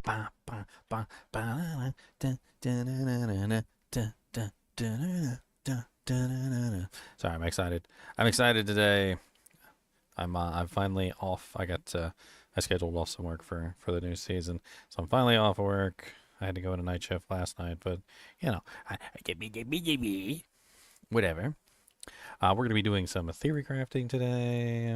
Sorry, I'm excited. I'm excited today. I'm finally off. I scheduled off some work for the new season, so I'm finally off work. I had to go to night shift last night, but you know, whatever. We're going to be doing some theory crafting today,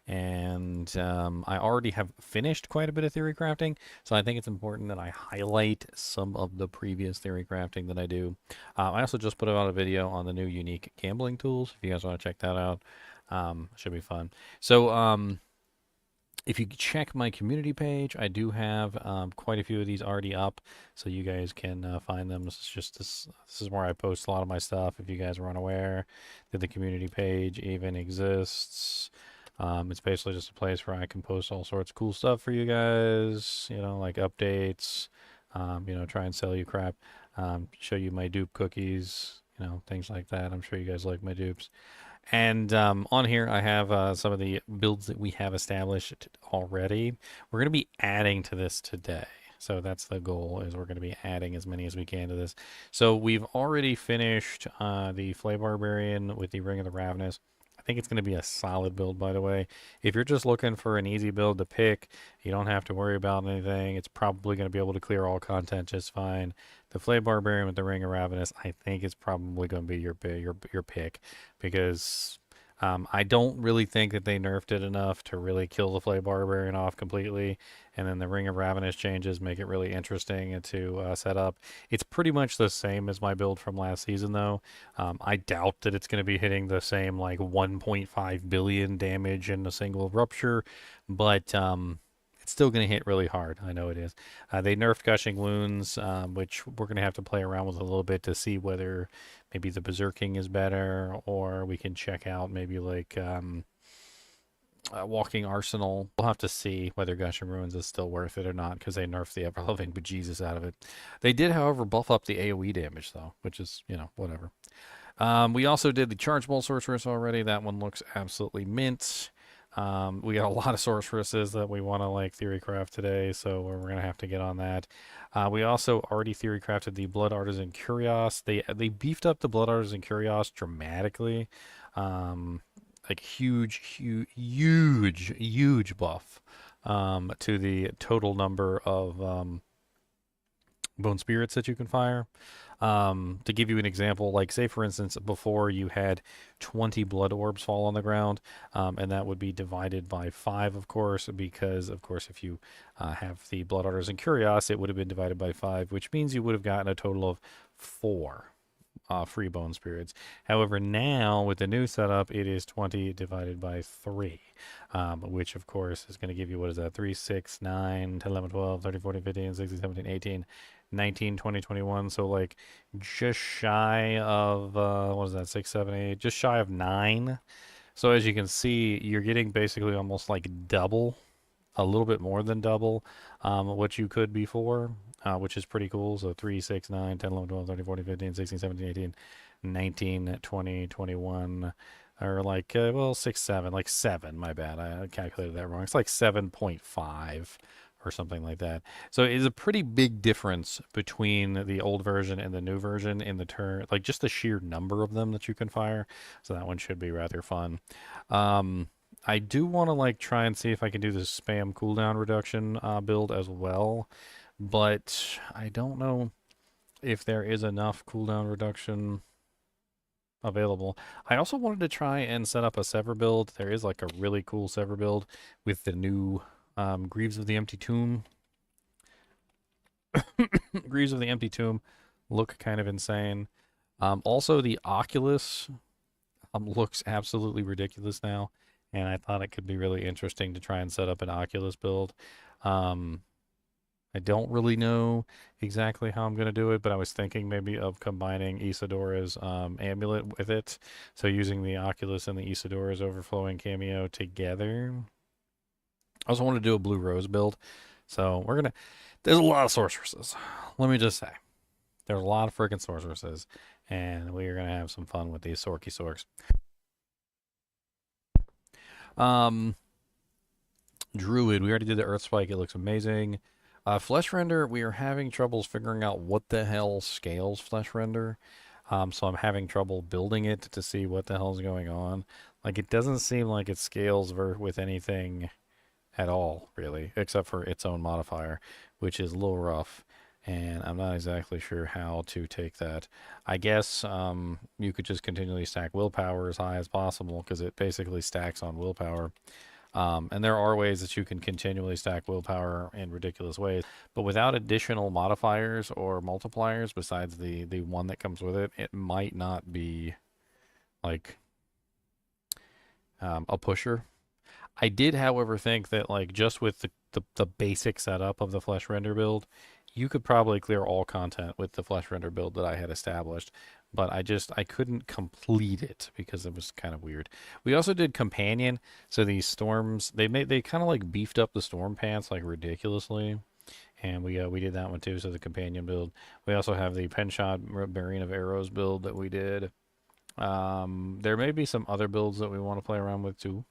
and I already have finished quite a bit of theory crafting, so I think it's important that I highlight some of the previous theory crafting that I do. I also just put out a video on the new unique gambling tools. If you guys want to check that out, should be fun. So, if you check my community page, I do have quite a few of these already up, so you guys can find them. This is where I post a lot of my stuff. If you guys are unaware that the community page even exists, it's basically just a place where I can post all sorts of cool stuff for you guys. You know, like updates. Try and sell you crap. Show you my dupe cookies. Things like that. I'm sure you guys like my dupes. And on here, I have some of the builds that we have established already. We're going to be adding to this today. So that's the goal, is we're going to be adding as many as we can to this. So we've already finished the Flay Barbarian with the Ring of the Ravenous. I think it's going to be a solid build, by the way. If you're just looking for an easy build to pick, you don't have to worry about anything. It's probably going to be able to clear all content just fine. The Flay Barbarian with the Ring of Ravenous, I think, is probably going to be your pick, because I don't really think that they nerfed it enough to really kill the Flay Barbarian off completely, and then the Ring of Ravenous changes make it really interesting to set up. It's pretty much the same as my build from last season, though. I doubt that it's going to be hitting the same like 1.5 billion damage in a single rupture, but it's still going to hit really hard. I know it is. They nerfed Gushing Wounds, which we're going to have to play around with a little bit to see whether maybe the Berserking is better, or we can check out maybe like Walking Arsenal. We'll have to see whether Gushing Ruins is still worth it or not, because they nerfed the ever-loving bejesus out of it. They did, however, buff up the AoE damage, though, which is, whatever. We also did the Charge Ball Sorceress already. That one looks absolutely mint. We got a lot of sorceresses that we want to like theory craft today, so we're gonna have to get on that. We also already theory crafted the Blood Artisan Curios. They beefed up the Blood Artisan Curios dramatically, like huge buff to the total number of bone spirits that you can fire. To give you an example, like say for instance, before you had 20 blood orbs fall on the ground, and that would be divided by 5, of course, because of course if you have the Blood Artisan Curios, it would have been divided by 5, which means you would have gotten a total of 4 free bone spirits. However, now with the new setup, it is 20 divided by 3, which of course is going to give you, what is that, 3, 6, 9, 10, 11, 12, 13, 14, 15, 16, 17, 18, 19, 20, 21. So like just shy of, what is that, 6, 7, 8, just shy of 9. So as you can see, you're getting basically almost like double, a little bit more than double what you could before, which is pretty cool. So 3, 6, 9, 10, 11, 12, 13, 14, 15, 16, 17, 18, 19, 20, 21, or like, well, 6, 7, like 7, my bad. I calculated that wrong. It's like 7.5 or something like that. So it's a pretty big difference between the old version and the new version in the turn, like just the sheer number of them that you can fire. So that one should be rather fun. I do want to like try and see if I can do this spam cooldown reduction build as well, but I don't know if there is enough cooldown reduction available. I also wanted to try and set up a Sever build. There is like a really cool Sever build with the new Greaves of the Empty Tomb. Greaves of the Empty Tomb look kind of insane. Also, the Oculus looks absolutely ridiculous now, and I thought it could be really interesting to try and set up an Oculus build. I don't really know exactly how I'm going to do it, but I was thinking maybe of combining Isidora's amulet with it. So using the Oculus and the Isidora's overflowing cameo together. I also want to do a Blue Rose build. So there's a lot of sorceresses. Let me just say. There's a lot of freaking sorceresses. And we are going to have some fun with these Sorky Sorks. Druid, we already did the Earth Spike. It looks amazing. Flesh render, we are having troubles figuring out what the hell scales flesh render. So I'm having trouble building it to see what the hell's going on. Like it doesn't seem like it scales with anything at all, really, except for its own modifier, which is a little rough. And I'm not exactly sure how to take that. I guess you could just continually stack willpower as high as possible because it basically stacks on willpower. And there are ways that you can continually stack willpower in ridiculous ways, but without additional modifiers or multipliers besides the one that comes with it, it might not be like a pusher. I did, however, think that like just with the basic setup of the flesh render build, you could probably clear all content with the flesh render build that I had established. But I couldn't complete it because it was kind of weird. We also did companion, so these storms they kind of like beefed up the storm pants like ridiculously, and we did that one too. So the companion build. We also have the pen shot Barbarian of Arrows build that we did. There may be some other builds that we want to play around with too.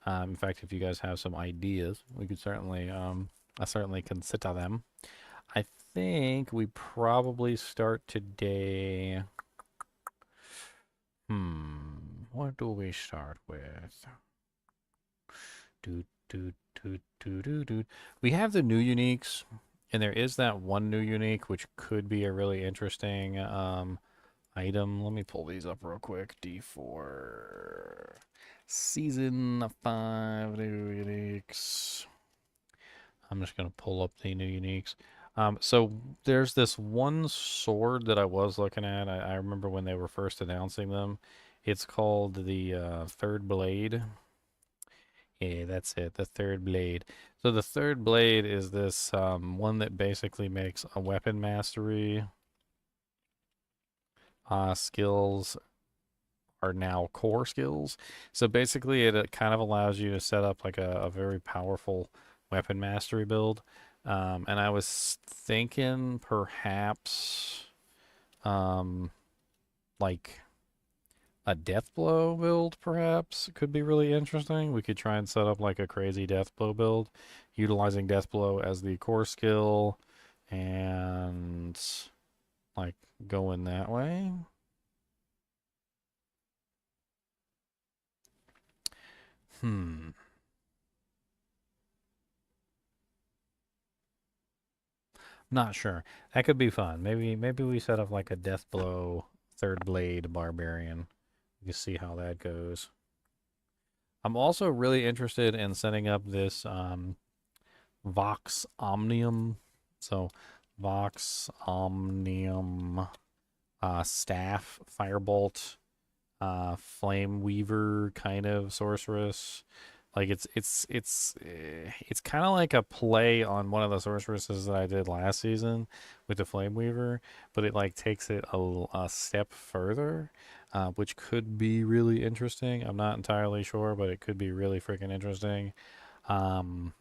In fact, if you guys have some ideas, we could certainly, I certainly consider them. I think we probably start today. What do we start with? We have the new uniques, and there is that one new unique which could be a really interesting item. Let me pull these up real quick. D4 Season 5 new uniques. I'm just going to pull up the new uniques. So there's this one sword that I was looking at. I remember when they were first announcing them. It's called the Third Blade. Yeah, that's it, the Third Blade. So the Third Blade is this one that basically makes a weapon mastery skills are now core skills. So basically it kind of allows you to set up like a very powerful weapon mastery build. And I was thinking perhaps like a death blow build perhaps could be really interesting. We could try and set up like a crazy death blow build utilizing death blow as the core skill and like going that way. Not sure. That could be fun. Maybe we set up like a death blow third blade barbarian. You see how that goes. I'm also really interested in setting up this Vox Omnium. So Vox Omnium staff firebolt flame weaver kind of sorceress. Like it's kind of like a play on one of the sorceresses that I did last season with the Flame Weaver, but it like takes it a step further, which could be really interesting. I'm not entirely sure, but it could be really freaking interesting.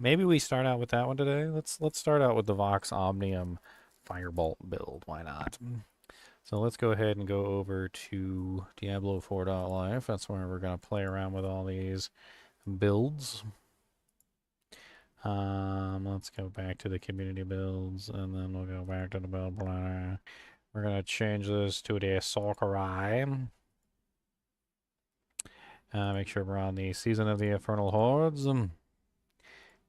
Maybe we start out with that one today. Let's start out with the Vox Omnium Firebolt build. Why not? So let's go ahead and go over to Diablo 4.life. That's where we're going to play around with all these builds. Let's go back to the community builds, and then we'll go back to the build planner. We're going to change this to the Sakurai. Make sure we're on the Season of the Infernal Hordes.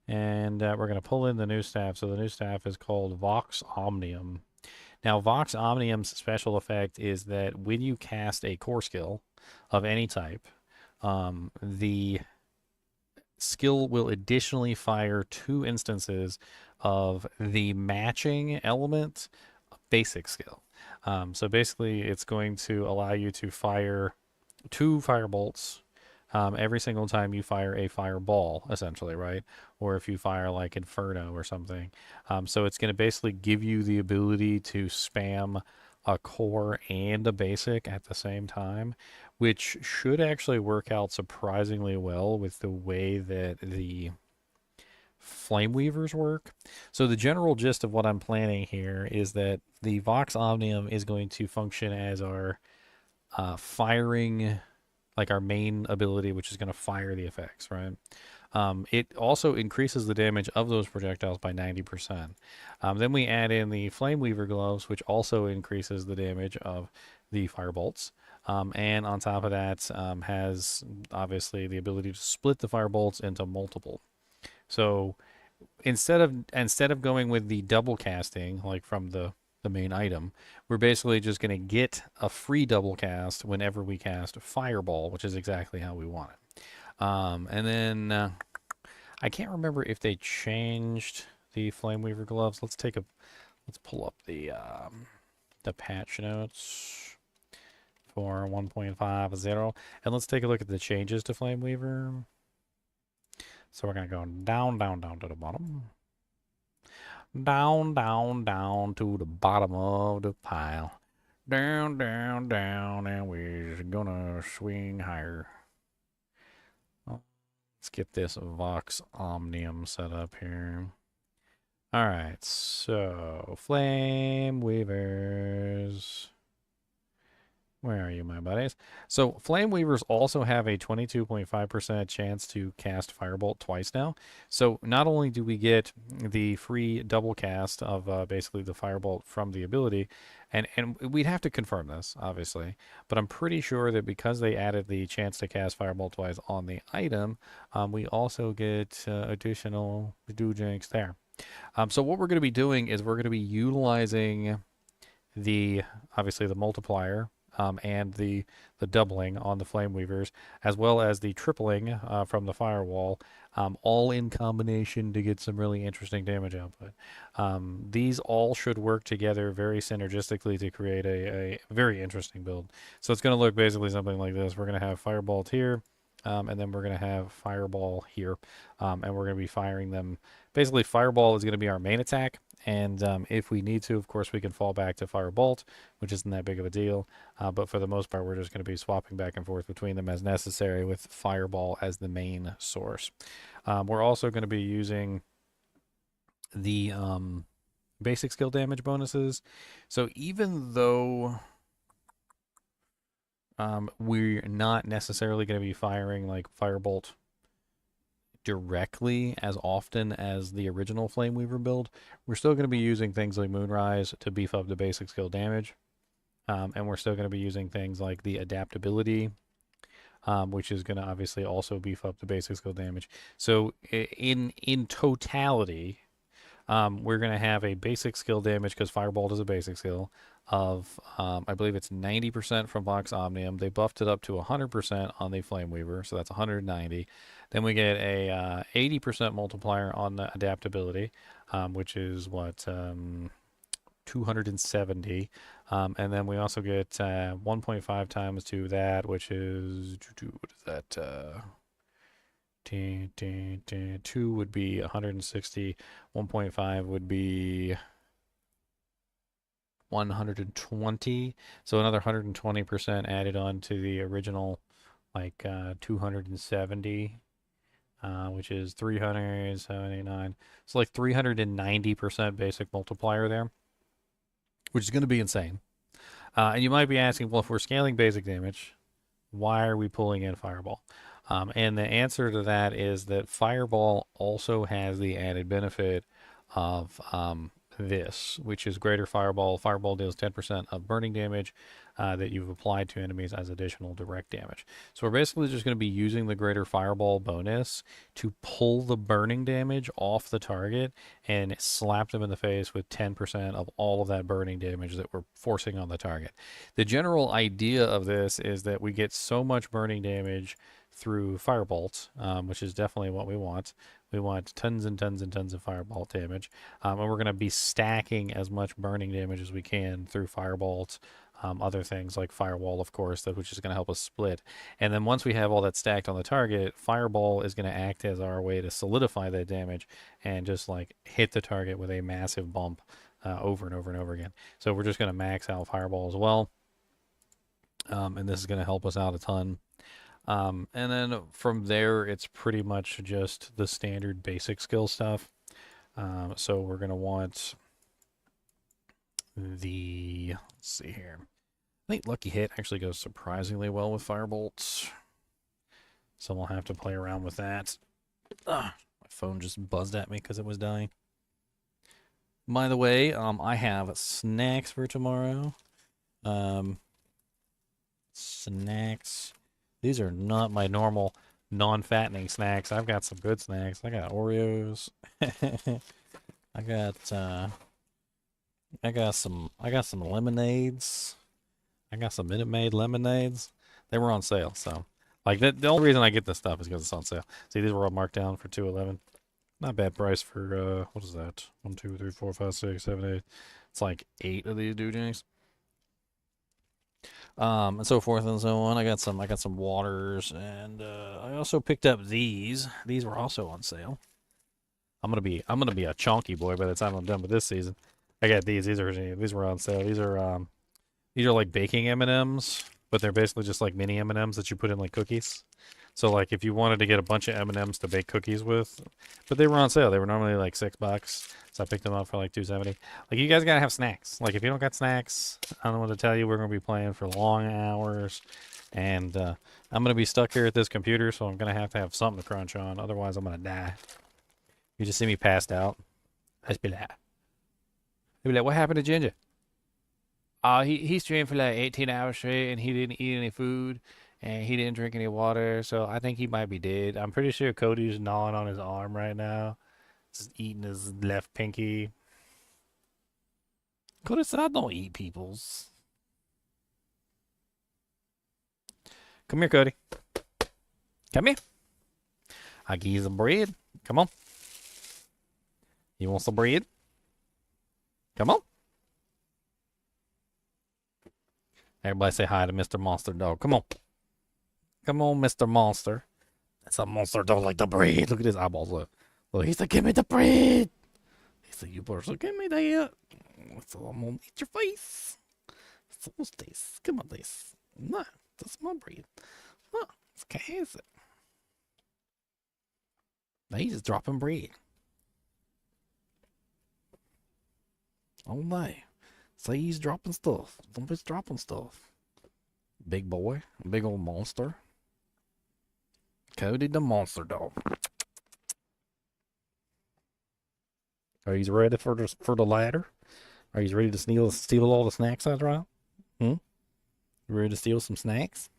And we're going to pull in the new staff. So the new staff is called Vox Omnium. Now, Vox Omnium's special effect is that when you cast a core skill of any type, the skill will additionally fire 2 instances of the matching element basic skill. So basically, it's going to allow you to fire 2 firebolts every single time you fire a fireball, essentially, right? Or if you fire like Inferno or something. So it's going to basically give you the ability to spam a core and a basic at the same time, which should actually work out surprisingly well with the way that the Flame Weavers work. So the general gist of what I'm planning here is that the Vox Omnium is going to function as our firing like our main ability, which is going to fire the effects, right? It also increases the damage of those projectiles by 90%. Then we add in the Flame Weaver gloves, which also increases the damage of the firebolts. And on top of that, has obviously the ability to split the firebolts into multiple. So instead of going with the double casting like from the main item, we're basically just going to get a free double cast whenever we cast Fireball, which is exactly how we want it. And then I can't remember if they changed the Flameweaver gloves. Let's pull up the patch notes for 1.50, and let's take a look at the changes to Flameweaver. So we're gonna go down, down, down to the bottom. Down, down, down to the bottom of the pile. Down, down, down, and we're gonna swing higher. Let's get this Vox Omnium set up here. Alright, so Flame Weavers. Where are you, my buddies? So Flame Weavers also have a 22.5% chance to cast Firebolt twice now. So not only do we get the free double cast of basically the Firebolt from the ability, and we'd have to confirm this, obviously, but I'm pretty sure that because they added the chance to cast Firebolt twice on the item, we also get additional doojanks there. So what we're going to be doing is we're going to be utilizing obviously the multiplier and the doubling on the Flame Weavers, as well as the tripling from the Firewall, all in combination to get some really interesting damage output. These all should work together very synergistically to create a very interesting build. So it's going to look basically something like this. We're going to have Firebolt here, and then we're going to have Fireball here, and we're going to be firing them. Basically, Fireball is going to be our main attack, and if we need to, of course, we can fall back to Firebolt, which isn't that big of a deal. But for the most part, we're just going to be swapping back and forth between them as necessary, with Fireball as the main source. We're also going to be using the basic skill damage bonuses. So even though we're not necessarily going to be firing like Firebolt directly as often as the original Flameweaver build, we're still going to be using things like Moonrise to beef up the basic skill damage. And we're still going to be using things like the adaptability, which is going to obviously also beef up the basic skill damage. So in totality, we're going to have a basic skill damage, because Firebolt is a basic skill, of I believe it's 90% from Vox Omnium. They buffed it up to 100% on the Flameweaver, so that's 190. Then we get a 80% multiplier on the adaptability, which is what, 270. And then we also get 1.5 times to that, which is, what is that? 2 would be 160. 1.5 would be 120. So another 120% added on to the original, like 270, which is 379. So like 390% basic multiplier there, which is going to be insane. And you might be asking, well, if we're scaling basic damage, why are we pulling in Fireball? And the answer to that is that Fireball also has the added benefit of this, which is greater Fireball. Fireball deals 10% of burning damage that you've applied to enemies as additional direct damage. So we're basically just going to be using the greater Fireball bonus to pull the burning damage off the target and slap them in the face with 10% of all of that burning damage that we're forcing on the target. The general idea of this is that we get so much burning damage through Firebolt, which is definitely what we want. We want tons and tons and tons of Firebolt damage, and we're going to be stacking as much burning damage as we can through Firebolt, other things like Firewall, of course, which is going to help us split. And then once we have all that stacked on the target, Fireball is going to act as our way to solidify that damage and just like hit the target with a massive bump over and over and over again. So we're just going to max out Fireball as well, and this is going to help us out a ton. And then from there, it's pretty much just the standard basic skill stuff. So we're going to want let's see here. I think Lucky Hit actually goes surprisingly well with Firebolts. So we'll have to play around with that. My phone just buzzed at me because it was dying. By the way, I have snacks for tomorrow. Snacks. These are not my normal non-fattening snacks. I've got some good snacks. I got Oreos. I got some lemonades. I got some Minute Maid lemonades. They were on sale, so like the only reason I get this stuff is because it's on sale. See, these were all marked down for $2.11. Not bad price for what is that? 1, 2, 3, 4, 5, 6, 7, 8. It's like 8 of these doodays. And so forth and so on. I got some waters, and I also picked up these. These were also on sale. I'm gonna be a chonky boy by the time I'm done with this season. I got these. These were on sale. These are like baking M&Ms, but they're basically just like mini M&Ms that you put in like cookies. So like if you wanted to get a bunch of M&Ms to bake cookies with, but they were on sale. They were normally like $6, so I picked them up for like $2.70. Like you guys gotta have snacks. Like if you don't got snacks, I don't know what to tell you. We're gonna be playing for long hours, and I'm gonna be stuck here at this computer, so I'm gonna have to have something to crunch on. Otherwise, I'm gonna die. You just see me passed out. I just be like, what happened to Ginger? He streamed for like 18 hours straight, and he didn't eat any food, and he didn't drink any water, so I think he might be dead. I'm pretty sure Cody's gnawing on his arm right now, just eating his left pinky. Cody said, I don't eat people's. Come here, Cody. Come here. I give you some bread. Come on. You want some bread? Come on. Everybody say hi to Mr. Monster Dog. Come on. Come on, Mr. Monster. That's a monster dog like the bread. Look at his eyeballs. Look. Look, he said, give me the bread. He said, you person, give me that. So I'm going to eat your face. So what's this? Come on, this. No, that's my bread. Look, it's crazy. Now he's just dropping bread. Oh, no. Say he's dropping stuff. Don't be dropping stuff. Big boy. Big old monster. Cody the monster dog. Are you ready for the ladder? Are you ready to steal all the snacks I dropped? You ready to steal some snacks?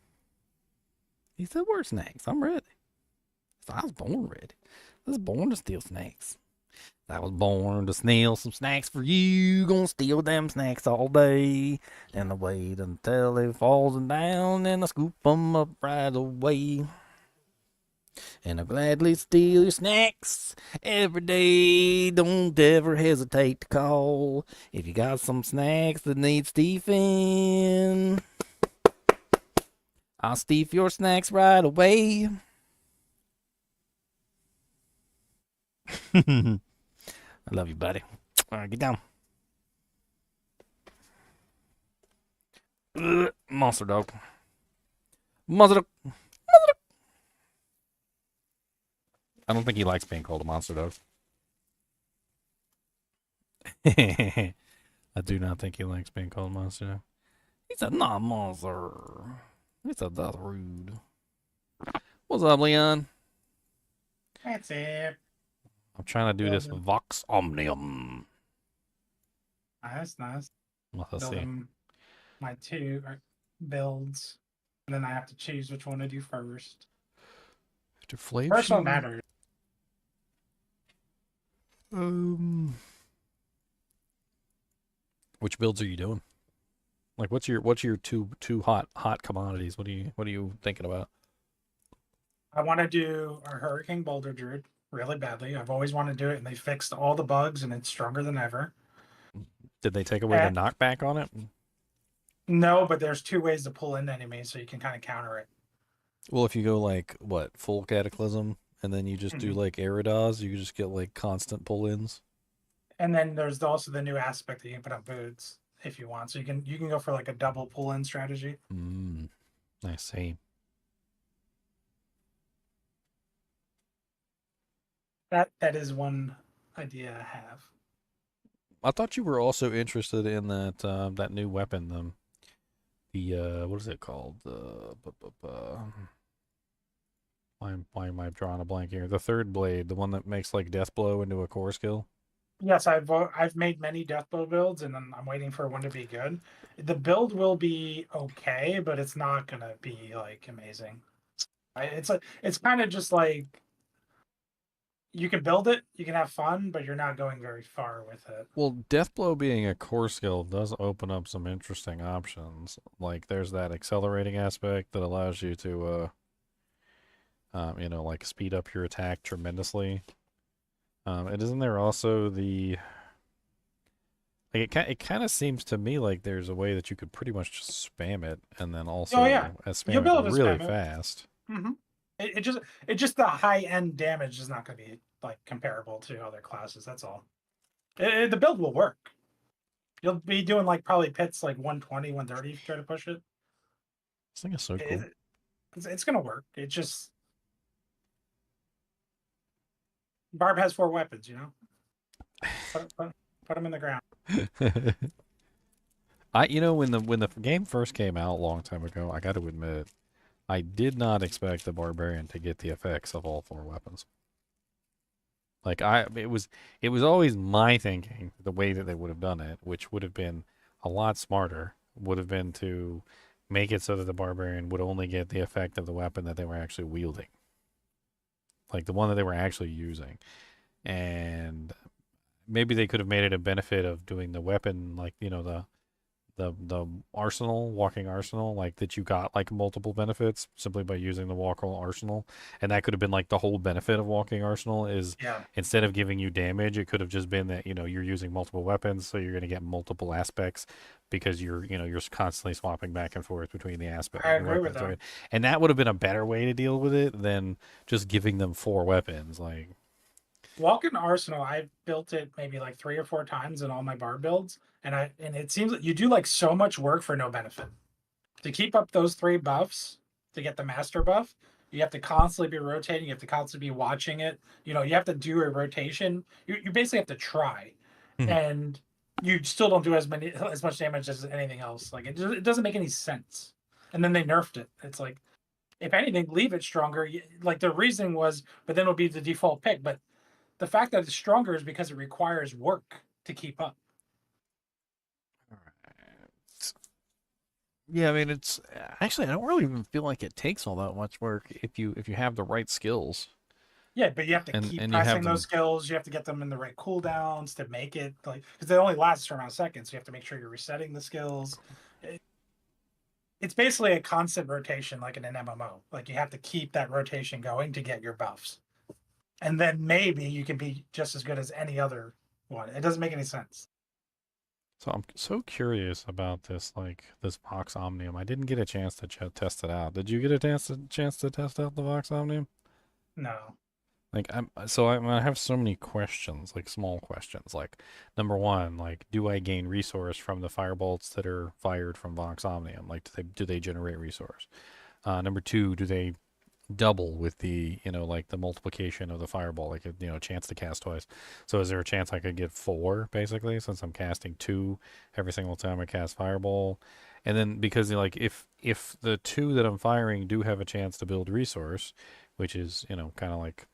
He said, "Where's snacks? I'm ready." So I was born ready. I was born to steal snacks. I was born to steal some snacks for you. Gonna steal them snacks all day. And I wait until it falls down, and I scoop them up right away. And I'll gladly steal your snacks every day. Don't ever hesitate to call if you got some snacks that need Stephen. I'll steal your snacks right away. I love you, buddy. All right, get down. Monster dog. Monster dog. I don't think he likes being called a monster dog. I do not think he likes being called a monster dog. He's a non-monster. He's a that's rude. What's up, Leon? That's it. I'm trying to do this Vox Omnium. That's nice. Let's see. Building my 2 builds, and then I have to choose which one to do first. First one matters. Which builds are you doing? Like, what's your two hot commodities? What are you thinking about? I want to do a Hurricane Boulder Druid really badly. I've always wanted to do it, and they fixed all the bugs, and it's stronger than ever. Did they take away the knockback on it? No, but there's 2 ways to pull in enemies, so you can kind of counter it. Well, if you go like what, full Cataclysm, and then you just do like Eridas, you just get like constant pull-ins. And then there's also the new aspect that you can put on boots if you want. So you can go for like a double pull-in strategy. I see. That is one idea I have. I thought you were also interested in that that new weapon, the what is it called? Why am I drawing a blank here? The third blade, the one that makes like death blow into a core skill. Yes, I've made many Deathbow builds, and I'm waiting for one to be good. The build will be okay, but it's not gonna be like amazing. It's kind of just like you can build it, you can have fun, but you're not going very far with it. Well, death blow being a core skill does open up some interesting options. Like there's that accelerating aspect that allows you to like speed up your attack tremendously. And isn't there also the like it kind of seems to me like there's a way that you could pretty much just spam it and then Oh yeah, also you'll spam be it able to really spam it. fast. hmm it just the high end damage is not going to be like comparable to other classes. That's all. The build will work. You'll be doing like probably pits like 120, 130 if you try to push it. This thing is so cool. it it's going to work. It just Barb has 4 weapons. Put them in the ground. When the game first came out a long time ago, I got to admit, I did not expect the Barbarian to get the effects of all 4 weapons. Like it was always my thinking the way that they would have done it, which would have been a lot smarter, would have been to make it so that the Barbarian would only get the effect of the weapon that they were actually wielding, like the one that they were actually using, and maybe they could have made it a benefit of doing the weapon like the arsenal, walking arsenal, like that you got like multiple benefits simply by using the walking arsenal, and that could have been like the whole benefit of walking arsenal is Yeah, instead of giving you damage, it could have just been that you're using multiple weapons, so you're going to get multiple aspects because you're constantly swapping back and forth between the I aspect agree with weapons, them. right? And that would have been a better way to deal with it than just giving them 4 weapons, like. Walking Arsenal, I've built it maybe like 3 or 4 times in all my bar builds, and it seems that you do like so much work for no benefit. To keep up those 3 buffs, to get the master buff, you have to constantly be rotating. You have to constantly be watching it. You have to do a rotation. You basically have to try, and you still don't do as much damage as anything else. Like it doesn't make any sense. And then they nerfed it. It's like if anything, leave it stronger. Like the reasoning was, but then it'll be the default pick. But the fact that it's stronger is because it requires work to keep up. Yeah, I mean it's actually I don't really even feel like it takes all that much work if you have the right skills Yeah, but you have to keep and you have pressing those them. skills. You have to get them in the right cooldowns to make it like because they only last around seconds. So you have to make sure you're resetting the skills. It, it's basically a constant rotation, like in an MMO. Like you have to keep that rotation going to get your buffs, and then maybe you can be just as good as any other one. It doesn't make any sense. So I'm so curious about this, like this Vox Omnium. I didn't get a chance to test it out. Did you get a chance to test out the Vox Omnium? No. Like I have so many questions, like small questions. Like number one, like do I gain resource from the firebolts that are fired from Vox Omnium? Like do they generate resource? Number two, do they double with the like the multiplication of the fireball, like chance to cast twice? So is there a chance I could get 4 basically since I'm casting 2 every single time I cast fireball? And then because like if the 2 that I'm firing do have a chance to build resource, which is kind of like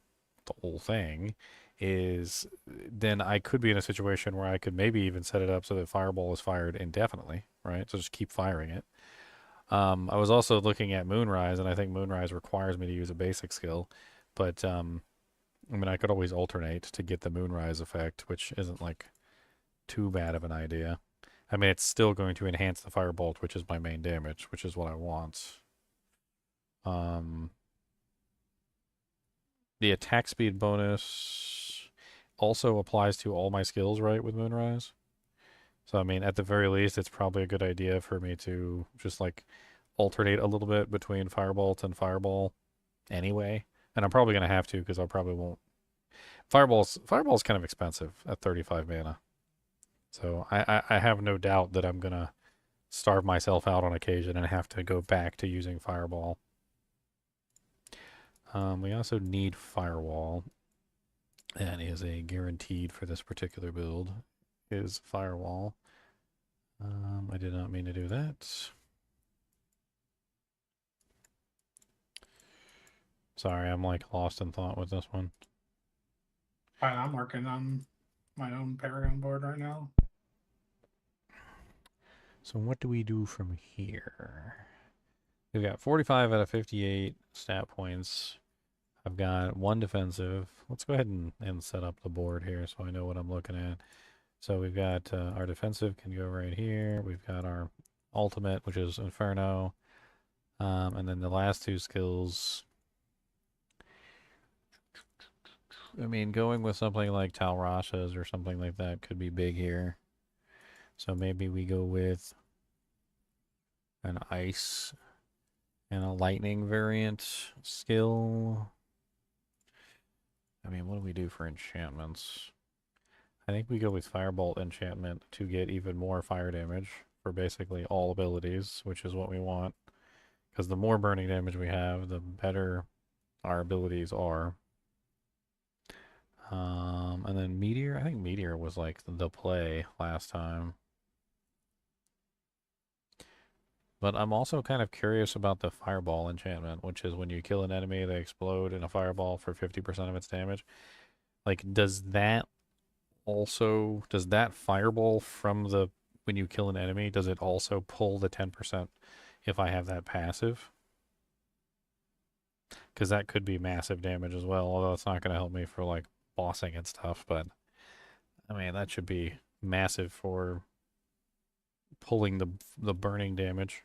the whole thing, is then I could be in a situation where I could maybe even set it up so that fireball is fired indefinitely, right? So just keep firing it. I was also looking at Moonrise, and I think Moonrise requires me to use a basic skill, but I mean, I could always alternate to get the Moonrise effect, which isn't like too bad of an idea. I mean, it's still going to enhance the Firebolt, which is my main damage, which is what I want. Um, the attack speed bonus also applies to all my skills, right, with Moonrise? So, I mean, at the very least, it's probably a good idea for me to just like alternate a little bit between Firebolt and Fireball anyway. And I'm probably going to have to because I probably won't. Fireball's kind of expensive at 35 mana. So I have no doubt that I'm going to starve myself out on occasion and have to go back to using Fireball. We also need Firewall. That is a guaranteed for this particular build, is Firewall. I did not mean to do that. Sorry, I'm like lost in thought with this one. Fine, I'm working on my own Paragon board right now. So what do we do from here? We've got 45 out of 58 stat points. I've got one defensive. Let's go ahead and set up the board here so I know what I'm looking at. So we've got our defensive can go right here. We've got our ultimate, which is Inferno. And then the last two skills. I mean, going with something like Talrasha's or something like that could be big here. So maybe we go with an ice and a lightning variant skill. I mean, what do we do for enchantments? I think we go with Firebolt enchantment to get even more fire damage for basically all abilities, which is what we want. Because the more burning damage we have, the better our abilities are. And then Meteor, I think Meteor was like the play last time. But I'm also kind of curious about the Fireball enchantment, which is when you kill an enemy, they explode in a fireball for 50% of its damage. Like, does that fireball from the when you kill an enemy, does it also pull the 10% if I have that passive? Because that could be massive damage as well, although it's not going to help me for like bossing and stuff. But I mean, that should be massive for pulling the burning damage.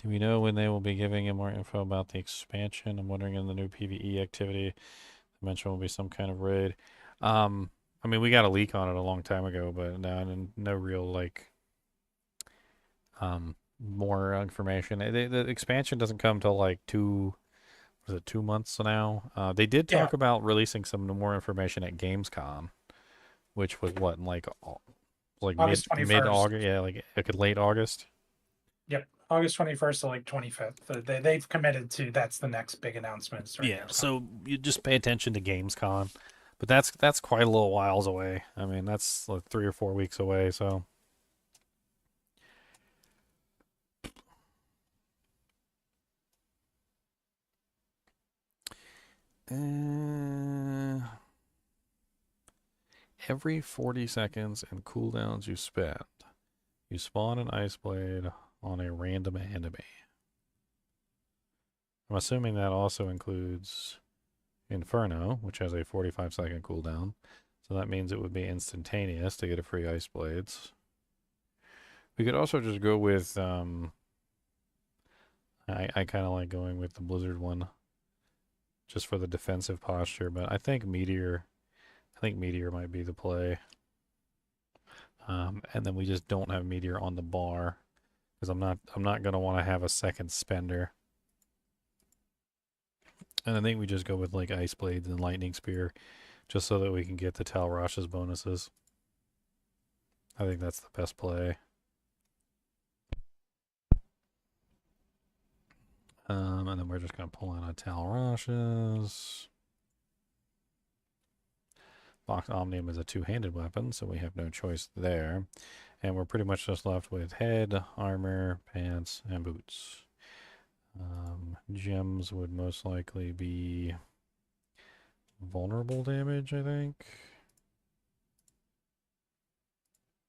Do we know when they will be giving him more info about the expansion? I'm wondering in the new PvE activity, the mention will be some kind of raid. I mean, we got a leak on it a long time ago, but no real like more information. The expansion doesn't come till like was it 2 months now? They did Yeah, talk about releasing some more information at Gamescom, which was what in like August mid 21st. August, yeah, like late August. Yep, August 21st to like 25th. They've committed to that's the next big announcement during Yeah, Gamescom. so you just pay attention to Gamescom, but that's quite a little whiles away. I mean, that's like 3 or 4 weeks away. So uh, every 40 seconds and cooldowns you spend, you spawn an ice blade on a random enemy. I'm assuming that also includes Inferno, which has a 45-second cooldown. So that means it would be instantaneous to get a free ice blades. We could also just go with I kind of like going with the Blizzard one just for the defensive posture, but I think Meteor might be the play. And then we just don't have Meteor on the bar because I'm not gonna want to have a second spender. And I think we just go with like Ice Blades and Lightning Spear just so that we can get the Tal Rasha's bonuses. I think that's the best play. And then we're just gonna pull in a Tal Rasha's. Vox Omnium is a two-handed weapon, so we have no choice there. And we're pretty much just left with head, armor, pants, and boots. Gems would most likely be vulnerable damage, I think.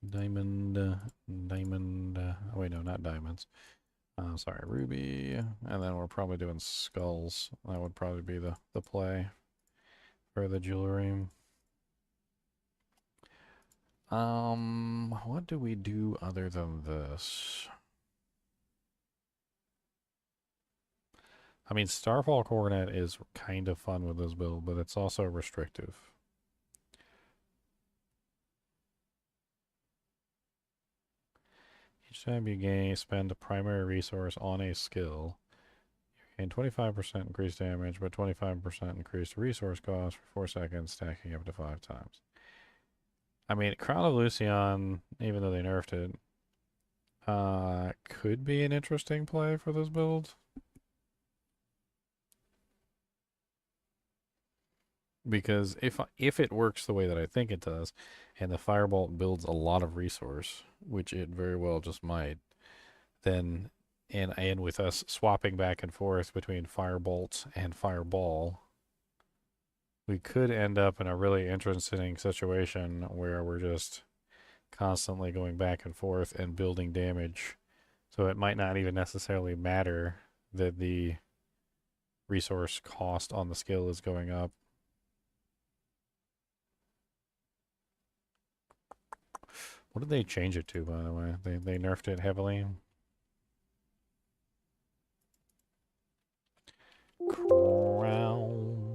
Diamond, oh wait, no, not diamonds. Sorry, ruby. And then we're probably doing skulls. That would probably be the play for the jewelry. What do we do other than this? I mean, Starfall Coronet is kind of fun with this build, but it's also restrictive. Each time you spend a primary resource on a skill, you gain 25% increased damage, but 25% increased resource cost for 4 seconds, stacking up to 5 times. I mean, Crown of Lucian, even though they nerfed it, could be an interesting play for this build. Because if it works the way that I think it does, and the Firebolt builds a lot of resource, which it very well just might, then and with us swapping back and forth between Firebolt and Fireball, we could end up in a really interesting situation where we're just constantly going back and forth and building damage. So it might not even necessarily matter that the resource cost on the skill is going up. What did they change it to, by the way? They nerfed it heavily. Crown.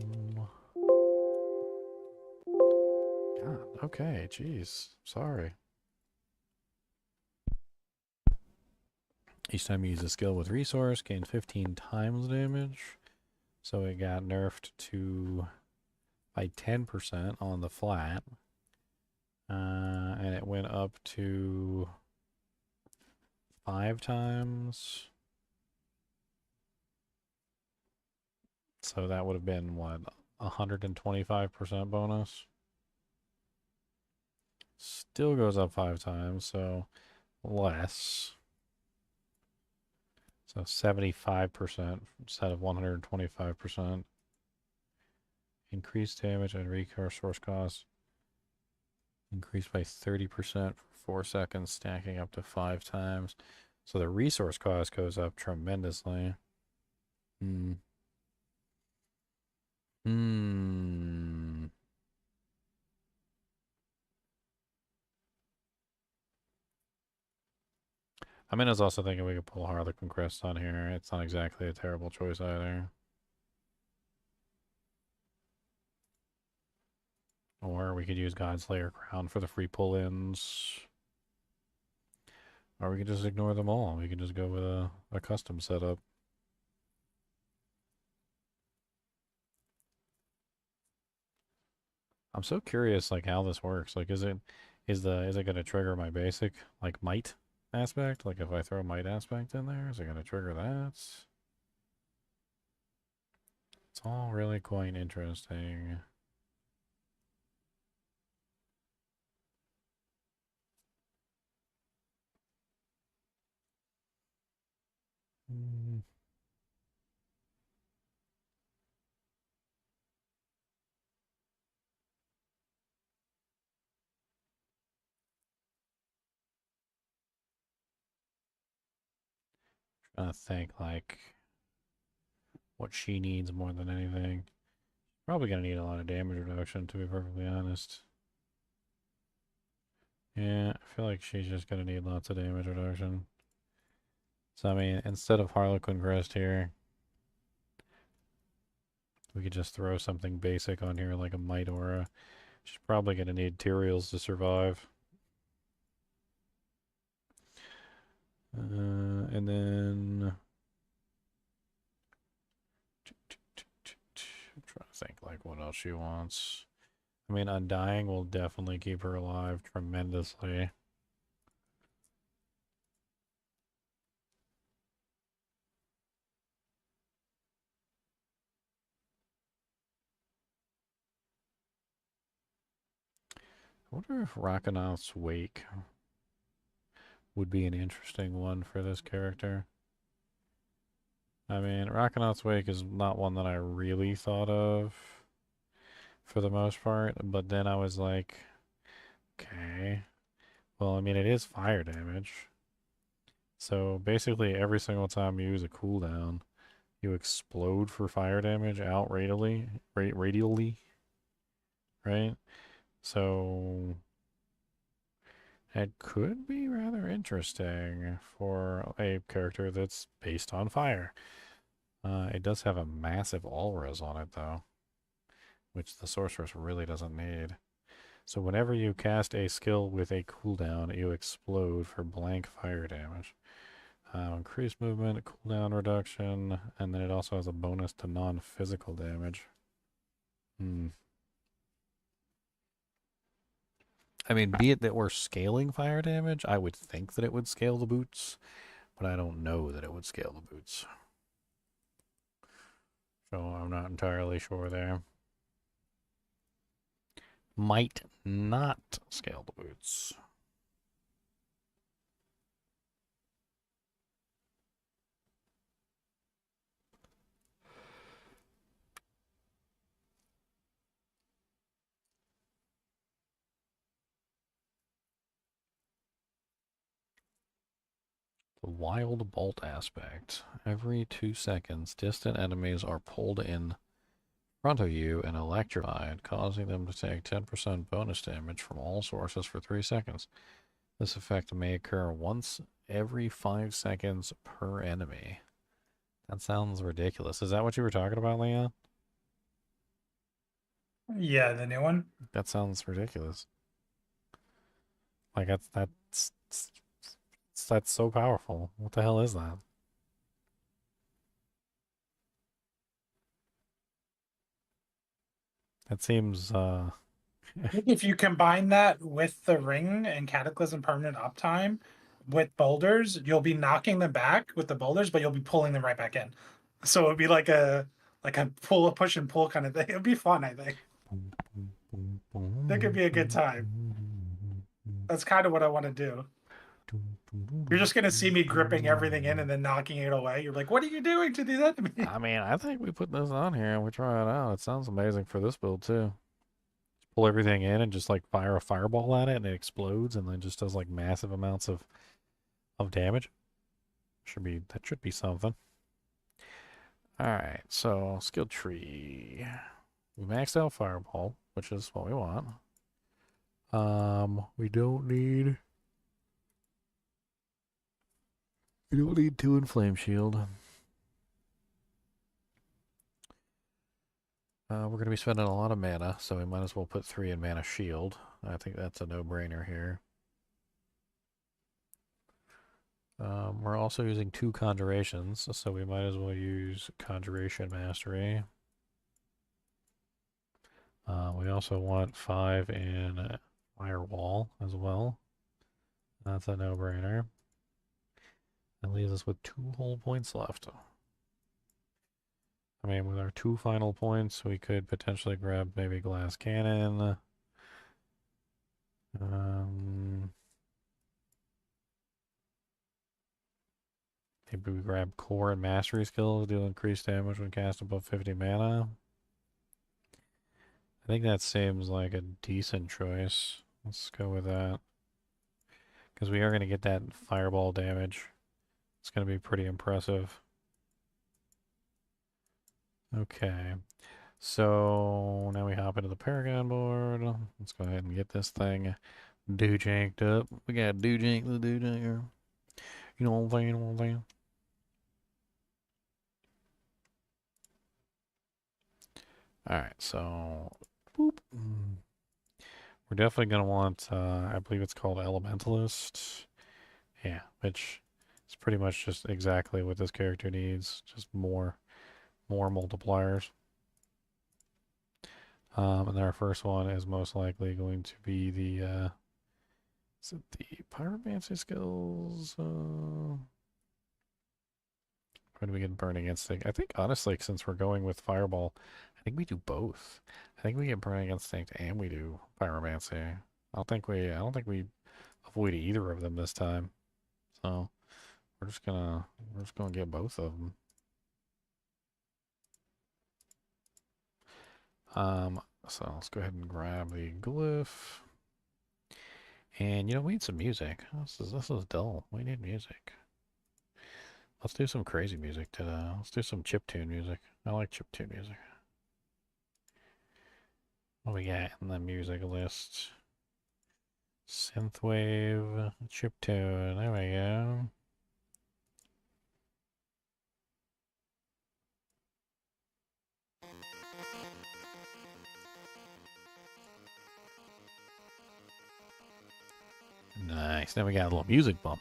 God, okay, jeez. Sorry. Each time you use a skill with resource, gain 15 times damage. So it got nerfed to by 10% on the flat. And it went up to 5 times. So that would have been, what, 125% bonus? Still goes up 5 times, so less. So 75% instead of 125%. Increased damage and resource cost increased by 30% for 4 seconds, stacking up to 5 times. So the resource cost goes up tremendously. Hmm. Hmm. I mean, I was also thinking we could pull Harlequin Crest on here. It's not exactly a terrible choice either. Or we could use Godslayer Crown for the free pull-ins. Or we could just ignore them all. We can just go with a custom setup. I'm so curious, like, how this works. Like, is it gonna trigger my basic, like, might aspect? Like, if I throw might aspect in there, is it gonna trigger that? It's all really quite interesting. Hmm. Trying to think, like, what she needs more than anything. Probably gonna need a lot of damage reduction, to be perfectly honest. Yeah, I feel like she's just gonna need lots of damage reduction. So, I mean, instead of Harlequin Crest here, we could just throw something basic on here like a Might Aura. She's probably gonna need Tyraels to survive. And then... I'm trying to think, like, what else she wants. I mean, Undying will definitely keep her alive tremendously. I wonder if Rackonaut's Wake would be an interesting one for this character. I mean, Rackonaut's Wake is not one that I really thought of for the most part, but then I was like, okay, well, I mean, it is fire damage. So basically, every single time you use a cooldown, you explode for fire damage out radially, right? So it could be rather interesting for a character that's based on fire. It does have a massive all-res on it, though, which the sorceress really doesn't need. So whenever you cast a skill with a cooldown, you explode for blank fire damage. Increased movement, cooldown reduction, and then it also has a bonus to non-physical damage. Hmm. I mean, be it that we're scaling fire damage, I would think that it would scale the boots, but I don't know that it would scale the boots. So I'm not entirely sure there. Might not scale the boots. The wild bolt aspect. Every 2 seconds, distant enemies are pulled in front of you and electrified, causing them to take 10% bonus damage from all sources for 3 seconds. This effect may occur once every 5 seconds per enemy. That sounds ridiculous. Is that what you were talking about, Leon? Yeah, the new one. That sounds ridiculous. Like that's so powerful. What the hell is that? That seems I think if you combine that with the ring and Cataclysm permanent uptime with boulders, you'll be knocking them back with the boulders, but you'll be pulling them right back in. So it'd be like a pull, a push and pull kind of thing. It'd be fun, I think. That could be a good time. That's kind of what I want to do. You're just gonna see me gripping everything in and then knocking it away. You're like, what are you doing to do that to me? I mean, I think we put this on here and we try it out. It sounds amazing for this build too. Pull everything in and just like fire a fireball at it and it explodes and then just does like massive amounts of damage. That should be something. Alright, so skill tree. We maxed out fireball, which is what we want. We don't need 2 in flame shield. We're going to be spending a lot of mana, so we might as well put 3 in mana shield. I think that's a no-brainer here. We're also using 2 conjurations, so we might as well use conjuration mastery. We also want 5 in firewall as well. That's a no-brainer. That leaves us with 2 whole points left. I mean, with our 2 final points, we could potentially grab maybe glass cannon. Maybe we grab core and mastery skills, deal increased damage when cast above 50 mana. I think that seems like a decent choice. Let's go with that. Because we are going to get that fireball damage. It's going to be pretty impressive. Okay. So now we hop into the Paragon board. Let's go ahead and get this thing do-janked up. We got do-jank the do-janker. You know what I'm saying? You know what I'm saying? Alright, so boop. We're definitely going to want, I believe it's called Elementalist. Yeah, which is pretty much just exactly what this character needs. Just more multipliers. And then our first one is most likely going to be the, is it the Pyromancy skills? When do we get Burning Instinct? I think, honestly, since we're going with Fireball, I think we do both. I think we get Burning Instinct and we do Pyromancy. I don't think we avoid either of them this time. So we're just gonna get both of them. So let's go ahead and grab the glyph. And you know, we need some music. This is dull. We need music. Let's do some crazy music today. Let's do some chiptune music. I like chiptune music. What we got in the music list? Synthwave, chiptune. There we go. Nice. Now we got a little music bump.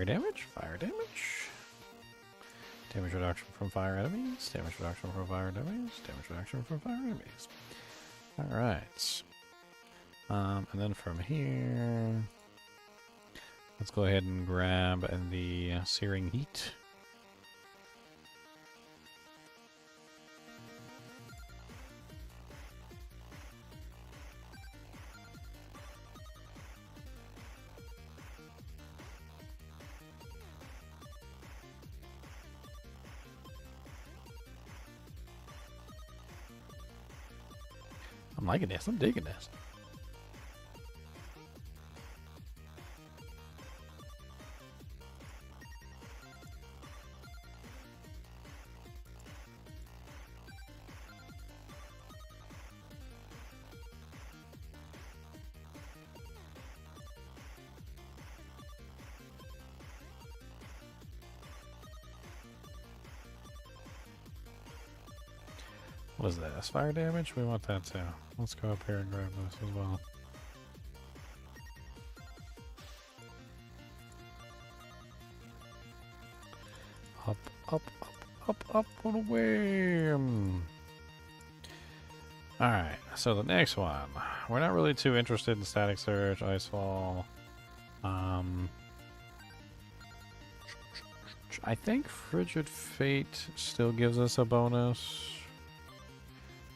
Fire damage, fire damage. Damage reduction from fire enemies, damage reduction from fire enemies, damage reduction from fire enemies. Alright. And then from here, let's go ahead and grab the Searing Heat. I'm liking this. I'm digging this. What is this? Fire damage? We want that too. Let's go up here and grab this as well. Up, up, up, up, up, and away. Alright, so the next one. We're not really too interested in Static Surge, Icefall. I think Frigid Fate still gives us a bonus,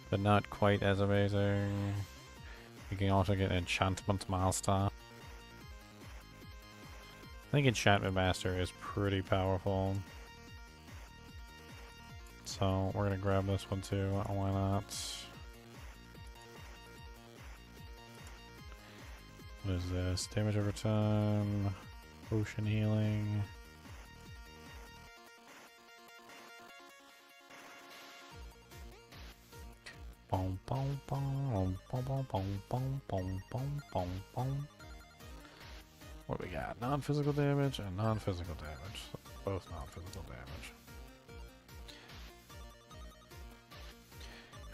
but not quite as amazing. You can also get Enchantment Master. I think Enchantment Master is pretty powerful. So we're gonna grab this one too, why not? What is this? Damage over time, potion healing. Boom, boom, boom, boom, boom, boom, boom, boom, boom, boom, boom. What do we got? Non-physical damage and non-physical damage. Both non-physical damage.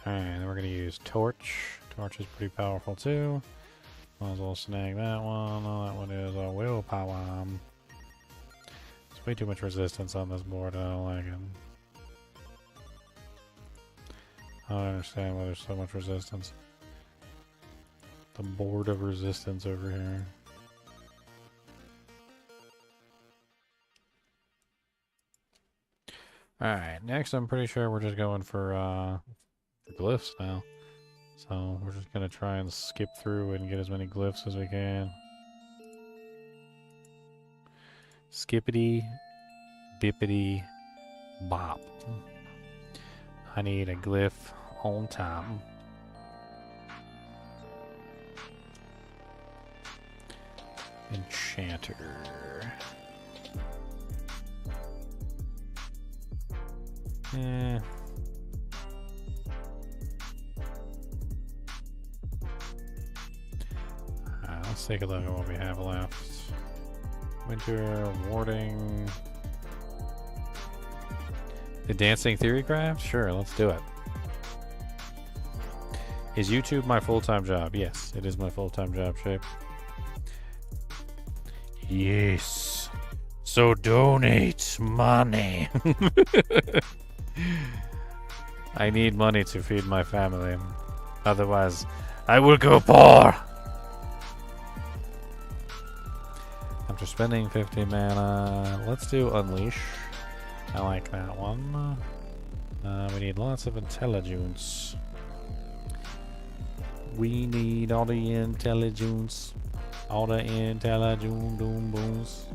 Alright, then we're going to use Torch. Torch is pretty powerful too. Might as well snag that one. Oh, that one is a willpower. There's way too much resistance on this board. I don't like it. I don't understand why there's so much resistance. The board of resistance over here. Alright, next I'm pretty sure we're just going for glyphs now. So we're just gonna try and skip through and get as many glyphs as we can. Skippity, bippity, bop. I need a glyph on time. Enchanter. Let's take a look at what we have left. Winter, warding. The dancing theorycrafts? Sure, let's do it. Is YouTube my full-time job? Yes, it is my full-time job, Shape. Yes. So donate money. I need money to feed my family. Otherwise, I will go poor. After spending 50 mana, let's do Unleash. I like that one. We need lots of intelligence. We need all the intelligence. All the intelligence doom booms.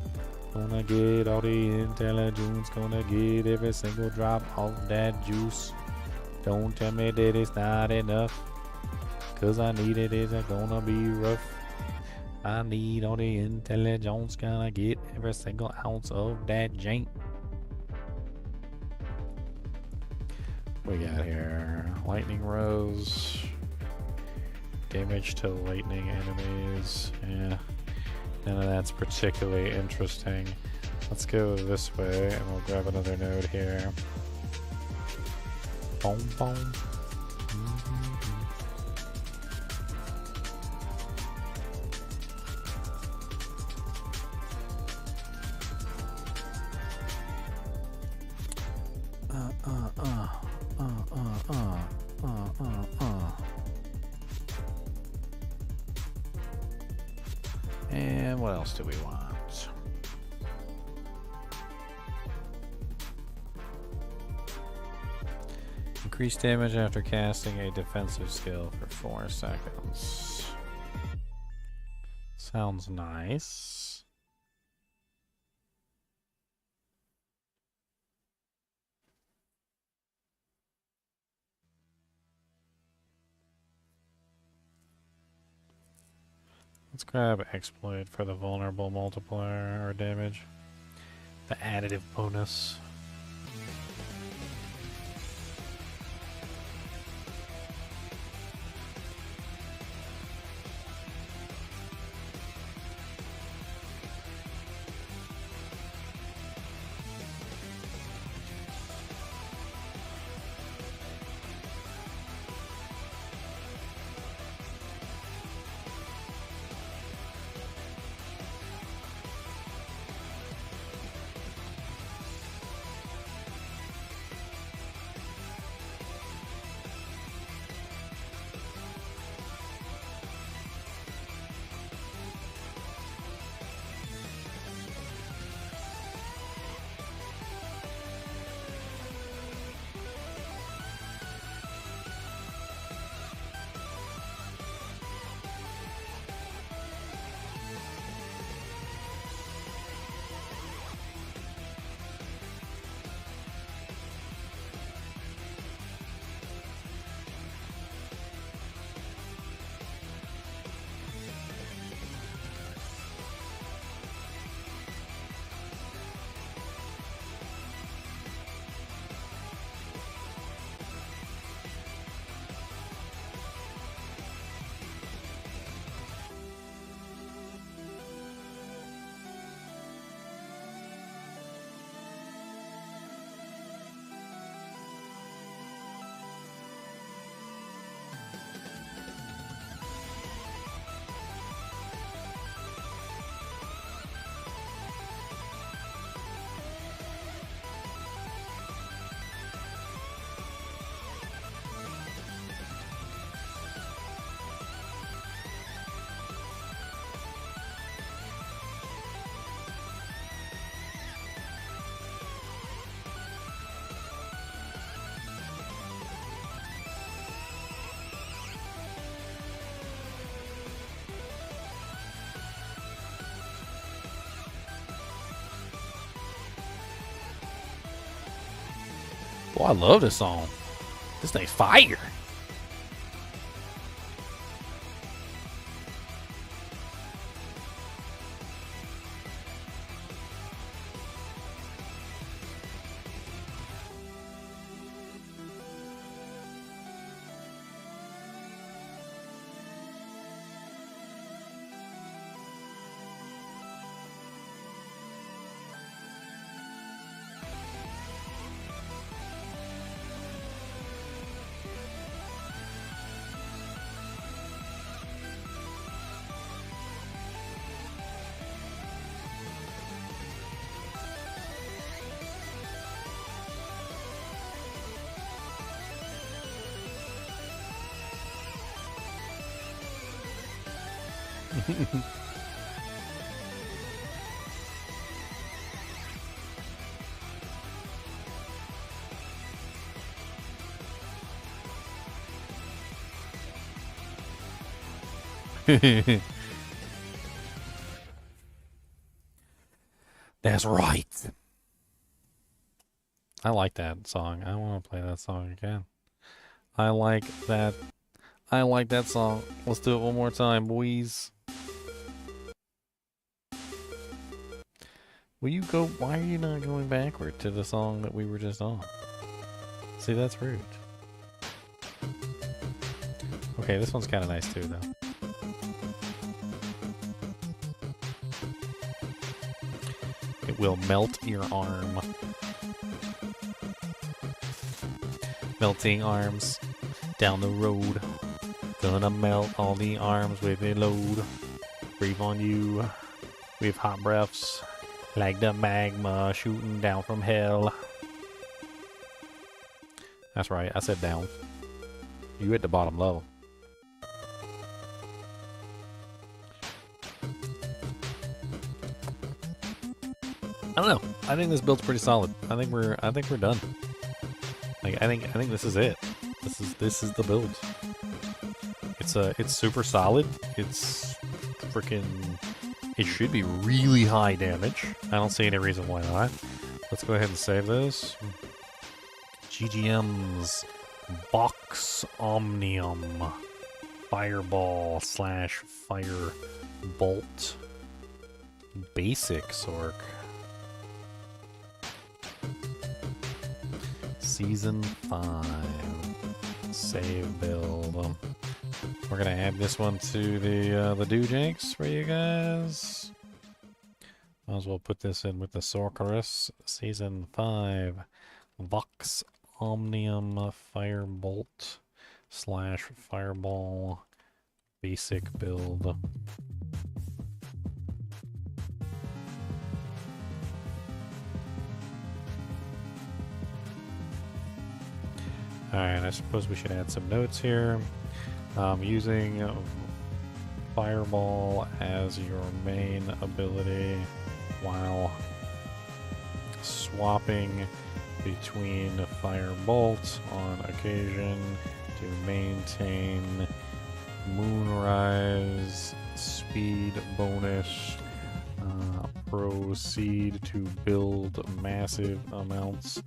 Gonna get all the intelligence. Gonna get every single drop of that juice. Don't tell me that it's not enough. Cause I need it, it's gonna be rough. I need all the intelligence. Gonna get every single ounce of that jank. We got here lightning rose, damage to lightning enemies. Yeah, none of that's particularly interesting. Let's go this way and we'll grab another node here. Boom, boom. What else do we want? Increase damage after casting a defensive skill for 4 seconds. Sounds nice. Let's grab exploit for the vulnerable multiplier or damage. The additive bonus. Oh, I love this song. This thing's fire. That's right. I like that song. I want to play that song again. I like that. I like that song. Let's do it one more time, boys. Will you go? Why are you not going backward to the song that we were just on? See, that's rude. Okay, this one's kind of nice too, though. It will melt your arm. Melting arms down the road. Gonna melt all the arms with a load. Breathe on you with hot breaths. Like the magma shooting down from hell. That's right, I said down. You at the bottom level. I don't know. I think this build's pretty solid. I think we're done. Like I think this is it. This is the build. It's super solid. It's freaking. It should be really high damage. I don't see any reason why not. Let's go ahead and save this. GGM's Vox Omnium Fireball / Firebolt Basic Sork. Season 5. Save build. We're gonna add this one to the Doojanks for you guys. Might as well put this in with the Sorceress. Season 5. Vox Omnium Firebolt / Fireball Basic build. Alright, I suppose we should add some notes here. Using Fireball as your main ability while swapping between Firebolt on occasion to maintain Moonrise speed bonus. Proceed to build massive amounts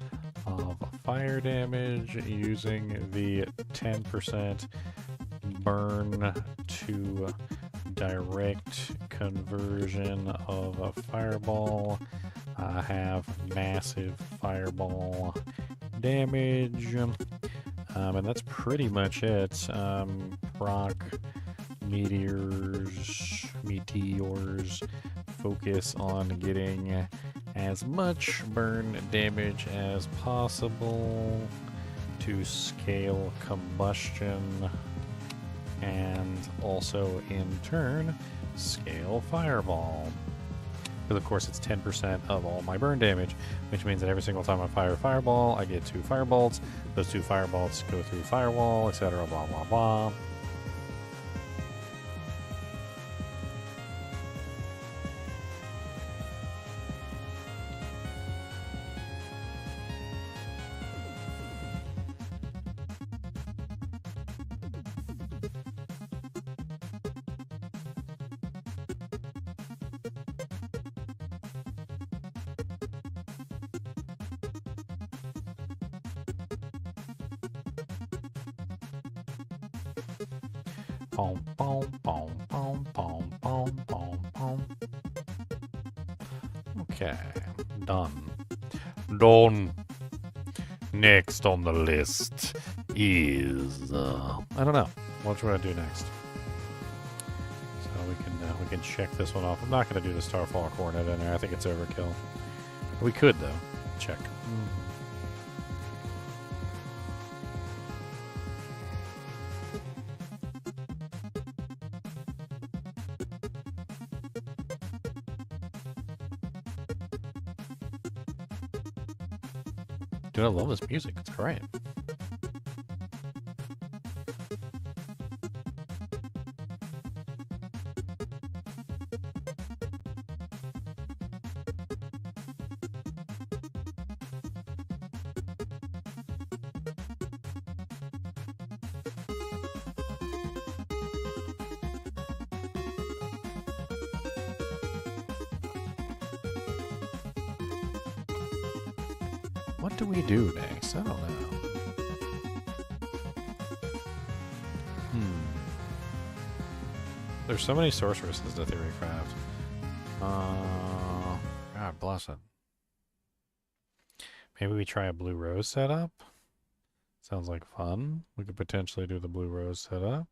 of fire damage using the 10% burn to direct conversion of a fireball. Have massive fireball damage. And that's pretty much it. Proc meteors, focus on getting as much burn damage as possible to scale combustion and also in turn scale fireball. Because of course it's 10% of all my burn damage, which means that every single time I fire a fireball, I get 2 firebolts. Those 2 firebolts go through firewall, etc. Blah blah blah. Boom, boom, boom, boom, boom, boom, boom, boom. Okay, done. Done. Next on the list is I don't know. What should I do next? So we can check this one off. I'm not going to do the Starfall Coronet in there. I think it's overkill. We could though. Check. Dude, I love this music. It's great. What do we do next? I don't know. There's so many sorceresses to theorycraft. God bless it. Maybe we try a blue rose setup? Sounds like fun. We could potentially do the blue rose setup.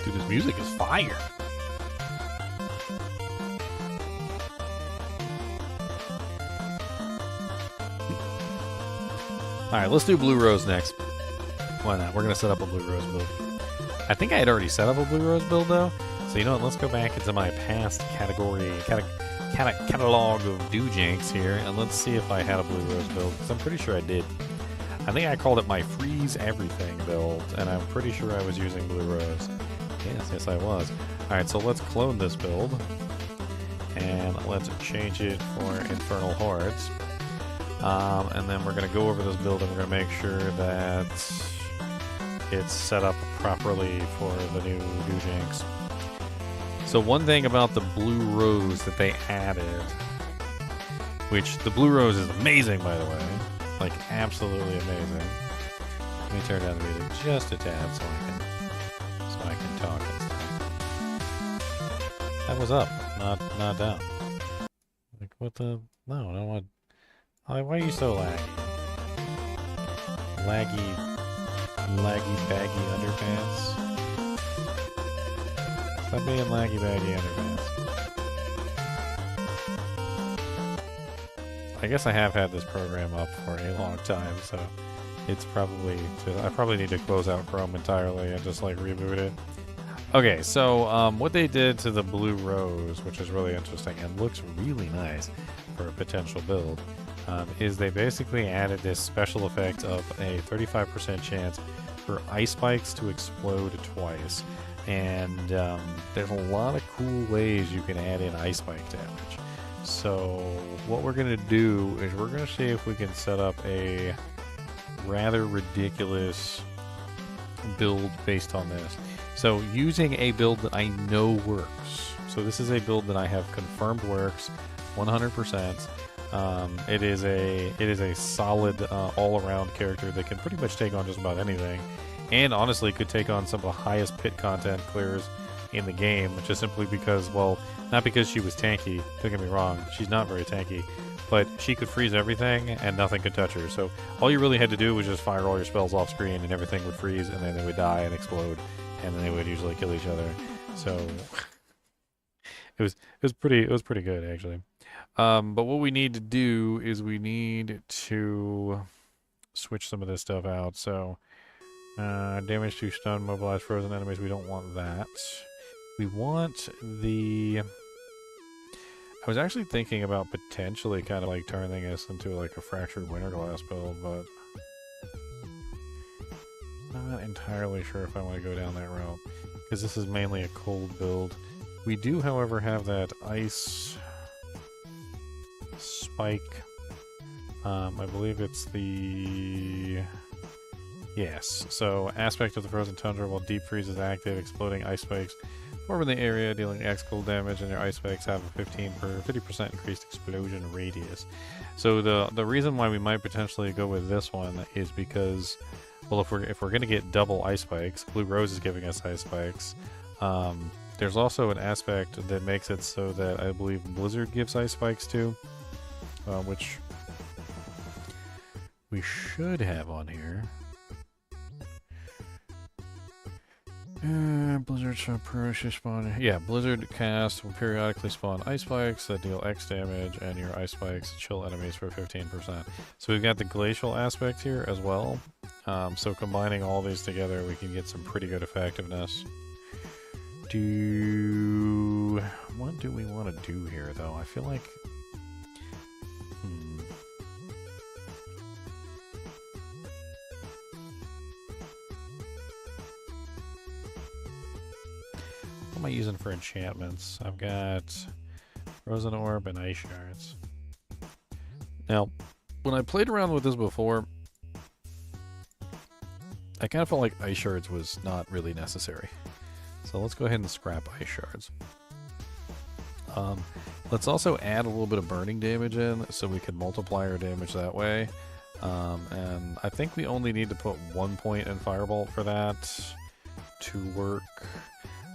Dude, this music is fire. Alright, let's do Blue Rose next. Why not? We're going to set up a Blue Rose build. I think I had already set up a Blue Rose build, though. So you know what? Let's go back into my past catalog of doojanks here, and let's see if I had a Blue Rose build, because I'm pretty sure I did. I think I called it my Freeze Everything build, and I'm pretty sure I was using Blue Rose. Yes, I was. Alright, so let's clone this build, and let's change it for Infernal Hordes. And then we're going to go over this build, and we're going to make sure that it's set up properly for the new doojanks. So one thing about the Blue Rose that they added, which the Blue Rose is amazing, by the way, like absolutely amazing. Let me turn down the music just a tad so I can talk and stuff. That was up, not down. Like what the? No, I don't want. Why are you so laggy? Laggy baggy underpants. Stop being laggy baggy underpants. I guess I have had this program up for a long time, so it's probably I probably need to close out Chrome entirely and just like reboot it. Okay, so what they did to the Blue Rose, which is really interesting and looks really nice for a potential build, is they basically added this special effect of a 35% chance for ice spikes to explode twice. And there's a lot of cool ways you can add in ice spike damage. So what we're going to do is we're going to see if we can set up a rather ridiculous build based on this. So using a build that I know works. So this is a build that I have confirmed works 100%. It is a solid all-around character that can pretty much take on just about anything, and honestly could take on some of the highest pit content clears in the game, just simply because, well, not because she was tanky, don't get me wrong, she's not very tanky, but she could freeze everything and nothing could touch her. So all you really had to do was just fire all your spells off screen and everything would freeze, and then they would die and explode, and then they would usually kill each other. So it was pretty good actually. But what we need to do is we need to switch some of this stuff out. So damage to stun, mobilize frozen enemies, we don't want that. We want the... I was actually thinking about potentially kind of like turning this into like a fractured winterglass build, but not entirely sure if I want to go down that route, because this is mainly a cold build. We do, however, have that ice spike. I believe it's the... Yes, so aspect of the frozen tundra while deep freeze is active, exploding ice spikes form in the area, dealing X cold damage, and your ice spikes have a 50% increased explosion radius. So the reason why we might potentially go with this one is because, well, if we're gonna get double ice spikes, Blue Rose is giving us ice spikes. There's also an aspect that makes it so that I believe Blizzard gives ice spikes too, which we should have on here. Blizzard periodically spawn. Yeah, Blizzard cast will periodically spawn ice spikes that deal X damage, and your ice spikes chill enemies for 15%. So we've got the glacial aspect here as well. So combining all these together, we can get some pretty good effectiveness. What do we want to do here, though? I feel like... What am I using for enchantments? I've got Frozen Orb and Ice Shards. Now, when I played around with this before, I kind of felt like Ice Shards was not really necessary. So let's go ahead and scrap Ice Shards. Let's also add a little bit of burning damage in so we can multiply our damage that way. And I think we only need to put 1 point in Firebolt for that to work.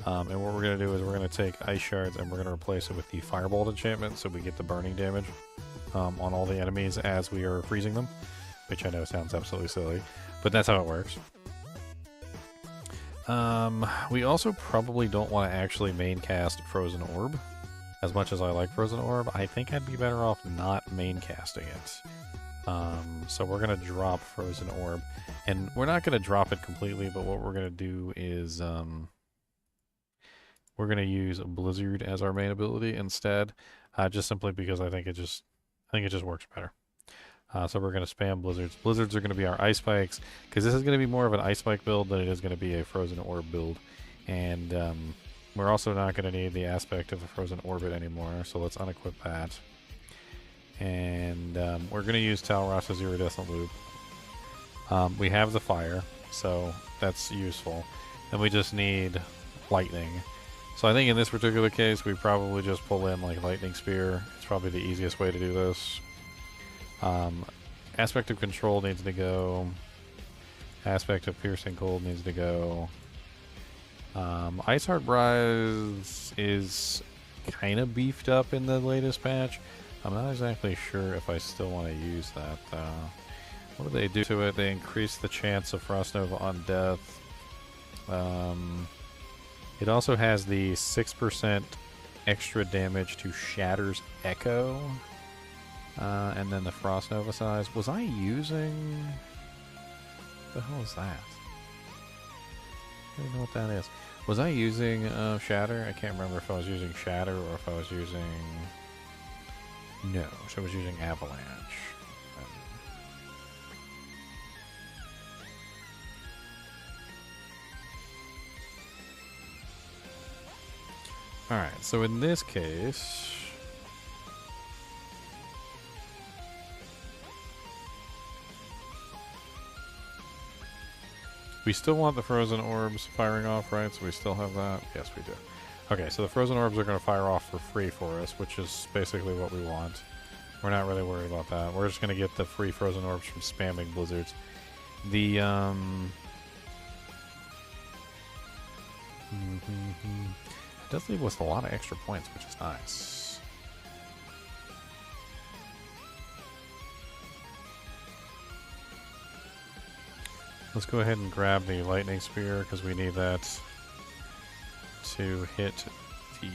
And what we're going to do is we're going to take Ice Shards and we're going to replace it with the Firebolt enchantment so we get the burning damage on all the enemies as we are freezing them, which I know sounds absolutely silly, but that's how it works. We also probably don't want to actually main cast Frozen Orb. As much as I like Frozen Orb, I think I'd be better off not main casting it. So we're going to drop Frozen Orb. And we're not going to drop it completely, but what we're going to do is we're going to use Blizzard as our main ability instead, just simply because I think it just works better. So we're going to spam Blizzards. Blizzards are going to be our Ice Spikes, because this is going to be more of an Ice Spike build than it is going to be a Frozen Orb build. And we're also not going to need the aspect of the Frozen Orbit anymore, so let's unequip that. And we're going to use Talras's Iridescent Loop. We have the fire, so that's useful. Then we just need lightning. So I think in this particular case, we probably just pull in like Lightning Spear. It's probably the easiest way to do this. Aspect of Control needs to go. Aspect of Piercing Cold needs to go. Ice Heart Rise is kind of beefed up in the latest patch. I'm not exactly sure if I still want to use that, though. What do they do to it? They increase the chance of Frost Nova on death. It also has the 6% extra damage to Shatter's Echo. And then the Frost Nova size. Was I using... What the hell is that? I don't know what that is. Was I using Shatter? I can't remember if I was using Shatter or if I was using... No, so I was using Avalanche. Alright, so in this case... we still want the Frozen Orbs firing off, right? So we still have that? Yes, we do. Okay, so the Frozen Orbs are going to fire off for free for us, which is basically what we want. We're not really worried about that. We're just going to get the free Frozen Orbs from spamming Blizzards. The, it does leave us a lot of extra points, which is nice. Let's go ahead and grab the Lightning Spear, because we need that to hit the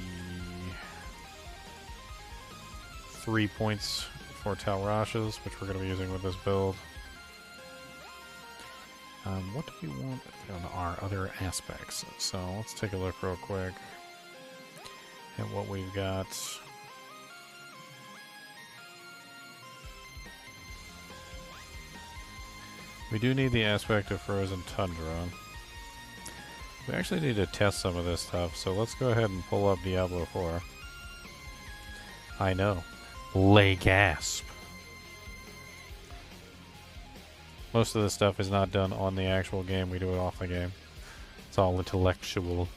3 points for Talrash's, which we're going to be using with this build. What do we want on our other aspects? So let's take a look real quick at what we've got. We do need the aspect of Frozen Tundra. We actually need to test some of this stuff, so let's go ahead and pull up Diablo 4. I know. Lay gasp. Most of this stuff is not done on the actual game, we do it off the game. It's all intellectual.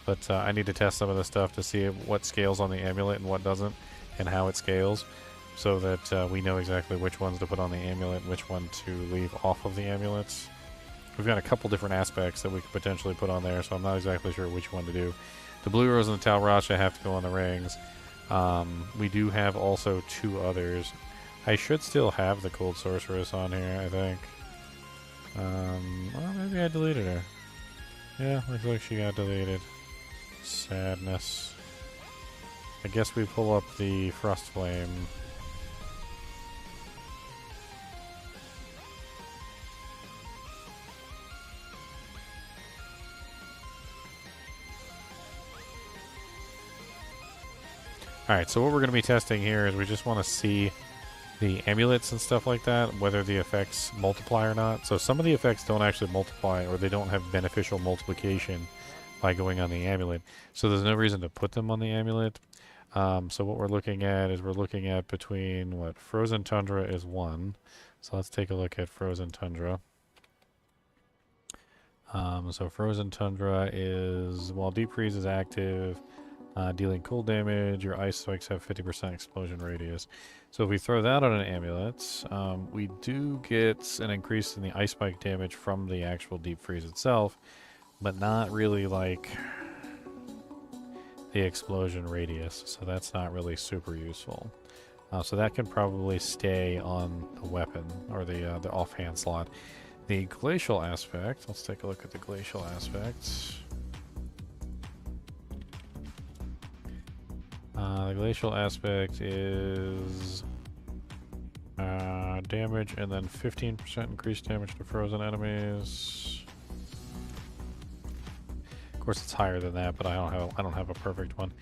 But I need to test some of this stuff to see what scales on the amulet and what doesn't, and how it scales, so that we know exactly which ones to put on the amulet and which one to leave off of the amulets. We've got a couple different aspects that we could potentially put on there, so I'm not exactly sure which one to do. The Blue Rose and the Talrasha have to go on the rings. We do have also 2 others. I should still have the Cold Sorceress on here, I think. Well, maybe I deleted her. Yeah, looks like she got deleted. Sadness. I guess we pull up the Frost Flame. Alright, so what we're going to be testing here is we just want to see the amulets and stuff like that, whether the effects multiply or not. So some of the effects don't actually multiply, or they don't have beneficial multiplication by going on the amulet. So there's no reason to put them on the amulet. So what we're looking at is we're looking at between, what, Frozen Tundra is 1. So let's take a look at Frozen Tundra. So Frozen Tundra is, while Deep Freeze is active, dealing cold damage, your ice spikes have 50% explosion radius. So if we throw that on an amulet, we do get an increase in the ice spike damage from the actual deep freeze itself, but not really like the explosion radius, so that's not really super useful. So that can probably stay on the weapon, or the offhand slot. The glacial aspect, let's take a look at the glacial aspects. The glacial aspect is damage and then 15% increased damage to frozen enemies. Of course, it's higher than that, but I don't have a perfect one.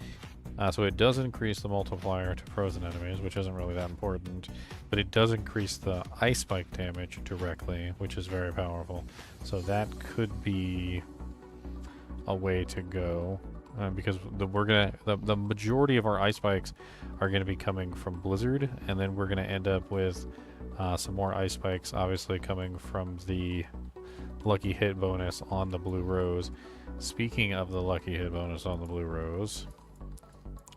So it does increase the multiplier to frozen enemies, which isn't really that important, but it does increase the ice spike damage directly, which is very powerful. So that could be a way to go, because the majority of our ice spikes are gonna be coming from Blizzard, and then we're gonna end up with some more ice spikes, obviously coming from the lucky hit bonus on the blue rose. Speaking of the lucky hit bonus on the blue rose,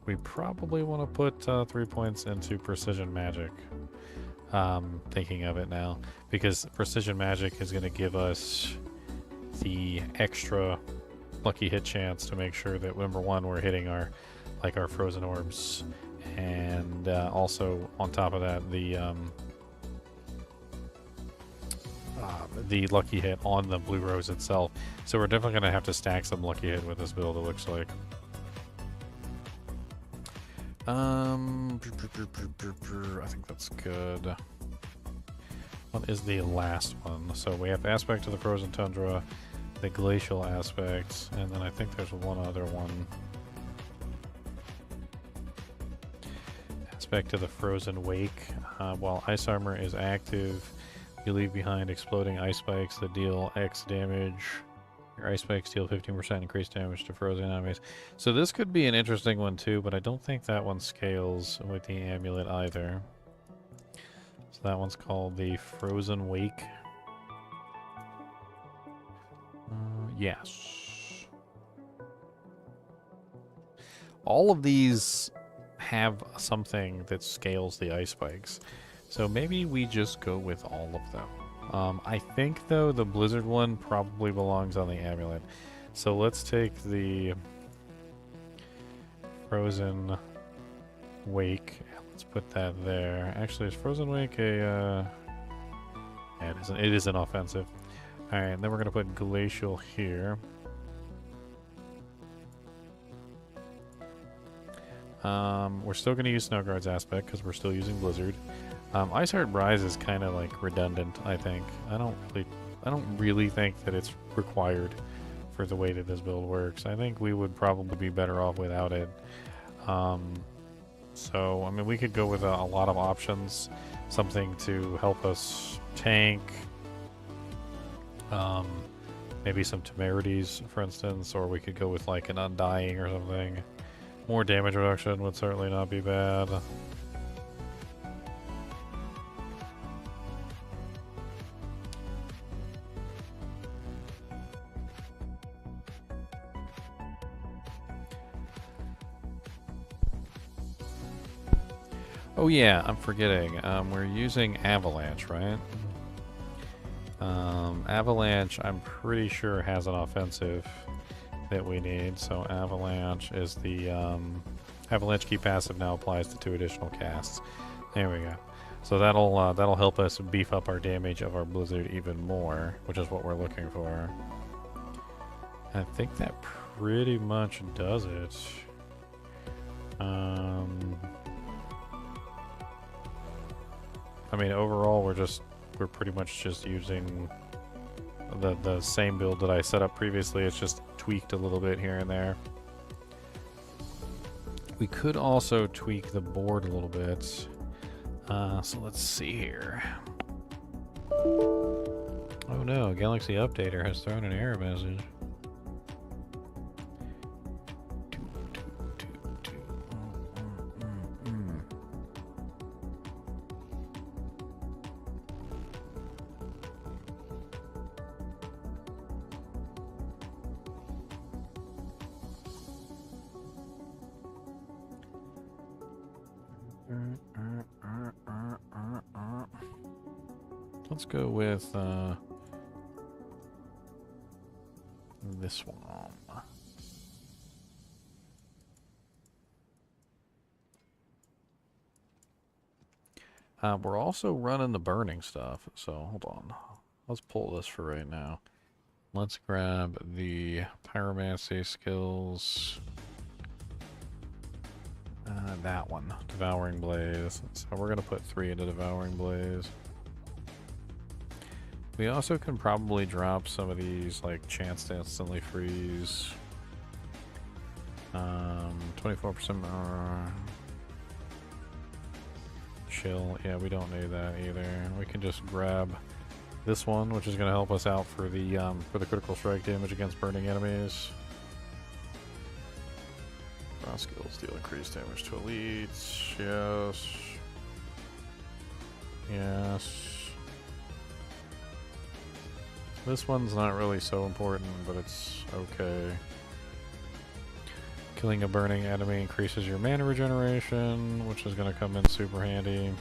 we probably want to put 3 points into precision magic. Thinking of it now, because precision magic is going to give us the extra lucky hit chance to make sure that number one, we're hitting our frozen orbs, and also on top of that, the lucky hit on the blue rose itself. So we're definitely going to have to stack some lucky hit with this build, it looks like. I think that's good. What is the last one? So we have aspect to the frozen tundra, the glacial aspects, and then I think there's one other one. Aspect to the frozen wake. While ice armor is active, you leave behind exploding ice spikes that deal X damage. Your ice spikes deal 15% increased damage to frozen enemies. So this could be an interesting one too, but I don't think that one scales with the amulet either. So that one's called the Frozen Wake. Yes. All of these have something that scales the ice spikes. So maybe we just go with all of them. I think, though, the Blizzard one probably belongs on the amulet. So let's take the Frozen Wake. Let's put that there. Actually, is Frozen Wake a... yeah, it is an offensive. Alright, and then we're going to put Glacial here. We're still going to use Snowguard's aspect because we're still using Blizzard. Iceheart Rise is kind of like redundant, I think. I don't really think that it's required for the way that this build works. I think we would probably be better off without it. So, I mean, we could go with a lot of options. Something to help us tank. Maybe some temerities, for instance, or we could go with like an Undying or something. More damage reduction would certainly not be bad. Oh yeah, I'm forgetting. We're using Avalanche, right? Avalanche, I'm pretty sure has an offensive that we need. So Avalanche is the Avalanche key passive now applies to 2 additional casts. There we go. So that'll help us beef up our damage of our Blizzard even more, which is what we're looking for. I think that pretty much does it. I mean, overall, we're pretty much just using the same build that I set up previously. It's just tweaked a little bit here and there. We could also tweak the board a little bit. So let's see here. Oh no, Galaxy Updater has thrown an error message. Let's go with this one. We're also running the burning stuff, so hold on. let's pull this for right now. Let's grab the pyromancy skills. That one, Devouring Blaze. So we're gonna put 3 into Devouring Blaze. We also can probably drop some of these, like chance to instantly freeze. 24% more. Chill. Yeah, we don't need that either. We can just grab this one, which is gonna help us out for the critical strike damage against burning enemies. Raw skills deal increased damage to elites. Yes. Yes. This one's not really so important, but it's okay. Killing a burning enemy increases your mana regeneration, which is going to come in super handy.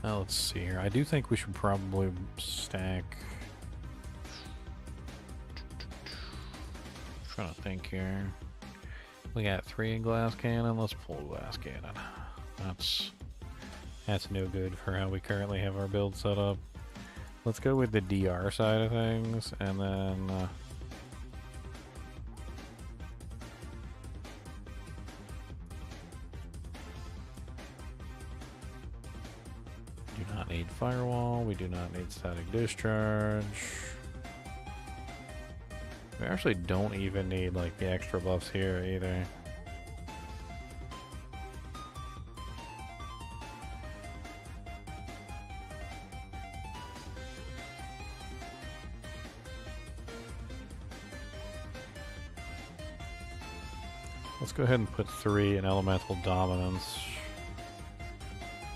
Let's see here. I do think we should probably stack. Trying to think here. We got 3 in glass cannon. Let's pull glass cannon. That's no good for how we currently have our build set up. Let's go with the DR side of things, and then do not need firewall. We do not need static discharge. We actually don't even need like the extra buffs here either. Let's go ahead and put 3 in elemental dominance.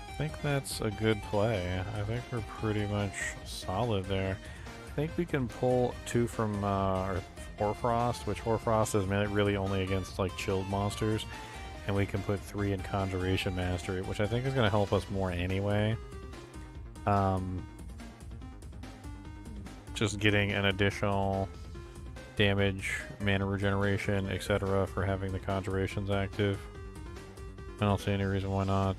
I think that's a good play. I think we're pretty much solid there. I think we can pull 2 from Hoarfrost, which Hoarfrost is really only against like chilled monsters, and we can put 3 in Conjuration Mastery, which I think is going to help us more anyway. Just getting an additional damage, mana regeneration, etc. for having the Conjurations active. I don't see any reason why not.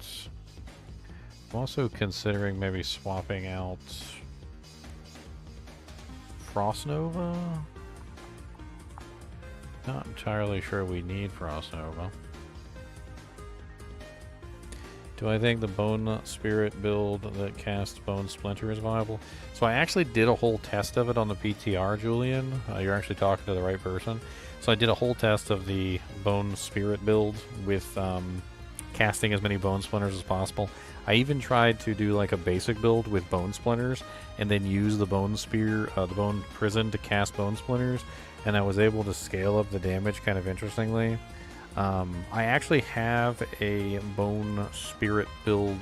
I'm also considering maybe swapping out Frost Nova? Not entirely sure we need Frost Nova. Do I think the Bone Spirit build that casts Bone Splinter is viable? So I actually did a whole test of it on the PTR, Julian. You're actually talking to the right person. So I did a whole test of the Bone Spirit build with casting as many Bone Splinters as possible. I even tried to do like a basic build with Bone Splinters and then use the Bone Spear, the Bone Prison to cast Bone Splinters, and I was able to scale up the damage kind of interestingly. I actually have a Bone Spirit build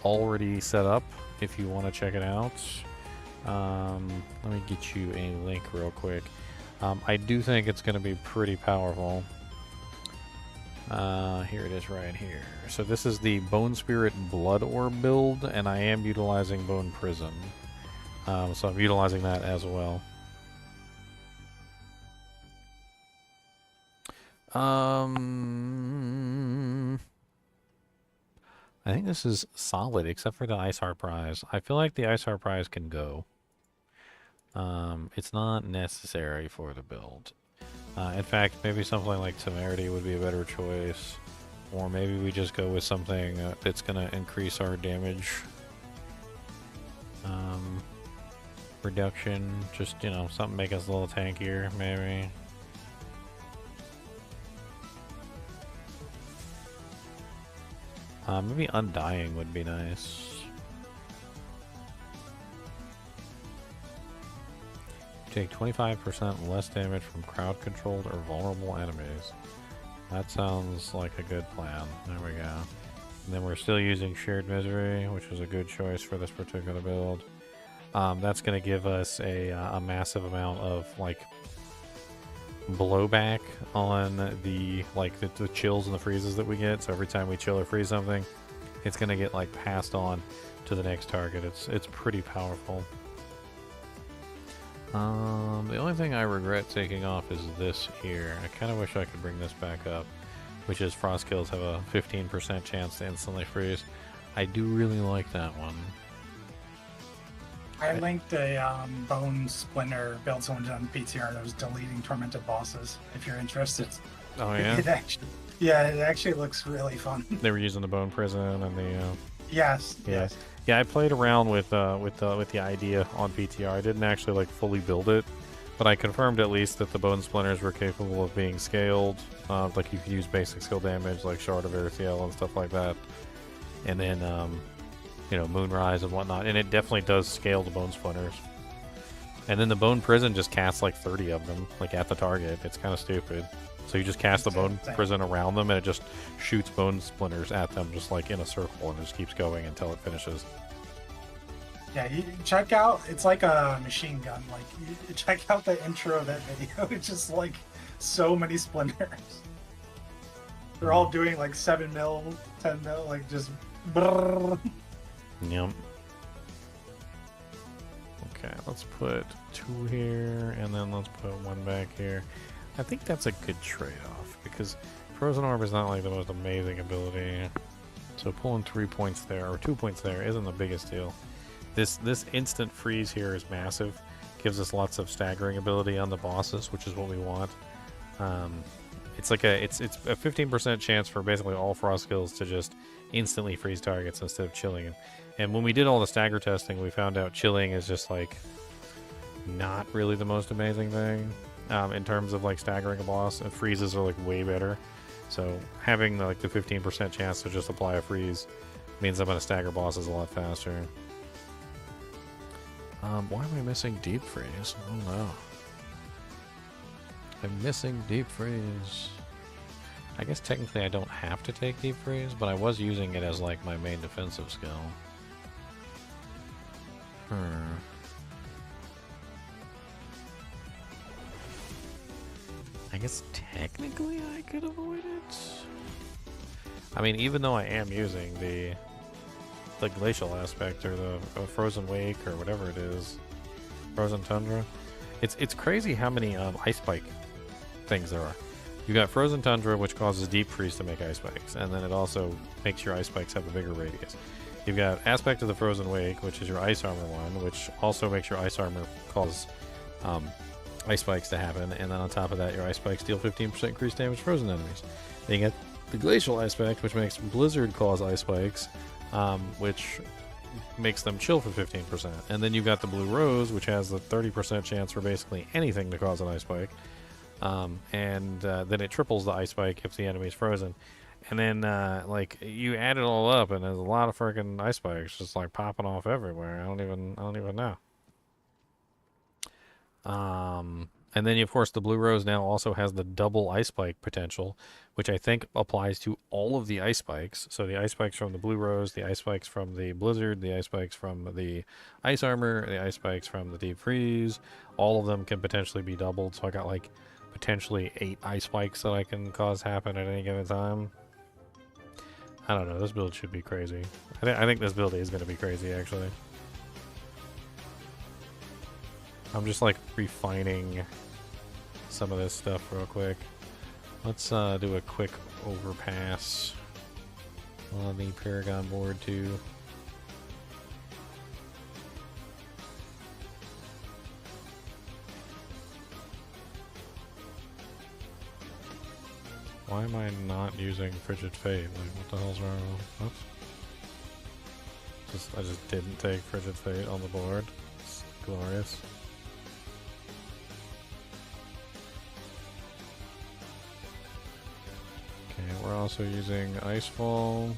already set up if you want to check it out. Let me get you a link real quick. I do think it's going to be pretty powerful. Here it is right here. So this is the Bone Spirit Blood Orb build, and I am utilizing Bone Prison. So I'm utilizing that as well. I think this is solid, except for the Ice Heart Prize. I feel like the Ice Heart Prize can go. It's not necessary for the build. In fact, maybe something like Temerity would be a better choice. Or maybe we just go with something that's going to increase our damage reduction. Just, you know, something make us a little tankier, maybe. Maybe Undying would be nice. Take 25% less damage from crowd-controlled or vulnerable enemies. That sounds like a good plan. There we go. And then we're still using Shared Misery, which is a good choice for this particular build. That's going to give us a massive amount of like blowback on the chills and the freezes that we get. So every time we chill or freeze something, it's going to get like passed on to the next target. It's pretty powerful. The only thing I regret taking off is this here. I kind of wish I could bring this back up, which is frost kills have a 15% chance to instantly freeze. I do really like that one. I linked a bone splinter build someone did on PTR that was deleting tormented bosses. If you're interested, Oh yeah, it actually looks really fun. they were using the bone prison and the Yes, yeah. yes. Yeah, I played around with the idea on PTR. I didn't actually like fully build it, but I confirmed at least that the bone splinters were capable of being scaled. Like you could use basic skill damage like Shard of Erithiel and stuff like that, and then you know, Moonrise and whatnot. And it definitely does scale the bone splinters. And then the bone prison just casts like 30 of them, like at the target. It's kind of stupid. So you just cast the bone prison around them, and it just shoots bone splinters at them, just like in a circle, and it just keeps going until it finishes. Yeah, you check out. It's like a machine gun. Like you check out the intro of that video. It's just like so many splinters. They're all doing like 7 mil, 10 mil, like just. Brrr. Yep. Okay, let's put 2 here, and then let's put 1 back here. I think that's a good trade-off, because Frozen Orb is not like the most amazing ability. So pulling 3 points there, or 2 points there, isn't the biggest deal. This instant freeze here is massive. Gives us lots of staggering ability on the bosses, which is what we want. It's like it's a 15% chance for basically all frost skills to just instantly freeze targets instead of chilling. And when we did all the stagger testing, we found out chilling is just like not really the most amazing thing in terms of like staggering a boss. And freezes are like way better. So having like the 15% chance to just apply a freeze means I'm gonna stagger bosses a lot faster. Why am I missing deep freeze? Oh no. I'm missing deep freeze. I guess technically I don't have to take deep freeze, but I was using it as like my main defensive skill. I guess technically I could avoid it. I mean, even though I am using the glacial aspect or the frozen wake or whatever it is, frozen tundra. It's crazy how many ice spike things there are. You got frozen tundra, which causes deep freeze to make ice spikes, and then it also makes your ice spikes have a bigger radius. You've got aspect of the frozen wake, which is your ice armor one, which also makes your ice armor cause ice spikes to happen, and then on top of that, your ice spikes deal 15% increased damage to frozen enemies. Then you get the glacial aspect, which makes blizzard cause ice spikes, which makes them chill for 15%. And then you've got the blue rose, which has the 30% chance for basically anything to cause an ice spike. And then it triples the ice spike if the enemy's frozen. And then, like, you add it all up, and there's a lot of freaking ice spikes just like popping off everywhere. I don't even know. And then, of course, the blue rose now also has the double ice spike potential, which I think applies to all of the ice spikes. So the ice spikes from the blue rose, the ice spikes from the blizzard, the ice spikes from the ice armor, the ice spikes from the deep freeze, all of them can potentially be doubled. So I got like potentially 8 ice spikes that I can cause happen at any given time. I don't know. This build should be crazy. I think this build is going to be crazy, actually. I'm just like refining some of this stuff real quick. Let's do a quick overpass on the Paragon board too. Why am I not using Frigid Fate? Like, what the hell's wrong? Oops. I just didn't take Frigid Fate on the board. It's glorious. Okay, we're also using Icefall.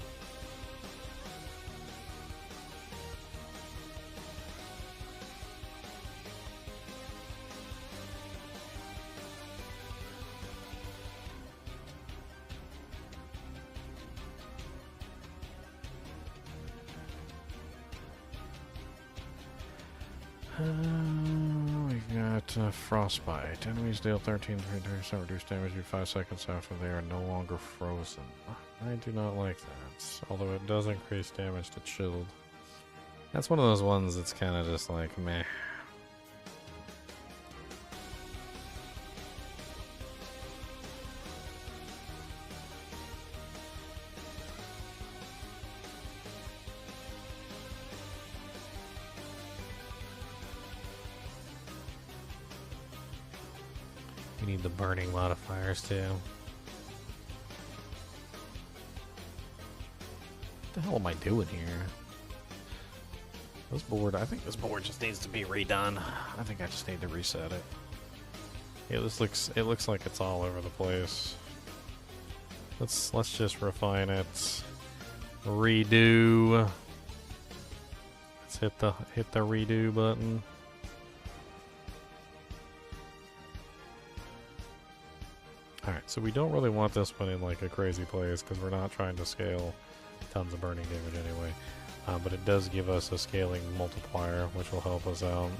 We got Frostbite. Enemies deal 13% reduced damage for 5 seconds after they are no longer frozen. I do not like that, although it does increase damage to chilled. That's one of those ones that's kind of just like, meh. We need the burning modifiers too. What the hell am I doing here? This board, I think this board just needs to be redone. I think I just need to reset it. Yeah, it looks like it's all over the place. Let's just refine it. Redo. Let's hit the redo button. Alright, so we don't really want this one in like a crazy place because we're not trying to scale tons of burning damage anyway. But it does give us a scaling multiplier, which will help us out.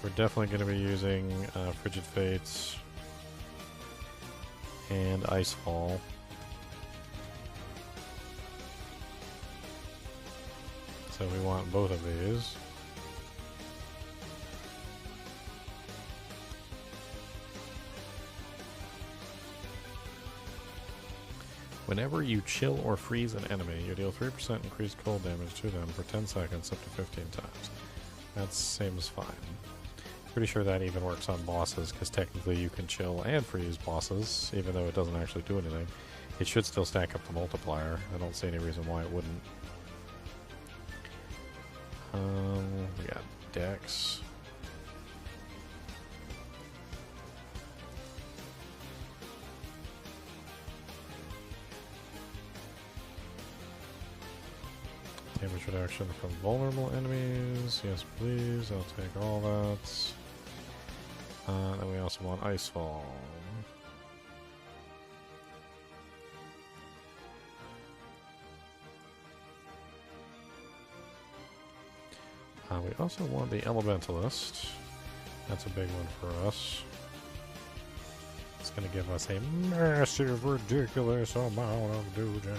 We're definitely going to be using Frigid Fates and Icefall. So we want both of these. Whenever you chill or freeze an enemy, you deal 3% increased cold damage to them for 10 seconds up to 15 times. That seems fine. Pretty sure that even works on bosses, because technically you can chill and freeze bosses, even though it doesn't actually do anything. It should still stack up the multiplier. I don't see any reason why it wouldn't. We got Dex. Damage reduction from vulnerable enemies. Yes, please. I'll take all that. And we also want Icefall. We also want the Elementalist. That's a big one for us. It's going to give us a massive, ridiculous amount of dojak.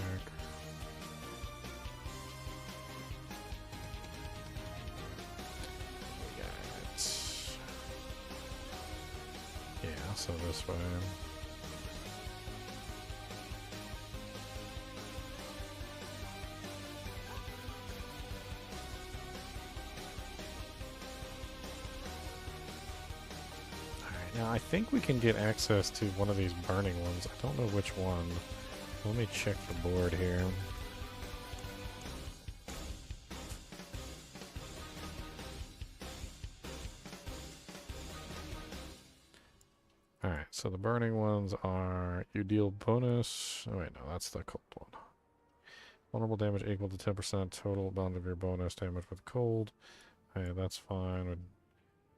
So this way. Alright, now I think we can get access to one of these burning ones. I don't know which one. Let me check the board here. Alright, so the burning ones are you deal bonus. Oh, wait, no, that's the cold one. Vulnerable damage equal to 10% total amount of your bonus damage with cold. Hey, that's fine. Your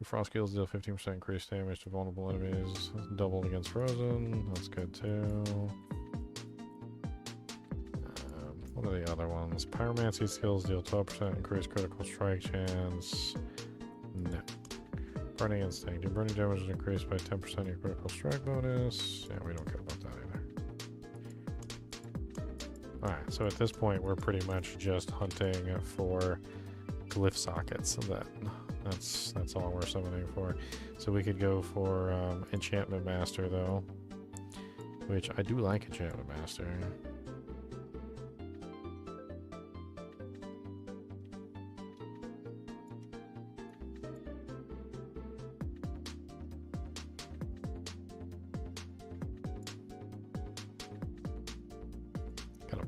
frost skills deal 15% increased damage to vulnerable enemies. Doubled against frozen. That's good too. What are the other ones? Pyromancy skills deal 12% increased critical strike chance. No. Burning Instinct. Your burning damage is increased by 10% of your critical strike bonus. Yeah, we don't care about that either. Alright, so at this point we're pretty much just hunting for glyph sockets. That's all we're summoning for. So we could go for Enchantment Master though. Which I do like Enchantment Master.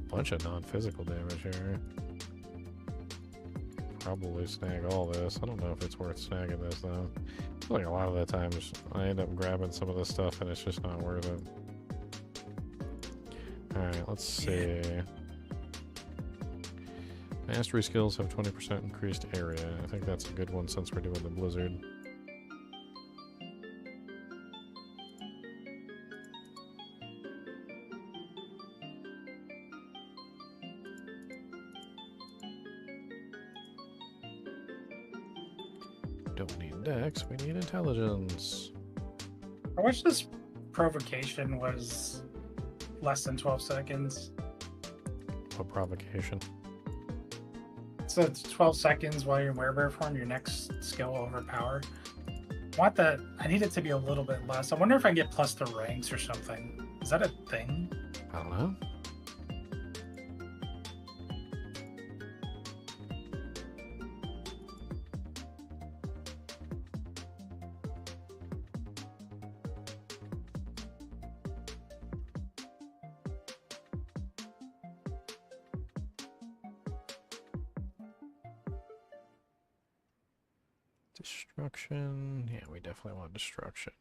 Bunch of non-physical damage here. Probably snag all this. I don't know if it's worth snagging this though. I feel like a lot of the times I end up grabbing some of this stuff and it's just not worth it. Alright, let's see. Mastery skills have 20% increased area. I think that's a good one since we're doing the blizzard. Don't need dex, we need intelligence. I wish this provocation was less than 12 seconds. What provocation? So it's 12 seconds while you're in werebear form, your next skill will overpower. I want that. I need it to be a little bit less. I wonder if I can get plus the ranks or something. Is that a thing? I don't know. Destruction. Yeah, we definitely want destruction.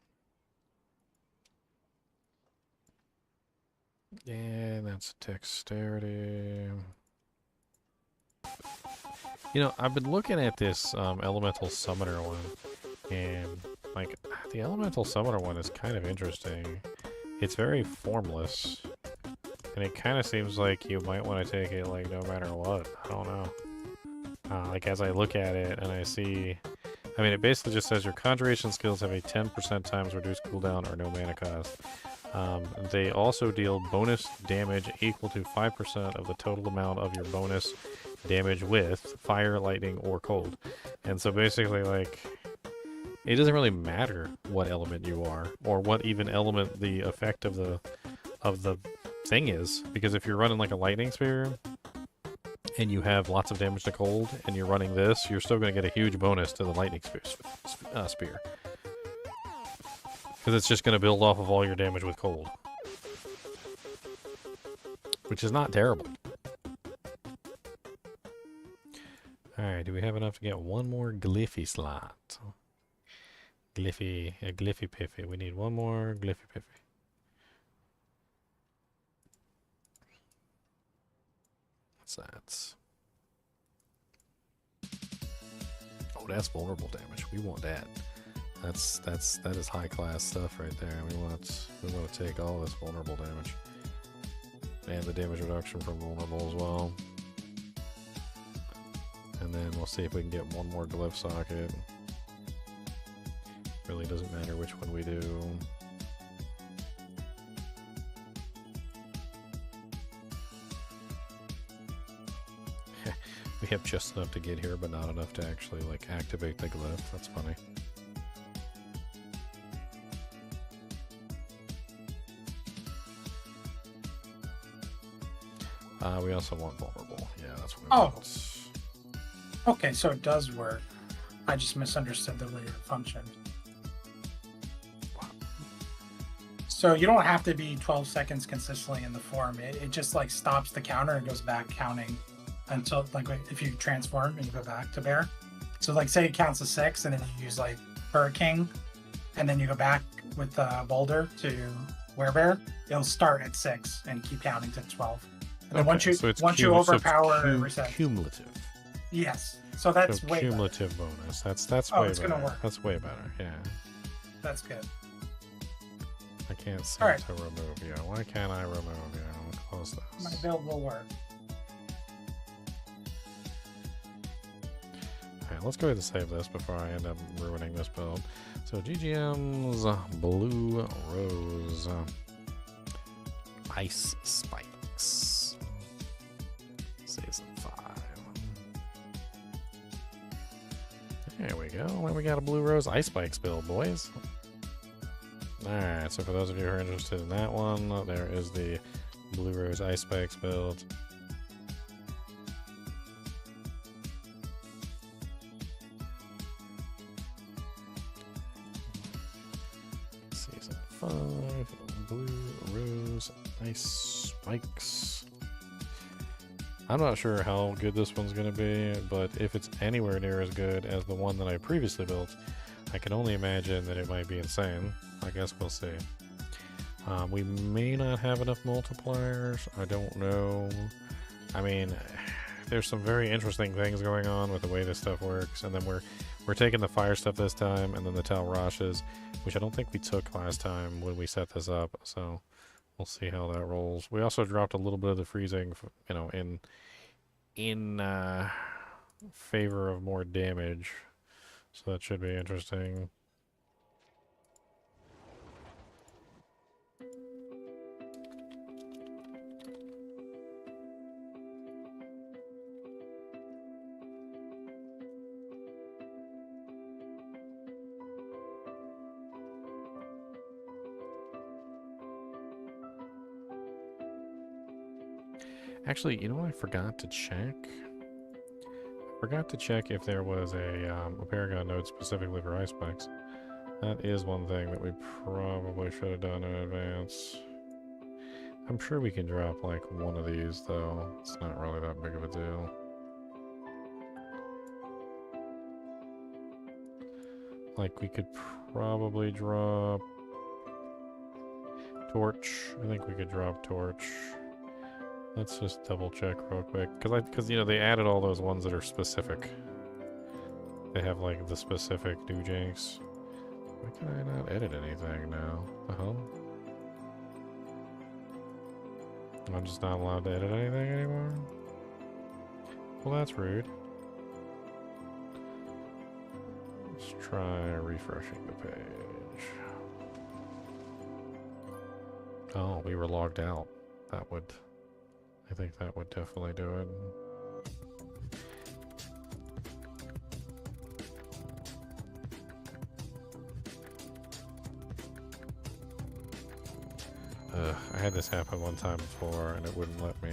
Yeah, that's dexterity. You know, I've been looking at this elemental summoner one, and like the elemental summoner one is kind of interesting. It's very formless, and it kind of seems like you might want to take it like no matter what. I don't know. Like as I look at it and I see, I mean, it basically just says your conjuration skills have a 10% times reduced cooldown or no mana cost. They also deal bonus damage equal to 5% of the total amount of your bonus damage with fire, lightning, or cold. And so basically, like, it doesn't really matter what element you are, or what even element the effect of the thing is, because if you're running like a lightning spear and you have lots of damage to cold, and you're running this, you're still going to get a huge bonus to the lightning spear. Because it's just going to build off of all your damage with cold. Which is not terrible. Alright, do we have enough to get one more Glyphy slot? Glyphy Piffy. We need one more Glyphy Piffy. What's that? Oh, that's vulnerable damage. We want that. That is high class stuff right there. We want to take all this vulnerable damage. And the damage reduction from vulnerable as well. And then we'll see if we can get one more glyph socket. Really doesn't matter which one we do. We have just enough to get here, but not enough to actually like activate the glyph. That's funny. We also want vulnerable. Yeah, that's what we want. Okay, so it does work. I just misunderstood the way it functioned. So you don't have to be 12 seconds consistently in the form. It just like stops the counter and goes back counting until like if you transform and you go back to bear. So like say it counts to 6 and then you use like Hurricane and then you go back with Boulder to Werebear, it'll start at 6 and keep counting to 12. And then once you overpower it resets. Cumulative. Yes. So that's so way cumulative better. bonus. That's oh, way it's better. Gonna work. That's way better. Yeah. That's good. I can't seem to remove you. Why can't I remove you? I'll close this. My build will work. Alright, let's go ahead and save this before I end up ruining this build. So GGM's Blue Rose. Ice Spikes. Season 5. There we go. Well, we got a Blue Rose Ice Spikes build, boys. Alright, so for those of you who are interested in that one, there is the Blue Rose Ice Spikes build. Season 5, Blue Rose Ice Spikes. I'm not sure how good this one's going to be, but if it's anywhere near as good as the one that I previously built, I can only imagine that it might be insane. I guess we'll see. We may not have enough multipliers. I don't know. I mean, there's some very interesting things going on with the way this stuff works, and then we're taking the fire stuff this time, and then the Tal Rashes, which I don't think we took last time when we set this up. So we'll see how that rolls. We also dropped a little bit of the freezing, you know, in favor of more damage. So that should be interesting. Actually, you know what I forgot to check? I forgot to check if there was a Paragon node specifically for ice spikes. That is one thing that we probably should have done in advance. I'm sure we can drop like one of these though. It's not really that big of a deal. Like, we could probably drop Torch. I think we could drop Torch. Let's just double check real quick. Because, you know, they added all those ones that are specific. They have, like, the specific doojanks. Why can I not edit anything now? The hell? I'm just not allowed to edit anything anymore? Well, that's rude. Let's try refreshing the page. Oh, we were logged out. That would... I think that would definitely do it. I had this happen one time before and it wouldn't let me.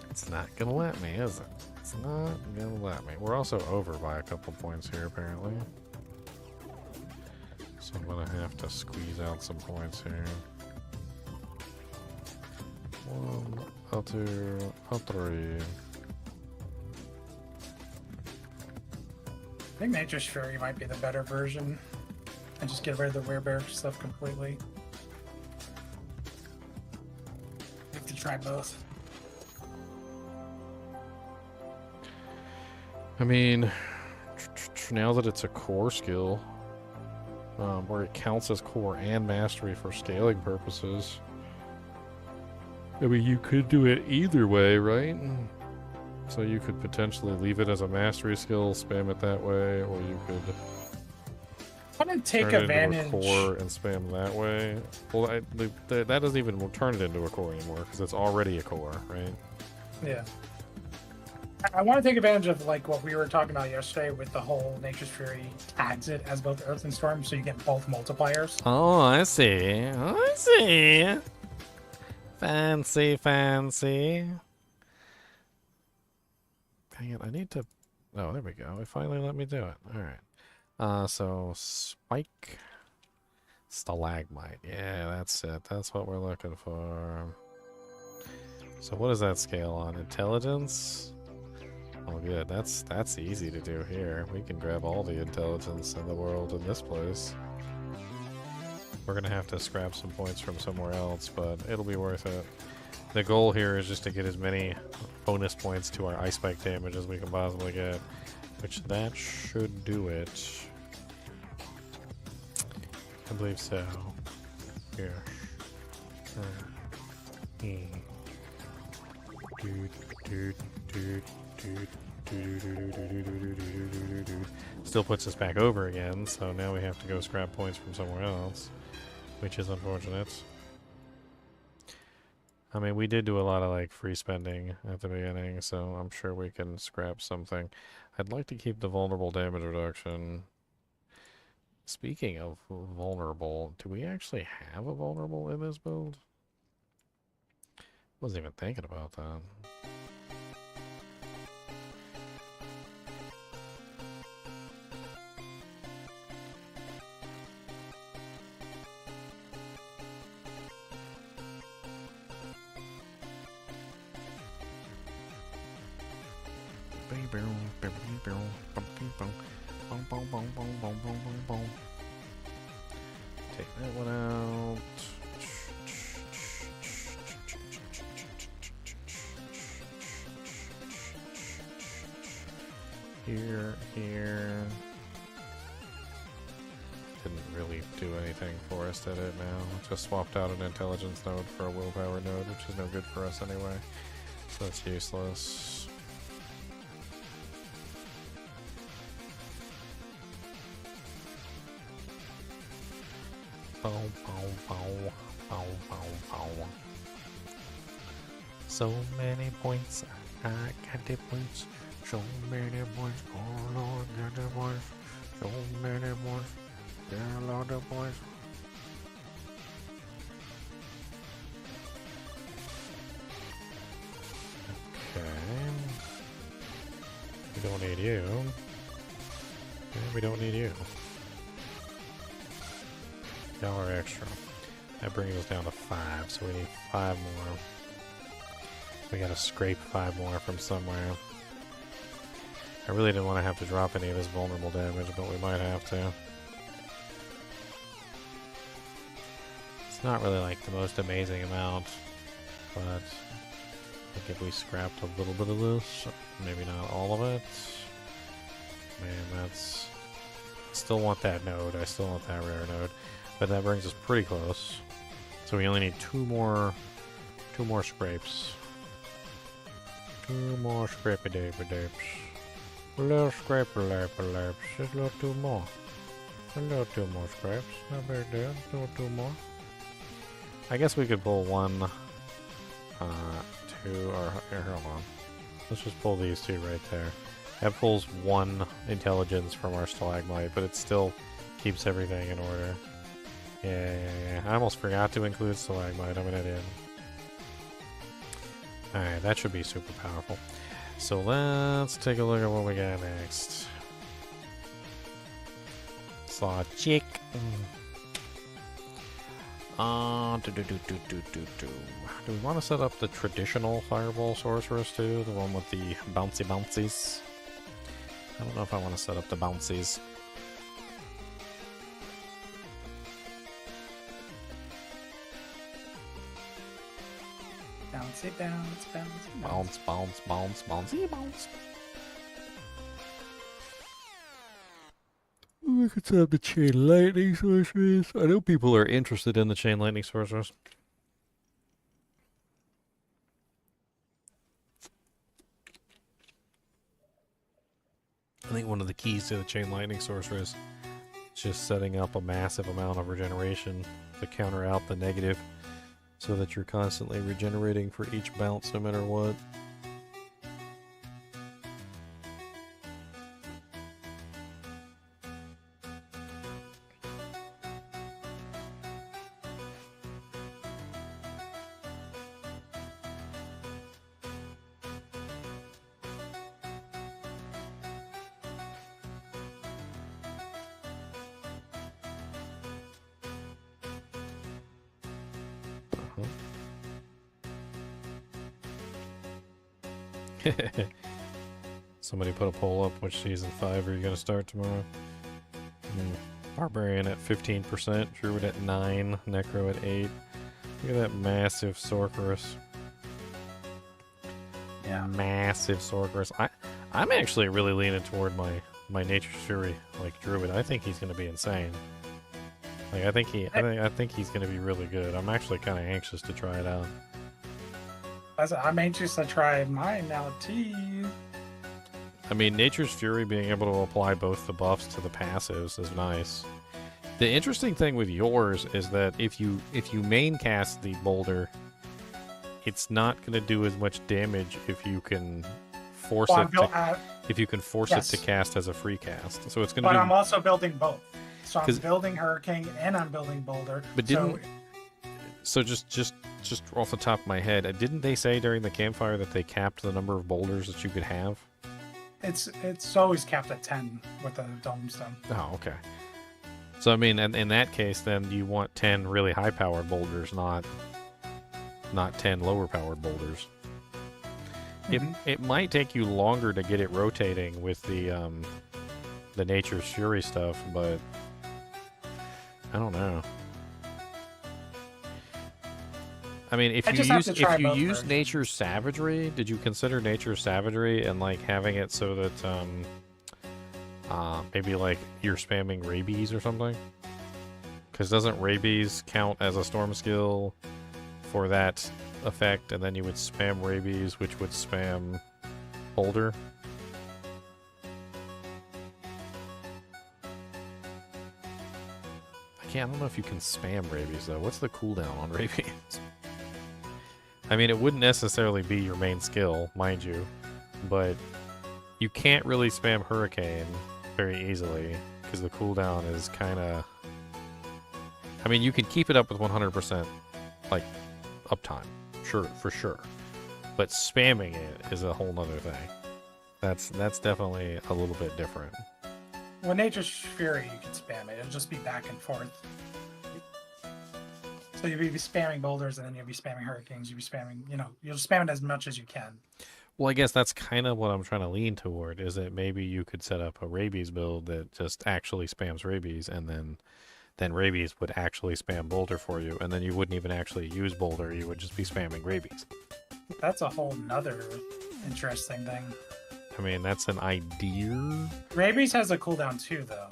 It's not gonna let me, is it? It's not gonna let me. We're also over by a couple points here, apparently. So I'm gonna have to squeeze out some points here. 1, 2, 3. I think Nature's Fury might be the better version. And just get rid of the werebear stuff completely. You have to try both. I mean, now that it's a core skill, where it counts as core and mastery for scaling purposes, I mean, you could do it either way, right? So you could potentially leave it as a mastery skill, spam it that way, or you could I want to take turn advantage. it into a core and spam that way. Well, that doesn't even turn it into a core anymore because it's already a core, right? Yeah. I want to take advantage of like what we were talking about yesterday with the whole Nature's Fury tags it as both Earth and Storm, so you get both multipliers. Oh, I see. I see. Fancy, fancy. Dang it, I need to... Oh, there we go. It finally let me do it. Alright. So, spike. Stalagmite. Yeah, that's it. That's what we're looking for. So what does that scale on? Intelligence? Oh, good. That's easy to do here. We can grab all the intelligence in the world in this place. We're gonna have to scrap some points from somewhere else, but it'll be worth it. The goal here is just to get as many bonus points to our ice spike damage as we can possibly get, which that should do it. I believe so. Here. Still puts us back over again, so now we have to go scrap points from somewhere else, which is unfortunate. I mean, we did do a lot of like free spending at the beginning, so I'm sure we can scrap something. I'd like to keep the vulnerable damage reduction. Speaking of vulnerable, do we actually have a vulnerable in this build? Wasn't even thinking about that. Take that one out. Here. Didn't really do anything for us, did it now? Just swapped out an intelligence node for a willpower node, which is no good for us anyway. So that's useless. So many points, I got the points. So many points, oh Lord, got the points. So many points, got a lot of points. Okay. We don't need you. Yeah, we don't need you. $1 extra. That brings us down to 5. 5, so we need 5 more. We gotta scrape 5 more from somewhere. I really didn't want to have to drop any of this vulnerable damage, but we might have to. It's not really like the most amazing amount, but I think if we scrapped a little bit of this, maybe not all of it. Man, that's... I still want that node. I still want that rare node. But that brings us pretty close. So we only need 2 more scrapes. 2 more scrapey-dapey-dapes. A little scraper-lapper-laps. Just a little 2 more. A little 2 more scrapes. Not big deal. A little 2 more. I guess we could pull 1, 2, or here, hold on. Let's just pull these 2 right there. That pulls 1 intelligence from our stalagmite, but it still keeps everything in order. Yeah. I almost forgot to include stalagmite. I'm an idiot. Alright, that should be super powerful. So let's take a look at what we got next. Saw chick. Do we want to set up the traditional fireball sorceress too? The one with the bouncy bouncies? I don't know if I want to set up the bouncies. Bouncy, bounce, bouncy, bounce. Bounce, bounce, bounce, bouncy, bounce. We could set up the chain lightning sorceress. I know people are interested in the chain lightning sorceress. I think one of the keys to the chain lightning sorceress is just setting up a massive amount of regeneration to counter out the negative, so that you're constantly regenerating for each bounce no matter what. Somebody put a poll up. Which season 5 are you going to start tomorrow? Barbarian at 15%, Druid at 9, Necro at 8. Look at that massive sorceress. Yeah. Massive sorceress. I'm actually really leaning toward my Nature's Fury, like Druid. I think he's going to be insane. Like I think he's going to be really good. I'm actually kind of anxious to try it out. I'm anxious to try mine now too. I mean, Nature's Fury being able to apply both the buffs to the passives is nice. The interesting thing with yours is that if you main cast the boulder, it's not going to do as much damage if you can force it to cast as a free cast. So it's going to. But I'm also building both. So I'm building Hurricane and I'm building Boulder. But just off the top of my head, didn't they say during the campfire that they capped the number of boulders that you could have? It's always capped at 10 with the dome stone. Oh, okay. So I mean, in that case, then you want 10 really high-powered boulders, not 10 lower-powered boulders. Mm-hmm. It might take you longer to get it rotating with the Nature's Fury stuff, but I don't know. I mean, if you use Nature's Savagery, did you consider Nature's Savagery and like having it so that maybe like you're spamming Rabies or something? Because doesn't Rabies count as a storm skill for that effect, and then you would spam Rabies, which would spam Boulder? I don't know if you can spam Rabies though. What's the cooldown on Rabies? I mean, it wouldn't necessarily be your main skill, mind you, but you can't really spam Hurricane very easily because the cooldown is kind of... I mean, you can keep it up with 100% like uptime, sure, for sure, but spamming it is a whole nother thing. That's definitely a little bit different. Well, Nature's Fury, you can spam it. It'll just be back and forth. So you'll be spamming boulders, and then you'll be spamming hurricanes. You'll be spamming, you'll spam it as much as you can. Well, I guess that's kind of what I'm trying to lean toward, is that maybe you could set up a rabies build that just actually spams rabies, and then rabies would actually spam boulder for you, and then you wouldn't even actually use boulder, you would just be spamming rabies. That's a whole nother interesting thing. I mean, that's an idea. Rabies has a cooldown too, though.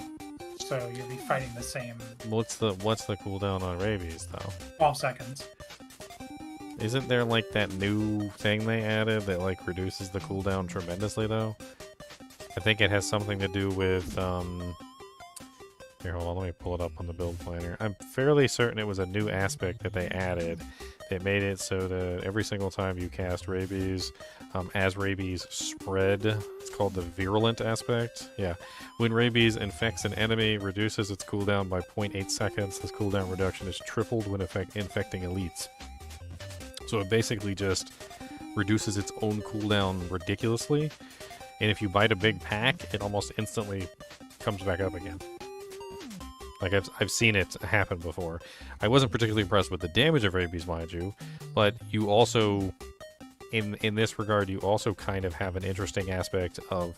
So you'll be fighting the same What's the cooldown on rabies though? 12 seconds. Isn't there like that new thing they added that like reduces the cooldown tremendously though? I think it has something to do with here, hold on, let me pull it up on the build planner. I'm fairly certain it was a new aspect that they added that made it so that every single time you cast rabies, as rabies spread, it's called the virulent aspect. Yeah. When rabies infects an enemy, reduces its cooldown by 0.8 seconds. This cooldown reduction is tripled when infecting elites. So it basically just reduces its own cooldown ridiculously. And if you bite a big pack, it almost instantly comes back up again. Like, I've seen it happen before. I wasn't particularly impressed with the damage of rabies, mind you, but you also, in this regard, you also kind of have an interesting aspect of,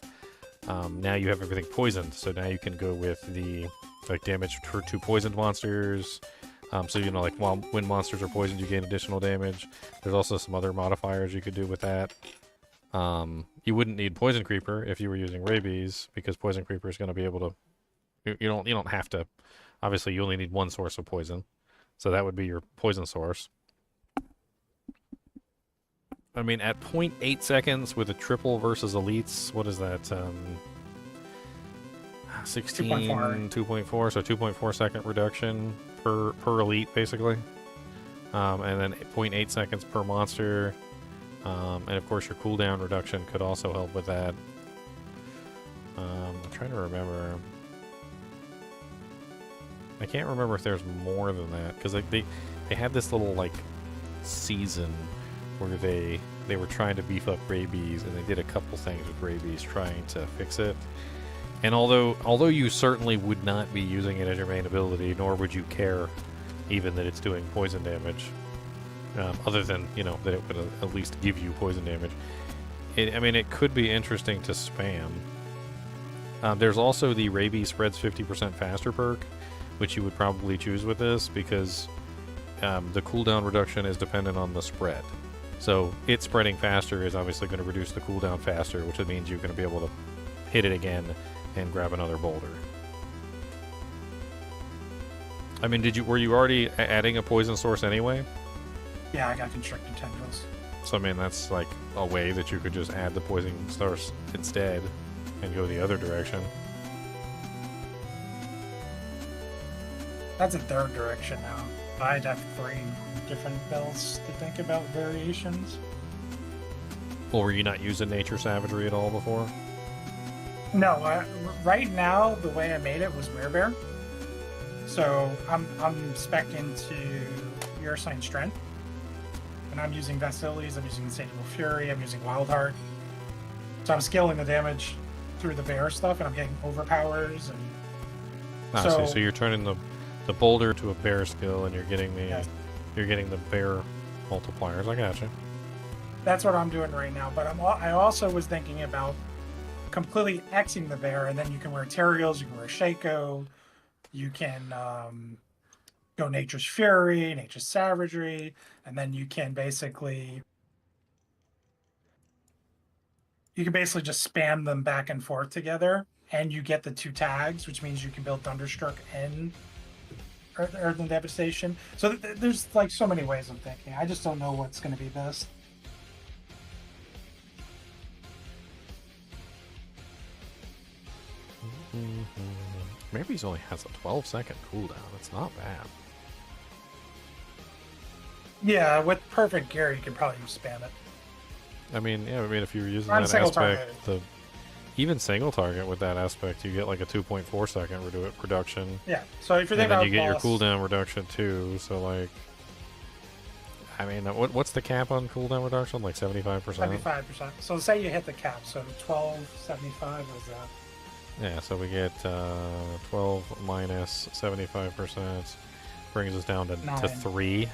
now you have everything poisoned, so now you can go with the, like, damage to poisoned monsters. So, like, when monsters are poisoned, you gain additional damage. There's also some other modifiers you could do with that. You wouldn't need Poison Creeper if you were using rabies, because Poison Creeper is going to be able to, you don't have to. Obviously, you only need one source of poison, so that would be your poison source. I mean, at 0.8 seconds with a triple versus elites, what is that? 16, 2.4, so 2.4 second reduction per elite, basically. And then 0.8 seconds per monster. And of course, your cooldown reduction could also help with that. I'm trying to remember. I can't remember if there's more than that, because like they had this little like season where they were trying to beef up rabies, and they did a couple things with rabies trying to fix it. And although you certainly would not be using it as your main ability, nor would you care even that it's doing poison damage, other than that it would at least give you poison damage. I mean, it could be interesting to spam. There's also the rabies spreads 50% faster perk, which you would probably choose with this, because the cooldown reduction is dependent on the spread. So it spreading faster is obviously going to reduce the cooldown faster, which means you're going to be able to hit it again and grab another boulder. I mean, were you already adding a poison source anyway? Yeah, I got constricted tendrils. So I mean, that's like a way that you could just add the poison source instead and go the other direction. That's a third direction now. I'd have 3 different builds to think about variations. Well, were you not using nature savagery at all before? No, right now the way I made it was werebear. So I'm spec into your sign strength, and I'm using Vasilis, I'm using Insatiable Fury, I'm using Wildheart. So I'm scaling the damage through the bear stuff, and I'm getting overpowers and. So you're turning the boulder to a bear skill, and you're getting the bear multipliers. I gotcha. That's what I'm doing right now. But I also was thinking about completely Xing the bear, and then you can wear Terials, you can wear Shaco, you can go Nature's Fury, Nature's Savagery, and then you can basically just spam them back and forth together, and you get the 2 tags, which means you can build Thunderstruck and Earth and Devastation. So there's like so many ways of thinking. I just don't know what's going to be best. Maybe he only has a 12-second cooldown. That's not bad. Yeah, with perfect gear, you can probably just spam it. I mean, if you were using that aspect, even single target with that aspect, you get like a 2.4 second reduction. Yeah, so if you're thinking, and then you get your cooldown reduction too. So like, I mean, what's the cap on cooldown reduction? Like 75%. 75%. So say you hit the cap, so 1275 was that. Yeah, so we get 12 minus 75%. brings us down to 9. 3.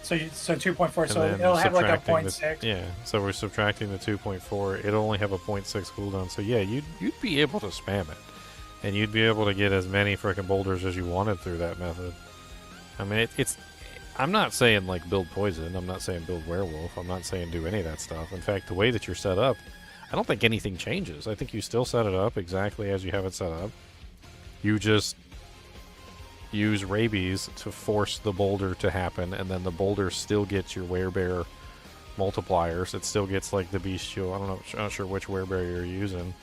So 2.4. And So then it'll have like a subtracting 0.6. Yeah, so we're subtracting the 2.4. It'll only have a 0.6 cooldown. So yeah, you'd be able to spam it, and you'd be able to get as many frickin' boulders as you wanted through that method. I mean, it's. I'm not saying like build poison. I'm not saying build werewolf. I'm not saying do any of that stuff. In fact, the way that you're set up, I don't think anything changes. I think you still set it up exactly as you have it set up. You just use rabies to force the boulder to happen, and then the boulder still gets your werebear multipliers. It still gets like the bestial. I'm not sure which werebear you're using.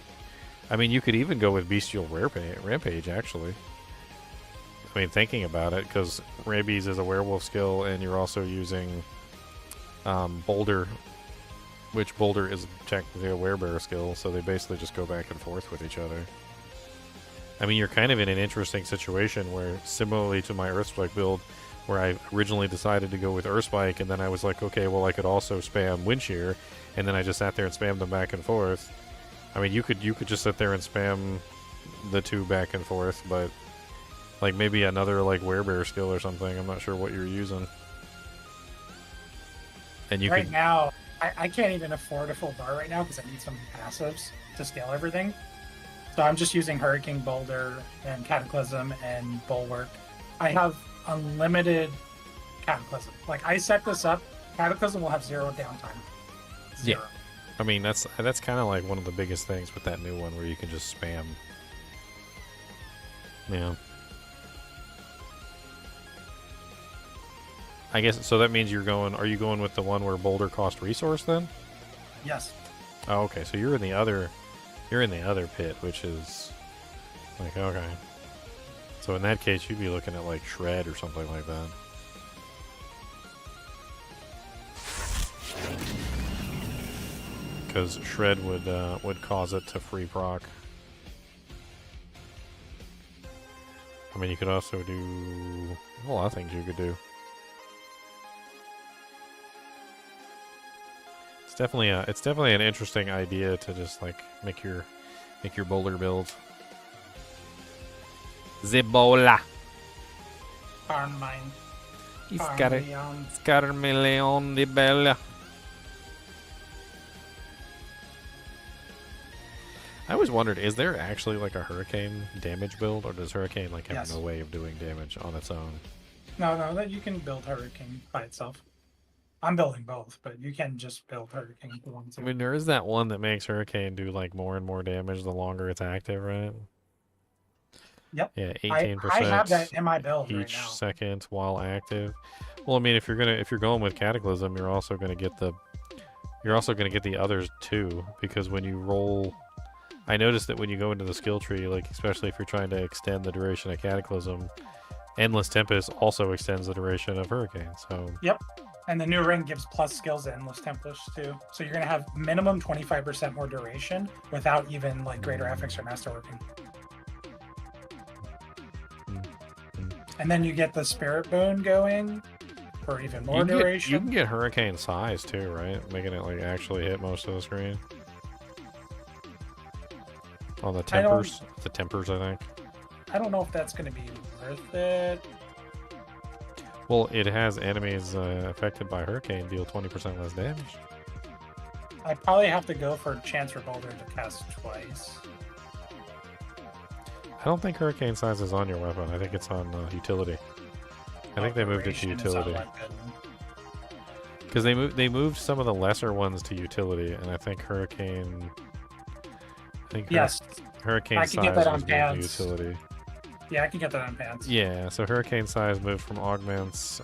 I mean, you could even go with bestial rampage actually. I mean, thinking about it, because rabies is a werewolf skill, and you're also using boulder, which boulder is technically a werebear skill, so they basically just go back and forth with each other. I mean, you're kind of in an interesting situation where, similarly to my Earthspike build, where I originally decided to go with Earthspike, and then I was like, okay, well, I could also spam Windshear, and then I just sat there and spammed them back and forth. I mean, you could just sit there and spam the two back and forth, but like maybe another like werebear skill or something. I'm not sure what you're using. And you Right now, I can't even afford a full bar right now because I need some passives to scale everything. So I'm just using Hurricane Boulder and Cataclysm and Bulwark. I have unlimited Cataclysm. Like, I set this up, Cataclysm will have 0 downtime. 0. Yeah. I mean, that's kind of like one of the biggest things with that new one, where you can just spam. Yeah. I guess so. That means you're going. Are you going with the one where boulder cost resource then? Yes. Oh, okay. So you're in the other. You're in the other pit, which is like okay. So in that case, you'd be looking at like shred or something like that. Because shred would cause it to free proc. I mean, you could also do a lot of things you could do. It's definitely an interesting idea to just like make your boulder build. The bowler. Farm mine. He's Farm got a Leon. Scarmeleon di Bella. I always wondered, is there actually like a hurricane damage build, or does hurricane like have Yes. no way of doing damage on its own? No, that you can build Hurricane by itself. I'm building both, but you can just build Hurricane if you want to. I mean, there is that one that makes hurricane do like more and more damage the longer it's active, right? Yep. Yeah, I 18% have that in my build right each now. second while active. Well, I mean, if you're going with Cataclysm, you're also gonna get the others too, because when you roll, I noticed that when you go into the skill tree, like especially if you're trying to extend the duration of Cataclysm, Endless Tempest also extends the duration of Hurricane. So Yep. And the new ring gives plus skills to Endless Tempest too. So you're gonna have minimum 25% more duration without even like greater affix or masterworking. And then you get the Spirit Boon going for even more duration. you can get Hurricane size too, right? Making it like actually hit most of the screen. On the tempers, I think. I don't know if that's going to be worth it. Well, it has enemies affected by Hurricane deal 20% less damage. I probably have to go for Chancellor Boulder to cast twice. I don't think Hurricane size is on your weapon. I think it's on utility. I think they moved it to utility. Because they moved some of the lesser ones to utility, and I think Hurricane. Yes. Hurricane I can size get that on was moved to pants. utility. Yeah, I can get that on pants. Yeah, so Hurricane size moved from augments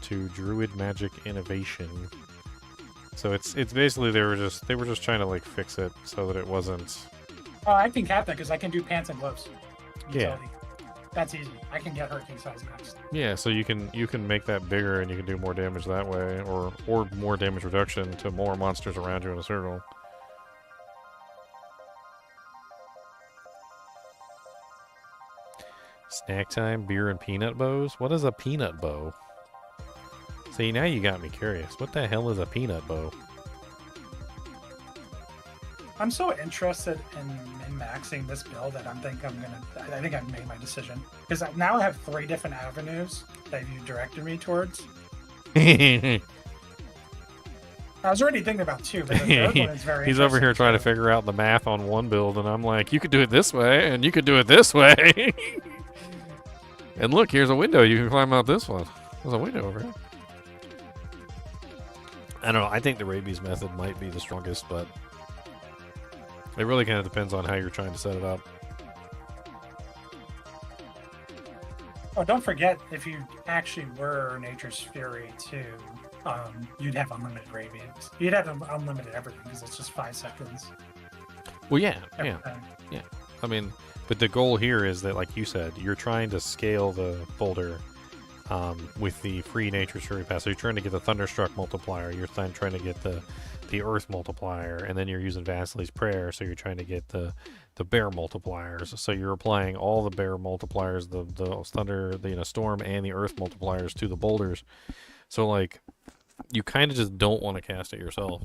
to Druid Magic Innovation. So it's basically they were just trying to like fix it so that it wasn't. Oh, I can cap that because I can do pants and gloves. Yeah. Utility. That's easy. I can get Hurricane size next. Yeah, so you can make that bigger and you can do more damage that way, or more damage reduction to more monsters around you in a circle. Snack time, beer and peanut bows? What is a peanut bow? See, now you got me curious. What the hell is a peanut bow? I'm so interested in maxing this build that I think I've made my decision because now I have 3 different avenues that you directed me towards. I was already thinking about 2, but the third one is very. He's over here trying to figure out the math on one build, and I'm like, you could do it this way, and you could do it this way. And look, here's a window. You can climb out this one. There's a window over here. I don't know. I think the rabies method might be the strongest, but it really kind of depends on how you're trying to set it up. Oh, don't forget, if you actually were Nature's Fury too, you'd have unlimited rabies. You'd have unlimited everything because it's just 5 seconds. Well, yeah. I mean, but the goal here is that, like you said, you're trying to scale the boulder with the free Nature's Fury pass. So you're trying to get the Thunderstruck multiplier. You're trying to get the Earth multiplier, and then you're using Vasili's Prayer. So you're trying to get the bear multipliers. So you're applying all the bear multipliers, the thunder, the storm, and the earth multipliers to the boulders. So like, you kind of just don't want to cast it yourself.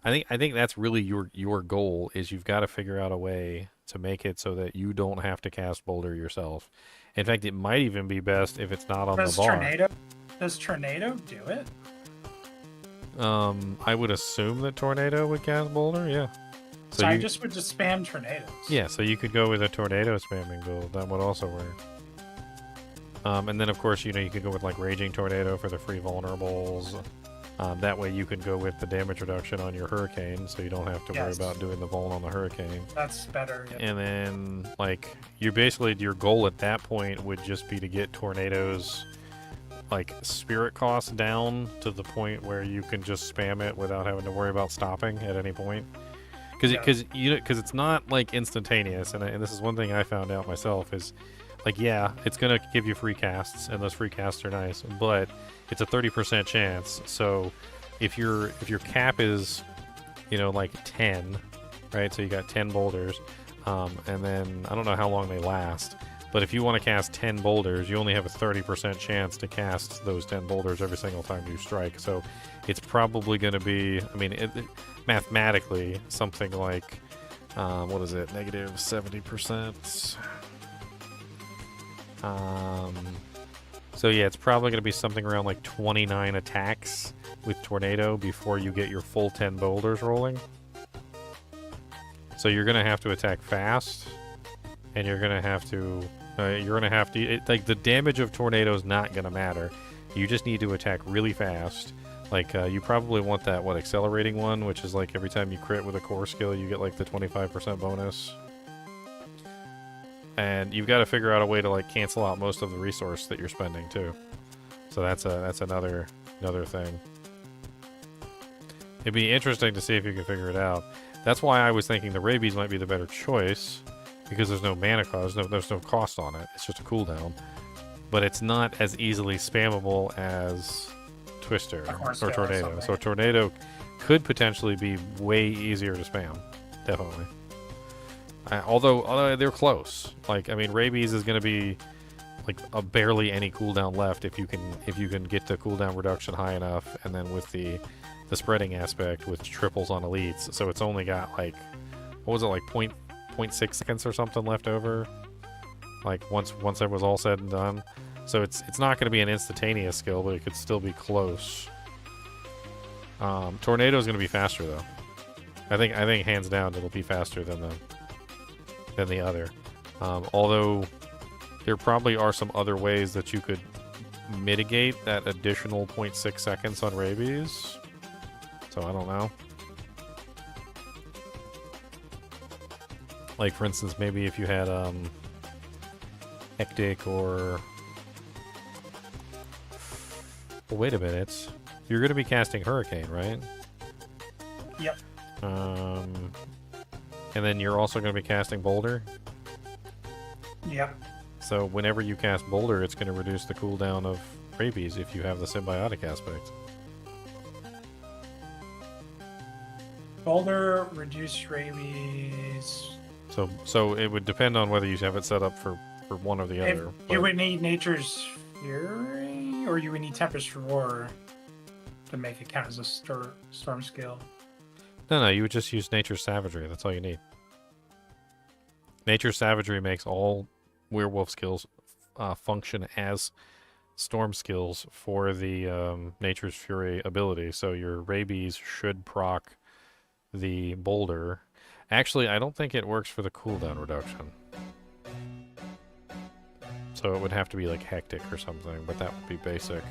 I think that's really your goal, is you've got to figure out a way to make it so that you don't have to cast boulder yourself. In fact, it might even be best if it's not on the bar. Does Tornado do it? I would assume that Tornado would cast boulder, yeah. So I just would just spam tornadoes. Yeah, so you could go with a tornado spamming build. That would also work. And then, of course, you could go with, like, Raging Tornado for the free vulnerables. That way you could go with the damage reduction on your Hurricane, so you don't have to worry about doing the vuln on the Hurricane. That's better, yeah. And then, like, your goal at that point would just be to get Tornado's, like, spirit cost down to the point where you can just spam it without having to worry about stopping at any point. Because it's not like instantaneous, and this is one thing I found out myself is, like, yeah, it's gonna give you free casts, and those free casts are nice, but it's a 30% chance. So if your cap is, like 10, right? So you got 10 boulders, and then I don't know how long they last, but if you want to cast 10 boulders, you only have a 30% chance to cast those 10 boulders every single time you strike. So it's probably going to be, mathematically, something like, what is it, negative 70%? So yeah, it's probably going to be something around like 29 attacks with Tornado before you get your full 10 boulders rolling. So you're going to have to attack fast, and you're going to have to, like, the damage of Tornado is not going to matter. You just need to attack really fast. Like, you probably want that, accelerating one, which is like every time you crit with a core skill, you get like the 25% bonus. And you've got to figure out a way to, like, cancel out most of the resource that you're spending too. So that's another thing. It'd be interesting to see if you can figure it out. That's why I was thinking the rabies might be the better choice, because there's no mana cost, there's no cost on it. It's just a cooldown, but it's not as easily spammable as Twister or Tornado. So Tornado could potentially be way easier to spam, definitely. Although they're close. Like, rabies is going to be like barely any cooldown left if you can get the cooldown reduction high enough, and then with the spreading aspect, which triples on elites. So it's only got, like, what was it, like 0.6 seconds or something left over, like once it was all said and done. So it's not going to be an instantaneous skill, but it could still be close. Tornado is going to be faster though. I think hands down it'll be faster than the other. Although there probably are some other ways that you could mitigate that additional 0.6 seconds on rabies. So I don't know. Like, for instance, maybe if you had Hectic or... Well, wait a minute. You're going to be casting Hurricane, right? Yep. And then you're also going to be casting Boulder? Yep. So whenever you cast Boulder, it's going to reduce the cooldown of rabies if you have the symbiotic aspect. Boulder, reduce rabies... So it would depend on whether you have it set up for one or the other. You would need Nature's Fury, or you would need Tempest Roar to make it count as a storm skill. No, you would just use Nature's Savagery. That's all you need. Nature's Savagery makes all werewolf skills function as storm skills for the Nature's Fury ability. So your rabies should proc the boulder. Actually, I don't think it works for the cooldown reduction. So it would have to be like hectic or something, but that would be basic.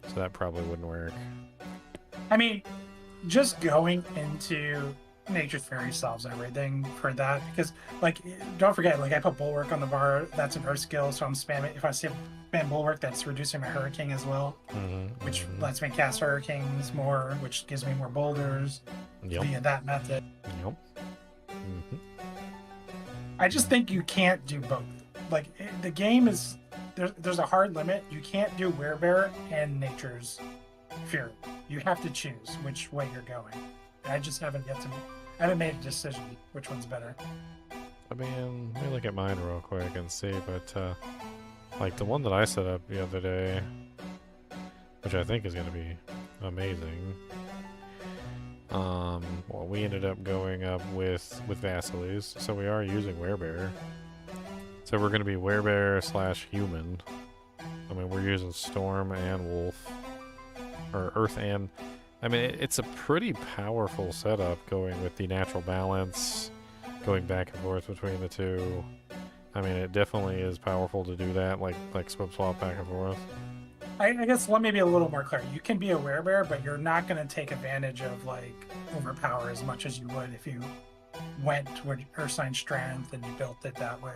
So that probably wouldn't work. I mean, just going into Nature's Fury solves everything for that, because like don't forget, like I put Bulwark on the bar, that's an earth skill, so I'm spamming. If I spam Bulwark, that's reducing my Hurricane as well, which lets me cast Hurricanes more, which gives me more boulders via that method. Yep. I just think you can't do both. Like the game is there's a hard limit. You can't do Werebear and Nature's Fury. You have to choose which way you're going. I just haven't I haven't made a decision which one's better. I mean, let me look at mine real quick and see, but like the one that I set up the other day, which I think is going to be amazing. Well, we ended up going up with Vasilis, so we are using Werebear. So we're going to be Werebear / human. I mean, we're using Storm and Wolf, or Earth and. I mean, it's a pretty powerful setup going with the natural balance, going back and forth between the two. I mean, it definitely is powerful to do that, like swap back and forth. I guess let me be a little more clear. You can be a Werebear, but you're not going to take advantage of like overpower as much as you would if you went with Ursine Strength and you built it that way.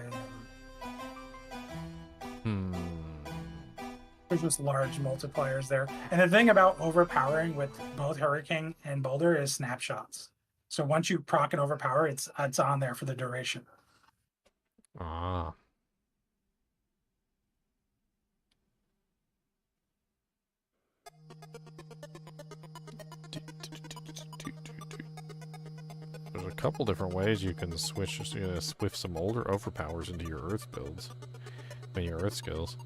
There's just large multipliers there. And the thing about overpowering with both Hurricane and Boulder is snapshots. So once you proc and overpower, it's on there for the duration. Ah. There's a couple different ways you can switch some older overpowers into your Earth builds. I mean, your Earth skills.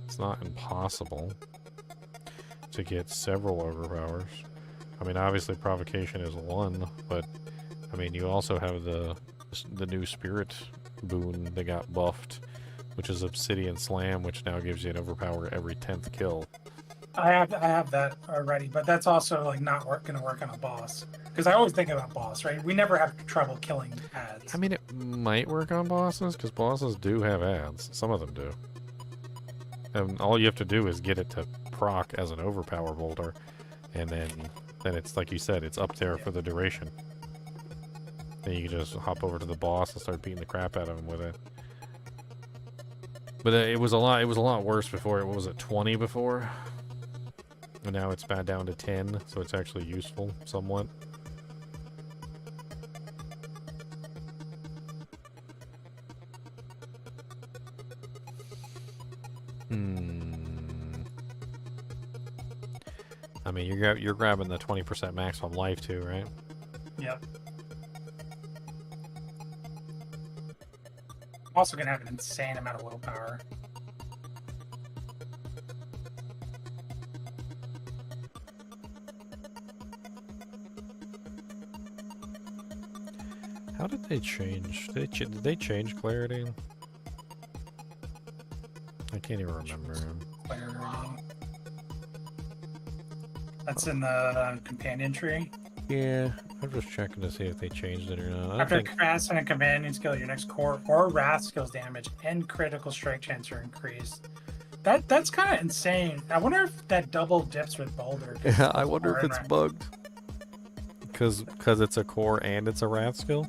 It's not impossible to get several overpowers. I mean, obviously provocation is one, but I mean, you also have the new spirit boon that got buffed, which is Obsidian Slam, which now gives you an overpower every 10th kill. I have that already, but that's also like not going to work on a boss, because I always think about boss, right? We never have trouble killing ads. I mean, it might work on bosses, because bosses do have ads. Some of them do. And all you have to do is get it to proc as an overpower boulder, and then it's like you said, it's up there for the duration. Then you can just hop over to the boss and start beating the crap out of him with it. But it was a lot worse before. What was it, 20 before? And now it's back down to 10, so it's actually useful somewhat. I mean, you're grabbing the 20% maximum life too, right? Yep. Also gonna have an insane amount of willpower. How did they change? Did they change clarity? I can't even remember. Clarity. That's in the companion tree. Yeah, I'm just checking to see if they changed it or not. After casting a companion skill, your next core or wrath skills damage and critical strike chance are increased. That's kind of insane. I wonder if that double dips with Boulder. Yeah, I wonder if it's bugged. Because it's a core and it's a wrath skill?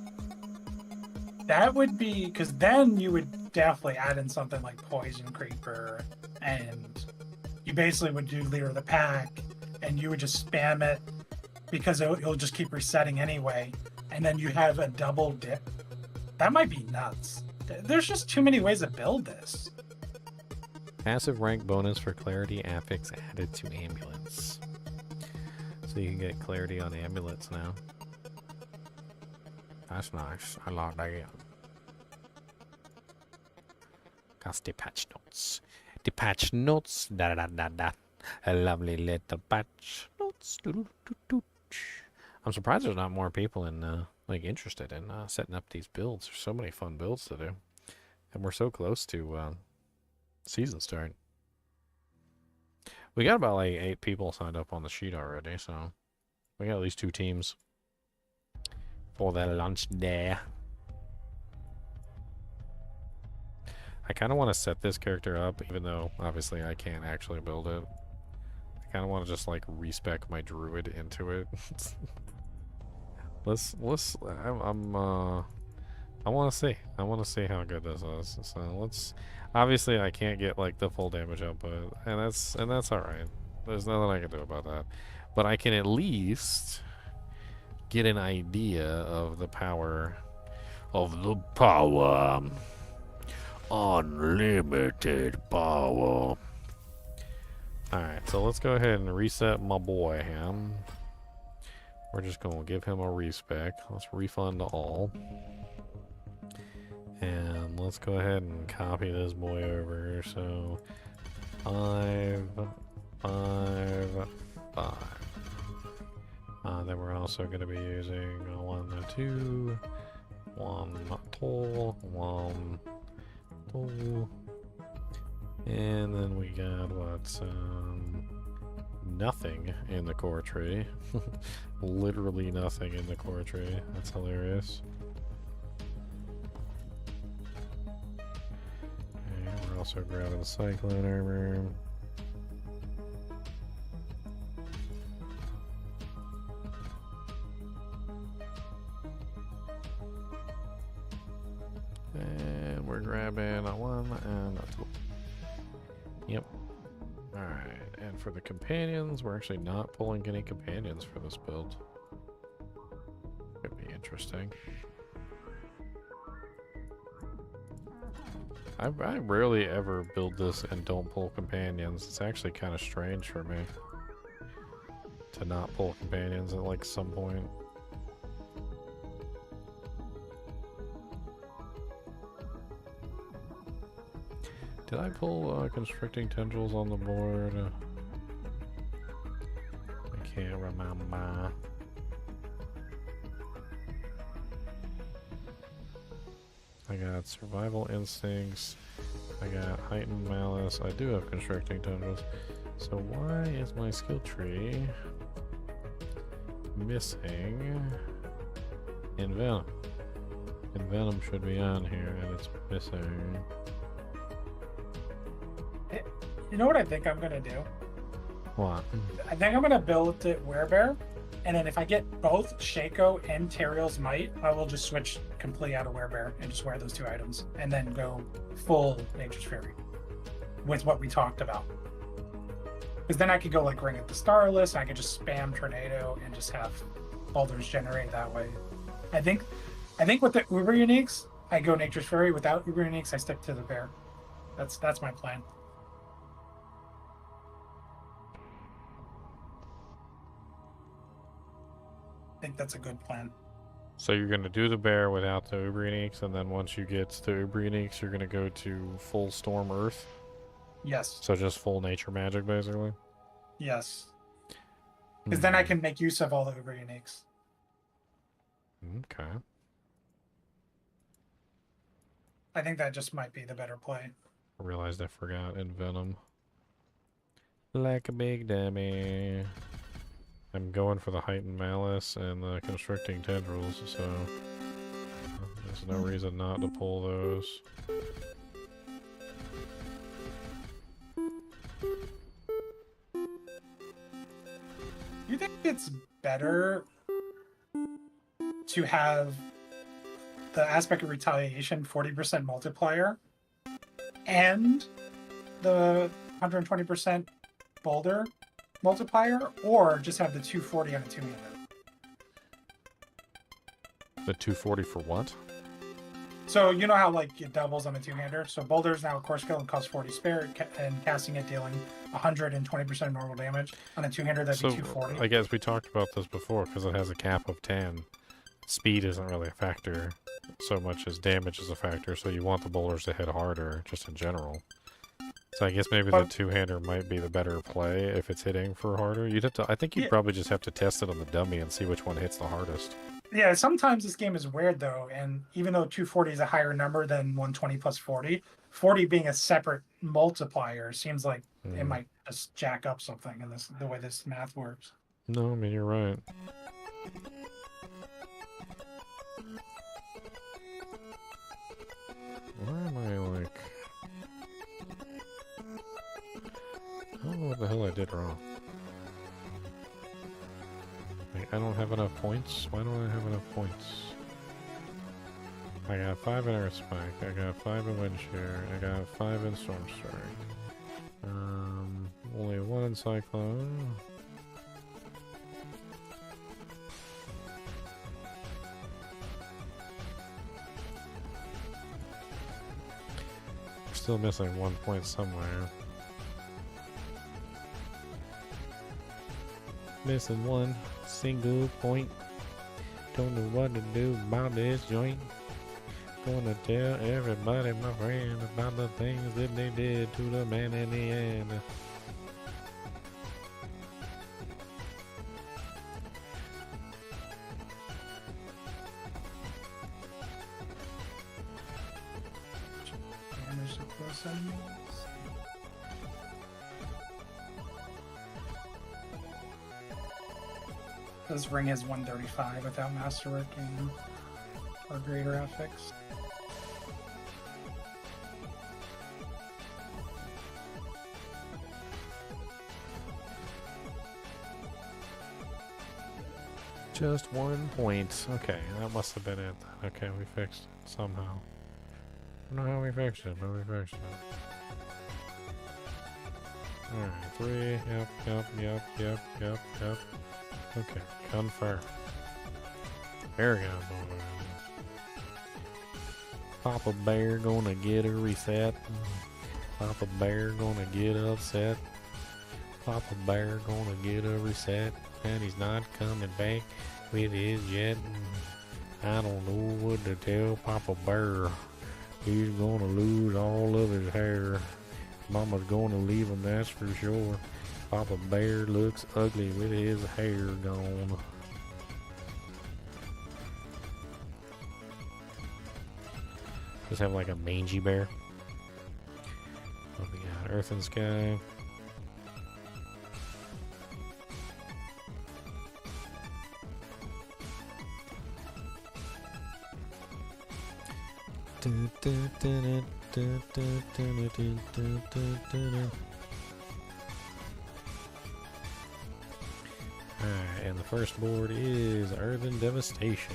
That would be, because then you would definitely add in something like Poison Creeper, and you basically would do Leader of the Pack, and you would just spam it, because it'll just keep resetting anyway, and then you have a double dip. That might be nuts. There's just too many ways to build this. Passive rank bonus for clarity affix added to ambulance. So you can get clarity on amulets now. That's nice. I like that. That's the patch notes. The patch notes. Da da da da da. A lovely little patch. I'm surprised there's not more people in like interested in setting up these builds. There's so many fun builds to do, and we're so close to season start. We got about like 8 people signed up on the sheet already, so we got at least 2 teams for the lunch day. I kind of want to set this character up, even though obviously I can't actually build it. I kind of want to just like respec my druid into it. I want to see. I want to see how good this is. So let's. Obviously, I can't get like the full damage output, and that's all right. There's nothing I can do about that. But I can at least get an idea of the power. Of the power. Unlimited power. Alright, so let's go ahead and reset my boy him. We're just going to give him a respec. Let's refund all. And let's go ahead and copy this boy over. So 5, 5, 5. Then we're also going to be using 1, 2, 1 toll, 1 toll. And then we got what? Nothing in the core tree. Literally nothing in the core tree. That's hilarious. And we're also grabbing the cyclone armor. And we're grabbing a 1 and a 2. Yep. Alright, and for the companions, we're actually not pulling any companions for this build. Could be interesting. I rarely ever build this and don't pull companions. It's actually kind of strange for me to not pull companions at like some point. Did I pull constricting tendrils on the board? I can't remember. I got survival instincts. I got heightened malice. I do have constricting tendrils. So why is my skill tree missing Envenom? Envenom should be on here and it's missing. You know what I think I'm gonna do? What? I think I'm gonna build it Werebear, and then if I get both Shaco and Teriel's Might, I will just switch completely out of Werebear and just wear those 2 items, and then go full Nature's Fury with what we talked about. Because then I could go like Ring of the Starless, and I could just spam Tornado and just have boulders generate that way. I think with the Uber Uniques, I go Nature's Fury. Without Uber Uniques, I stick to the bear. That's my plan. I think that's a good plan. So you're going to do the bear without the Uber Uniques, and then once you get to Uber Uniques, you're going to go to full Storm Earth? Yes. So just full nature magic, basically? Yes. Because then I can make use of all the Uber Uniques. Okay. I think that just might be the better play. I realized I forgot Envenom. Like a big dummy. I'm going for the heightened malice and the constricting tendrils, so there's no reason not to pull those. You think it's better to have the aspect of retaliation 40% multiplier and the 120% boulder multiplier, or just have the 240 on a 2-hander? The 240 for what? So you know how like it doubles on a 2-hander? So boulder's now a core skill and costs 40 spare, and casting it dealing 120% normal damage. On a 2-hander, that'd be 240. I guess we talked about this before, because it has a cap of 10. Speed isn't really a factor so much as damage is a factor, so you want the boulders to hit harder, just in general. So I guess maybe the But two-hander might be the better play if it's hitting for harder. You'd have to. I think you'd yeah, probably just have to test it on the dummy and see which one hits the hardest. yeah. Sometimes this game is weird though, and even though 240 is a higher number than 120 plus 40, 40 being a separate multiplier seems like it might just jack up something in this the way this math works. No, I mean you're right. Why am I like? I don't know what the hell I did wrong. Like, I don't have enough points? Why don't I have enough points? I got 5 in Earth Spike, I got 5 in Wind Shear, I got 5 in Storm Strike. Only 1 in Cyclone. Still missing 1 point somewhere. Missing 1 single point. Don't know what to do about this joint. Gonna tell everybody, my friend, about the things that they did to the man in the end. Damage to close enemies. This ring is 135 without masterwork or greater affix. Just 1 point. Okay, that must have been it. Okay, we fixed it somehow. I don't know how we fixed it, but we fixed it. Alright, 3. Yep. Okay, confirm. Paragon board. Papa Bear gonna get a reset. Papa Bear gonna get upset. Papa Bear gonna get a reset. And he's not coming back with his jet. I don't know what to tell Papa Bear. He's gonna lose all of his hair. Mama's gonna leave him, that's for sure. Papa Bear looks ugly with his hair gone. Just have like a mangy bear. What we got? Earth and Sky. Alright, and the first board is Earthen Devastation.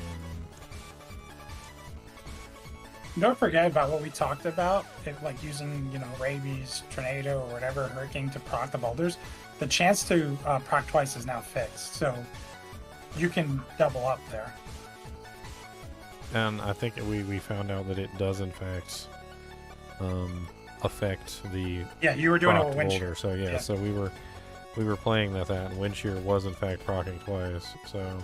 Don't forget about what we talked about, if, like using, rabies, tornado, or whatever, hurricane to proc the boulders. The chance to proc twice is now fixed, so you can double up there. And I think we found out that it does in fact affect the Yeah, you were doing it with procced wind boulder. shear. So yeah, so we were playing that and wind shear was in fact proccing twice.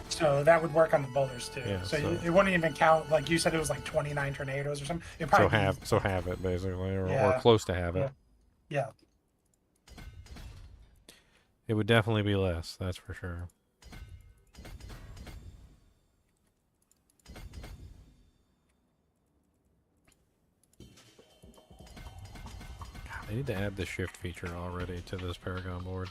So that would work on the boulders too. Yeah, so so- it wouldn't even count, like you said, it was like 29 tornadoes or something. It probably have it basically, or Yeah. close to have it. Yeah. It would definitely be less, that's for sure. God, they need to add the shift feature already to this Paragon board.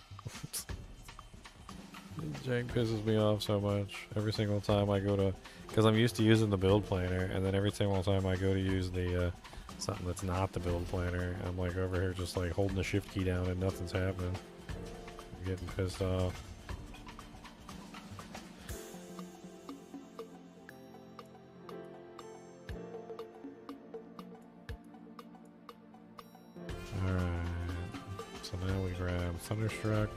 Jank pisses me off so much every single time I go to, because I'm used to using the build planner, and then every single time I go to use the something that's not the build planner, I'm like over here just like holding the shift key down and nothing's happening. I'm getting pissed off. Alright, so now we grab Thunderstruck.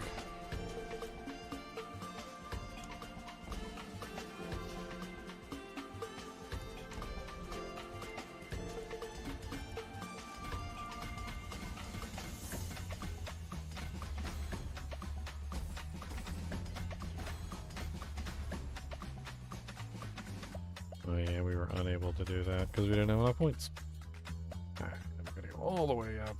Oh yeah, we were unable to do that because we didn't have enough points. Alright, I'm gonna go all the way up.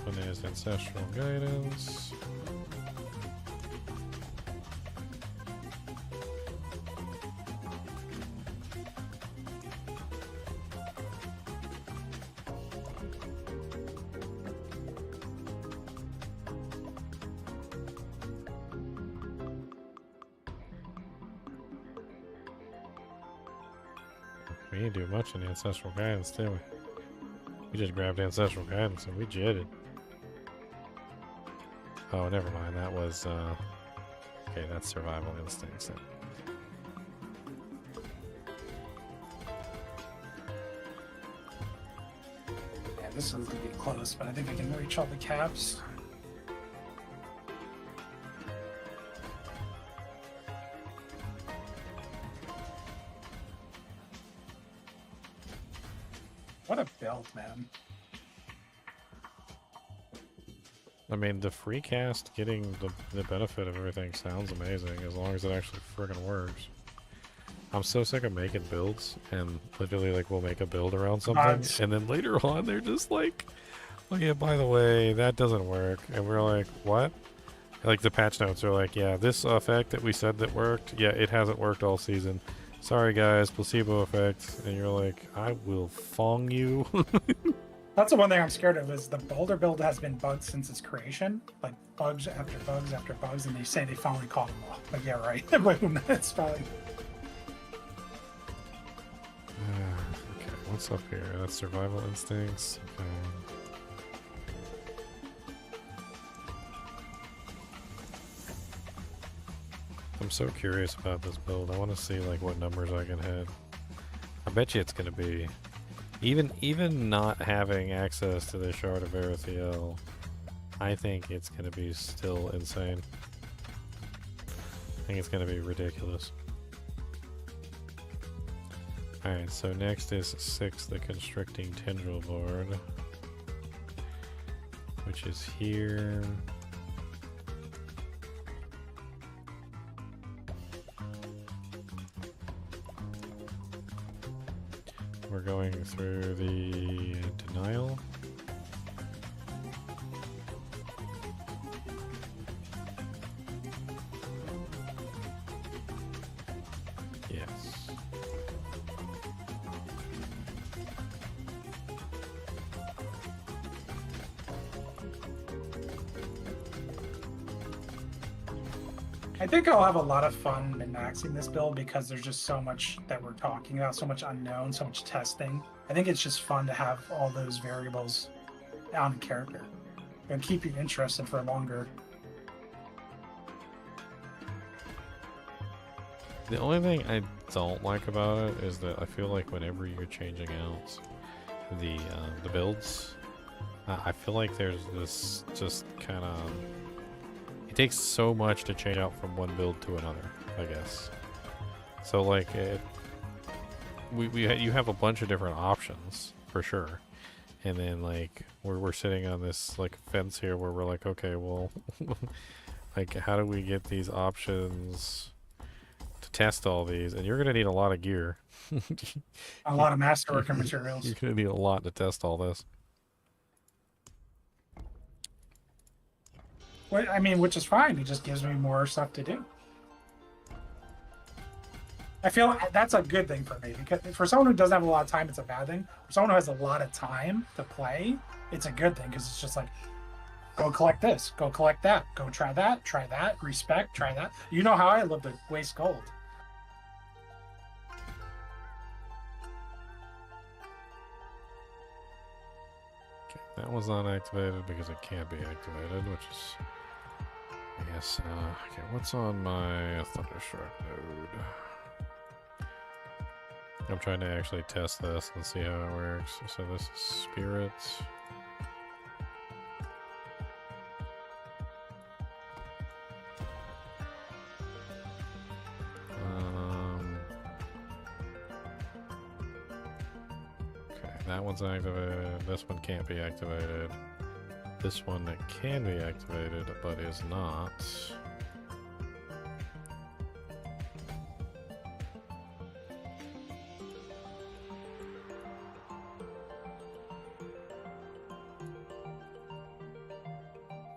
one is Ancestral Guidance. We didn't do much in Ancestral Guidance, did we? We just grabbed Ancestral Guidance and we jetted. Oh, never mind. That was, okay, that's Survival Instincts. Yeah, this is gonna be close, but I think I can reach all the caps. What a build, man. I mean, the free cast getting the benefit of everything sounds amazing as long as it actually friggin' works. I'm so sick of making builds and literally like we'll make a build around something and then later on they're just like, oh yeah, by the way, that doesn't work. And we're like, what? Like the patch notes are like, yeah, this effect that we said that worked, yeah, it hasn't worked all season. Sorry guys, placebo effect. And you're like, I will fong you. That's the one thing I'm scared of is the boulder build has been bugged since its creation. Like bugs after bugs after bugs, and they say they finally caught them all. Like, yeah, right. Boom, that's fine. Okay, what's up here? That's Survival Instincts. Okay. I'm so curious about this build. I want to see like what numbers I can hit. I bet you it's going to be even not having access to the Shard of Erethiel. I think it's going to be still insane. I think it's going to be ridiculous. Alright, so next is 6, the Constricting Tendril board, which is here. We're going through the denial. Yes. I think I'll have a lot of fun min-maxing this build because there's just so much that we're talking about, so much unknown, so much testing. I think it's just fun to have all those variables on a character and keep you interested for longer. The only thing I don't like about it is that I feel like whenever you're changing out the builds, I feel like there's this just kind of... It takes so much to change out from one build to another, I guess. So like you have a bunch of different options for sure, and then like we're sitting on this like fence here where we're like, okay, well, like how do we get these options to test all these? And you're gonna need a lot of gear, A lot of masterwork materials. You're gonna need a lot to test all this. I mean, which is fine. It just gives me more stuff to do. I feel like that's a good thing for me because for someone who doesn't have a lot of time, it's a bad thing. For someone who has a lot of time to play, it's a good thing because it's just like, go collect this, go collect that, go try that, respec, try that. You know how I love to waste gold. Okay, that was not activated because it can't be activated, which is... I guess, okay, what's on my Thunderstruck node? I'm trying to actually test this and see how it works. So this is Spirit. Okay, that one's activated. This one can't be activated. This one that can be activated, but is not.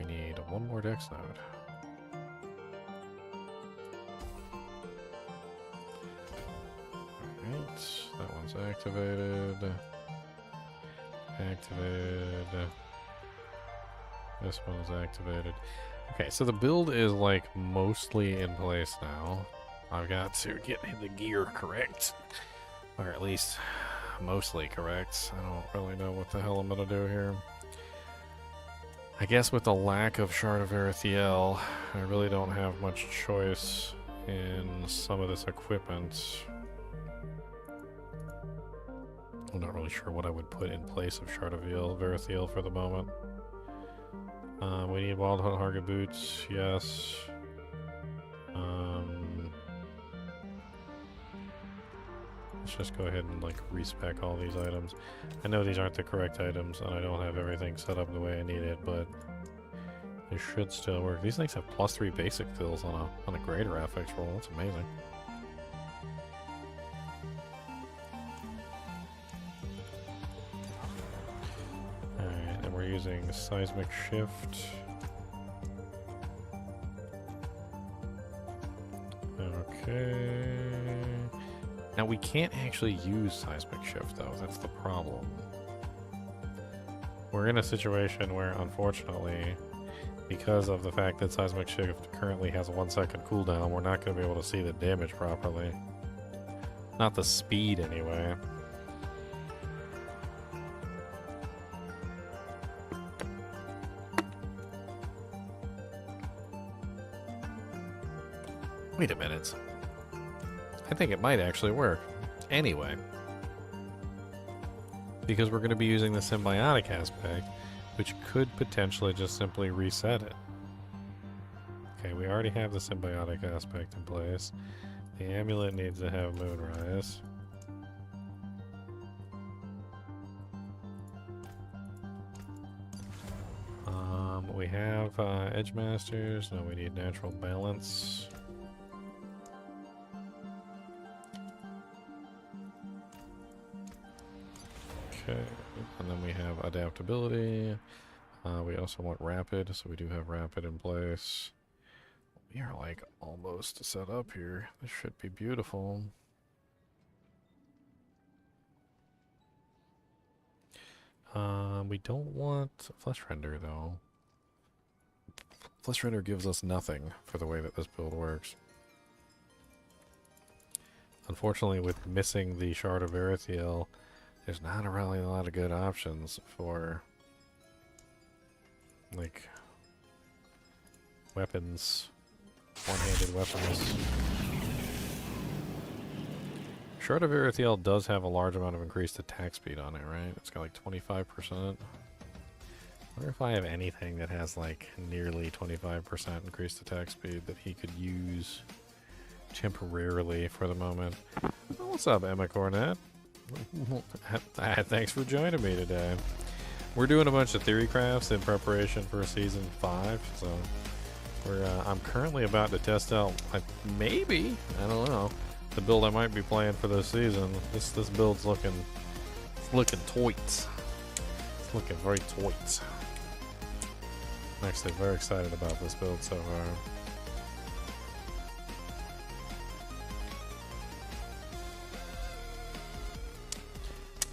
We need one more dex node. Alright, that one's activated. Activated. This one's activated. Okay, so the build is like mostly in place now. I've got to get the gear correct. Or at least mostly correct. I don't really know what the hell I'm gonna do here. I guess with the lack of Shard of Erethiel, I really don't have much choice in some of this equipment. I'm not really sure what I would put in place of Shard of Erethiel for the moment. We need Wild Hunt Harga boots, yes. Let's just go ahead and like respec all these items. I know these aren't the correct items, and I don't have everything set up the way I need it, but it should still work. These things have +3 basic fills on a greater affix roll. That's amazing. Alright, and we're using seismic shift. Okay. Now we can't actually use seismic shift though, that's the problem. We're in a situation where unfortunately, because of the fact that seismic shift currently has a 1-second cooldown, we're not going to be able to see the damage properly. Not the speed anyway. Wait a minute. I think it might actually work. Anyway. Because we're going to be using the symbiotic aspect, which could potentially just simply reset it. Okay, we already have the symbiotic aspect in place. The amulet needs to have Moonrise. We have Edge Masters. No, we need Natural Balance. Okay, and then we have adaptability. We also want rapid, so we do have rapid in place. We are like almost set up here. This should be beautiful. We don't want flesh render though. Flesh render gives us nothing for the way that this build works. Unfortunately, with missing the Shard of Erethiel, there's not really a lot of good options for, like, weapons, one-handed weapons. Shard of Erethiel does have a large amount of increased attack speed on it, right? It's got like 25%. I wonder if I have anything that has like nearly 25% increased attack speed that he could use temporarily for the moment. Oh, what's up, Emma Cornett? Thanks for joining me today. We're doing a bunch of theorycrafts in preparation for season 5, so I'm currently about to test out, maybe, I don't know, the build I might be playing for this season. This build's looking toits. It's looking very toits. I'm actually very excited about this build so far.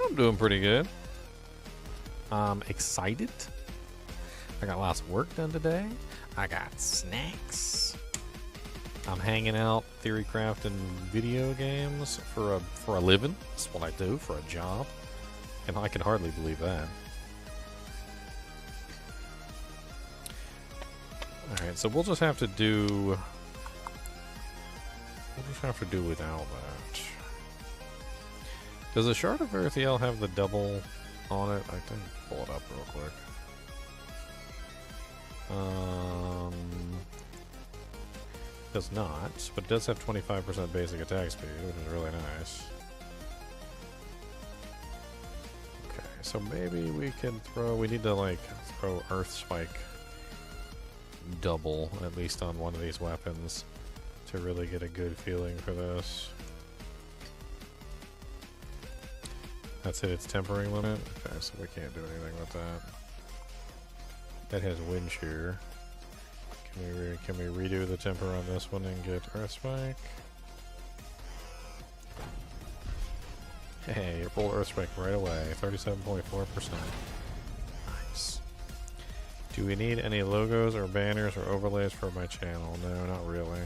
I'm doing pretty good. I'm excited. I got lots of work done today. I got snacks. I'm hanging out theorycraft and video games for a living. That's what I do for a job. And I can hardly believe that. Alright, so we'll just have to do without that. Does the Shard of Erethiel have the double on it? I can pull it up real quick. Does not, but does have 25% basic attack speed, which is really nice. Okay, so maybe we can throw, we need to like throw Earth Spike double, at least on one of these weapons, to really get a good feeling for this. That's hit its tempering limit? Okay, so we can't do anything with that. That has wind shear. Can we redo the temper on this one and get Earthspike? Hey, it rolled Earthspike right away. 37.4%. Nice. Do we need any logos or banners or overlays for my channel? No, not really.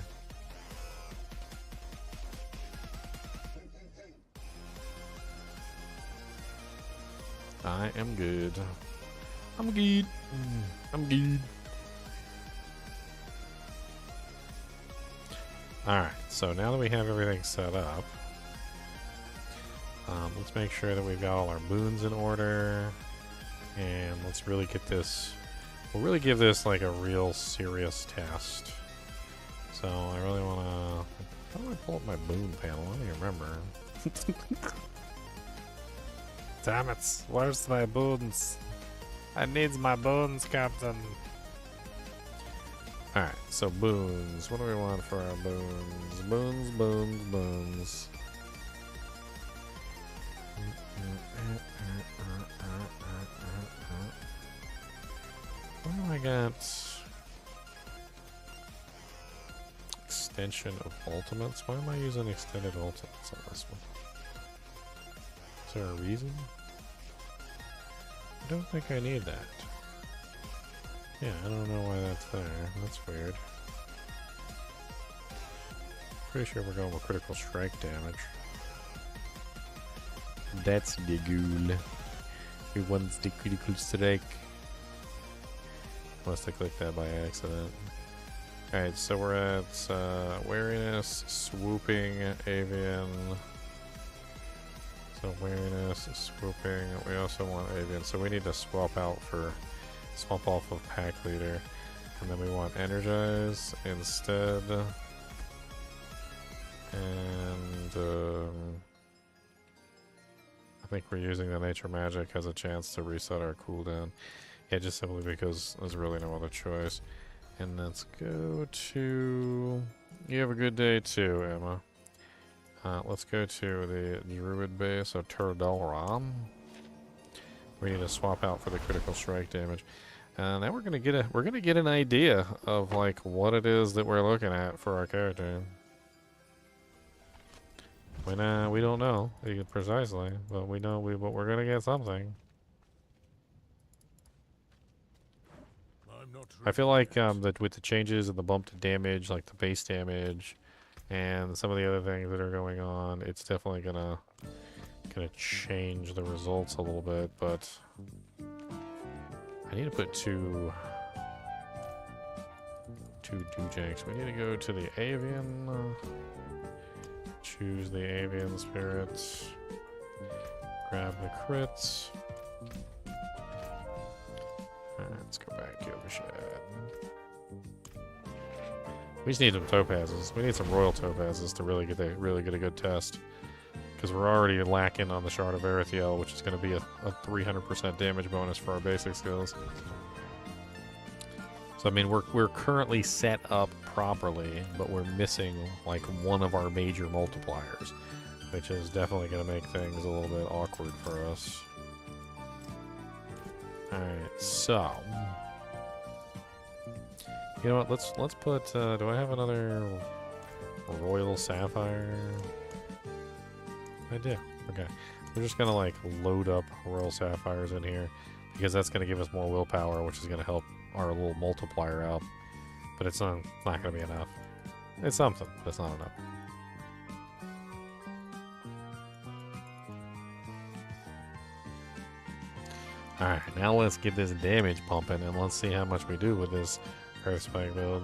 I am good. I'm good. I'm good. Alright, so now that we have everything set up, let's make sure that we've got all our boons in order, and let's really get this, we'll really give this like a real serious test. So I really want to, how do I pull up my boon panel? I don't even remember. Damn it, where's my boons? I need my boons, Captain. Alright, so boons. What do we want for our boons? Boons, boons, boons. What do I got? Extension of ultimates? Why am I using extended ultimates on this one? Is there a reason? I don't think I need that. Yeah, I don't know why that's there. That's weird. Pretty sure we're going with critical strike damage. That's the ghoul. Who wants the critical strike? Must have clicked that by accident. Alright, so we're at wariness, swooping, avian. So wariness, swooping. We also want avian. So we need to swap out for swap off of pack leader, and then we want energize instead, and I think we're using the nature magic as a chance to reset our cooldown. Yeah, just simply because there's really no other choice. And let's go to, you have a good day too, Emma. Let's go to the druid base of Turdalram. We need to swap out for the critical strike damage. Now we're gonna get an idea of like what it is that we're looking at for our character. We don't know precisely, but we know but we're gonna get something. I feel like that with the changes and the bump to damage, like the base damage, and some of the other things that are going on, it's definitely gonna change the results a little bit, but I need to put two Dujanks. We need to go to the avian, choose the avian spirits, grab the crits. Let's go back to the shed. We just need some topazes. We need some royal topazes to really get a good test. Because we're already lacking on the Shard of Erethiel, which is going to be a 300% damage bonus for our basic skills. So I mean, we're currently set up properly, but we're missing like one of our major multipliers, which is definitely going to make things a little bit awkward for us. All right, so you know what? Let's put. Do I have another Royal Sapphire? I do. Okay. We're just gonna like load up Royal Sapphires in here because that's gonna give us more willpower, which is gonna help our little multiplier out. But it's not gonna be enough. It's something, but it's not enough. Alright, now let's get this damage pumping and let's see how much we do with this Earthspike build.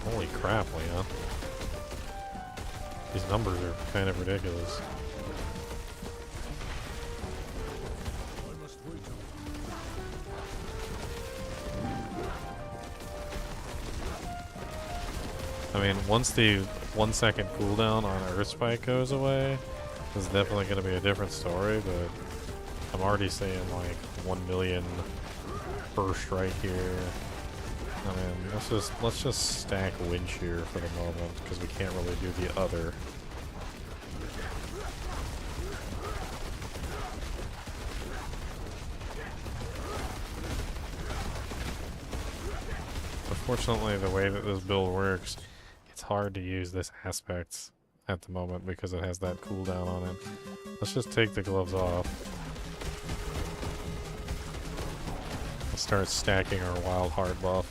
Holy crap, Leon. These numbers are kind of ridiculous. I mean, once the 1 second cooldown on Earthspike goes away, it's definitely going to be a different story, but I'm already seeing like 1 million per strike here. I mean, let's just stack wind shear for the moment because we can't really do the other. Unfortunately, the way that this build works, it's hard to use this aspect at the moment because it has that cooldown on it. Let's just take the gloves off. Let's start stacking our wild heart buff.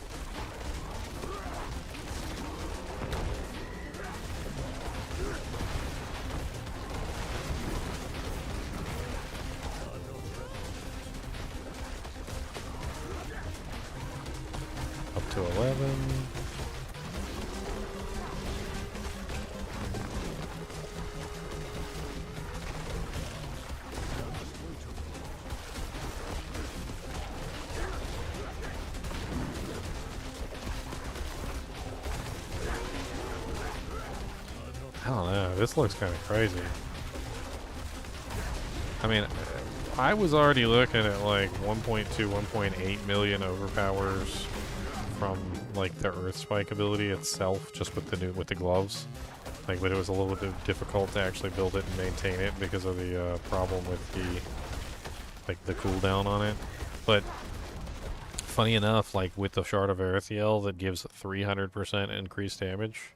Up to 11. I don't know, this looks kind of crazy. I mean, I was already looking at like 1.2, 1.8 million overpowers from like the Earth Spike ability itself, just with the gloves. Like, but it was a little bit difficult to actually build it and maintain it because of the problem with the cooldown on it. But funny enough, like with the Shard of Erethiel that gives 300% increased damage,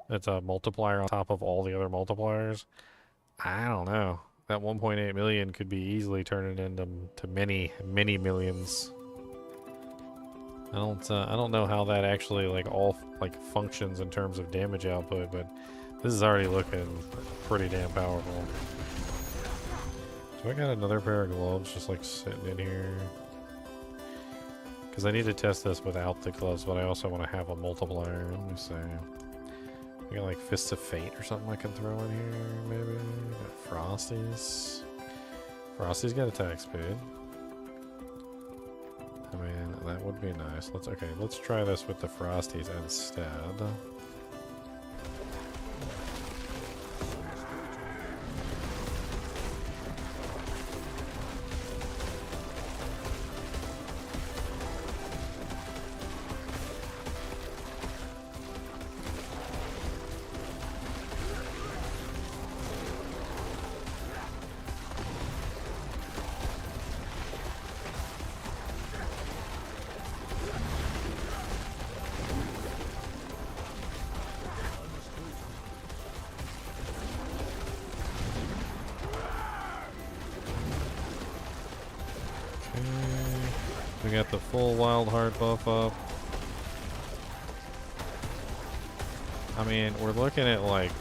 that's a multiplier on top of all the other multipliers. I don't know. That 1.8 million could be easily turning into many millions. I don't know how that actually all functions in terms of damage output, but this is already looking pretty damn powerful. So I got another pair of gloves just like sitting in here. Because I need to test this without the gloves, but I also want to have a multiplier. Let me see. I got like Fists of Fate or something I can throw in here, maybe. Got Frosties. Frosty's got attack speed. I mean, that would be nice. Let's try this with the Frosties instead. We got the full wild heart buff up. I mean, we're looking at like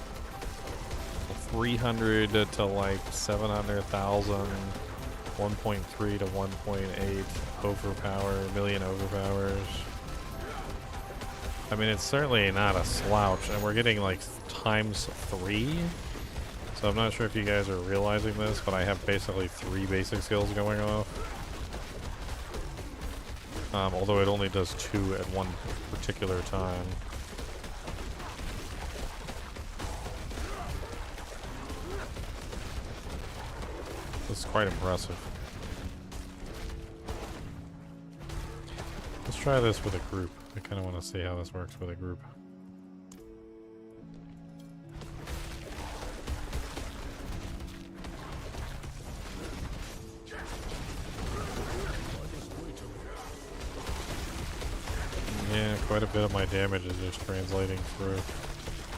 300 to like 700,000, 1.3 to 1.8 million overpowers. I mean, it's certainly not a slouch, and we're getting like ×3. So I'm not sure if you guys are realizing this, but I have basically 3 basic skills going off. Although it only does 2 at one particular time. This is quite impressive. Let's try this with a group. I kind of want to see how this works with a group. Yeah, quite a bit of my damage is just translating through.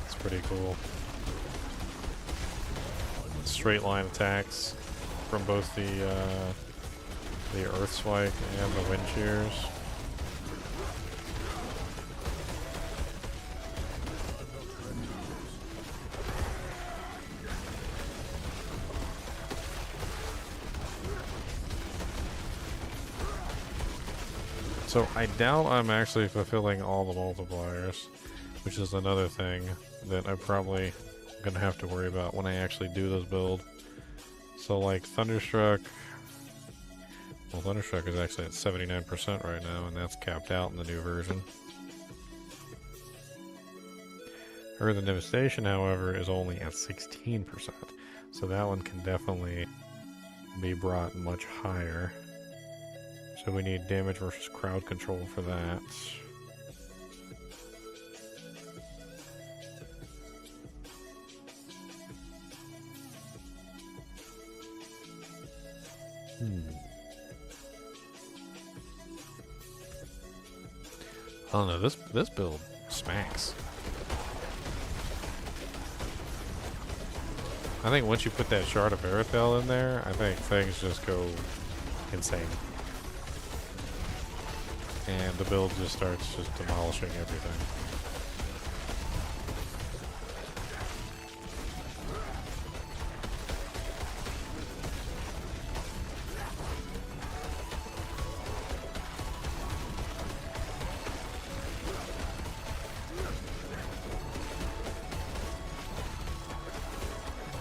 It's pretty cool. Straight line attacks from both the Earth Spike and the Wind Shears. So I doubt I'm actually fulfilling all the multipliers, which is another thing that I'm probably going to have to worry about when I actually do this build. So like Thunderstruck, well, Thunderstruck is actually at 79% right now, and that's capped out in the new version. Earth and Devastation, however, is only at 16%, so that one can definitely be brought much higher. So we need damage versus crowd control for that. I don't know. This build smacks. I think once you put that shard of Erythel in there, I think things just go insane. And the build just starts just demolishing everything.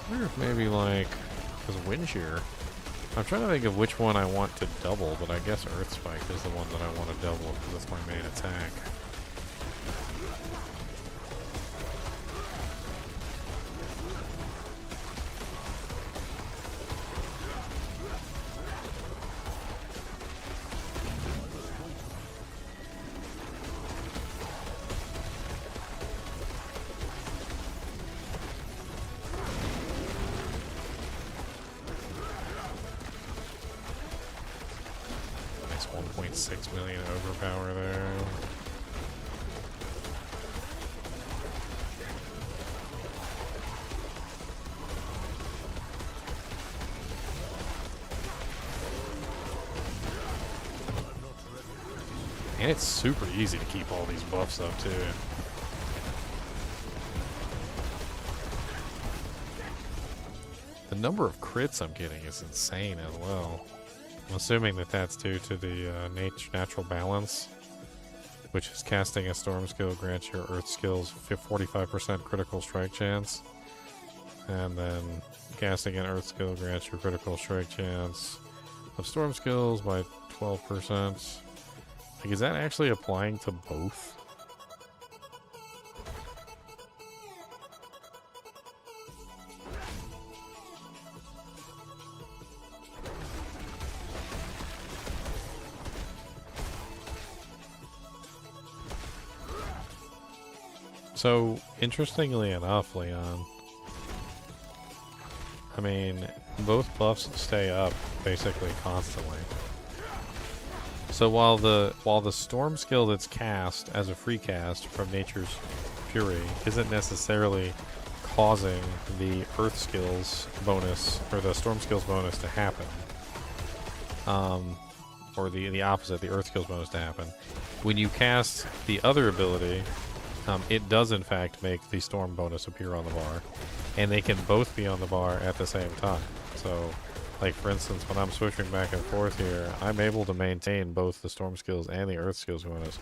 I wonder if maybe like, because Wind Shear, I'm trying to think of which one I want to double, but I guess Earth Spike is the one that I want to double because it's my main attack. Nice 1.6 million overpower there. And it's super easy to keep all these buffs up too. The number of crits I'm getting is insane as well. I'm assuming that that's due to the natural balance, which is casting a storm skill grants your earth skills 45% critical strike chance, and then casting an earth skill grants your critical strike chance of storm skills by 12%. Like, is that actually applying to both? So, interestingly enough, Leon, I mean, both buffs stay up basically constantly. So while the storm skill that's cast as a free cast from Nature's Fury isn't necessarily causing the earth skills bonus or the storm skills bonus to happen, or the opposite, the earth skills bonus to happen, when you cast the other ability, it does in fact make the storm bonus appear on the bar, and they can both be on the bar at the same time. So, like for instance, when I'm switching back and forth here, I'm able to maintain both the storm skills and the earth skills bonus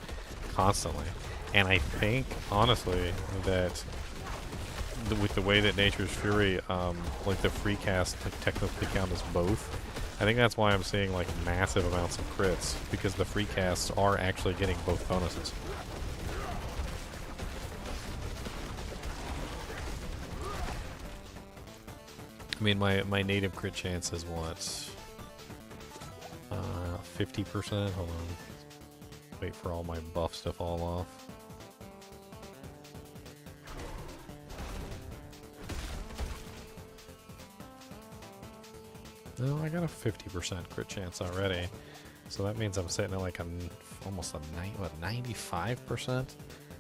constantly. And I think, honestly, that with the way that Nature's Fury, like the free cast technically count as both, I think that's why I'm seeing like massive amounts of crits, because the free casts are actually getting both bonuses. I mean, my native crit chance is what? 50%? Hold on. Wait for all my buffs to fall off. No, I got a 50% crit chance already. So that means I'm sitting at like almost a 95%?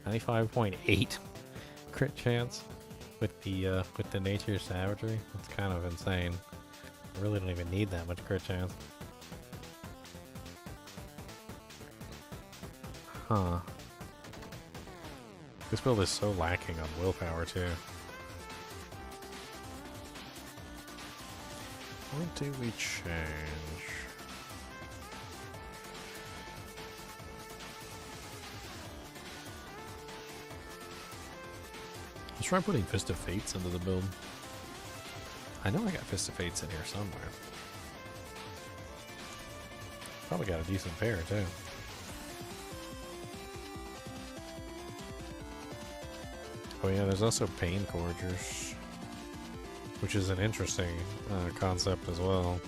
95.8 crit chance. With the nature savagery. It's kind of insane. I really don't even need that much crit chance. Huh. This build is so lacking on willpower too. What do we change? Let's try putting Fist of Fates into the build. I know I got Fist of Fates in here somewhere. Probably got a decent pair too. Oh yeah, there's also Pain Corgers, which is an interesting concept as well.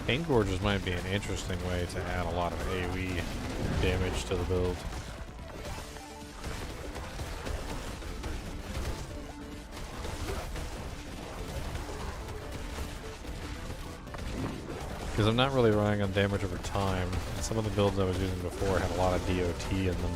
Pain Gorges might be an interesting way to add a lot of AoE damage to the build. Because I'm not really relying on damage over time. Some of the builds I was using before had a lot of DOT in them.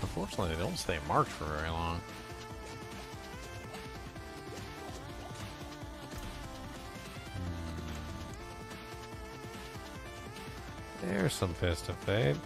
Unfortunately, they don't stay marked for very long. There's some Fist of Fate.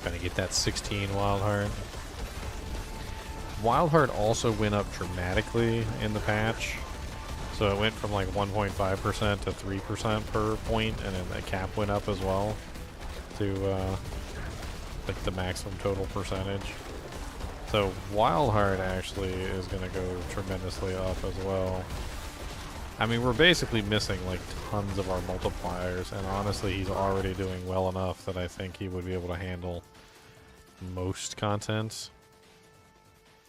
Gonna get that 16 Wild Heart. Wild Heart also went up dramatically in the patch. So it went from like 1.5% to 3% per point, and then the cap went up as well to like the maximum total percentage. So Wild Heart actually is gonna go tremendously up as well. I mean, we're basically missing like tons of our multipliers, and honestly, he's already doing well enough that I think he would be able to handle most content.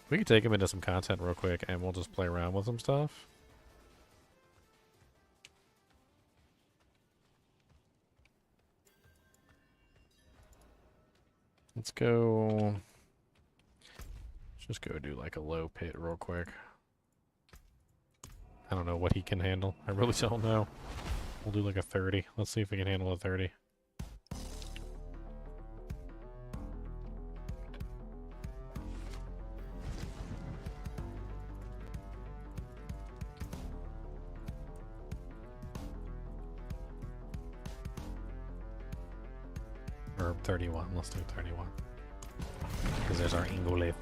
We could take him into some content real quick, and we'll just play around with some stuff. Let's go. Let's just go do like a low pit real quick. I don't know what he can handle. I really don't know. We'll do like a 30. Let's see if we can handle a 30. Or 31. Let's do 31. Because there's our Ingolith.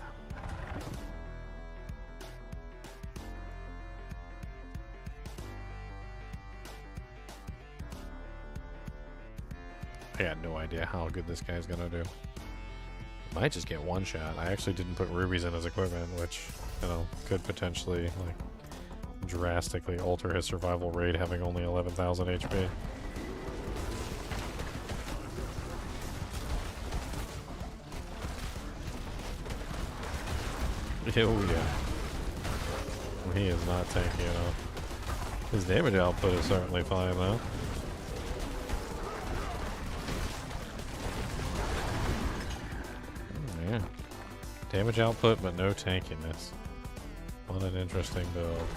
I got no idea how good this guy's gonna do. Might just get one shot. I actually didn't put rubies in his equipment, which, you know, could potentially like drastically alter his survival rate having only 11,000 HP. Oh yeah. Well, he is not tanky enough. His damage output is certainly fine though. Yeah. Damage output, but no tankiness. What an interesting build.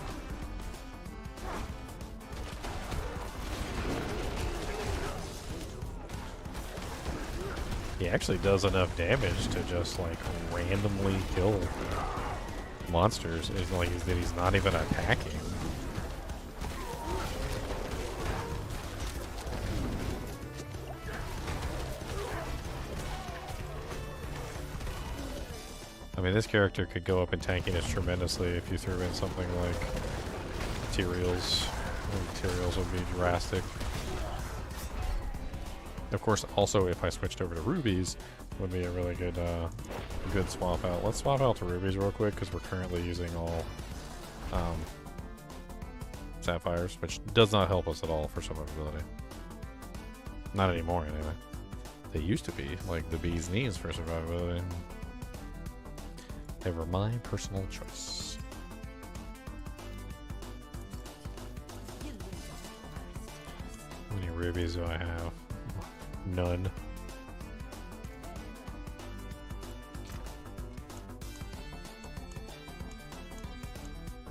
He actually does enough damage to just like randomly kill monsters. It's like he's not even attacking. I mean, this character could go up in tankiness tremendously if you threw in something like materials. Materials would be drastic. Of course, also if I switched over to rubies, would be a really good good swap out. Let's swap out to rubies real quick because we're currently using all sapphires, which does not help us at all for survivability. Not anymore, anyway. They used to be like the bee's knees for survivability. They were my personal choice. How many rubies do I have? None.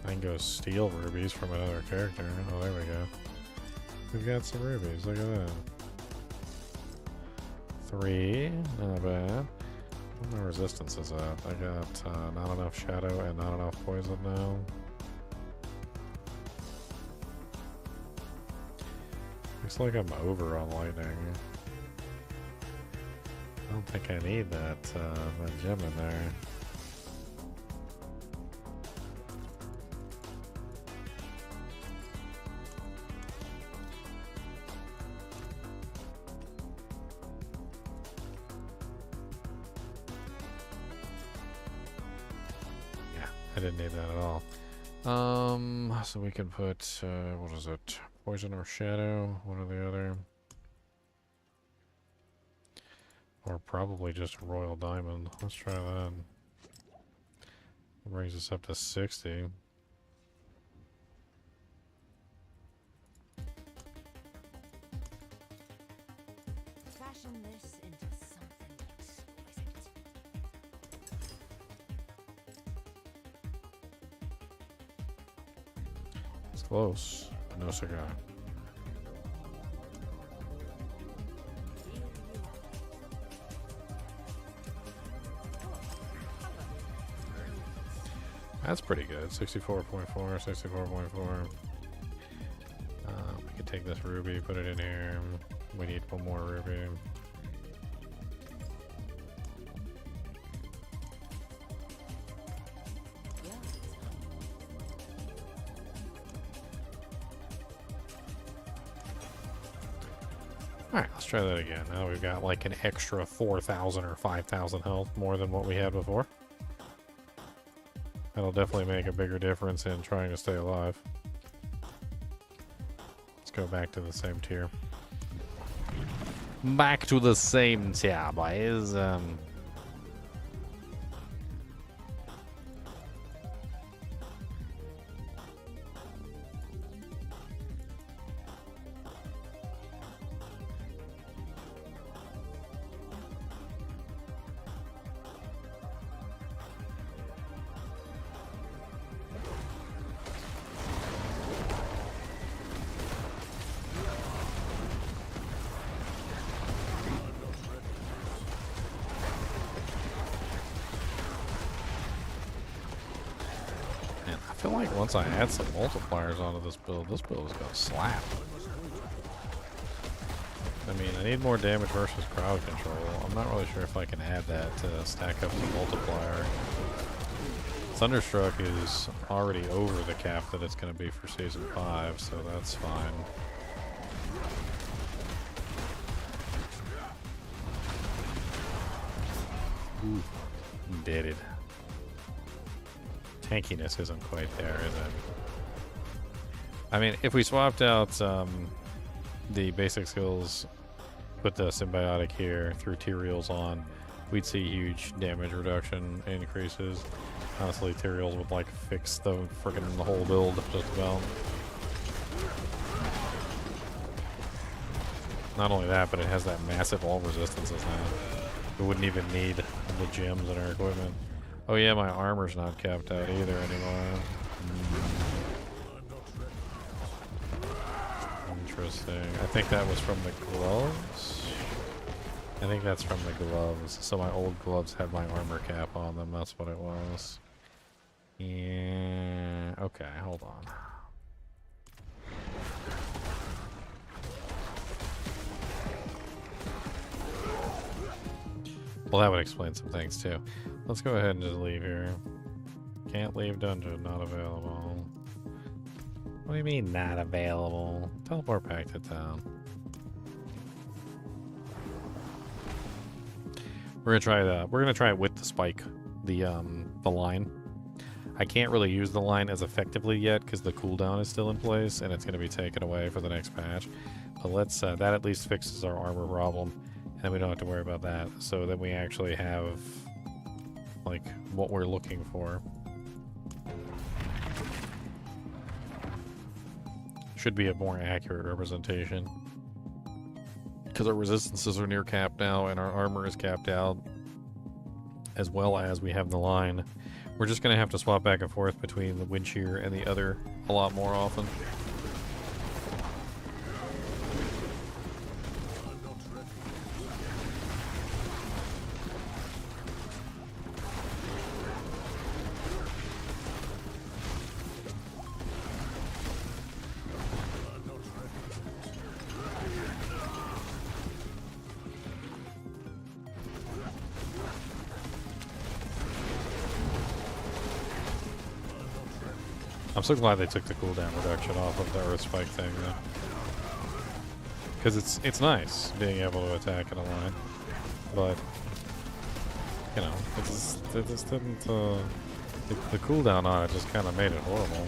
I can go steal rubies from another character. Oh, there we go. We've got some rubies. Look at that. 3. Not bad. What my resistance is at? I got not enough shadow and not enough poison now. Looks like I'm over on lightning. don't think I need that gem in there. I didn't need that at all. So we can put, what is it? Poison or Shadow, one or the other. Or probably just Royal Diamond. Let's try that. Brings us up to 60. Fashion this into something exquisite. It's close. No cigar. That's pretty good. 64.4, 64.4. We can take this ruby, put it in here. We need one more ruby. Alright, let's try that again. Now we've got like an extra 4,000 or 5,000 health more than what we had before. That'll definitely make a bigger difference in trying to stay alive. Let's go back to the same tier. Back to the same tier, boys. I feel like once I add some multipliers onto this build is going to slap. I mean, I need more damage versus crowd control. I'm not really sure if I can add that to stack up the multiplier. Thunderstruck is already over the cap that it's going to be for Season 5, so that's fine. Ooh, did it. Tankiness isn't quite there, is it? I mean, if we swapped out the basic skills, put the symbiotic here, threw Tyraels on, we'd see huge damage reduction increases. Honestly, Tyraels would like fix the whole build just about. Not only that, but it has that massive all resistances now. We wouldn't even need the gems in our equipment. Oh yeah, my armor's not capped out either anymore. Interesting. I think that was from the gloves. I think that's from the gloves. So my old gloves had my armor cap on them. That's what it was. Yeah. Okay, hold on. Well, that would explain some things too. Let's go ahead and just leave here. Can't leave dungeon, not available. What do you mean not available? Teleport back to town. We're gonna try that. We're gonna try it with the spike, the line. I can't really use the line as effectively yet because the cooldown is still in place and it's gonna be taken away for the next patch. But let's that at least fixes our armor problem. And we don't have to worry about that. So then we actually have, like, what we're looking for. Should be a more accurate representation. Because our resistances are near capped now, and our armor is capped out. As well as we have the line. We're just going to have to swap back and forth between the wind shear and the other a lot more often. I'm so glad they took the cooldown reduction off of the Earth Spike thing, though. Because it's nice being able to attack in a line, but you know, it just didn't. The cooldown on it just kind of made it horrible.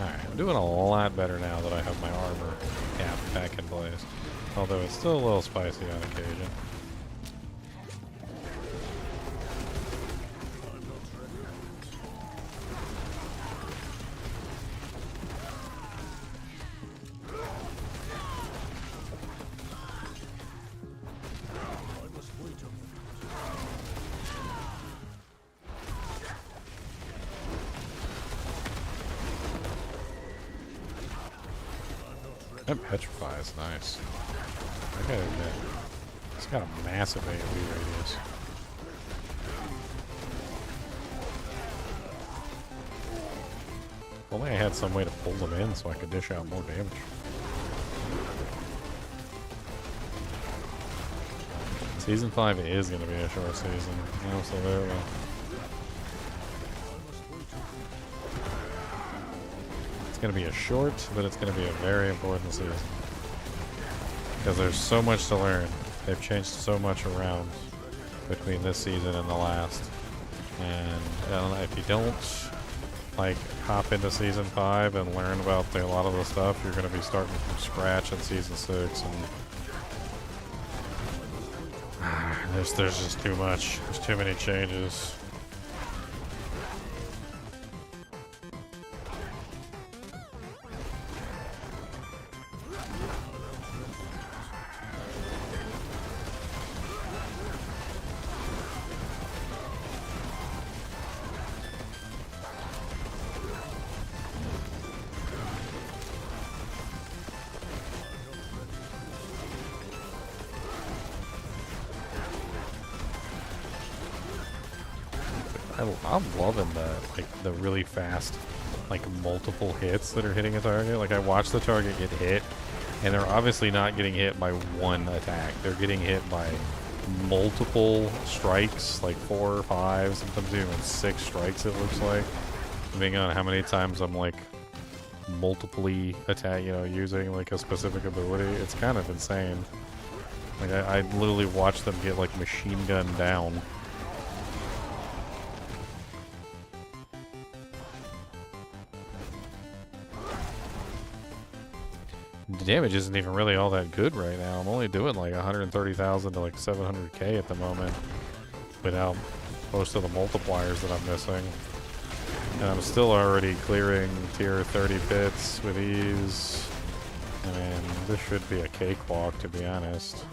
Alright, I'm doing a lot better now that I have my armor cap back in place. Although it's still a little spicy on occasion. That petrify is nice. I gotta admit, it's got a massive AoE radius. If only I had some way to pull them in so I could dish out more damage. Season 5 is going to be a short season. Absolutely. It's going to be a short, but it's going to be a very important season. Because there's so much to learn. They've changed so much around between this season and the last. And I don't know, if you don't like hop into season 5 and learn about a lot of the stuff, you're going to be starting from scratch in season 6. And there's just too much. There's too many changes. I'm loving the really fast, multiple hits that are hitting a target. Like, I watch the target get hit, and they're obviously not getting hit by one attack. They're getting hit by multiple strikes, like 4 or 5, sometimes even 6 strikes, it looks like. Depending on how many times I'm, multiply using, a specific ability. It's kind of insane. Like, I literally watch them get, machine gunned down. The damage isn't even really all that good right now. I'm only doing 130,000 to 700k at the moment without most of the multipliers that I'm missing. And I'm still already clearing tier 30 pits with ease. I mean, this should be a cakewalk, to be honest.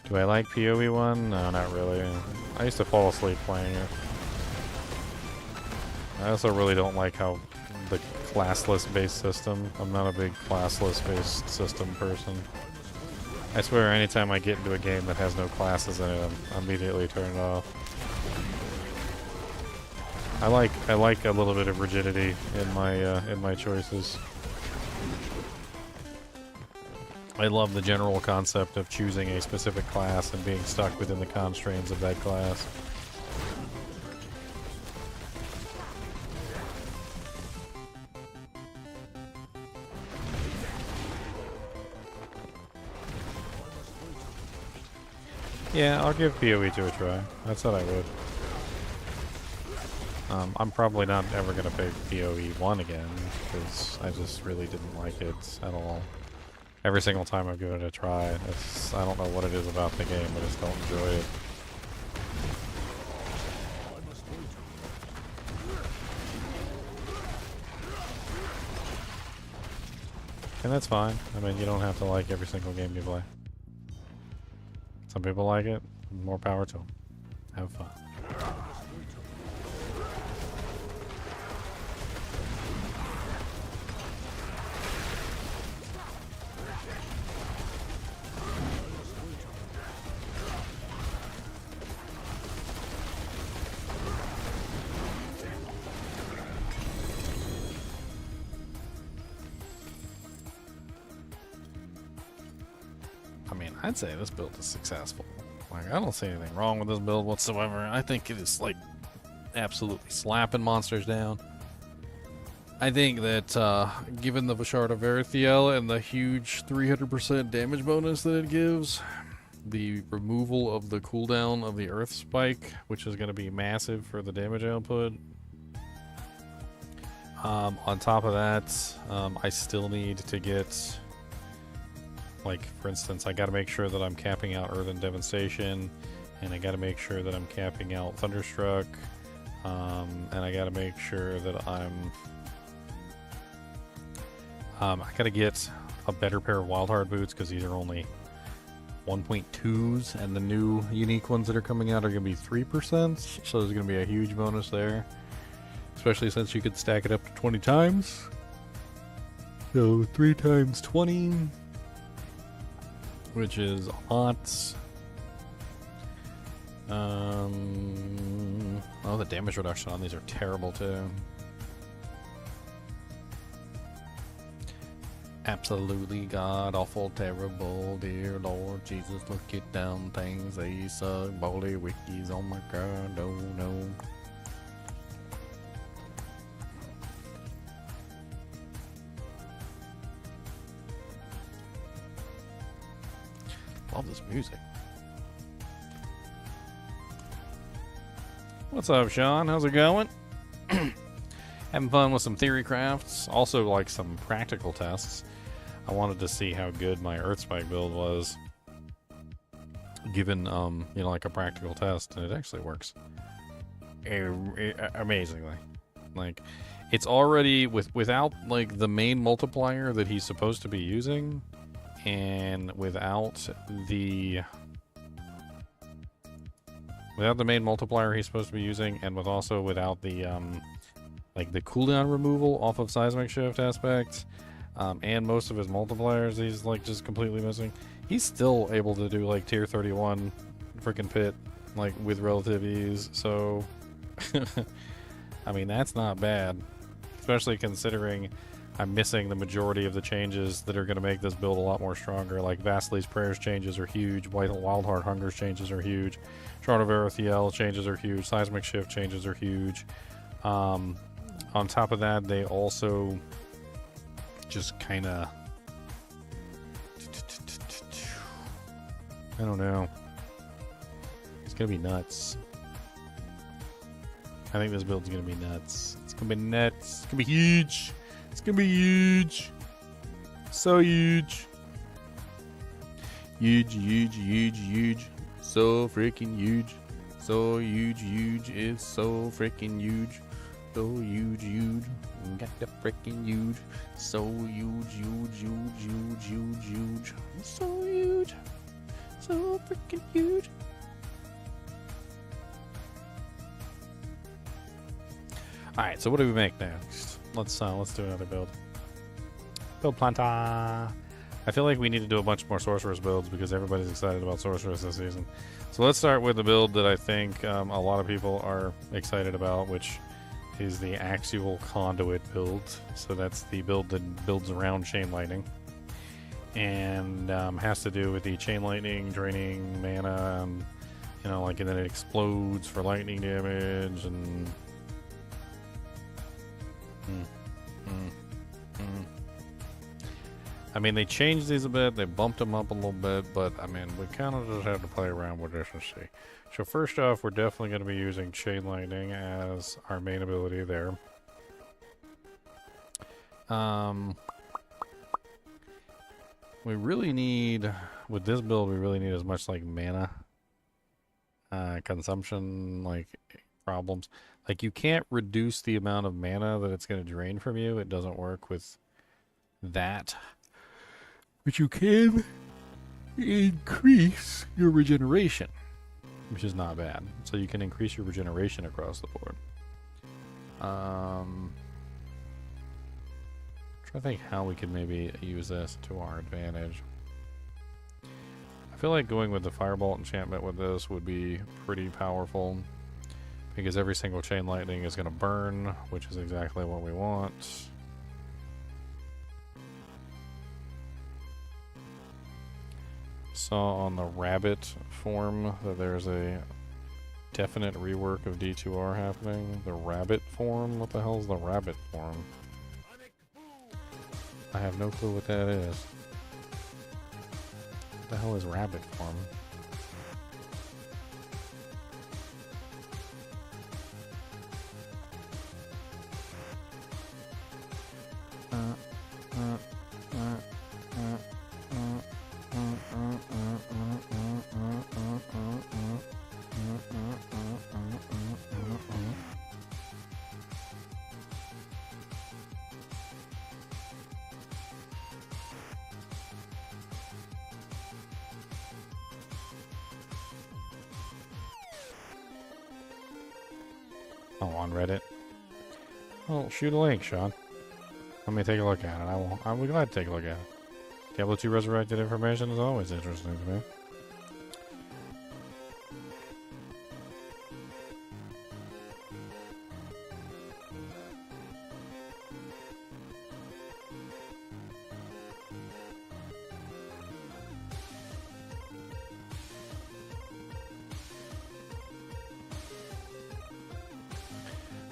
Do I like PoE 1? No, not really. I used to fall asleep playing it. I also really don't like how the classless-based system. I'm not a big classless-based system person. I swear, anytime I get into a game that has no classes in it, I'm immediately turned off. I like a little bit of rigidity in my choices. I love the general concept of choosing a specific class and being stuck within the constraints of that class. Yeah, I'll give PoE 2 a try. I said I would. I'm probably not ever going to pick PoE 1 again, because I just really didn't like it at all. Every single time I've given it a try, I don't know what it is about the game, I just don't enjoy it. And that's fine. I mean, you don't have to like every single game you play. Some people like it, more power to them. Have fun. I'd say this build is successful. Like, I don't see anything wrong with this build whatsoever. I think it is, like, absolutely slapping monsters down. I think that, given the Vishard of Verithiel and the huge 300% damage bonus that it gives, the removal of the cooldown of the Earth Spike, which is going to be massive for the damage output. On top of that, I still need to get, like, for instance, I got to make sure that I'm capping out Earthen Devastation, and I got to make sure that I'm capping out Thunderstruck, and I got to make sure that I got to get a better pair of Wildheart boots, because these are only 1.2s, and the new unique ones that are coming out are going to be 3%, so there's going to be a huge bonus there, especially since you could stack it up to 20 times. So 3 times 20, which is a lot. Oh, the damage reduction on these are terrible too. Absolutely god awful terrible, dear Lord Jesus, look at them things, they suck, bully wikis, oh my god, oh no. Love this music. What's up, Sean? How's it going? Having fun with some theory crafts, also like some practical tests. I wanted to see how good my Earthspike build was, given you know, like a practical test, and it actually works amazingly. Like, it's already without like the main multiplier that he's supposed to be using, and without the main multiplier he's supposed to be using, and without the like the cooldown removal off of seismic shift aspects, and most of his multipliers he's like just completely missing. He's still able to do like tier 31 freaking pit like with relative ease. So I mean, that's not bad, especially considering I'm missing the majority of the changes that are going to make this build a lot more stronger. Like Vastley's Prayers changes are huge, Wildheart Hunger's changes are huge, Shard of Erethiel changes are huge, Seismic Shift changes are huge. On top of that, they also just kind of, I don't know. It's going to be nuts. I think this build's going to be nuts. It's going to be nuts. It's going to be huge. It's going to be huge. So huge. Huge, huge, huge, huge. So freaking huge. So huge, huge. It's so freaking huge. So huge, huge. Got the freaking huge. So huge, huge, huge, huge, huge, huge. So huge. So freaking huge. Alright, so what do we make next? Let's do another build. Build Planta. I feel like we need to do a bunch more Sorceress builds because everybody's excited about Sorceress this season. So let's start with the build that I think a lot of people are excited about, which is the Axial Conduit build. So that's the build that builds around Chain Lightning. And has to do with the Chain Lightning draining mana, you know, like, and then it explodes for lightning damage, and I mean, they changed these a bit, they bumped them up a little bit, but I mean, we kind of just have to play around with this and see. So first off, we're definitely going to be using Chain Lightning as our main ability there. We really need, with this build, we really need as much like mana consumption, like, problems. Like, you can't reduce the amount of mana that it's going to drain from you. It doesn't work with that. But you can increase your regeneration, which is not bad. So you can increase your regeneration across the board. Trying to think how we could maybe use this to our advantage. I feel like going with the Firebolt enchantment with this would be pretty powerful, because every single Chain Lightning is going to burn, which is exactly what we want. saw on the Rabbit forum that there's a definite rework of D2R happening. The Rabbit forum? What the hell is the Rabbit forum? I have no clue what that is. What the hell is Rabbit forum? Oh, on Reddit. Oh, shoot a link, Sean. Let me take a look at it. I'll be glad to take a look at it. Diablo 2 resurrected information is always interesting to me.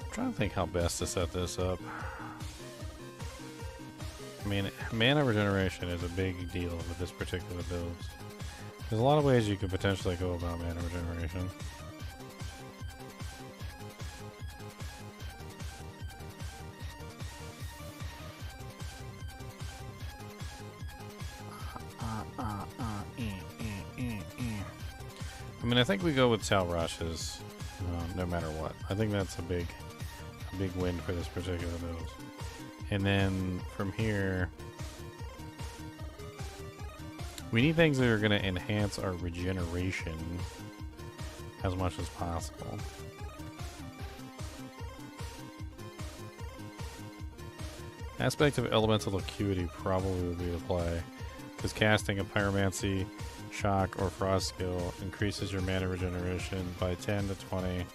I'm trying to think how best to set this up. I mean, mana regeneration is a big deal with this particular build. There's a lot of ways you could potentially go about mana regeneration. I mean, I think we go with Tal Rushes, no matter what. I think that's a big win for this particular build. And then from here, we need things that are going to enhance our regeneration as much as possible. Aspect of elemental acuity probably would be the play, because casting a pyromancy, shock, or frost skill increases your mana regeneration by 10 to 20%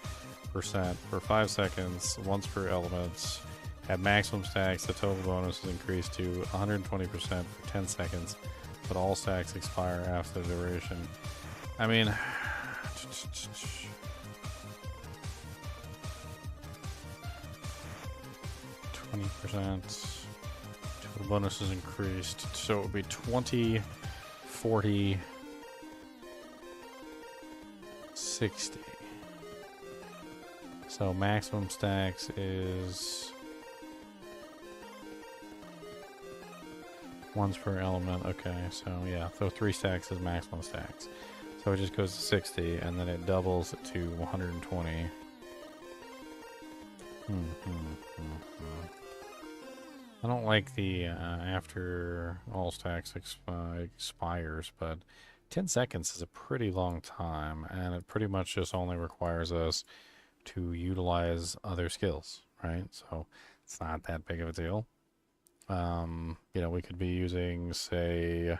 for 5 seconds once per element. At maximum stacks, the total bonus is increased to 120% for 10 seconds, but all stacks expire after the duration. I mean, 20%. Total bonus is increased, so it would be 20, 40, 60. So maximum stacks is once per element. Okay, so yeah, so 3 stacks is maximum stacks. So it just goes to 60, and then it doubles to 120. I don't like the after all stacks expires, but 10 seconds is a pretty long time, and it pretty much just only requires us to utilize other skills, right? So it's not that big of a deal. You know, we could be using, say,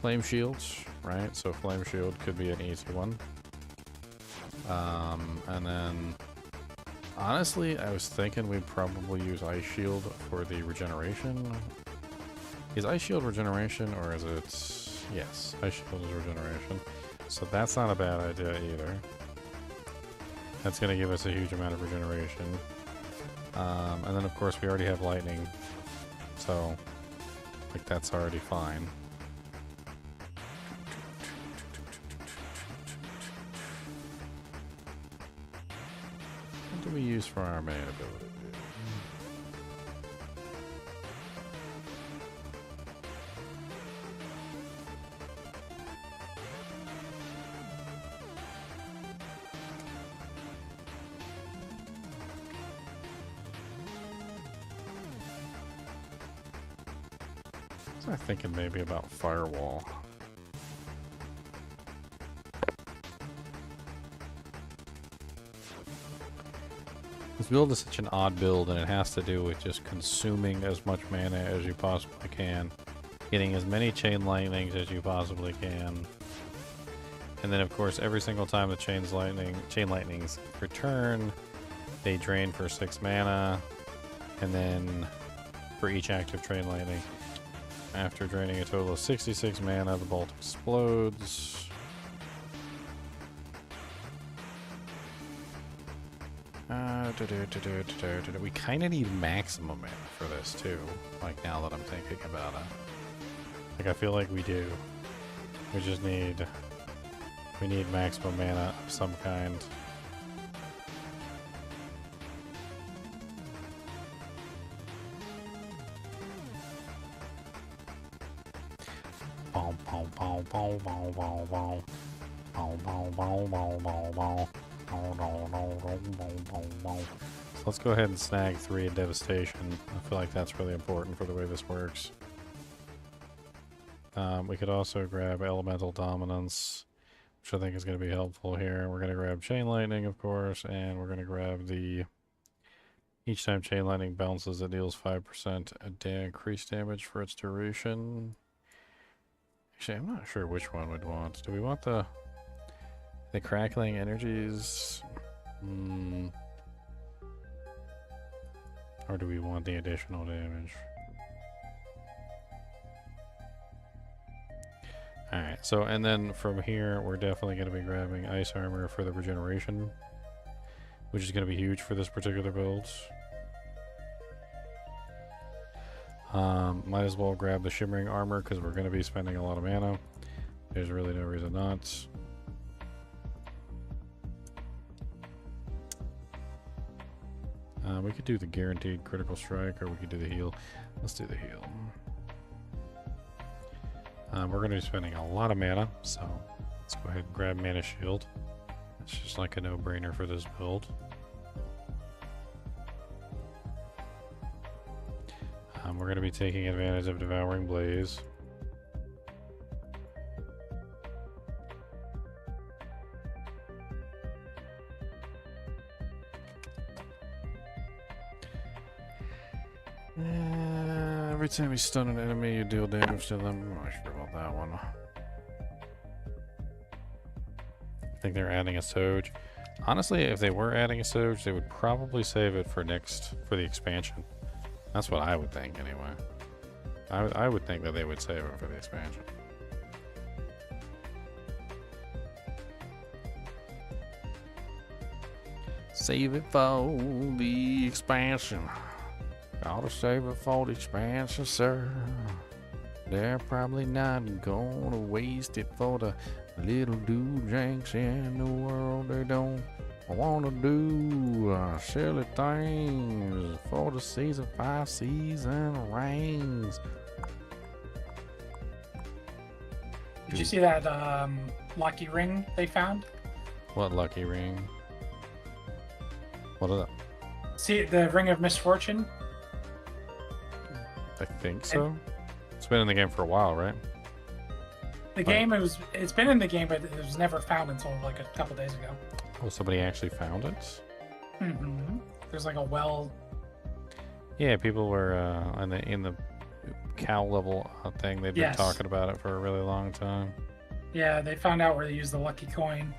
Flame Shields, right? So Flame Shield could be an easy one. And then, honestly, I was thinking we'd probably use Ice Shield for the regeneration. Is Ice Shield regeneration, or is it... Yes, Ice Shield is regeneration. So that's not a bad idea either. That's going to give us a huge amount of regeneration. And then, of course, we already have lightning. So, like, that's already fine. What do we use for our main ability? I'm thinking maybe about Firewall. This build is such an odd build, and it has to do with just consuming as much mana as you possibly can, getting as many chain lightnings as you possibly can, and then of course every single time the chain lightnings return, they drain for 6 mana, and then for each active chain lightning. After draining a total of 66 mana, the bolt explodes. We kind of need maximum mana for this too. Like now that I'm thinking about it, like I feel like we do. We just need. We need maximum mana of some kind. Boom, boom, boom, boom, boom, boom, boom. Boom, boom, boom, boom, boom, boom. So let's go ahead and snag 3 in Devastation. I feel like that's really important for the way this works. We could also grab Elemental Dominance, which I think is going to be helpful here. We're going to grab Chain Lightning, of course, and we're going to grab the... Each time Chain Lightning bounces, it deals 5% increased damage for its duration. Actually, I'm not sure which one we'd want. Do we want the Crackling Energies? Or do we want the additional damage? Alright, so, and then from here, we're definitely going to be grabbing Ice Armor for the regeneration, which is going to be huge for this particular build. Might as well grab the Shimmering Armor, because we're going to be spending a lot of mana. There's really no reason not. We could do the guaranteed critical strike, or we could do the heal. Let's do the heal. We're going to be spending a lot of mana, so let's go ahead and grab Mana Shield. It's just like a no-brainer for this build. We're going to be taking advantage of Devouring Blaze. Every time you stun an enemy, you deal damage to them. I'm not sure about that one. I think they're adding a Soge. Honestly, if they were adding a Soge, they would probably save it for the expansion. That's what I would think, anyway. I would think that they would save it for the expansion. Save it for the expansion. Gotta save it for the expansion, sir. They're probably not gonna waste it for the little doojanks in the world. They don't wanna do silly things for the season 5 season rings. Did you see that lucky ring they found? What lucky ring? What is that? See the Ring of Misfortune? I think so. It's been in the game for a while, right? The game it's been in the game, but it was never found until like a couple days ago. Oh, somebody actually found it? Mm-hmm. There's like a well. Yeah, people were in the cow level thing. They've been talking about it for a really long time. Yeah, they found out where they use the lucky coin.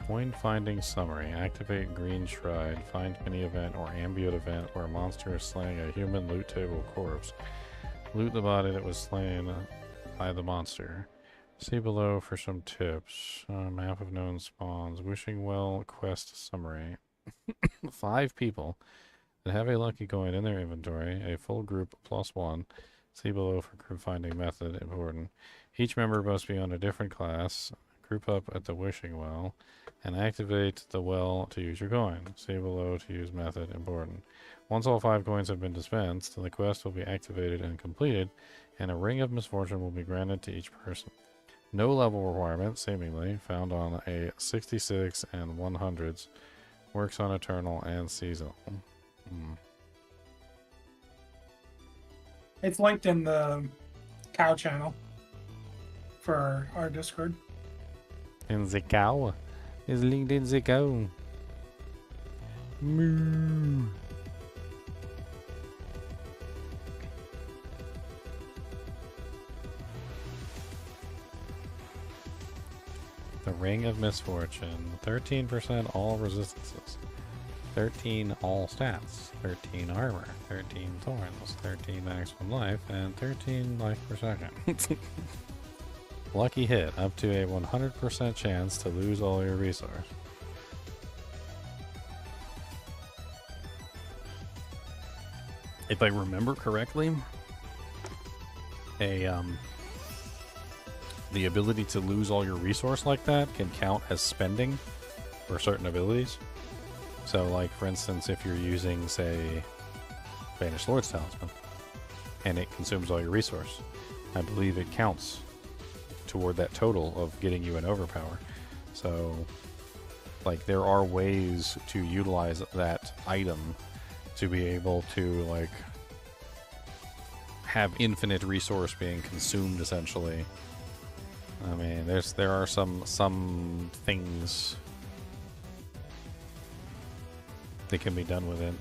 Coin finding summary. Activate green shrine. Find any event or ambient event where a monster is slaying a human loot table corpse. Loot the body that was slain by the monster. See below for some tips. Map of known spawns. Wishing well quest summary. 5 people that have a lucky coin in their inventory. A full group +1. See below for group finding method. Important. Each member must be on a different class. Group up at the wishing well and activate the well to use your coin. See below to use method. Important. Once all 5 coins have been dispensed, the quest will be activated and completed, and a ring of misfortune will be granted to each person. No level requirement, seemingly, found on a 66 and 100s. Works on eternal and seasonal. It's linked in the cow channel for our Discord. In the cow. It's linked in the cow. Moo. The Ring of Misfortune. 13% all resistances. 13 all stats, 13 armor, 13 thorns, 13 maximum life, and 13 life per second. Lucky hit, up to a 100% chance to lose all your resource. If I remember correctly, the ability to lose all your resource like that can count as spending for certain abilities. So, like, for instance, if you're using, say, Banished Lord's Talisman, and it consumes all your resource, I believe it counts toward that total of getting you an overpower. So, like, there are ways to utilize that item to be able to, like, have infinite resource being consumed, essentially. I mean, there are some things that can be done with it.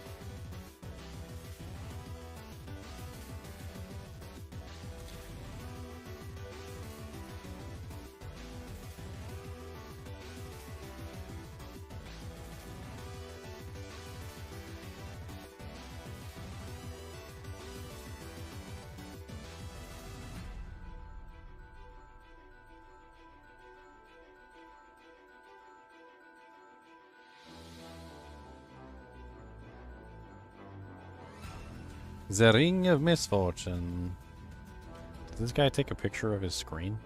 The Ring of Misfortune. Did this guy take a picture of his screen?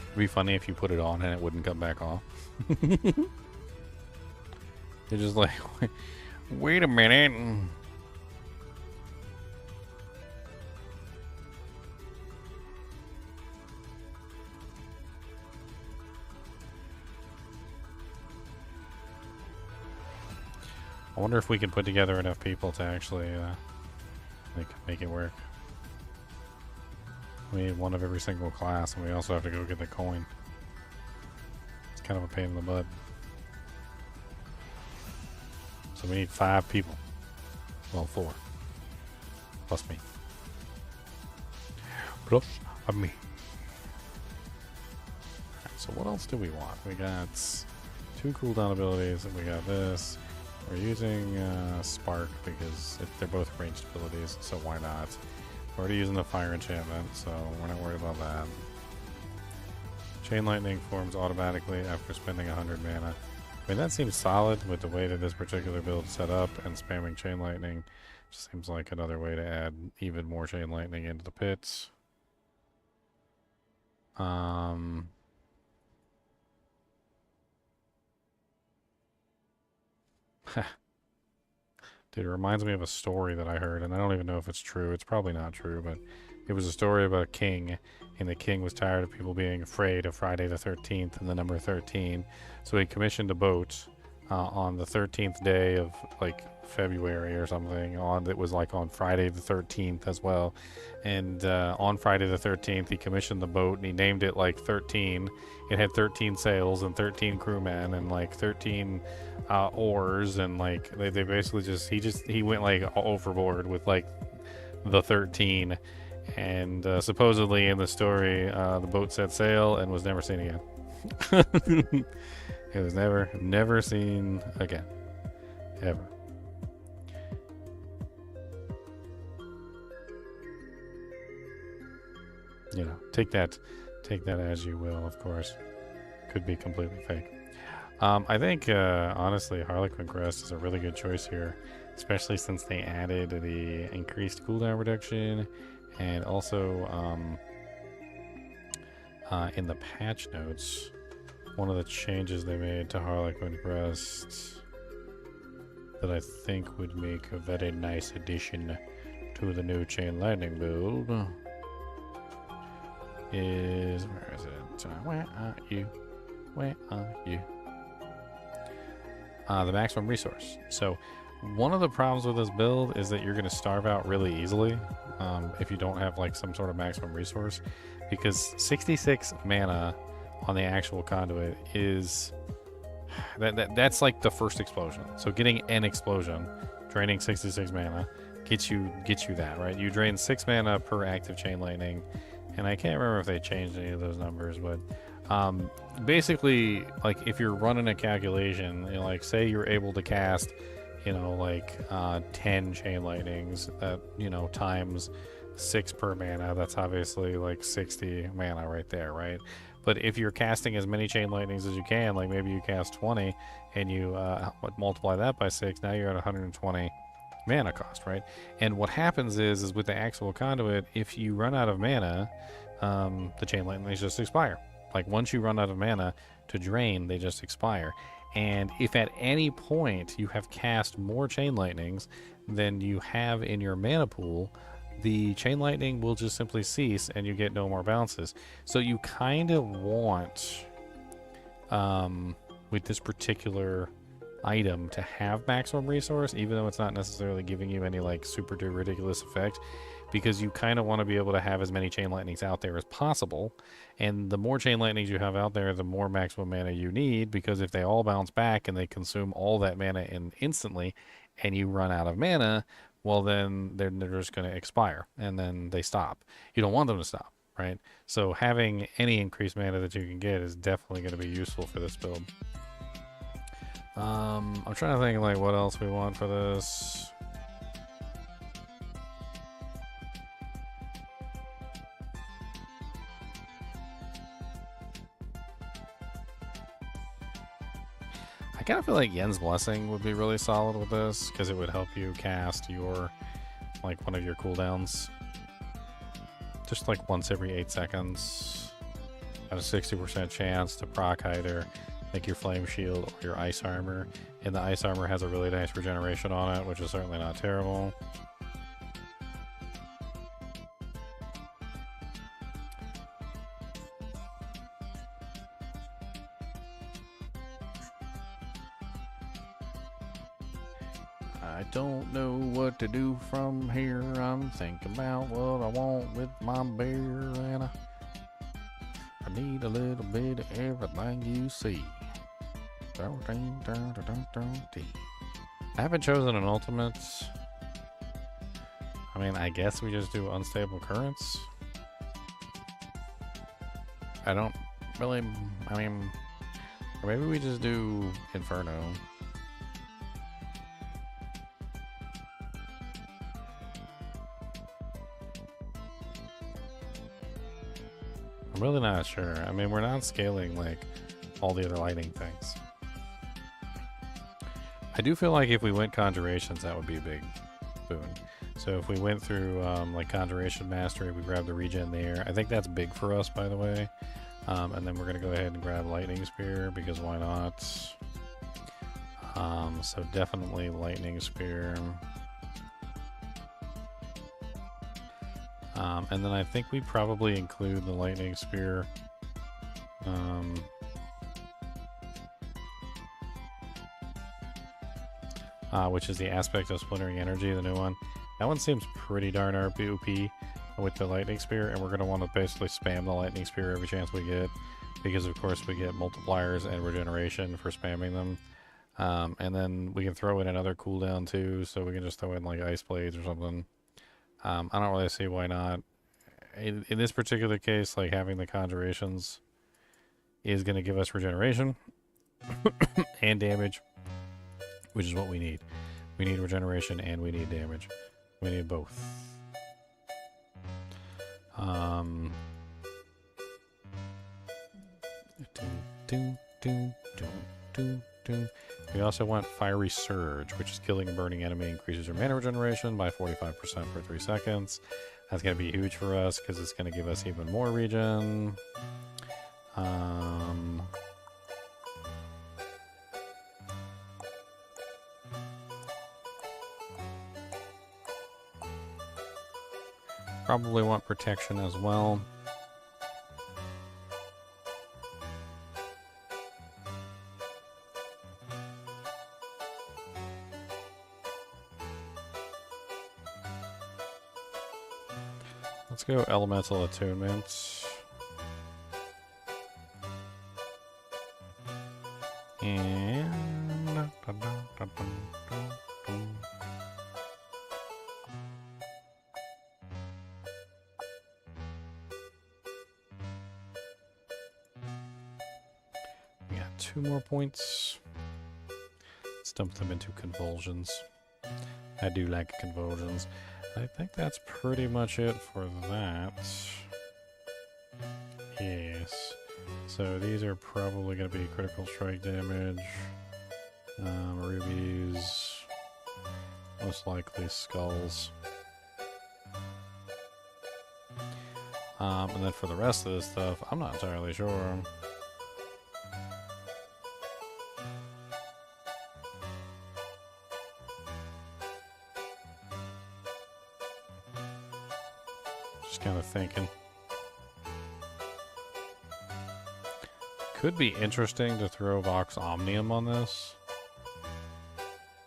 It'd be funny if you put it on and it wouldn't come back off. You're just like, wait a minute. I wonder if we can put together enough people to actually make it work. We need one of every single class, and we also have to go get the coin. It's kind of a pain in the butt. So we need 5 people. Well, 4. Plus me. Plus me. Alright, so what else do we want? We got 2 cooldown abilities, and we got this. We're using Spark because they're both ranged abilities, so why not? We're already using the fire enchantment, so we're not worried about that. Chain Lightning forms automatically after spending 100 mana. I mean, that seems solid with the way that this particular build is set up, and spamming Chain Lightning just seems like another way to add even more Chain Lightning into the pits. Dude, it reminds me of a story that I heard, and I don't even know if it's true. It's probably not true, but it was a story about a king, and the king was tired of people being afraid of Friday the 13th and the number 13, so he commissioned a boat on the 13th day of, like, February or something. It was, like, on Friday the 13th as well, and on Friday the 13th, he commissioned the boat, and he named it, like, 13. It had 13 sails and 13 crewmen and, like, 13 oars, and, like, they basically he went, like, overboard with, like, the 13, and supposedly in the story the boat set sail and was never seen again. It was never seen again, ever. You know, take that as you will, of course. Could be completely fake. I think, honestly, Harlequin Crest is a really good choice here, especially since they added the increased cooldown reduction, and also in the patch notes, one of the changes they made to Harlequin Crest that I think would make a very nice addition to the new Chain Lightning build is, where is it? Where are you? Where are you? The maximum resource. So one of the problems with this build is that you're going to starve out really easily if you don't have, like, some sort of maximum resource, because 66 mana on the actual conduit is That's like the first explosion. So getting an explosion, draining 66 mana, gets you that, right? You drain 6 mana per active chain lightning, and I can't remember if they changed any of those numbers, but basically, like if you're running a calculation, you know, like say you're able to cast, you know, like 10 chain lightnings, that, you know, times 6 per mana, that's obviously like 60 mana right there, right? But if you're casting as many chain lightnings as you can, like maybe you cast 20 and you multiply that by 6, now you're at 120 mana cost, right? And what happens is with the actual conduit, if you run out of mana, the chain lightnings just expire. Like once you run out of mana to drain, they just expire. And if at any point you have cast more chain lightnings than you have in your mana pool, the chain lightning will just simply cease and you get no more bounces. So you kind of want, with this particular item, to have maximum resource, even though it's not necessarily giving you any like super ridiculous effect, because you kind of want to be able to have as many chain lightnings out there as possible. And the more chain lightnings you have out there, the more maximum mana you need, because if they all bounce back and they consume all that mana instantly and you run out of mana, well, then they're just going to expire and then they stop. You don't want them to stop, right? So having any increased mana that you can get is definitely going to be useful for this build. I'm trying to think like what else we want for this. I kind of feel like Yen's Blessing would be really solid with this, because it would help you cast your, like, one of your cooldowns just like once every 8 seconds at a 60% chance to proc either like your Flame Shield or your Ice Armor. And the Ice Armor has a really nice regeneration on it, which is certainly not terrible. I don't know what to do from here. I'm thinking about what I want with my beer, and I need a little bit of everything you see. I haven't chosen an ultimate. I mean, I guess we just do Unstable Currents. I don't really, I mean, or maybe we just do Inferno. I'm really not sure. I mean, we're not scaling like all the other lightning things. I do feel like if we went Conjurations, that would be a big boon. So if we went through like Conjuration Mastery, we grab the regen there. I think that's big for us, by the way. And then we're going to go ahead and grab Lightning Spear, because why not? So definitely Lightning Spear. And then I think we probably include the Lightning Spear. Which is the Aspect of Splintering Energy, the new one. That one seems pretty darn OP with the Lightning Spear, and we're going to want to basically spam the Lightning Spear every chance we get, because of course we get multipliers and regeneration for spamming them. And then we can throw in another cooldown too, so we can just throw in like Ice Blades or something. I don't really see why not. In this particular case, like having the Conjurations is going to give us regeneration and damage, which is what we need. We need regeneration and we need damage. We need both. We also want Fiery Surge, which is killing a burning enemy, increases your mana regeneration by 45% for 3 seconds. That's going to be huge for us because it's going to give us even more regen. Probably want protection as well. Let's go Elemental Attunement. And we got 2 more points. Let's dump them into convulsions. I do like convulsions. I think that's pretty much it for that. Yes. So these are probably going to be critical strike damage. Rubies. Most likely skulls. And then for the rest of this stuff, I'm not entirely sure. Just kind of thinking. Could be interesting to throw Vox Omnium on this.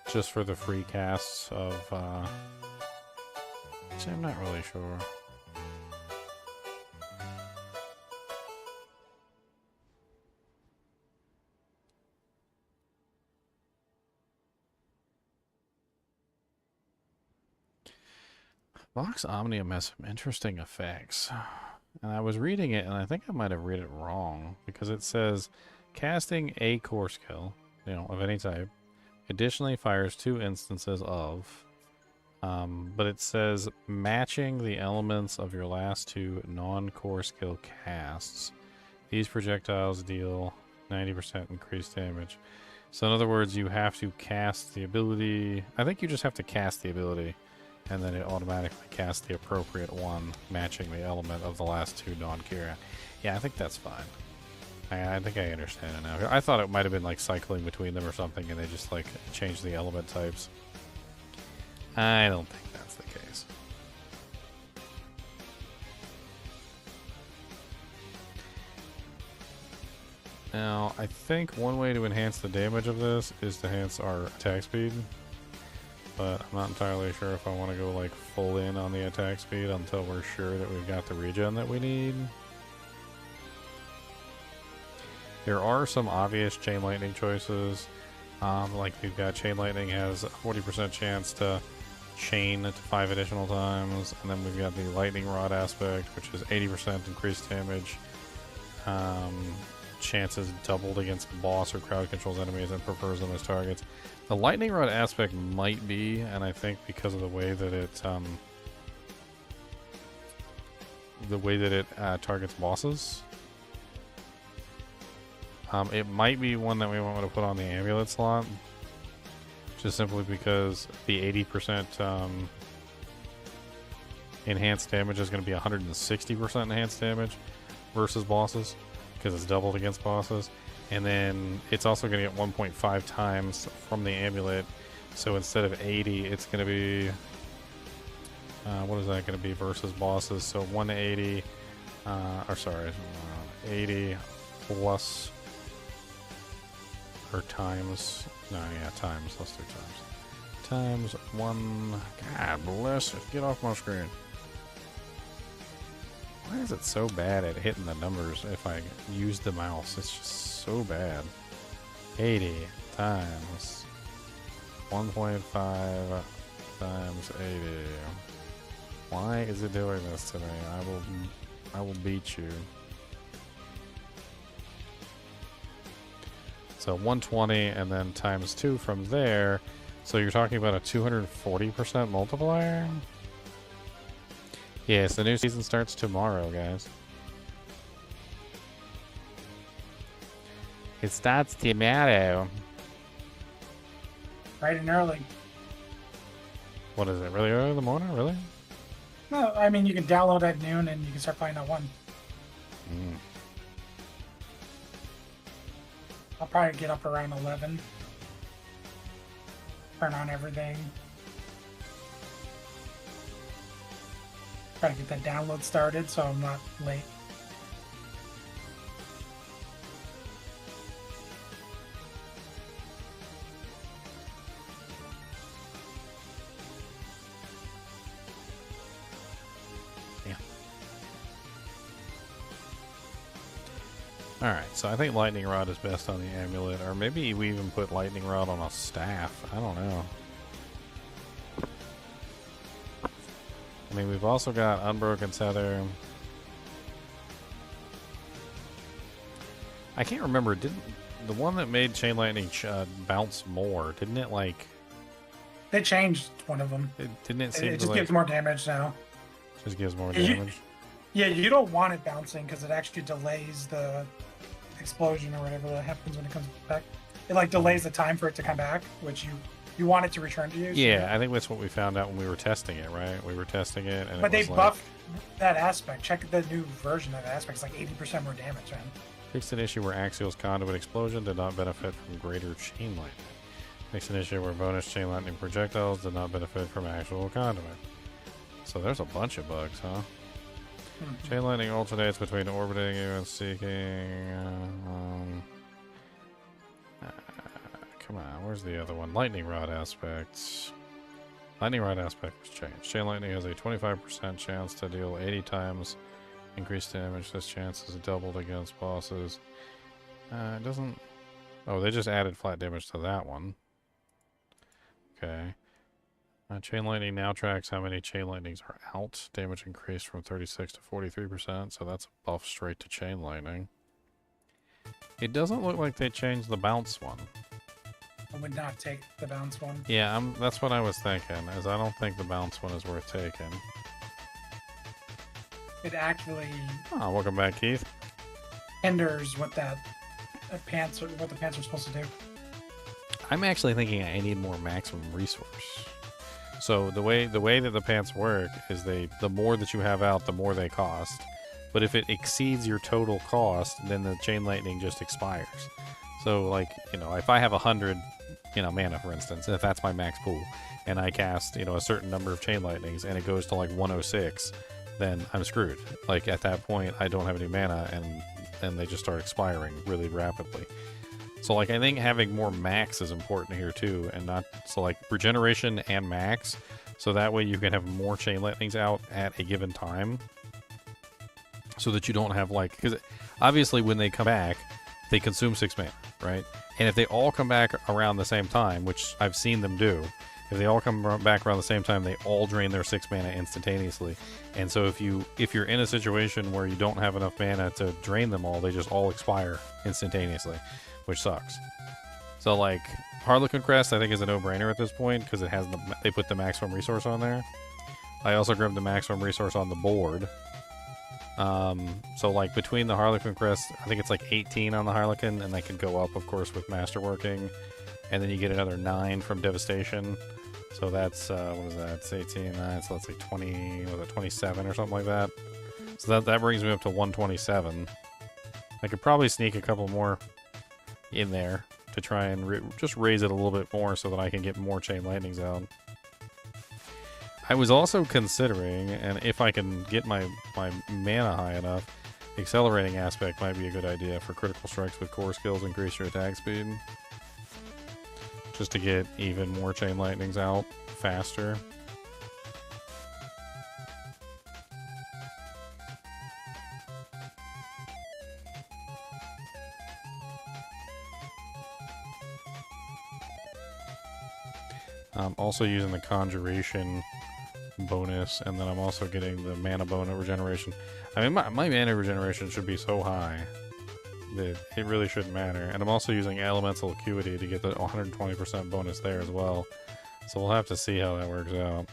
Just for the free casts of, actually, I'm not really sure. Vox Omnium has some interesting effects. And I was reading it, and I think I might have read it wrong, because it says, casting a core skill, of any type, additionally fires 2 instances of, but it says matching the elements of your last 2 non-core skill casts. These projectiles deal 90% increased damage. So in other words, you have to cast the ability. I think you just have to cast the ability, and then it automatically casts the appropriate one, matching the element of the last 2 non-Kira. Yeah, I think that's fine. I think I understand it now. I thought it might have been like cycling between them or something, and they just like changed the element types. I don't think that's the case. Now, I think one way to enhance the damage of this is to enhance our attack speed. But I'm not entirely sure if I want to go like full in on the attack speed until we're sure that we've got the regen that we need. There are some obvious chain lightning choices. Like we've got chain lightning has a 40% chance to chain to 5 additional times, and then we've got the lightning rod aspect, which is 80% increased damage. Chances doubled against boss or crowd controls enemies and prefers them as targets. The lightning rod aspect might be, and I think because of the way that it targets bosses, it might be one that we want to put on the amulet slot, just simply because the 80% enhanced damage is going to be 160% enhanced damage versus bosses, because it's doubled against bosses. And then it's also going to get 1.5 times from the amulet. So instead of 80, it's going to be... what is that going to be versus bosses? So 180... 80 plus... Or times... No, yeah, times. Let's do times. Times 1... God bless it. Get off my screen. Why is it so bad at hitting the numbers if I use the mouse? It's just so bad. 80 times 1.5 times 80. Why is it doing this to me? I will beat you. So 120 and then times 2 from there. So you're talking about a 240% multiplier? Yes, the new season starts tomorrow, guys. It starts tomorrow. Bright and early. What is it? Really early in the morning? Really? No, I mean, you can download at noon and you can start playing at 1. I'll probably get up around 11. Turn on everything. Try to get that download started so I'm not late. Alright, so I think Lightning Rod is best on the amulet, or maybe we even put Lightning Rod on a staff. I don't know. I mean, we've also got Unbroken Tether. I can't remember, didn't the one that made Chain Lightning bounce more, didn't it like... They changed one of them. Didn't it seem It to just like... gives more damage now. Just gives more You- damage? Yeah, you don't want it bouncing because it actually delays the explosion or whatever that happens when it comes back. It like delays the time for it to come back, which you want it to return to you. So Yeah, I think that's what we found out when we were testing it, right? We were testing it, and but it they was like, buffed that aspect. Check the new version of that aspect. It's like 80% more damage, man. fixed an issue where Axial's conduit explosion did not benefit from greater chain lightning. Fixed an issue where bonus chain lightning projectiles did not benefit from actual conduit. So there's a bunch of bugs, huh? Chain lightning alternates between orbiting and seeking. Come on, where's the other one? Lightning rod aspects. Lightning rod aspect was changed. Chain lightning has a 25% chance to deal 80 times increased damage. This chance is doubled against bosses. It doesn't. Oh, they just added flat damage to that one. Okay. Chain lightning now tracks how many chain lightnings are out. Damage increased from 36 to 43%, so that's a buff straight to chain lightning. It doesn't look like they changed the bounce one. I would not take the bounce one. Yeah, that's what I was thinking, is I don't think the bounce one is worth taking. It actually Oh, welcome back, Keith. hinders what the pants are supposed to do. I'm actually thinking I need more maximum resource. So the way that the pants work is the more that you have out, the more they cost. But if it exceeds your total cost, then the chain lightning just expires. So like, if I have 100, mana, for instance, if that's my max pool, and I cast, a certain number of chain lightnings and it goes to like 106, then I'm screwed. Like at that point, I don't have any mana and they just start expiring really rapidly. So like I think having more max is important here too, and not so like regeneration and max, so that way you can have more chain lightnings out at a given time, so that you don't have like, because obviously when they come back, they consume 6 mana, right? And if they all come back around the same time, which I've seen them do, if they all come back around the same time, they all drain their 6 mana instantaneously. And so if you're in a situation where you don't have enough mana to drain them all, they just all expire instantaneously, which sucks. So like Harlequin Crest, I think is a no-brainer at this point because it has they put the maximum resource on there. I also grabbed the maximum resource on the board. So like between the Harlequin Crest, I think it's like 18 on the Harlequin, and that could go up, of course, with Masterworking, and then you get another 9 from Devastation. So that's what is that? It's 18, 9, so that's like 20, was it 27 or something like that? So that brings me up to 127. I could probably sneak a couple more in there to try and just raise it a little bit more so that I can get more chain lightnings out. I was also considering, and if I can get my mana high enough, accelerating aspect might be a good idea for critical strikes with core skills, increase your attack speed. Just to get even more chain lightnings out faster. I'm also using the conjuration bonus, and then I'm also getting the mana bonus regeneration. I mean, my mana regeneration should be so high that it really shouldn't matter. And I'm also using elemental acuity to get the 120% bonus there as well. So we'll have to see how that works out.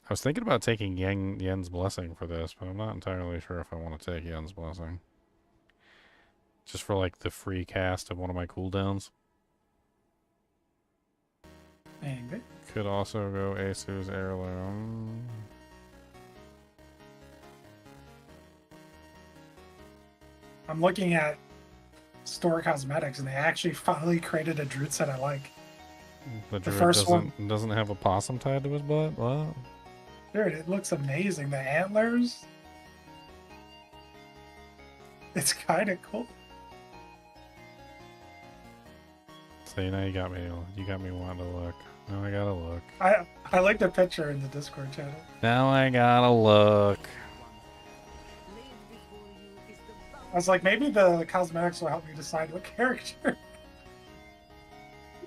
I was thinking about taking Yen's Blessing for this, but I'm not entirely sure if I want to take Yen's Blessing. Just for like the free cast of one of my cooldowns. Maybe. Could also go Asu's Heirloom. I'm looking at Store Cosmetics, and they actually finally created a Druid set I like. The Druid first doesn't have a possum tied to his butt? What? Dude, it looks amazing. The antlers. It's kind of cool. So now you got me wanting to look. Now I gotta look. I like the picture in the Discord channel. Now I gotta look. I was like, maybe the cosmetics will help me decide what character.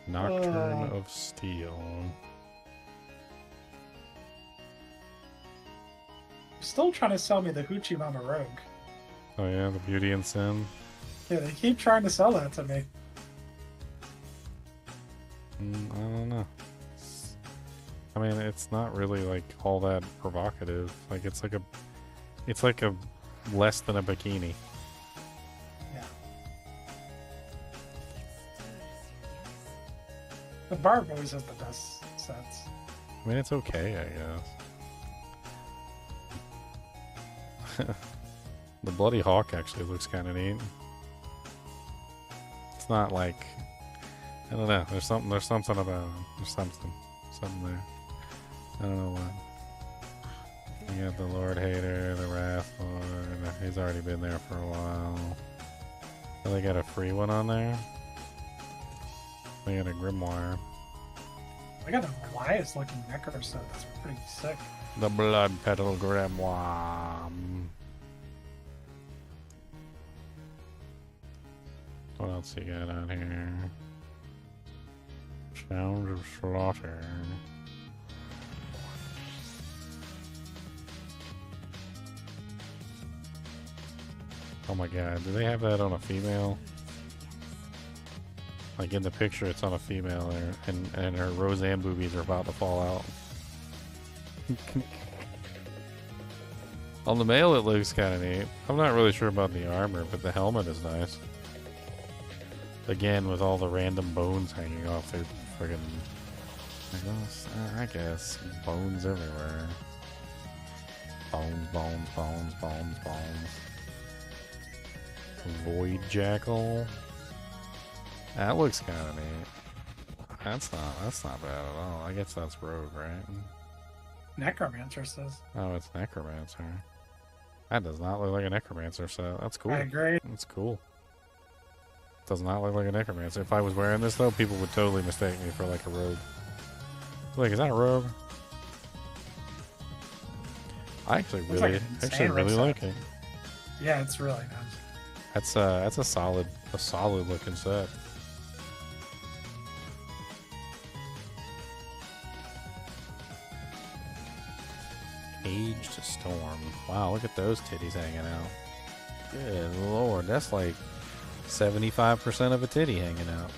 Nocturne of Steel. Still trying to sell me the Hoochie Mama Rogue. Oh yeah, the Beauty and Sin. Yeah, they keep trying to sell that to me. I don't know. I mean, it's not really like all that provocative. Like it's like a less than a bikini. Yeah. The Barb always has the best sets. I mean, it's okay, I guess. The Bloody Hawk actually looks kind of neat. It's not like, I don't know. There's something about him. There's something there. I don't know what. You got the Lord Hater, the Wrath Lord. He's already been there for a while. Oh, they got a free one on there. They got a Grimoire. I got a Elias looking Necro set. That's pretty sick. The Blood Petal Grimoire. What else you got on here? Sounds of Slaughter. Oh my god, do they have that on a female? Like in the picture it's on a female there, and her Roseanne boobies are about to fall out. On the male it looks kind of neat. I'm not really sure about the armor, but the helmet is nice. Again, with all the random bones hanging off their friggin'... I guess. Bones everywhere. Bones, bones, bones, bones, bones. Void Jackal. That looks kind of neat. That's not bad at all. I guess that's Rogue, right? Necromancer says. Oh, it's Necromancer. That does not look like a Necromancer set. That's cool. I agree. That's cool. Does not look like a Necromancer. If I was wearing this though, people would totally mistake me for like a rogue. Like, is that a rogue? I actually Looks like really, an insane red set. like it. Yeah, it's really nice. That's a solid looking set. Age to Storm. Wow, look at those titties hanging out. Good lord, that's like 75% of a titty hanging out.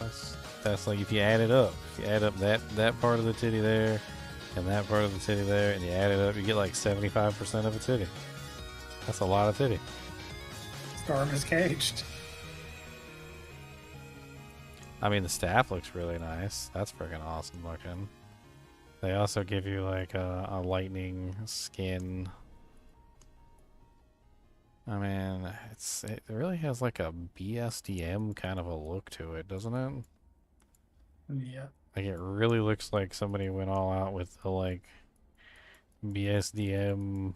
That's like if you add it up. If you add up that part of the titty there and that part of the titty there and you add it up, you get like 75% of a titty. That's a lot of titty. Storm is caged. I mean, the staff looks really nice. That's freaking awesome looking. They also give you like a lightning skin. I mean, it really has like a BSDM kind of a look to it, doesn't it? Yeah. Like it really looks like somebody went all out with the like BSDM.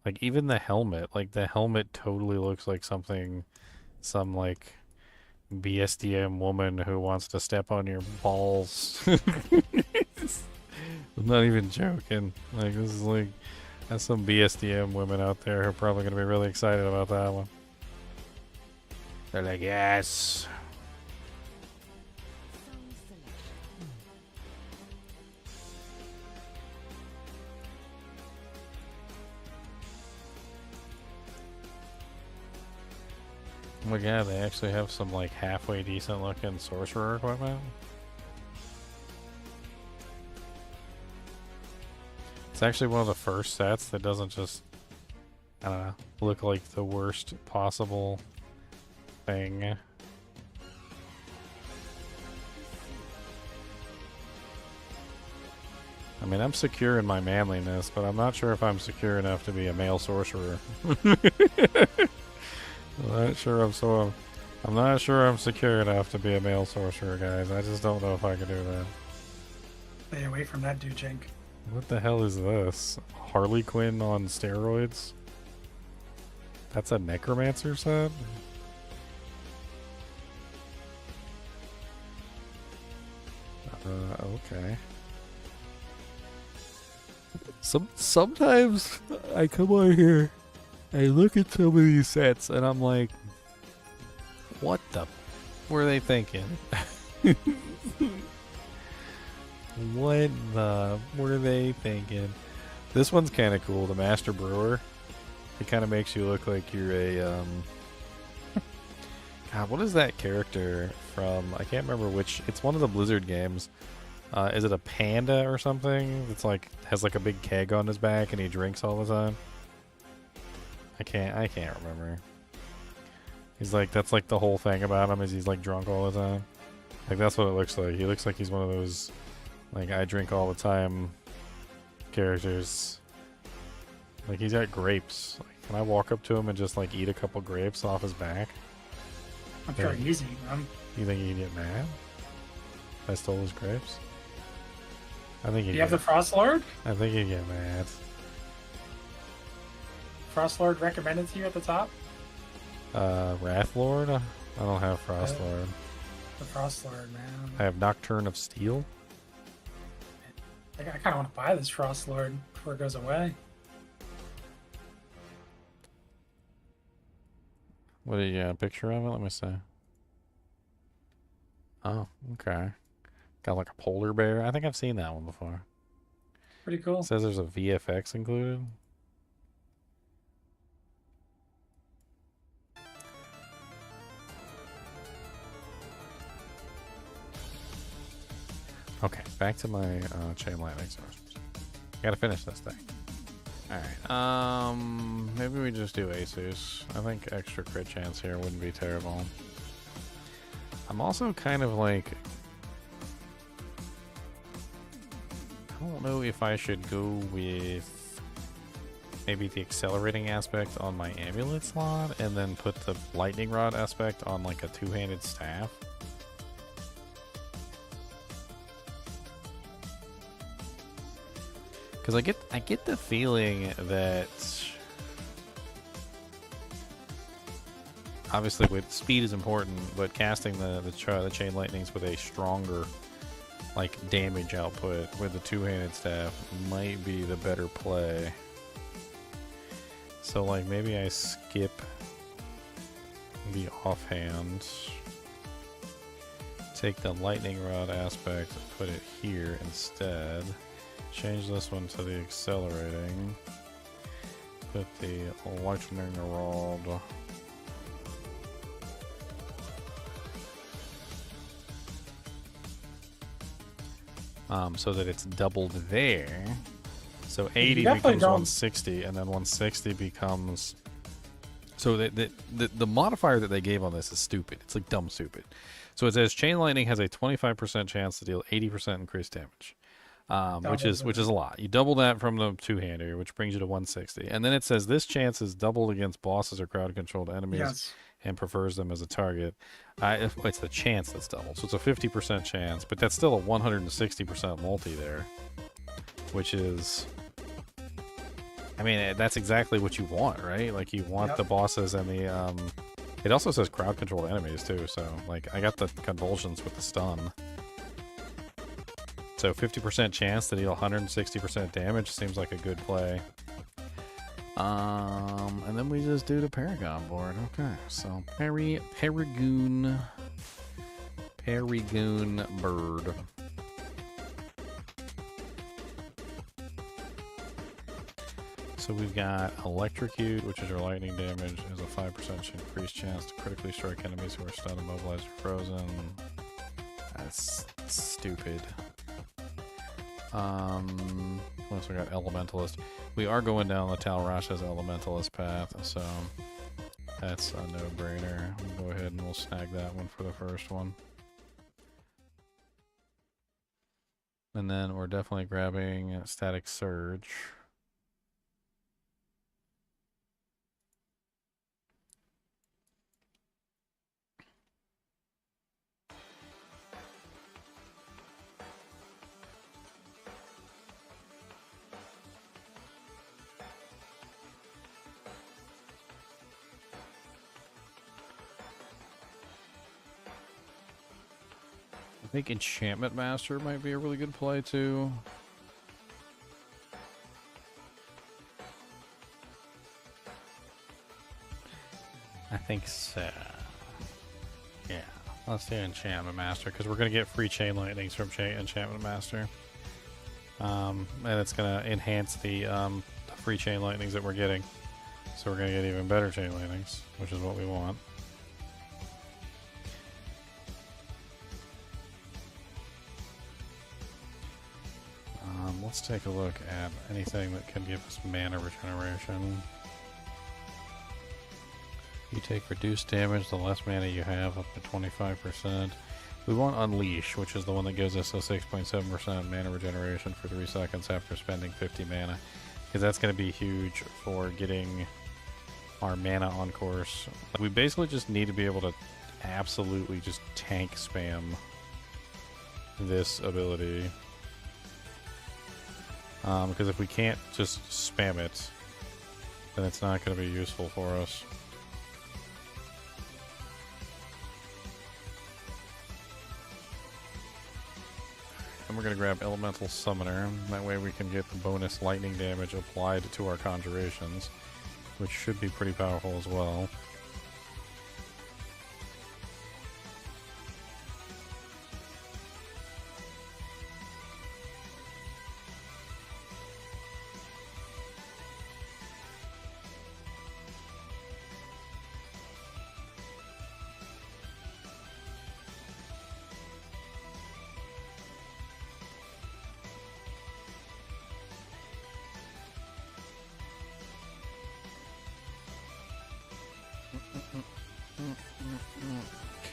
Like even the helmet, like the helmet totally looks like some like BSDM woman who wants to step on your balls. I'm not even joking. Like this is like, there's some BSDM women out there who are probably gonna be really excited about that one. They're like, yes. Oh my god, they actually have some like halfway decent looking sorcerer equipment. It's actually one of the first sets that doesn't just, I don't know, look like the worst possible thing. I mean, I'm secure in my manliness, but I'm not sure if I'm secure enough to be a male sorcerer. I'm not sure I'm secure enough to be a male sorcerer, guys. I just don't know if I can do that. Stay away from that dude, Jink. What the hell is this? Harley Quinn on steroids? That's a Necromancer set? Okay. Sometimes I come on here, I look at some of these sets, and I'm like, What the were they thinking? What the were they thinking? This one's kind of cool. The Master Brewer. It kind of makes you look like you're a God, what is that character from? I can't remember which. It's one of the Blizzard games. Is it a panda or something? It's like has like a big keg on his back and he drinks all the time. I can't remember. He's like that's like the whole thing about him is he's like drunk all the time. Like that's what it looks like. He looks like he's one of those like I drink all the time characters. Like he's got grapes. Like, can I walk up to him and just like eat a couple grapes off his back? I'm sure easy, man. You think he'd get mad? If I stole his grapes? I think he'd Do you have get, the Frost Lord? I think he'd get mad. Frost Lord recommended to you at the top? Wrath Lord? I don't have Frost Lord. The Frost Lord, man. I have Nocturne of Steel. I kind of want to buy this Frost Lord before it goes away. What do you got? A picture of it? Let me see. Oh, okay. Got like a polar bear. I think I've seen that one before. Pretty cool. It says there's a VFX included. Okay, back to my chain lightning sources. Gotta finish this thing. Alright, maybe we just do Asus. I think extra crit chance here wouldn't be terrible. I'm also kind of like... I don't know if I should go with maybe the accelerating aspect on my amulet slot and then put the lightning rod aspect on like a two-handed staff. Because I get the feeling that obviously with speed is important, but casting the chain lightnings with a stronger like damage output with the two-handed staff might be the better play. So like maybe I skip the offhand, take the lightning rod aspect, put it here instead. Change this one to the accelerating. Put the lightning rod. So that it's doubled there. So 80 becomes 160, and then 160 becomes. So the modifier that they gave on this is stupid. It's like dumb stupid. So it says chain lightning has a 25% chance to deal 80% increased damage. Which is a lot. You double that from the two-hander, which brings you to 160. And then it says this chance is doubled against bosses or crowd-controlled enemies and prefers them as a target. It's the chance that's doubled. So it's a 50% chance, but that's still a 160% multi there, which is... I mean, that's exactly what you want, right? Like, you want the bosses and the... It also says crowd-controlled enemies, too, so, like, I got the convulsions with the stun. So 50% chance to deal 160% damage seems like a good play. And then we just do the Paragon board. Okay, so Paragon bird. So we've got Electrocute, which is your lightning damage, has a 5% increased chance to critically strike enemies who are stunned, immobilized, or frozen. That's stupid. Once we got Elementalist. We are going down the Talrasha's Elementalist path, so that's a no-brainer. We'll go ahead and we'll snag that one for the first one. And then we're definitely grabbing Static Surge. I think Enchantment Master might be a really good play too. I think so. Yeah, let's do Enchantment Master, because we're going to get free Chain Lightnings from Enchantment Master. And it's going to enhance the free Chain Lightnings that we're getting. So we're going to get even better Chain Lightnings, which is what we want. Let's take a look at anything that can give us mana regeneration. You take reduced damage the less mana you have, up to 25%. We want Unleash, which is the one that gives us a 6.7% mana regeneration for 3 seconds after spending 50 mana. Because that's going to be huge for getting our mana on course. We basically just need to be able to absolutely just tank spam this ability. Because if we can't just spam it, then it's not going to be useful for us. And we're going to grab Elemental Summoner. That way we can get the bonus lightning damage applied to our conjurations, which should be pretty powerful as well.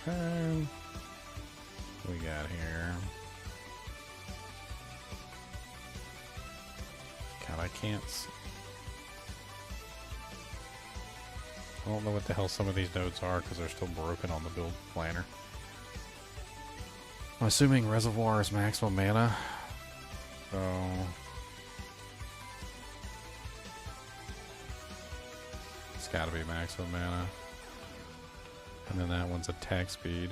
Okay. What we got here? God, I can't see. I don't know what the hell some of these nodes are because they're still broken on the build planner. I'm assuming Reservoir is maximum mana. So it's gotta be maximum mana. And then that one's attack speed.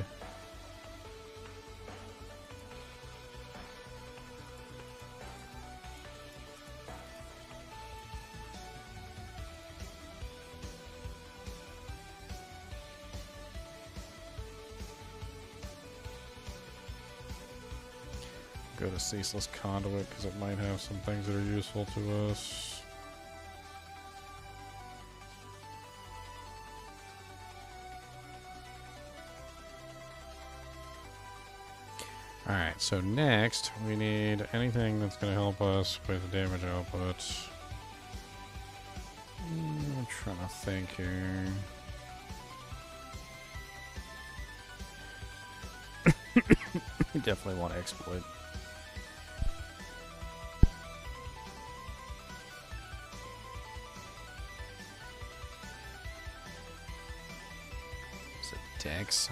Go to Ceaseless Conduit because it might have some things that are useful to us. Alright, so next we need anything that's going to help us with damage output. I'm trying to think here. We definitely want to exploit. Is it Dex?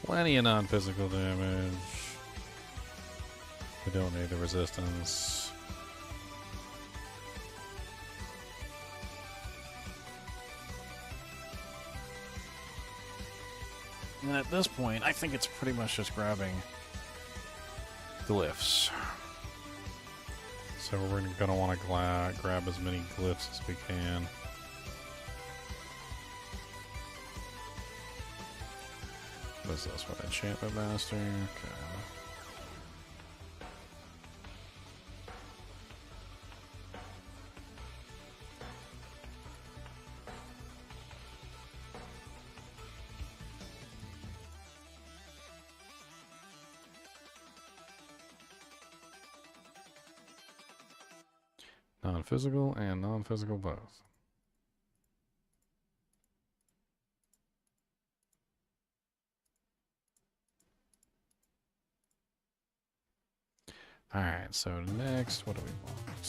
Plenty of non-physical damage. We don't need the resistance. And at this point, I think it's pretty much just grabbing glyphs. So we're going to want to grab as many glyphs as we can. What is this one? Enchantment Master? Okay. Non-physical and non-physical both. Alright, so next, what do we want?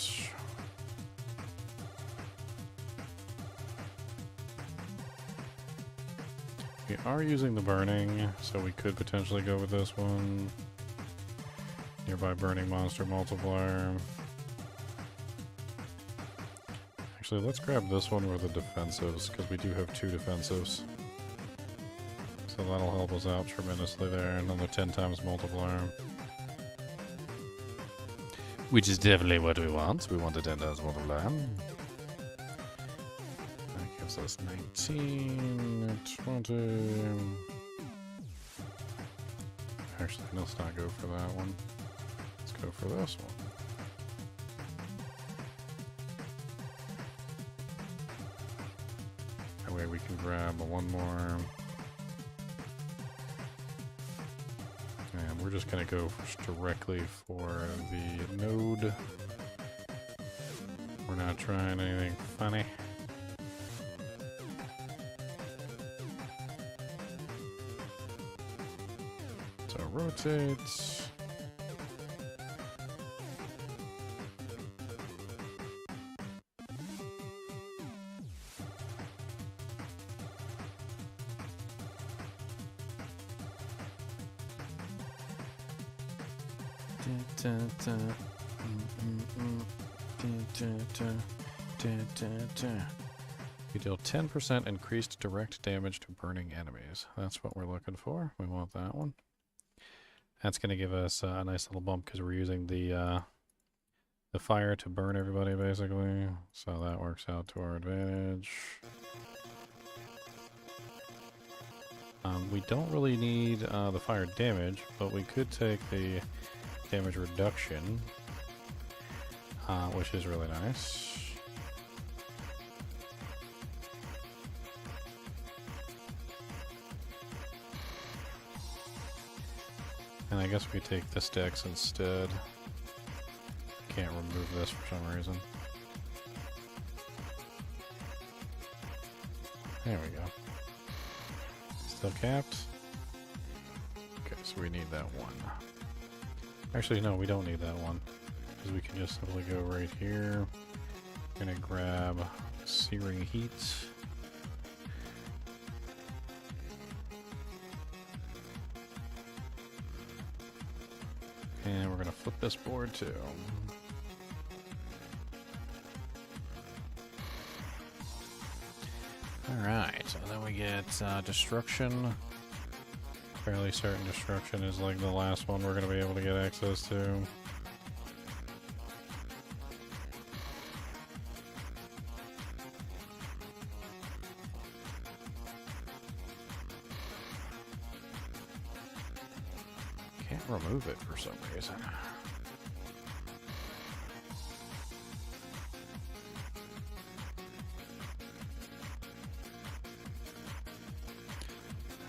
We are using the burning, so we could potentially go with this one. Nearby burning monster multiplier. Actually, let's grab this one with the defensives, because we do have 2 defensives. So that'll help us out tremendously there. Another 10 times multiplier. Which is definitely what we want. We want a 10 times multiplier. That gives us 19, 20. Actually, let's not go for that one. Let's go for this one. That way we can grab one more. And we're just going to go directly for the node. We're not trying anything funny. So rotate. You deal 10% increased direct damage to burning enemies. That's what we're looking for. We want that one. That's going to give us a nice little bump because we're using the fire to burn everybody, basically. So that works out to our advantage. We don't really need the fire damage, but we could take the damage reduction, which is really nice. And I guess we take this dex instead. Can't remove this for some reason. There we go. Still capped? Okay, so we need that one. Actually, no, we don't need that one. Because we can just simply go right here. Gonna grab Searing Heat. And we're gonna flip this board too. Alright, so then we get Destruction. Fairly certain Destruction is like the last one we're gonna be able to get access to. Can't remove it for some reason.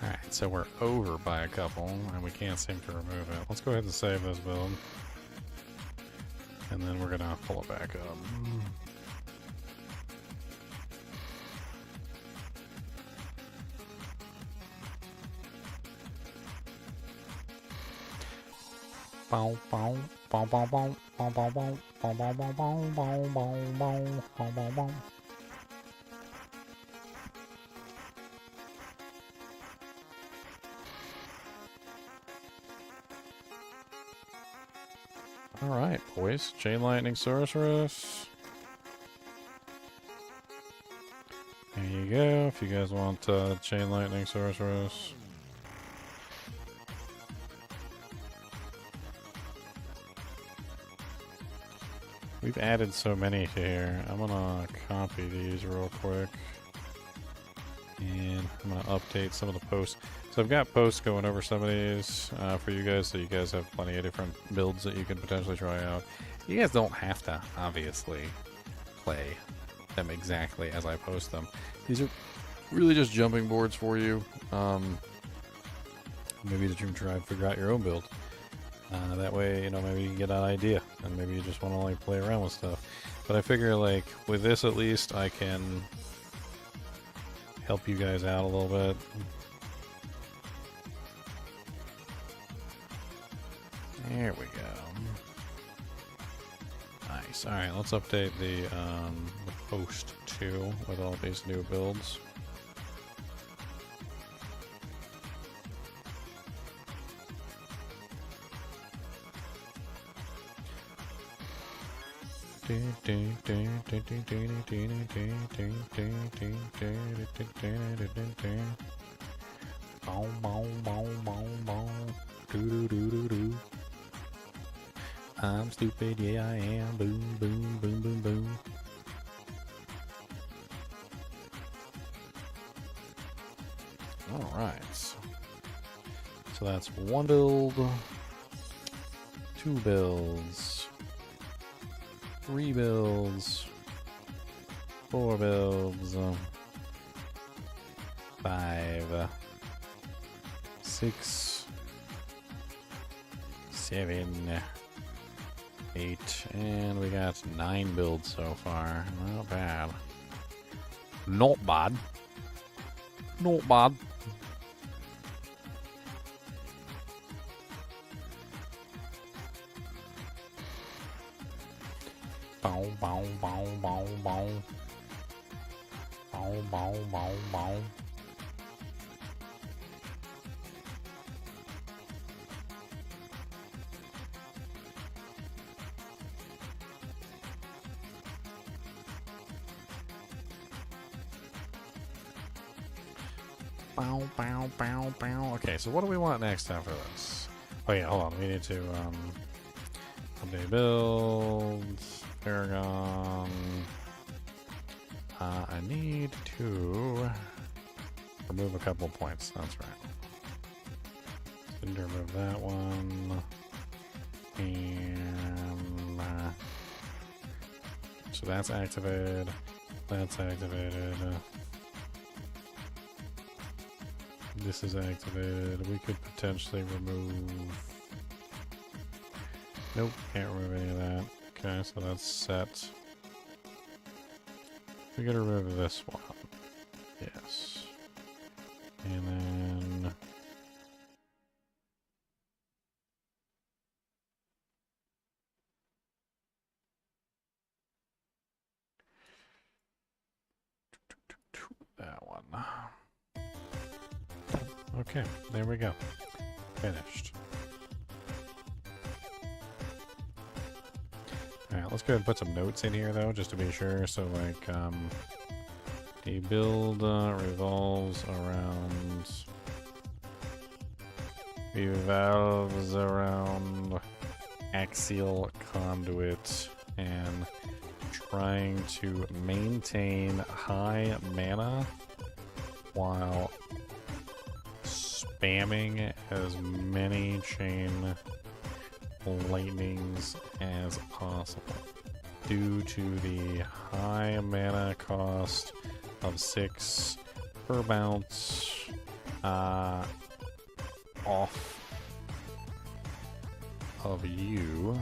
Alright, so we're over by a couple, and we can't seem to remove it. Let's go ahead and save this build. And then we're gonna pull it back up. Bow, bow, bow, bow, bow, bow, bow, bow, bow, bow, bow, bow, bow, bow, bow, bow, bow. Alright, boys. Chain Lightning Sorceress. There you go, if you guys want Chain Lightning Sorceress. We've added so many to here. I'm gonna copy these real quick. And I'm gonna update some of the posts. So I've got posts going over some of these for you guys, so you guys have plenty of different builds that you can potentially try out. You guys don't have to, obviously, play them exactly as I post them. These are really just jumping boards for you. Maybe that you can try and figure out your own build. That way, you know, maybe you can get an idea, and maybe you just want to like play around with stuff. But I figure, like, with this at least, I can help you guys out a little bit. There we go. Nice. Nice. All right, let's update the post 2 with all these new builds. I'm stupid, yeah I am. Boom, boom, boom, boom, boom. Alright. So that's 1 build, 2 builds, 3 builds, 4 builds, 5, 6, 7, 8, and we got 9 builds so far. Not bad. Not bad. Not bad. Bow, bow, bow, bow, bow. Bow, bow, bow, bow. Bow, bow, bow, bow. Okay, so what do we want next after this? Oh yeah, hold on. We need to update builds, Paragon. I need to remove a couple points. That's right. Need to remove that one, and so that's activated. That's activated. This is activated. We could potentially remove... Nope, can't remove any of that. Okay, so that's set. We gotta remove this one. Yes. And then... that one. Okay, there we go. Finished. Alright, let's go ahead and put some notes in here, though, just to be sure. So, like, the build revolves around axial conduit and trying to maintain high mana while spamming as many chain lightnings as possible due to the high mana cost of 6 per bounce off of you.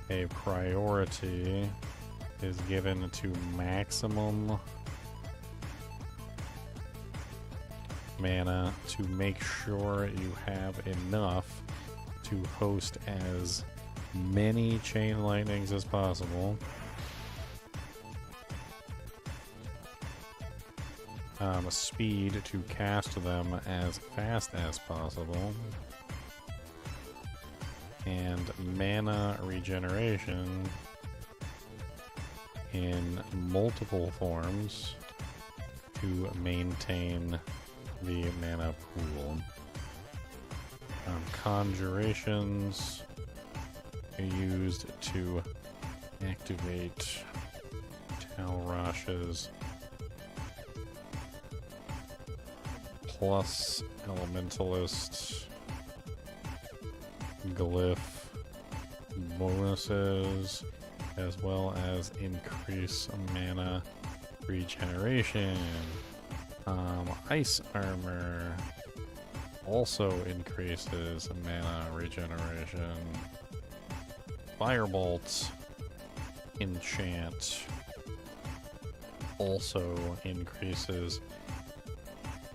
A priority is given to maximum mana to make sure you have enough to host as many chain lightnings as possible. Speed to cast them as fast as possible. And mana regeneration in multiple forms to maintain the mana pool. Conjurations are used to activate Talrash's plus Elementalist glyph bonuses, as well as increase mana regeneration. Ice armor also increases mana regeneration. Firebolt enchant also increases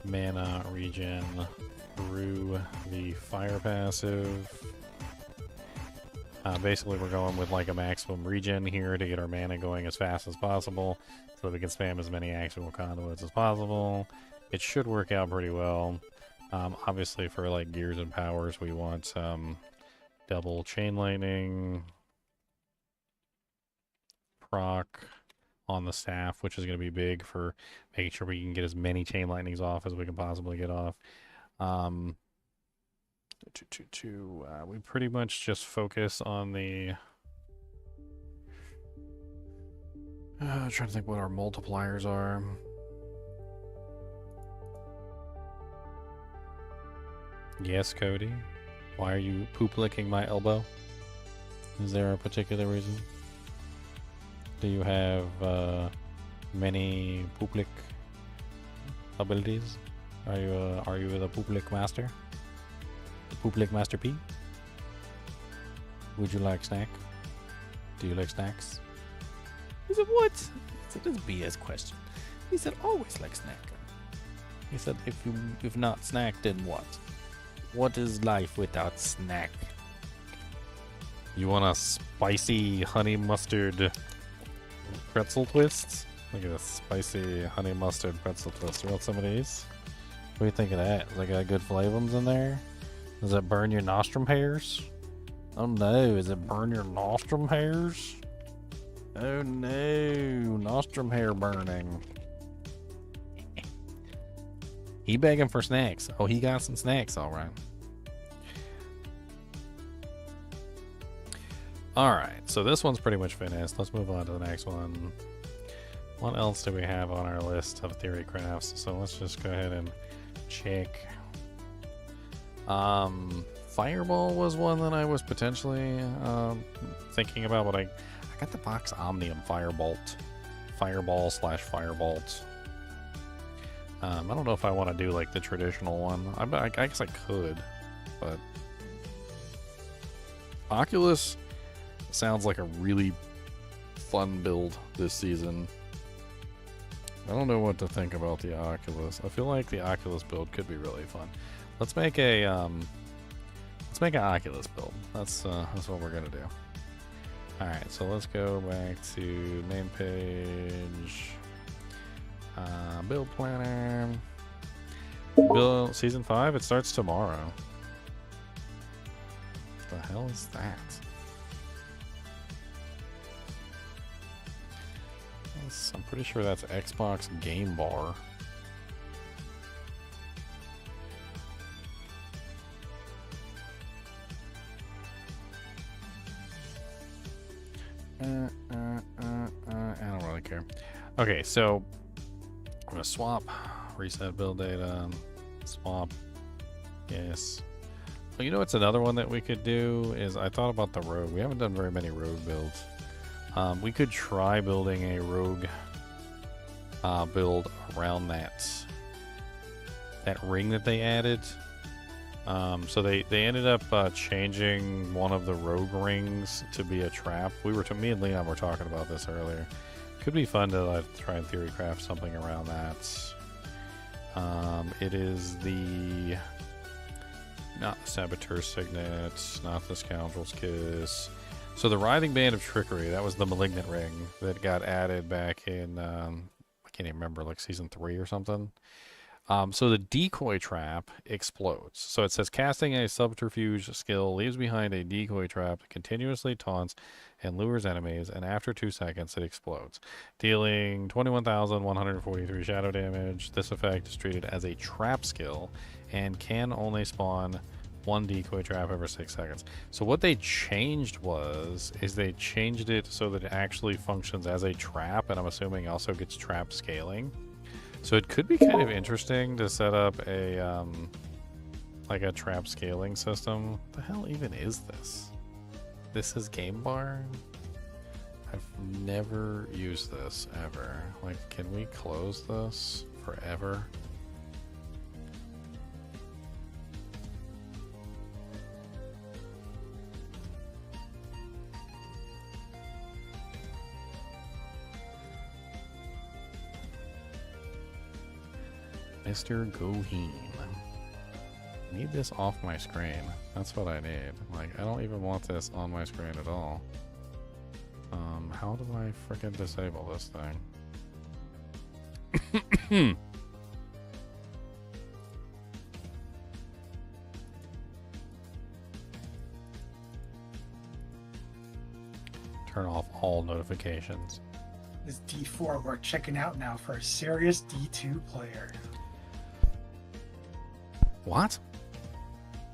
mana regen through the fire passive. Basically, we're going with like a maximum regen here to get our mana going as fast as possible so that we can spam as many actual conduits as possible. It should work out pretty well. Obviously, for like gears and powers, we want double chain lightning proc on the staff, which is going to be big for making sure we can get as many chain lightnings off as we can possibly get off. We pretty much just focus on the. I'm trying to think what our multipliers are. Yes, Cody. Why are you poop licking my elbow? Is there a particular reason? Do you have many poop lick abilities? Are you the poop lick master? The poop lick master P? Would you like snack? Do you like snacks? He said, what? He said, this BS question. He said, always like snack. He said, if not snack, then what? What is life without snack? You want a spicy honey mustard pretzel twist? Look at this spicy honey mustard pretzel twist. You want some of these? What do you think of that? Is it got good flavors in there? Does it burn your nostrum hairs? Oh no, is it burn your nostrum hairs? Oh no, nostrum hair burning. He begging for snacks. Oh, he got some snacks, all right. All right, so this one's pretty much finished. Let's move on to the next one. What else do we have on our list of theory crafts? So let's just go ahead and check. Fireball was one that I was potentially thinking about, but I got the Vox Omnium Firebolt. Fireball/Firebolt. I don't know if I want to do like the traditional one. I guess I could, but Oculus sounds like a really fun build this season. I don't know what to think about the Oculus. I feel like the Oculus build could be really fun. Let's make an Oculus build. That's what we're gonna do. All right, so let's go back to main page. Build planner. Build season 5. It starts tomorrow. What the hell is that? I'm pretty sure that's Xbox Game Bar. I don't really care. Okay, so I'm gonna swap, reset build data, swap. Yes. Well, you know what's another one that we could do is I thought about the rogue. We haven't done very many rogue builds. We could try building a rogue build around that ring that they added. So they ended up changing one of the rogue rings to be a trap. Me and Leon were talking about this earlier. Could be fun to try and theory craft something around that. It is not the Saboteur Signet, not the Scoundrel's Kiss. So the Writhing Band of Trickery, that was the Malignant Ring that got added back in, I can't even remember, like season 3 or something. So the Decoy Trap explodes. So it says casting a subterfuge skill leaves behind a decoy trap that continuously taunts and lures enemies, and after 2 seconds it explodes, dealing 21,143 shadow damage. This effect is treated as a trap skill and can only spawn one decoy trap every 6 seconds. So what they changed is they changed it so that it actually functions as a trap, and I'm assuming also gets trap scaling. So it could be kind of interesting to set up a like a trap scaling system. What the hell even is this? This is Game Bar? I've never used this ever. Like, can we close this forever? Mr. Goheen. I need this off my screen. That's what I need. Like, I don't even want this on my screen at all. How do I freaking disable this thing? Turn off all notifications. This D4 we're checking out now for a serious D2 player. What?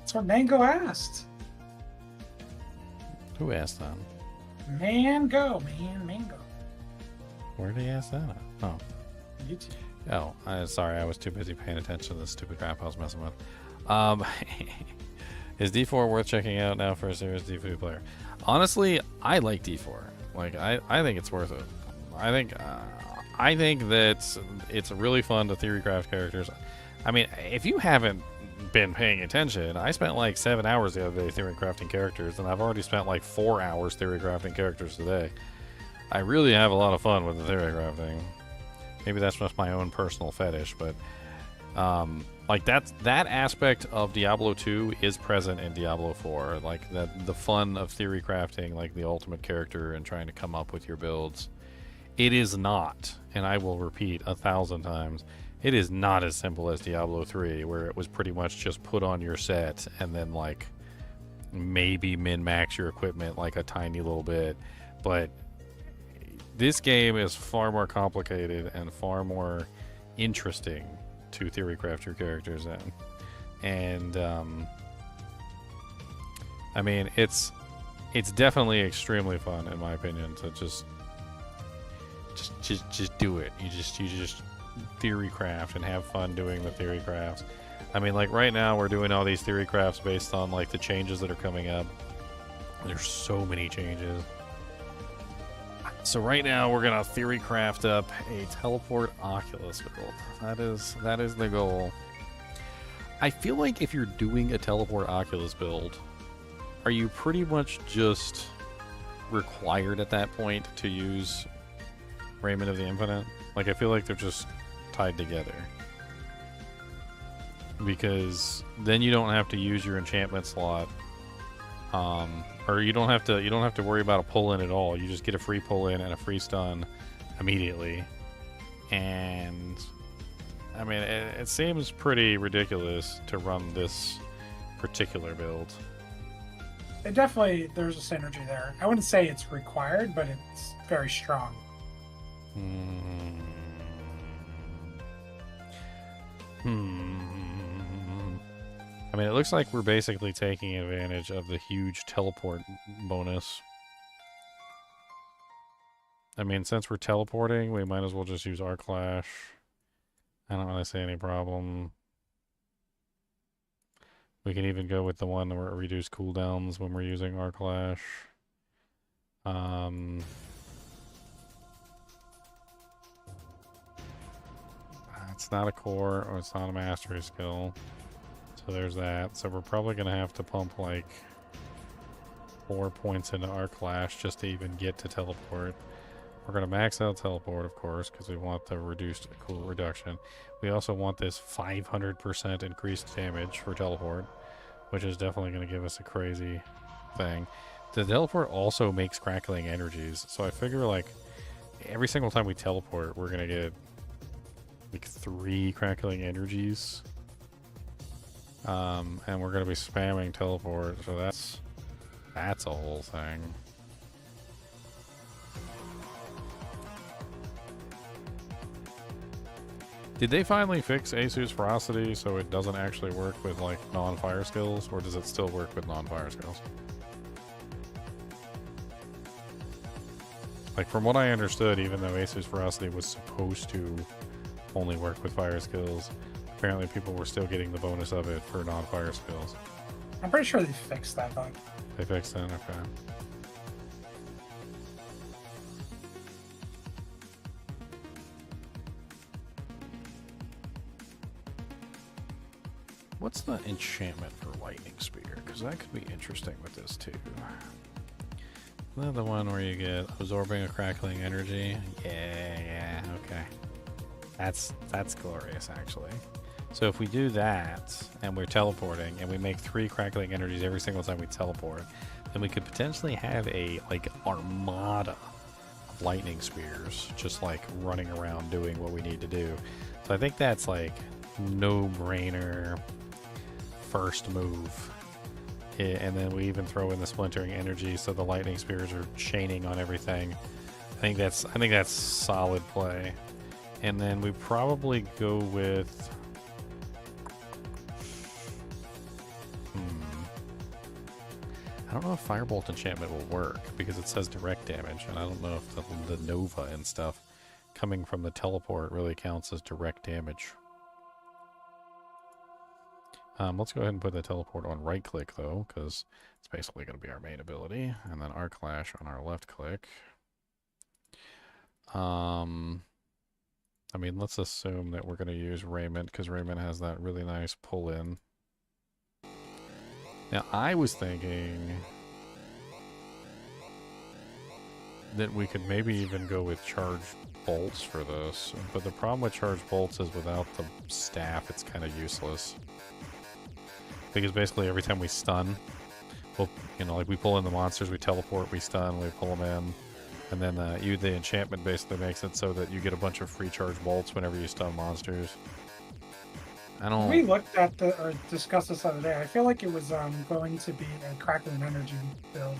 That's what Mango asked. Who asked that? Mango. Where did he ask that at? Oh. YouTube. Oh, sorry, I was too busy paying attention to the stupid crap I was messing with. Is D4 worth checking out now for a serious D4 player? Honestly, I like D4. Like, I think it's worth it. I think that it's really fun to theorycraft characters. I mean, if you haven't been paying attention, I spent like 7 hours the other day theorycrafting characters, and I've already spent like 4 hours theorycrafting characters today. I really have a lot of fun with the theorycrafting. Maybe that's just my own personal fetish, but like that aspect of Diablo 2 is present in Diablo 4. Like the fun of theory crafting, like the ultimate character and trying to come up with your builds. It is not, and I will repeat 1,000 times, it is not as simple as Diablo 3, where it was pretty much just put on your set and then like maybe min-max your equipment like a tiny little bit. But this game is far more complicated and far more interesting to theorycraft your characters in. And I mean, it's definitely extremely fun in my opinion to just do it. You just theory craft and have fun doing the theory crafts. I mean, like right now we're doing all these theory crafts based on like the changes that are coming up. There's so many changes. So right now we're gonna theory craft up a teleport Oculus build. That is the goal. I feel like if you're doing a teleport Oculus build, are you pretty much just required at that point to use Raiment of the Infinite? Like, I feel like they're just tied together. Because then you don't have to use your enchantment slot. Or you don't have to worry about a pull-in at all. You just get a free pull-in and a free stun immediately. And I mean, it seems pretty ridiculous to run this particular build. It definitely, there's a synergy there. I wouldn't say it's required, but it's very strong. I mean, it looks like we're basically taking advantage of the huge teleport bonus. I mean, since we're teleporting, we might as well just use Arc Clash. I don't really see any problem. We can even go with the one where it reduces cooldowns when we're using Arc Clash. It's not a core or it's not a mastery skill. So there's that. So we're probably going to have to pump like 4 points into Arc Clash just to even get to teleport. We're going to max out teleport, of course, because we want the reduced cool reduction. We also want this 500% increased damage for teleport, which is definitely going to give us a crazy thing. The teleport also makes crackling energies, so I figure like every single time we teleport, we're going to get like 3 crackling energies. And we're going to be spamming teleport, so that's a whole thing. Did they finally fix Asus Ferocity so it doesn't actually work with like non-fire skills, or does it still work with non-fire skills? Like, from what I understood, even though Asus Ferocity was supposed to only work with fire skills, apparently people were still getting the bonus of it for non-fire skills. I'm pretty sure they fixed that bug. They fixed it? Okay. What's the enchantment for Lightning Spear? Because that could be interesting with this too. Isn't that the one where you get absorbing a crackling energy? Yeah, okay. That's glorious, actually. So if we do that, and we're teleporting, and we make 3 crackling energies every single time we teleport, then we could potentially have a, like, armada of lightning spears, just, like, running around doing what we need to do. So I think that's, like, no-brainer first move. And then we even throw in the splintering energy, so the lightning spears are chaining on everything. I think that's solid play. And then we probably go with I don't know if Firebolt enchantment will work because it says direct damage, and I don't know if the Nova and stuff coming from the teleport really counts as direct damage. Let's go ahead and put the teleport on right click though, because it's basically going to be our main ability, and then our clash on our left click. I mean, let's assume that we're going to use Raiment because Raiment has that really nice pull in. Now, I was thinking that we could maybe even go with charged bolts for this, but the problem with charged bolts is without the staff, it's kind of useless. Because basically every time we stun, we'll, you know, like we pull in the monsters, we teleport, we stun, we pull them in, and then the enchantment basically makes it so that you get a bunch of free charged bolts whenever you stun monsters. I don't. We looked at or discussed this the other day. I feel like it was going to be a crackling energy build.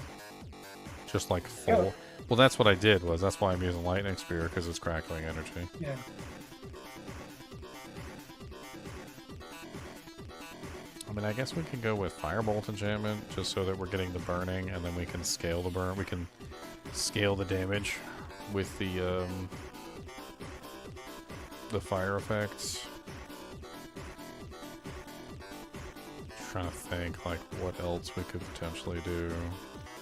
Just like full. Yeah. Well, that's what I did. That's why I'm using lightning spear because it's crackling energy. Yeah. I mean, I guess we can go with firebolt enchantment just so that we're getting the burning, and then we can scale the burn. We can scale the damage with the fire effects. Trying to think like what else we could potentially do.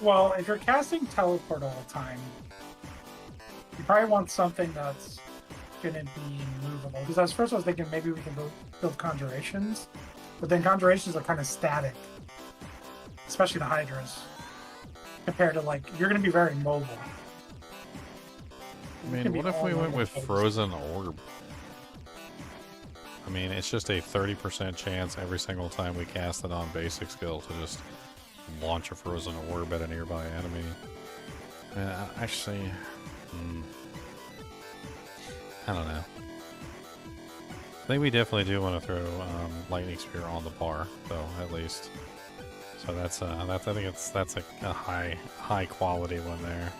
Well, if you're casting teleport all the time, you probably want something that's gonna be movable. Because at first I was thinking maybe we can build conjurations, but then conjurations are kind of static, especially the hydras, compared to like you're gonna be very mobile. I mean, what if we went with frozen orb? I mean, it's just a 30% chance every single time we cast it on basic skill to just launch a frozen orb at a nearby enemy. Actually, I don't know. I think we definitely do want to throw lightning spear on the bar, though, at least. So that's I think that's a high quality one there.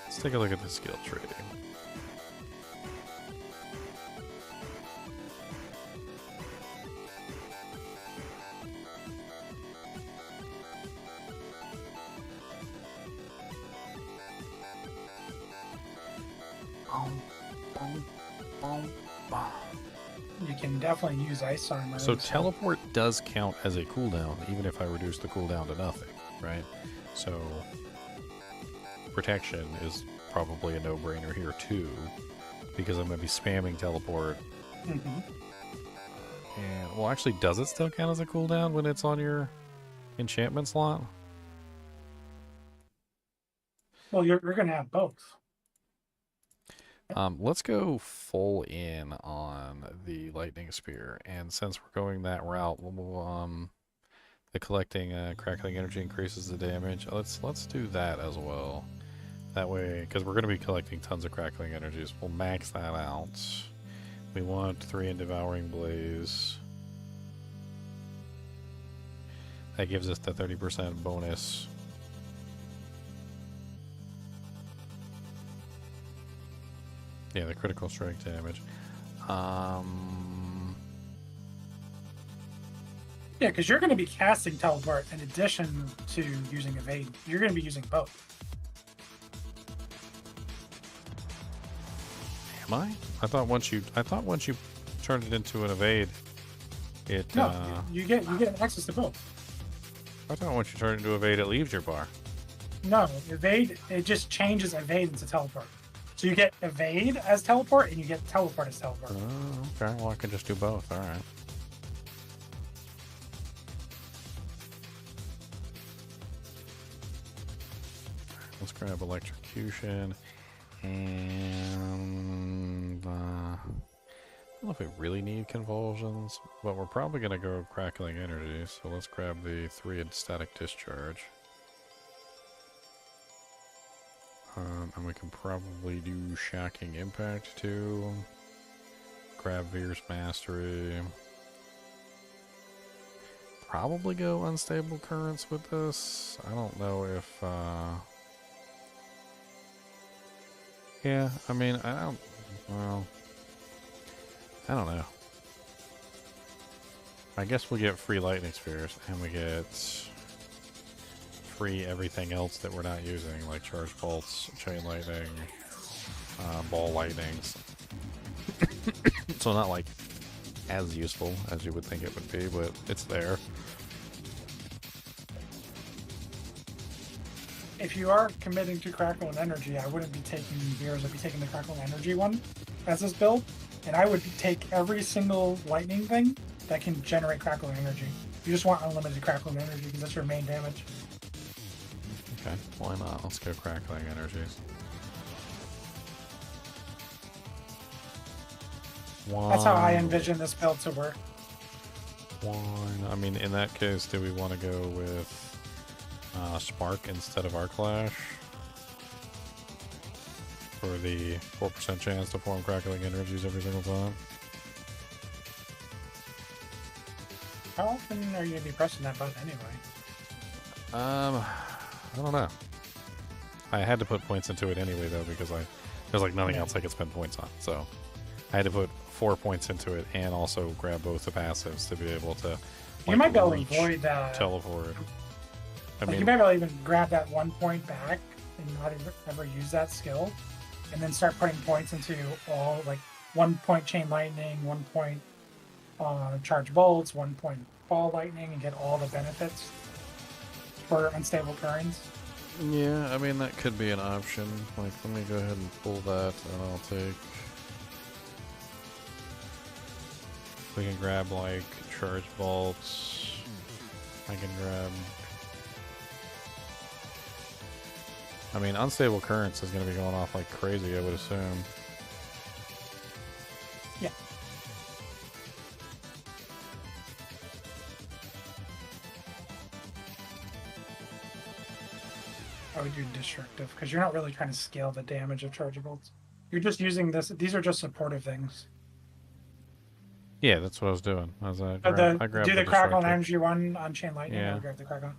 Let's take a look at the skill tree. You can definitely use ice armor. So teleport does count as a cooldown, even if I reduce the cooldown to nothing, right? So protection is probably a no-brainer here too, because I'm going to be spamming teleport. Mm-hmm. And well, actually, does it still count as a cooldown when it's on your enchantment slot? Well, you're going to have both. Let's go full in on the lightning spear, and since we're going that route, the collecting crackling energy increases the damage. Let's do that as well. That way, because we're going to be collecting tons of crackling energies, we'll max that out. We want 3 in devouring blaze. That gives us the 30% bonus. Yeah, the critical strike damage. Yeah, because you're going to be casting teleport in addition to using evade. You're going to be using both. Am I? I thought once you turned it into an evade, it. No, you get access to both. I thought once you turn it into evade, it leaves your bar. No, evade, it just changes evade into teleport. So you get evade as teleport, and you get teleport as teleport. Oh, okay. Well, I can just do both. All right. Let's grab electrocution, and I don't know if we really need convulsions, but we're probably going to go crackling energy, so let's grab the 3 in static discharge. And we can probably do shocking impact too. Grab Veer's mastery. Probably go unstable currents with this. I don't know if yeah, I mean I don't well I don't know. I guess we get free lightning spheres and we get free everything else that we're not using, like charge bolts, chain lightning, ball lightnings. So not like as useful as you would think it would be, but it's there. If you are committing to Crackle and Energy, I wouldn't be taking Veers. I'd be taking the Crackle and Energy one as this build, and I would take every single lightning thing that can generate Crackle and Energy. You just want unlimited Crackle and Energy because that's your main damage. Okay, why not? Let's go crackling energies. That's how I envision this build to work. One. I mean, in that case, do we want to go with Spark instead of Arc Flash for the 4% chance to form crackling energies every single time? How often are you going to be pressing that button anyway? I don't know. I had to put points into it anyway, though, because there's like nothing else I could spend points on. So I had to put 4 points into it and also grab both the passives to be able to. You might be able to avoid that. Teleport. I Like mean, you might be able to even grab that 1 point back and not ever use that skill, and then start putting points into all like 1 point chain lightning, 1 point charge bolts, 1 point ball lightning, and get all the benefits for unstable currents. yeah, I mean that could be an option. Like, let me go ahead and pull that, and I'll take. We can grab like charge bolts. I can grab. I mean, unstable currents is going to be going off like crazy, I would assume. Yeah. I would do destructive because you're not really trying to scale the damage of charge bolts. You're just using this. These are just supportive things. Yeah, that's what I was doing. I grabbed Do the crackle and destructive. energy one on chain lightning. Yeah. Or grab the crackle.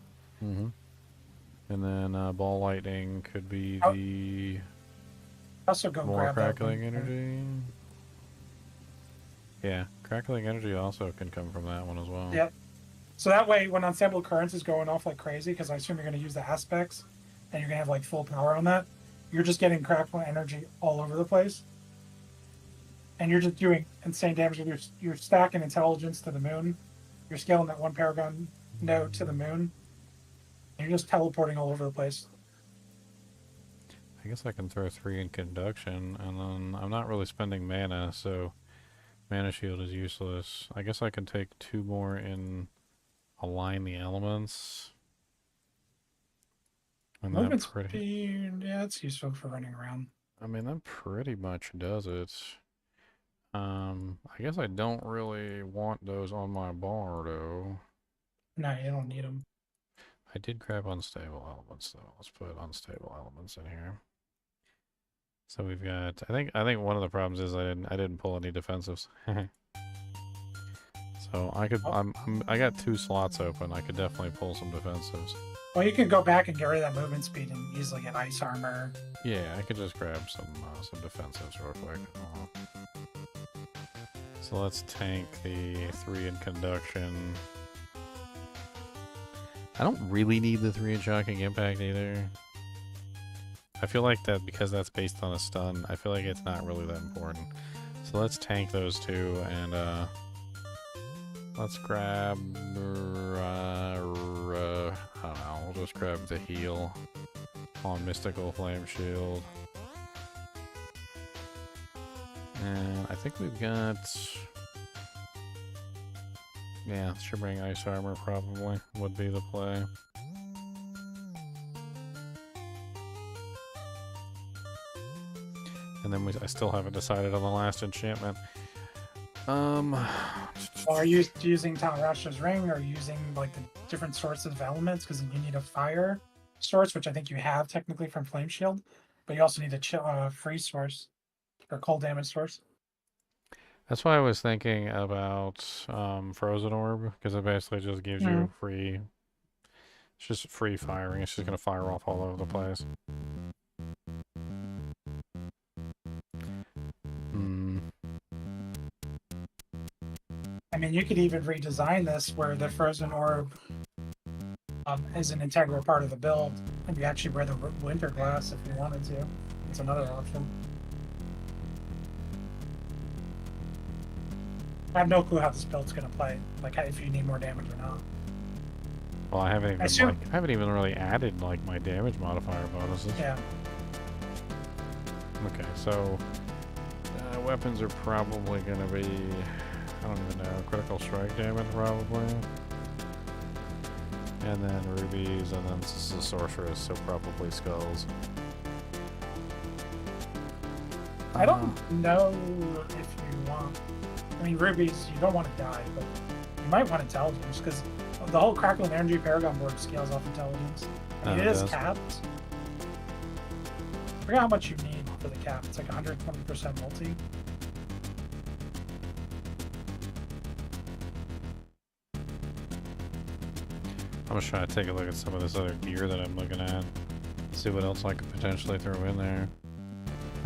Mm-hmm. And then ball lightning could be Oh, the Also go more grab that crackling one. energy. Yeah, crackling energy also can come from that one as well. Yep. So that way, when unstable currents is going off like crazy, because I assume you're going to use the aspects, and you're going to have like full power on that, you're just getting crackle energy all over the place, and you're just doing insane damage with your stacking intelligence to the moon. You're scaling that 1 Paragon node to the moon. And you're just teleporting all over the place. I guess I can throw 3 in conduction, and then I'm not really spending mana, so mana shield is useless. I guess I can take 2 more in align the elements. And Movement that pretty. speed, yeah, it's useful for running around. I mean, that pretty much does it. I guess I don't really want those on my bar, though. No, you don't need them. I did grab unstable elements, though. Let's put unstable elements in here. So we've got. I think one of the problems is I didn't pull any defensives. So I could. I got 2 slots open. I could definitely pull some defensives. Well, you can go back and get rid of that movement speed and easily get ice armor. Yeah, I could just grab some defensives real quick. So let's tank the 3 in conduction. I don't really need the 3 in shocking impact either. I feel like that because that's based on a stun, I feel like it's not really that important. So let's tank those 2 and let's grab I don't know, we'll just grab the heal on Mystical Flame Shield. And I think we've got, yeah, should bring ice armor probably would be the play. And then I still haven't decided on the last enchantment. Um, Well, are you using Talrash's ring, or using like the different sources of elements? Because you need a fire source, which I think you have technically from Flame Shield, but you also need a freeze source or cold damage source. that's why I was thinking about Frozen Orb, because it basically just gives Mm. you free. It's just free firing. It's just gonna fire off all over the place. Hmm. I mean, you could even redesign this where the Frozen Orb is an integral part of the build, and you actually wear the Winter Glass if you wanted to. It's another option. I have no clue how this build's going to play, like if you need more damage or not. Well, I haven't even assume- I haven't even really added like my damage modifier bonuses. Yeah. Okay, so weapons are probably gonna be, I don't even know, critical strike damage probably, and then rubies, and then this is a sorceress, so probably skulls. I don't know if you want. I mean, rubies, you don't want to die, but you might want intelligence because the whole crackling energy Paragon board scales off intelligence. I mean, Oh, it it is does? capped. I forget how much you need for the cap. It's like 120% multi. I'm just trying to take a look at some of this other gear that I'm looking at, see what else I could potentially throw in there.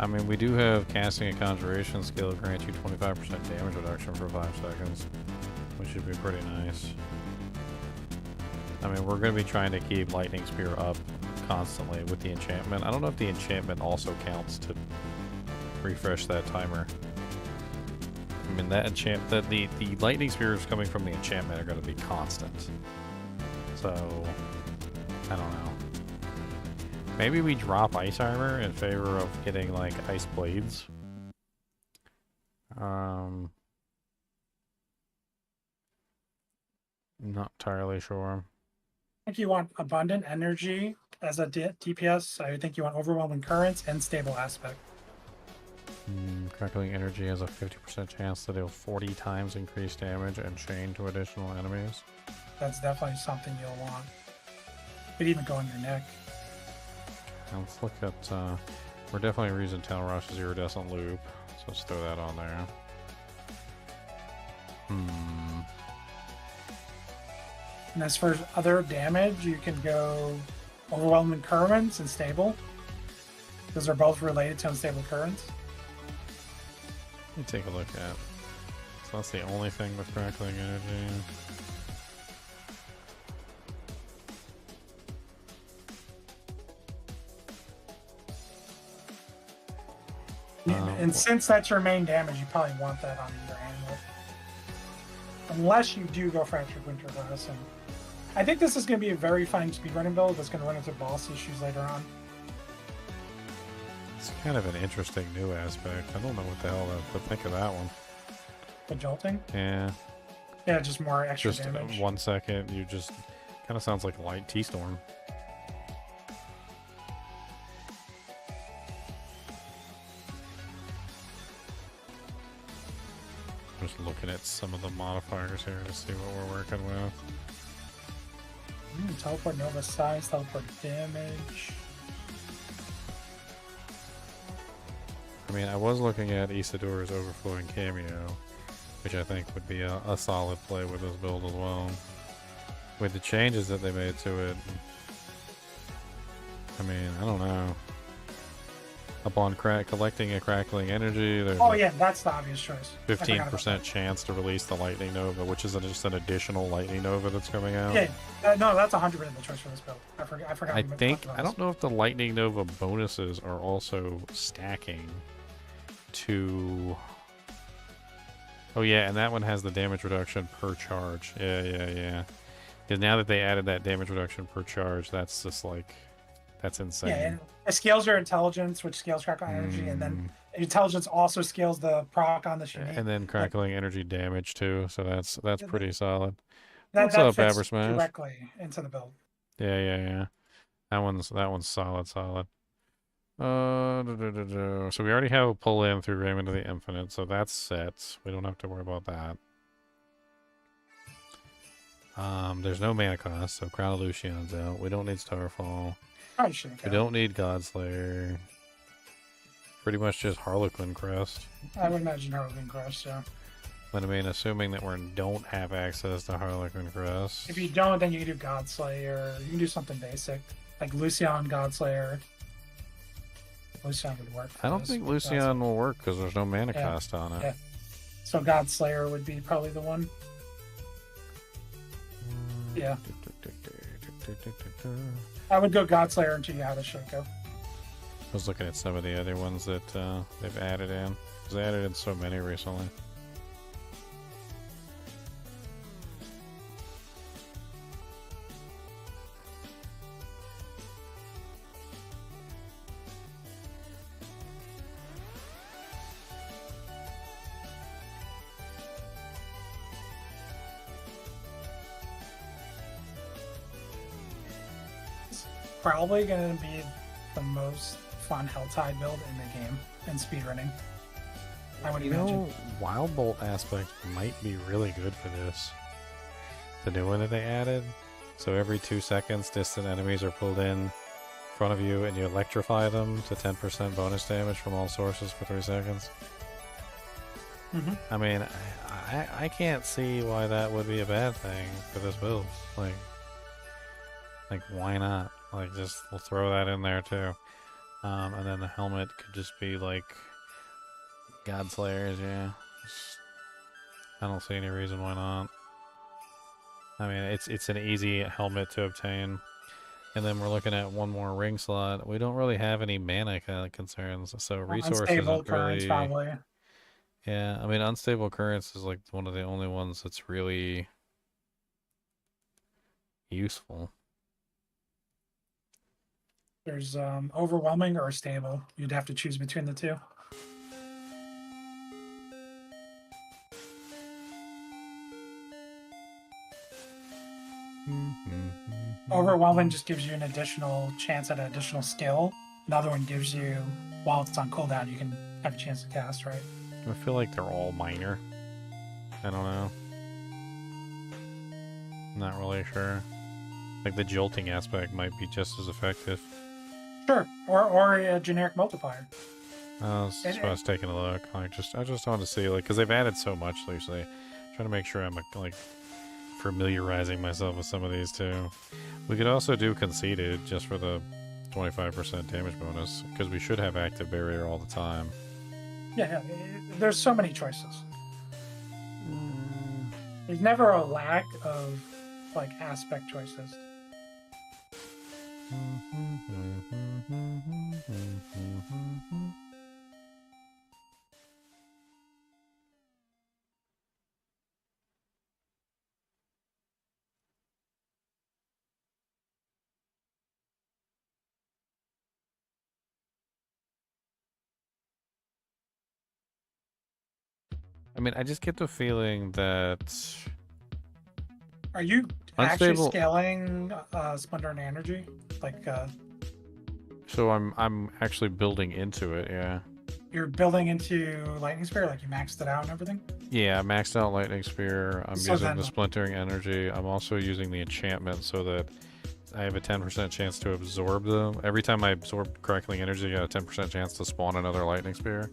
I mean, we do have casting a conjuration skill grants you 25% damage reduction for 5 seconds, which should be pretty nice. I mean, we're going to be trying to keep Lightning Spear up constantly with the enchantment. I don't know if the enchantment also counts to refresh that timer. I mean, that the Lightning Spears coming from the enchantment are going to be constant. So, I don't know. Maybe we drop Ice Armor in favor of getting, like, Ice Blades. Not entirely sure. I think you want abundant energy as a DPS. I think you want overwhelming currents and stable aspect. Crackling Energy has a 50% chance to deal 40 times increased damage and chain to additional enemies. That's definitely something you'll want. Could even go on your neck. Now let's look at, we're definitely using Talrosh's Iridescent Loop, so let's throw that on there. And as for other damage, you can go overwhelming currents and stable. Those are both related to unstable currents. Let me take a look at. So that's the only thing with Crackling Energy. And since that's your main damage, you probably want that on your amulet. Unless you do go for extra Winter Glass. And I think this is going to be a very fine speedrunning build that's going to run into boss issues later on. It's kind of an interesting new aspect. I don't know what the hell to think of that one. The jolting? Yeah, Yeah, just more extra just damage. 1 second, you just kind of sounds like a light T-Storm. Just looking at some of the modifiers here to see what we're working with. Teleport Nova size, teleport damage. I mean, I was looking at Isidora's Overflowing Cameo, which I think would be a solid play with this build as well. With the changes that they made to it, I mean, I don't know. Upon collecting a Crackling Energy, there's Oh a yeah, that's the obvious choice. I forgot about 15% chance to release the Lightning Nova, which is just an additional Lightning Nova that's coming out. that. Yeah, no, that's 100% the choice for this build. I forgot. I we think, talked about I don't know if the Lightning Nova bonuses are also stacking to... Oh yeah, and that one has the damage reduction per charge. Yeah. Because now that they added that damage reduction per charge, that's just like... That's insane. Yeah, and it scales your intelligence, which scales crackling energy, and then intelligence also scales the proc on the sheet. And then Crackling Energy damage too, so that's pretty solid. That What's up, fits Abersmash? directly into the build. Yeah. That one's solid. So we already have a pull in through Raymond to the Infinite, so that's set. We don't have to worry about that. There's no mana cost, so Crown of Lucian's out. We don't need Starfall. Probably shouldn't We go. don't need Godslayer. Pretty much just Harlequin Crest. I would imagine Harlequin Crest, yeah. But I mean, assuming that we don't have access to Harlequin Crest. If you don't, then you can do Godslayer. You can do something basic, like Lucian Godslayer. Lucian would work. I don't think Lucian will work because there's no mana Yeah. cost on it. Yeah. So Godslayer would be probably the one. Yeah. I would go Godslayer until you had a Shaco. I was looking at some of the other ones that they've added in. Because they added in so many recently. Probably going to be the most fun HellTide build in the game in speedrunning. I would imagine. Wild Bolt aspect might be really good for this. The new one that they added. So every 2 seconds, distant enemies are pulled in front of you and you electrify them to 10% bonus damage from all sources for 3 seconds. I mean, I can't see why that would be a bad thing for this build. Like why not? Like, just we'll throw that in there too. And then the helmet could just be like Godslayers, yeah. I don't see any reason why not. I mean, it's an easy helmet to obtain. And then we're looking at one more ring slot. We don't really have any mana concerns, so resources Unstable isn't currents, really. probably. Yeah, I mean, unstable currents is like one of the only ones that's really useful. There's overwhelming or stable. You'd have to choose between the two. Overwhelming just gives you an additional chance at an additional skill. Another one gives you, while it's on cooldown, you can have a chance to cast, right? I feel like they're all minor. I don't know. Not really sure. Like the jolting aspect might be just as effective. Sure, or a generic multiplier. That's what I was taking a look. I just wanted to see, like, because they've added so much recently. Trying to make sure I'm like familiarizing myself with some of these too. We could also do conceded just for the 25% damage bonus because we should have active barrier all the time. Yeah, there's so many choices. There's never a lack of like aspect choices. I mean, I just get the feeling that Are you Unstable. actually scaling Splendor and Energy? Like so I'm actually building into it, yeah. you're building into Lightning Spear, like you maxed it out and everything? Yeah, I maxed out Lightning Spear. I'm So using then- the Splintering Energy. I'm also using the enchantment so that I have a 10% chance to absorb them. Every time I absorb Crackling Energy, I got a 10% chance to spawn another Lightning Spear.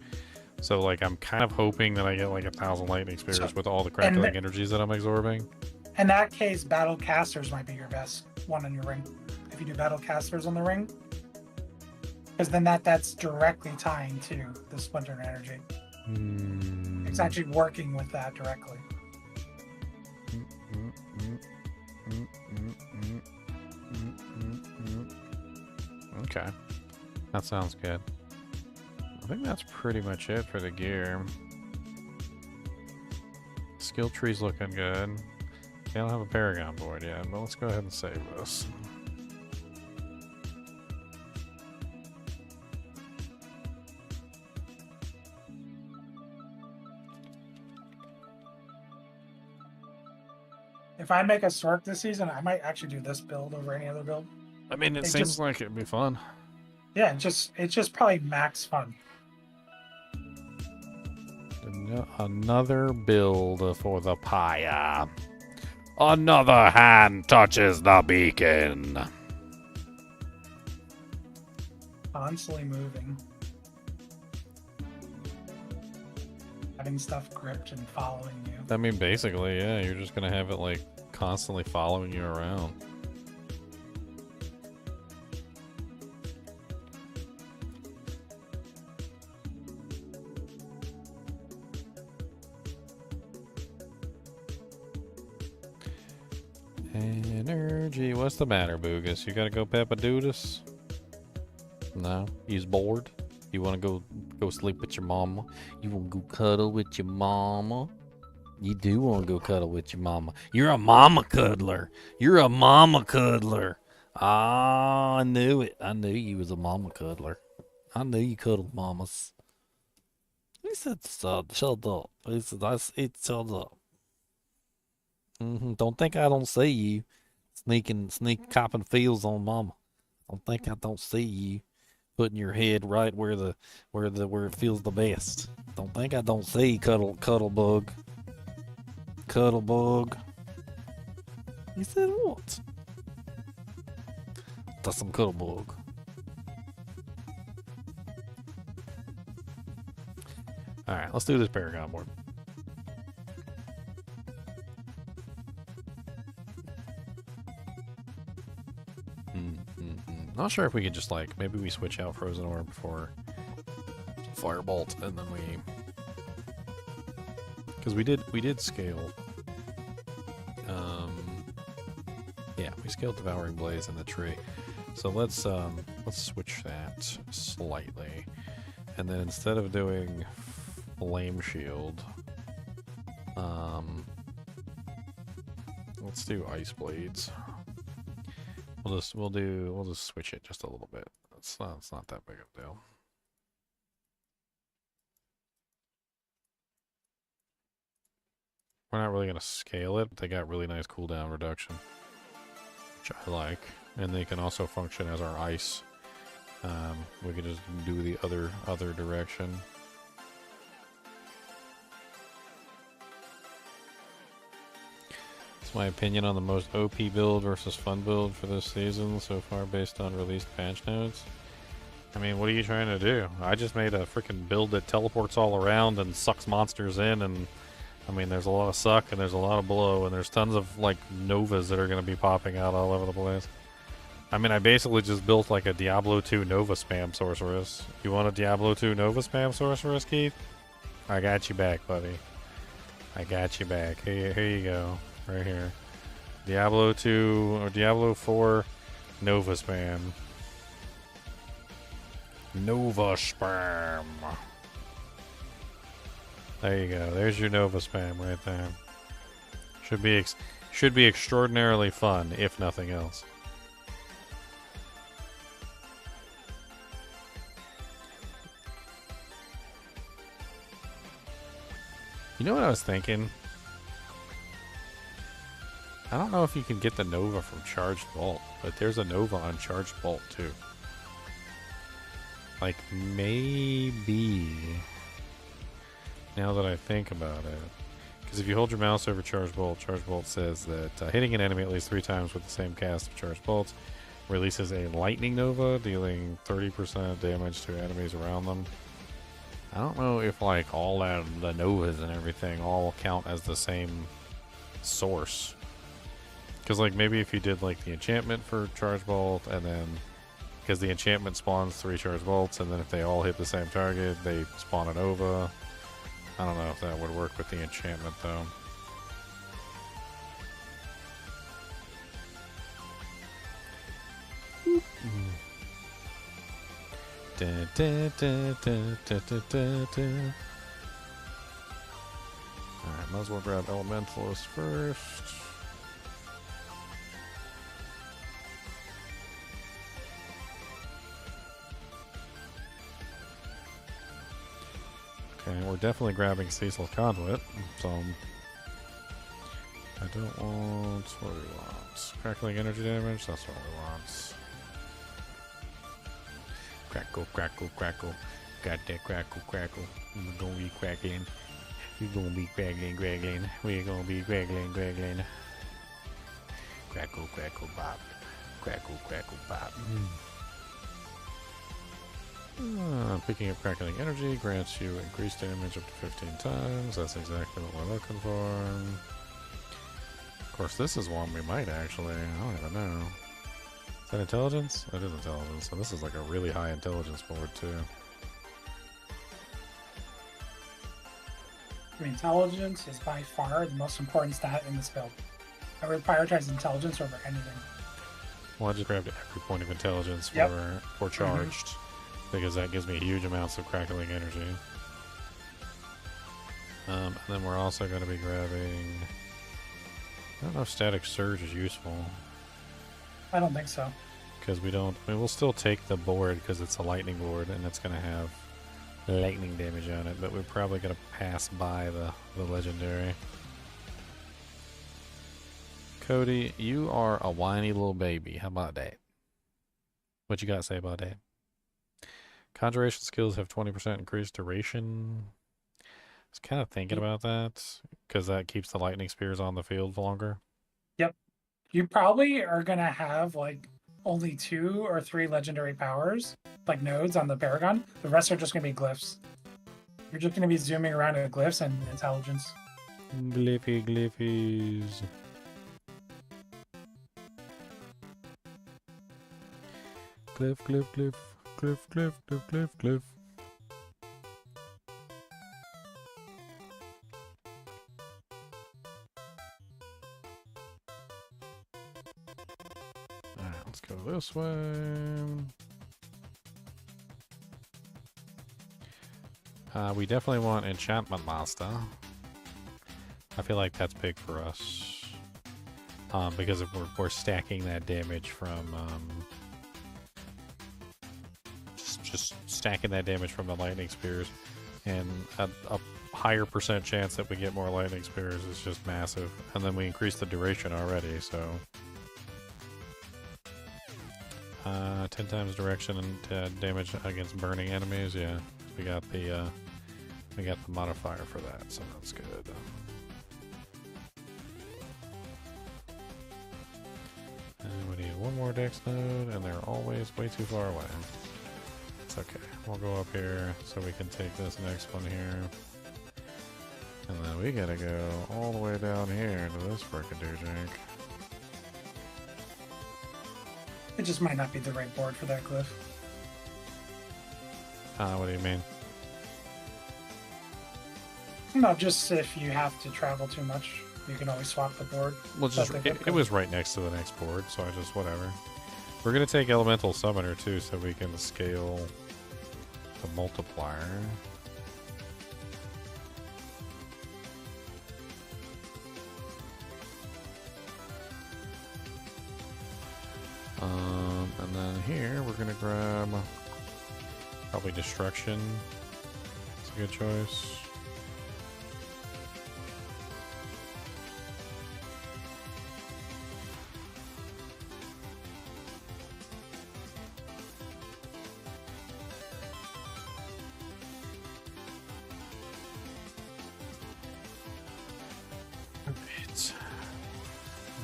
So, like, I'm kind of hoping that I get, like, 1,000 Lightning Spears So- with all the Crackling Energies that I'm absorbing. In that case, Battle Casters might be your best one on your ring. If you do Battle Casters on the ring. Because then that's directly tying to the Splinter and Energy. It's actually working with that directly. Okay. That sounds good. I think that's pretty much it for the gear. Skill tree's looking good. I don't have a Paragon board yet, but let's go ahead and save this. If I make a Sork this season, I might actually do this build over any other build. I mean, it It seems just- like it'd be fun. Yeah, it's just probably max fun. Another build for the pyre. Another hand touches the beacon. Constantly moving. Having stuff gripped and following you. I mean, basically, yeah, you're just gonna have it like constantly following you around. Energy. What's the matter, Boogus? You gotta go peppadoodus? No? You's bored? You wanna go sleep with your mama? You wanna go cuddle with your mama? You do wanna go cuddle with your mama. You're a mama cuddler. You're a mama cuddler. Ah, I knew it. I knew you was a mama cuddler. I knew you cuddled mamas. He said, shut up. He said, shut up. Don't think I don't see you sneak copping feels on mama. Don't think I don't see you putting your head right where it feels the best. Don't think I don't see cuddle bug. Cuddle bug. He said what? That's some cuddle bug. Alright, let's do this Paragon board. Not sure if we could just like maybe we switch out Frozen Orb for Firebolt and then because we did scale yeah, we scaled Devouring Blaze in the tree. So let's switch that slightly. And then instead of doing Flame Shield, let's do Ice Blades. We'll just switch it just a little bit. It's not that big of a deal. We're not really gonna scale it, but they got really nice cooldown reduction, which I like. And they can also function as our ice. We can just do the other direction. My opinion on the most OP build versus fun build for this season so far based on released patch notes. I mean, what are you trying to do? I just made a freaking build that teleports all around and sucks monsters in, and I mean, there's a lot of suck and there's a lot of blow, and there's tons of like novas that are going to be popping out all over the place. I mean, I basically just built like a Diablo 2 Nova spam sorceress. You want a Diablo 2 Nova spam sorceress, Keith? I got you back, buddy. I got you back. Here you go. Right here. Diablo 2 or Diablo 4 Nova spam. Nova spam. There you go. There's your Nova spam right there. Should be extraordinarily fun, if nothing else. You know what I was thinking? I don't know if you can get the Nova from Charged Bolt, but there's a Nova on Charged Bolt too. Like, maybe, now that I think about it, because if you hold your mouse over Charged Bolt says that hitting an enemy at least 3 times with the same cast of Charged Bolts releases a Lightning Nova, dealing 30% damage to enemies around them. I don't know if like all that, the Novas and everything all count as the same source. Because like maybe if you did like the enchantment for Charge Bolt, and then because the enchantment spawns 3 Charge Bolts, and then if they all hit the same target, they spawn a Nova. I don't know if that would work with the enchantment though. Alright, might as well grab Elementalist first. Okay, we're definitely grabbing Cecil's Conduit, so I don't want, what do we want? Crackling energy damage, that's what we want. Crackle, crackle, crackle. Got that crackle, crackle. We're gonna be crackling. We're gonna be crackling, crackling. We're gonna be crackling, crackling. Crackle, crackle, pop. Crackle, crackle, pop. Picking up crackling energy grants you increased damage up to 15 times. That's exactly what we're looking for. Of course, this is one we might actually. I don't even know. Is that intelligence? It is intelligence. So this is like a really high intelligence board too. I mean, intelligence is by far the most important stat in this build. I would prioritize intelligence over anything. Well, I just grabbed every point of intelligence for charged. Because that gives me huge amounts of crackling energy. And then we're also going to be grabbing... I don't know if static surge is useful. I don't think so. Because we don't... I mean, we'll still take the board because it's a lightning board and it's going to have lightning damage on it. But we're probably going to pass by the legendary. Cody, you are a whiny little baby. How about that? What you got to say about that? Conjuration skills have 20% increased duration. I was kind of thinking about that because that keeps the lightning spears on the field longer. Yep. You probably are going to have like only 2 or 3 legendary powers, like nodes on the Paragon. The rest are just going to be glyphs. You're just going to be zooming around at glyphs and intelligence. Glyphy glyphies. Glyph, glyph, glyph. Glyph, glyph, glyph, glyph, glyph. Alright, let's go this way. We definitely want Enchantment Master. I feel like that's big for us. Because if we're stacking that damage from just stacking that damage from the lightning spears, and a higher percent chance that we get more lightning spears is just massive. And then we increase the duration already, so 10 times direction and damage against burning enemies. Yeah, we got the modifier for that, so that's good. And we need one more dex node, and they're always way too far away. It's okay. We'll go up here so we can take this next one here. And then we gotta go all the way down here to this frickadoojink. It just might not be the right board for that glyph. What do you mean? No, just if you have to travel too much, you can always swap the board. Well, just it was right next to the next board, so I just whatever. We're gonna take Elemental Summoner too, so we can scale the multiplier. And then here we're gonna grab probably Destruction. It's a good choice.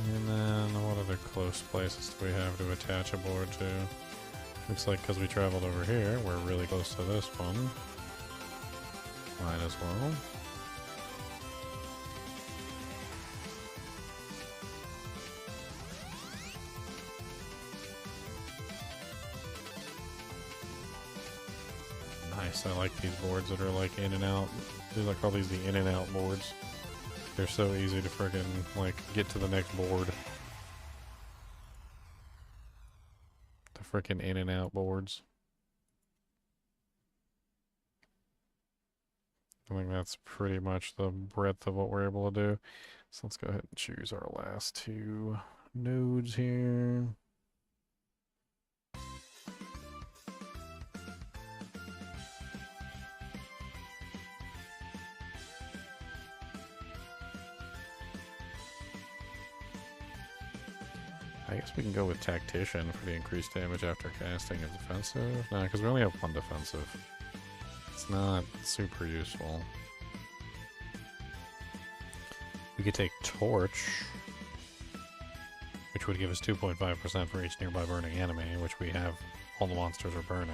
And then what other close places do we have to attach a board to? Looks like because we traveled over here, we're really close to this one. Might as well. Nice, I like these boards that are like in and out. I call these the in and out boards. They're so easy to friggin' like get to the next board. The frickin' in and out boards. I think that's pretty much the breadth of what we're able to do. So let's go ahead and choose our last 2 nodes here. I guess we can go with Tactician for the increased damage after casting of defensive. No, because we only have one defensive. It's not super useful. We could take Torch, which would give us 2.5% for each nearby burning enemy, which we have. All the monsters are burning.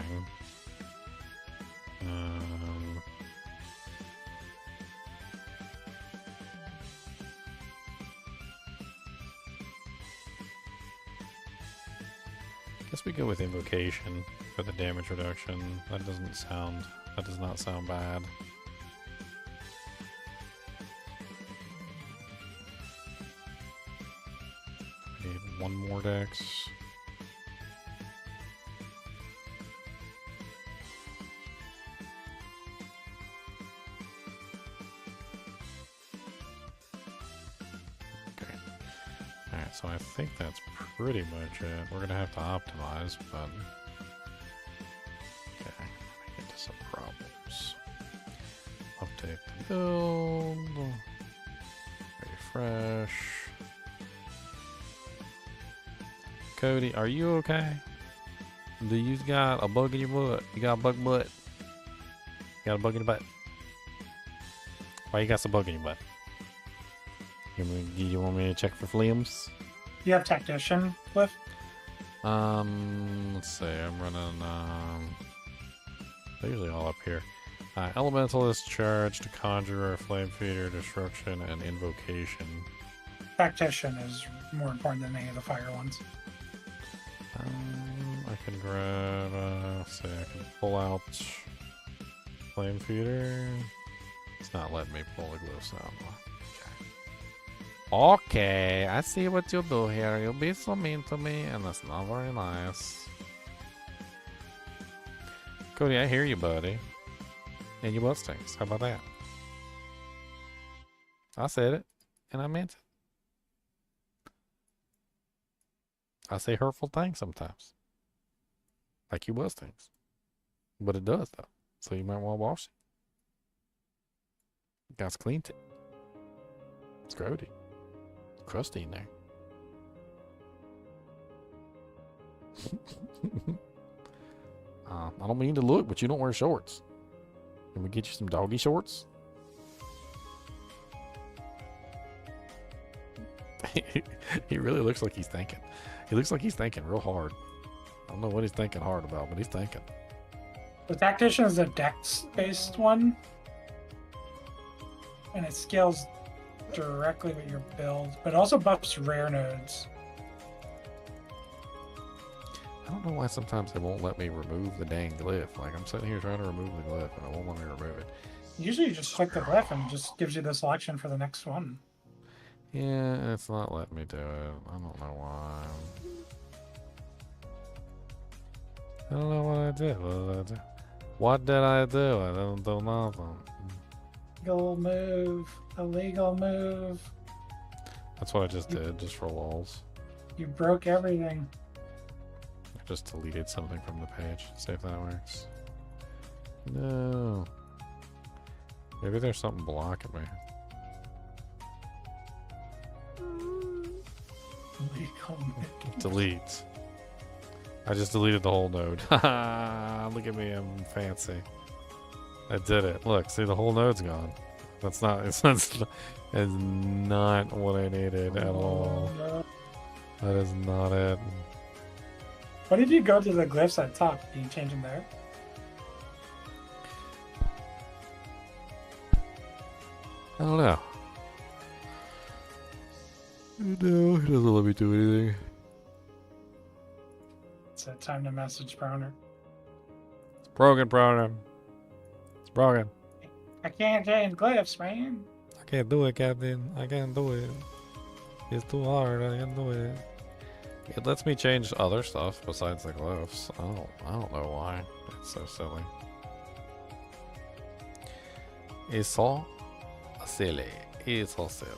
Guess we go with Invocation for the damage reduction. That does not sound bad. We need one more dex. Okay. Alright, so I think that's pretty much it. We're gonna have to optimize, but okay, let me get to some problems. Update the build. Refresh. Cody, are you okay? Do you got a bug in your butt? You got a bug butt? You got a bug in your butt? Why you got some bug in your butt? You want me to check for fleas? You have Tactician, Cliff? Let's see. I'm running. They're usually all up here. Elementalist, Charged, Conjurer, Flame Feeder, Destruction, and Invocation. Tactician is more important than any of the fire ones. I can grab. Let's see. I can pull out Flame Feeder. It's not letting me pull the glyphs out. Okay, I see what you do here. You'll be so mean to me, and that's not very nice. Cody, I hear you, buddy. And your butt stinks. How about that? I said it, and I meant it. I say hurtful things sometimes. Like your butt stinks. But it does, though. So you might want to wash it. Guys cleaned it. It's grody. Crusty in there. I don't mean to look, but you don't wear shorts. Can we get you some doggy shorts? He really looks like he's thinking. He looks like he's thinking real hard. I don't know what he's thinking hard about, but he's thinking. The Tactician is a dex-based one, and it scales directly with your build, but also buffs rare nodes. I don't know why sometimes they won't let me remove the dang glyph. Like, I'm sitting here trying to remove the glyph, and it won't let me remove it. Usually you just click the glyph and it just gives you the selection for the next one. Yeah, it's not letting me do it. I don't know why. I don't know what I did. What did I do? I didn't do nothing. Illegal move. Illegal move. That's what I just did, just for lulz. You broke everything. I just deleted something from the page. See if that works. No. Maybe there's something blocking me. Illegal move. Delete. I just deleted the whole node. Haha, look at me, I'm fancy. I did it. Look, see, the whole node's gone. It's not what I needed at all. No. That is not it. What if you go to the glyphs at top? Do you change them there? I don't know. No, he doesn't let me do anything. It's that time to message Browner. It's broken, Brown. It's broken. I can't change glyphs, man. I can't do it, Captain. I can't do it. It's too hard. I can't do it. It lets me change other stuff besides the glyphs. I don't know why. It's so silly. It's so silly. It's so silly.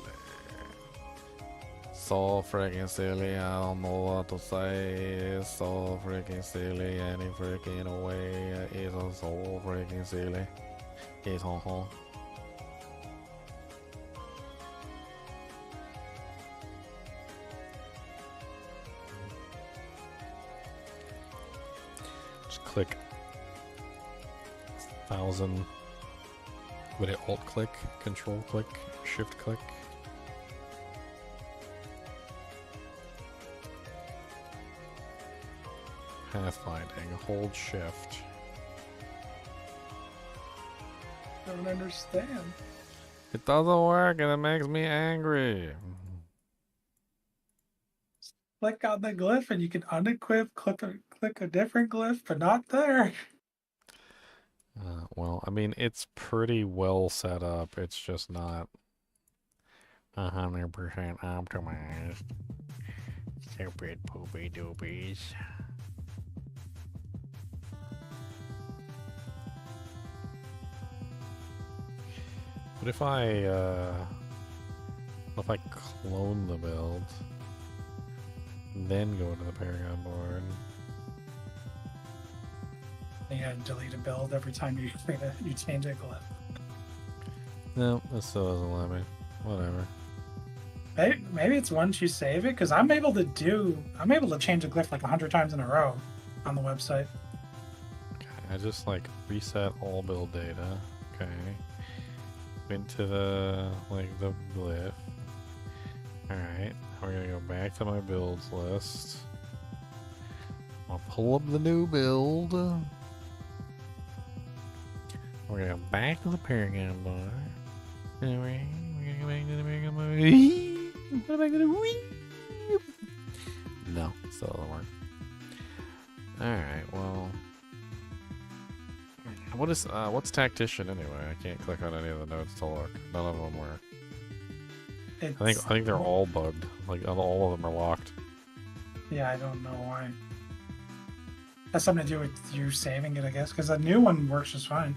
So freaking silly. I don't know what to say. It's so freaking silly. Any freaking way. It's so freaking silly. It's so. click 1000. Would it alt click, control click, shift click? Pathfinding, hold shift. Don't understand. It doesn't work and it makes me angry. Click on the glyph and you can unequip, click a different glyph, but not there. Well, I mean, it's pretty well set up. It's just not 100% optimized. Stupid poopy doopies. What if I clone the build, then go to the Paragon board? You gotta delete a build every time you change a glyph. No, that still doesn't let me. Whatever. Maybe it's once you save it, because I'm able to change a glyph like 100 times in a row on the website. Okay, I just like reset all build data. Okay. Went to the glyph. Alright, we're gonna go back to my builds list. I'll pull up the new build. We're gonna go back to the Paragon bar. Anyway, we're gonna go back to the Paragon bar. Go back to the No, still doesn't work. Alright, well. What's tactician anyway? I can't click on any of the nodes to look. None of them work. I think they're all bugged. Like all of them are locked. Yeah, I don't know why. Has something to do with you saving it, I guess, because the new one works just fine.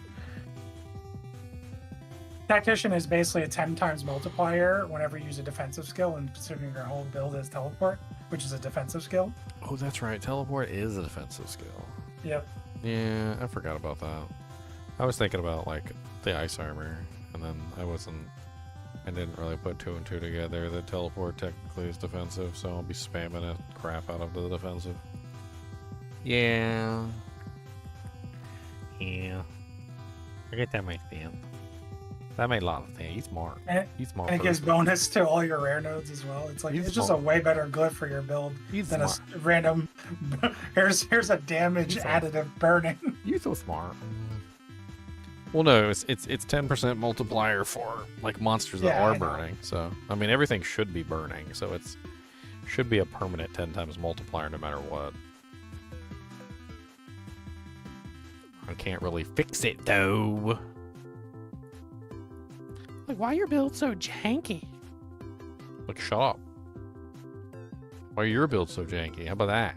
Tactician is basically a 10 times multiplier whenever you use a defensive skill, and considering your whole build is teleport, which is a defensive skill. Oh, that's right. Teleport is a defensive skill. Yep. Yeah, I forgot about that. I was thinking about like the ice armor, and then I didn't really put 2 and 2 together. The teleport technically is defensive, so I'll be spamming the crap out of the defensive. Yeah. I get that makes sense. That made a lot of sense. He's smart. He's smart. And it gives bonus to all your rare nodes as well. It's like it's just a way better glyph for your build than a random. here's a damage additive burning. You're so smart. Well, no, it's 10% multiplier for like monsters that are burning. So I mean, everything should be burning. So it's should be a permanent 10 times multiplier no matter what. I can't really fix it though. Like, why your build so janky? Like, shut up. Why your build so janky? How about that?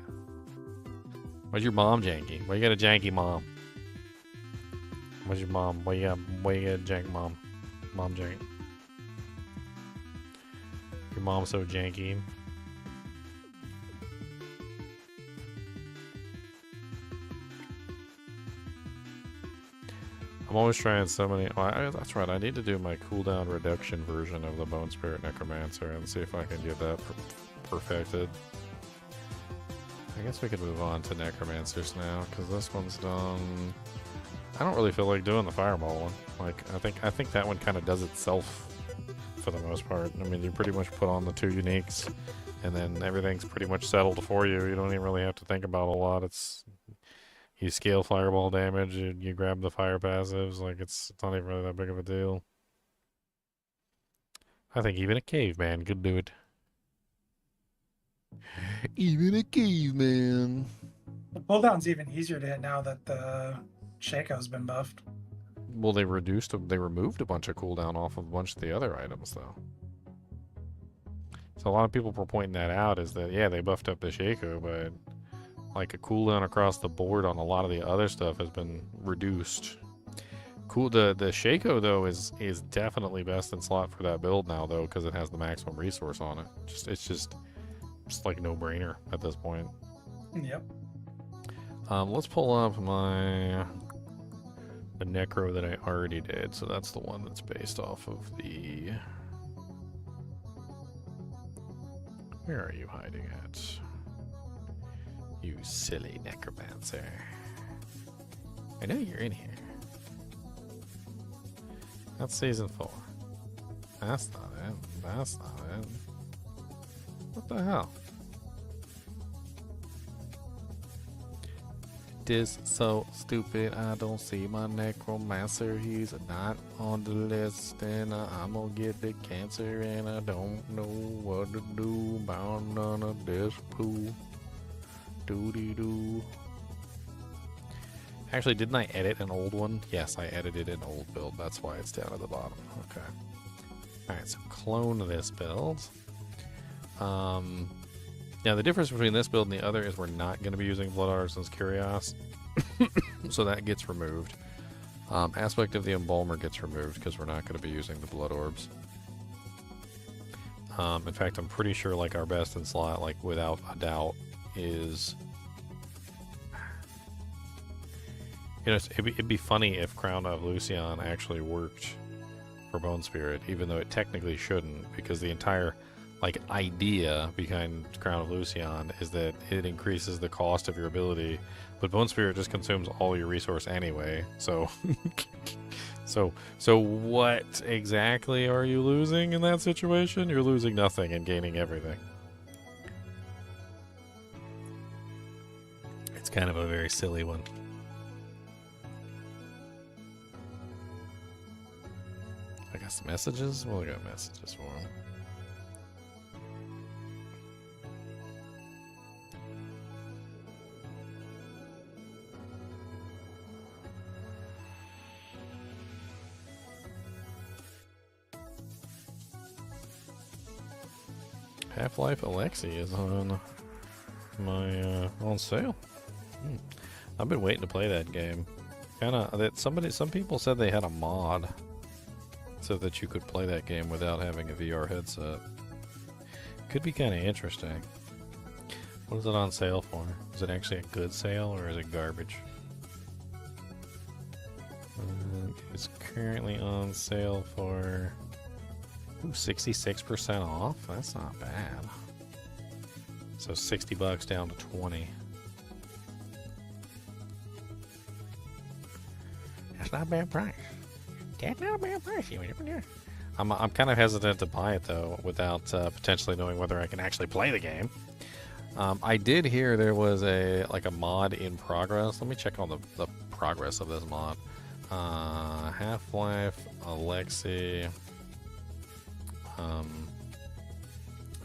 Why's your mom janky? Why you got a janky mom? Why's your mom? Why you got a jank mom? Mom jank. Your mom's so janky. I'm always trying so many. Oh, that's right. I need to do my cooldown reduction version of the Bone Spirit Necromancer and see if I can get that perfected. I guess we could move on to Necromancers now because this one's done. I don't really feel like doing the Fireball one. Like I think that one kind of does itself for the most part. I mean, you pretty much put on the 2 uniques, and then everything's pretty much settled for you. You don't even really have to think about a lot. You scale fireball damage, you grab the fire passives, like it's not even really that big of a deal. I think even a caveman could do it. Even a caveman. The cooldown's even easier to hit now that the Shaco's been buffed. Well, they removed a bunch of cooldown off of a bunch of the other items, though. So a lot of people were pointing that out, is that, yeah, they buffed up the Shaco, but like a cooldown across the board on a lot of the other stuff has been reduced. The Shaco though is definitely best in slot for that build now though, because it has the maximum resource on it. It's just like no brainer at this point. Yep. Let's pull up the Necro that I already did. So that's the one that's based off of the. Where are you hiding at? You silly necromancer. I know you're in here. That's season 4. That's not it. That's not it. What the hell? It is so stupid. I don't see my necromancer. He's not on the list, and I'm gonna get the cancer, and I don't know what to do about none of this poo. Doody doo. Actually, didn't I edit an old one? Yes, I edited an old build. That's why it's down at the bottom. Okay. Alright, so clone this build. Now, the difference between this build and the other is we're not going to be using Blood Artisan's Curios. So that gets removed. Aspect of the Embalmer gets removed because we're not going to be using the Blood Orbs. In fact, I'm pretty sure like our best in slot, like without a doubt, is... You know, it'd be funny if Crown of Lucian actually worked for Bone Spirit, even though it technically shouldn't, because the entire like idea behind Crown of Lucian is that it increases the cost of your ability, but Bone Spirit just consumes all your resource anyway. So, so what exactly are you losing in that situation? You're losing nothing and gaining everything. It's kind of a very silly one. I got some messages? Well, I got messages for him. Half-Life Alexi is on my on sale. I've been waiting to play that game. Some people said they had a mod so that you could play that game without having a VR headset. Could be kind of interesting. What is it on sale for? Is it actually a good sale or is it garbage? It's currently on sale for 66% off. That's not bad. So $60 down to 20. That's not a bad price. That's not a bad price. I'm kind of hesitant to buy it though, without potentially knowing whether I can actually play the game. I did hear there was a mod in progress. Let me check on the progress of this mod. Half-Life Alexi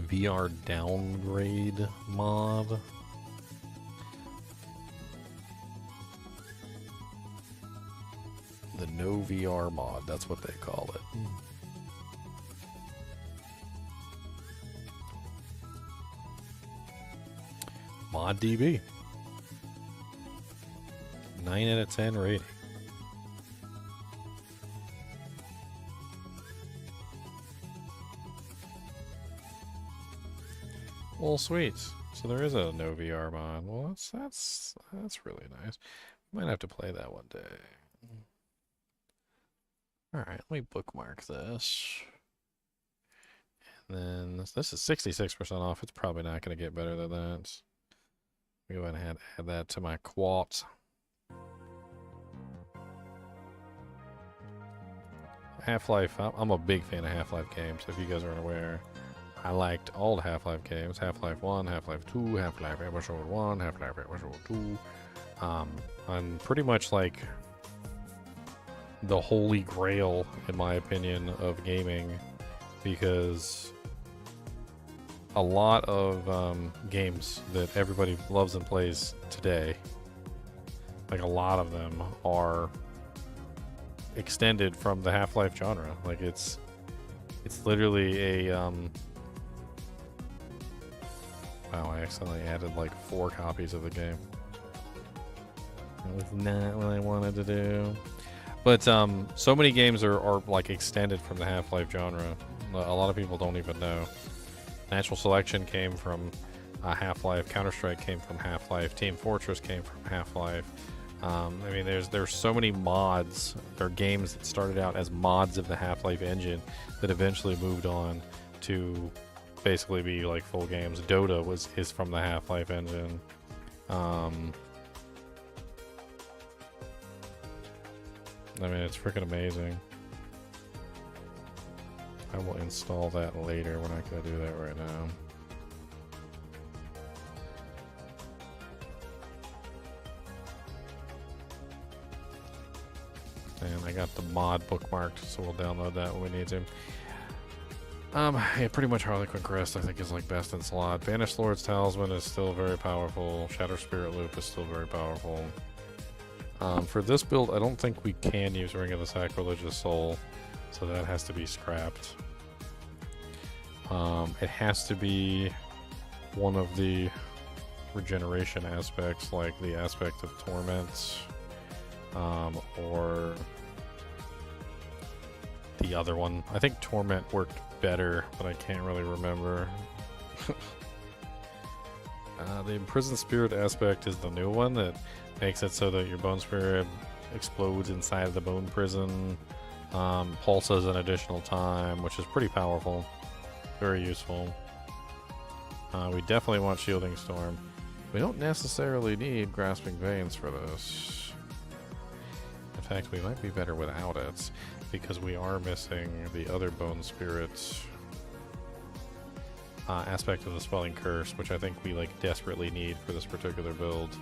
VR downgrade mod. The no VR mod, that's what they call it. Mod DB. 9 out of 10 rating. Well, sweet. So there is a no VR mod. Well, that's really nice. Might have to play that one day. Alright, let me bookmark this. And then this is 66% off. It's probably not going to get better than that. Go ahead and add that to my quat. Half-Life, I'm a big fan of Half-Life games, if you guys aren't aware. I liked all the Half-Life games. Half-Life 1, Half-Life 2, Half-Life Episode 1, Half-Life Episode 2. I'm pretty much like the holy grail, in my opinion, of gaming, because a lot of games that everybody loves and plays today, like a lot of them are extended from the Half-Life genre. Like it's literally a wow, I accidentally added like 4 copies of the game. That was not what I wanted to do. But so many games are like extended from the Half-Life genre. A lot of people don't even know. Natural Selection came from Half-Life. Counter-Strike came from Half-Life. Team Fortress came from Half-Life. I mean, there's so many mods or games that started out as mods of the Half-Life engine that eventually moved on to basically be like full games. Dota is from the Half-Life engine. I mean, it's freaking amazing. I will install that later. We're not going to do that right now. And I got the mod bookmarked, so we'll download that when we need to. Yeah, pretty much Harlequin Crest I think is like best in slot. Banished Lord's Talisman is still very powerful. Shatter Spirit Loop is still very powerful. For this build, I don't think we can use Ring of the Sacrilegious Soul, so that has to be scrapped. It has to be one of the regeneration aspects, like the aspect of Torment, or the other one. I think Torment worked better, but I can't really remember. The Imprisoned Spirit aspect is the new one that makes it so that your Bone Spirit explodes inside the Bone Prison, pulses an additional time, which is pretty powerful. Very useful. We definitely want Shielding Storm. We don't necessarily need Grasping Veins for this. In fact, we might be better without it, because we are missing the other Bone Spirit aspect of the Swelling Curse, which I think we like desperately need for this particular build.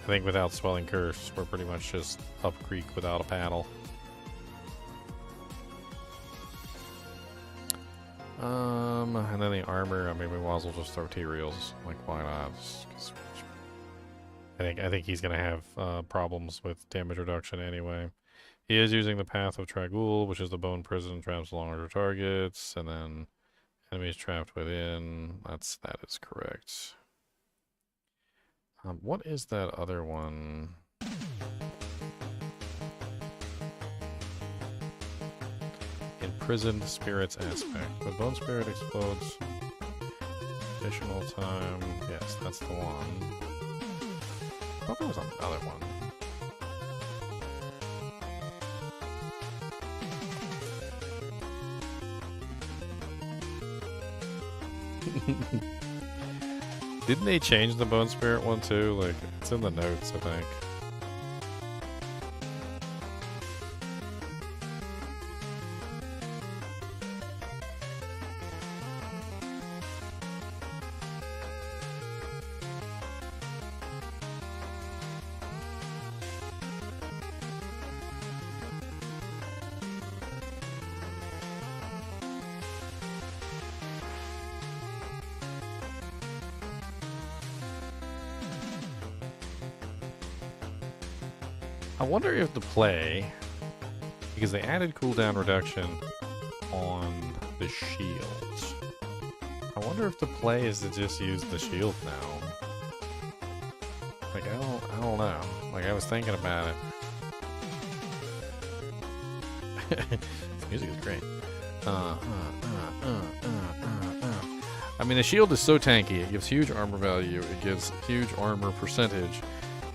I think without Swelling Curse, we're pretty much just up creek without a paddle. And then the armor, I mean, we might as well just throw T-Reels. Like, why not? I think he's gonna have problems with damage reduction anyway. He is using the Path of Trag'Oul, which is the Bone Prison, traps larger targets, and then enemies trapped within. That is correct. What is that other one? Imprisoned Spirits aspect. When Bone Spirit explodes, additional time. Yes, that's the one. I thought there was another one. Didn't they change the Bone Spirit one too? Like, it's in the notes, I think. I wonder if the play, because they added cooldown reduction on the shield. I wonder if the play is to just use the shield now. Like, I don't know. Like, I was thinking about it. This music is great. I mean, the shield is so tanky. It gives huge armor value. It gives huge armor percentage.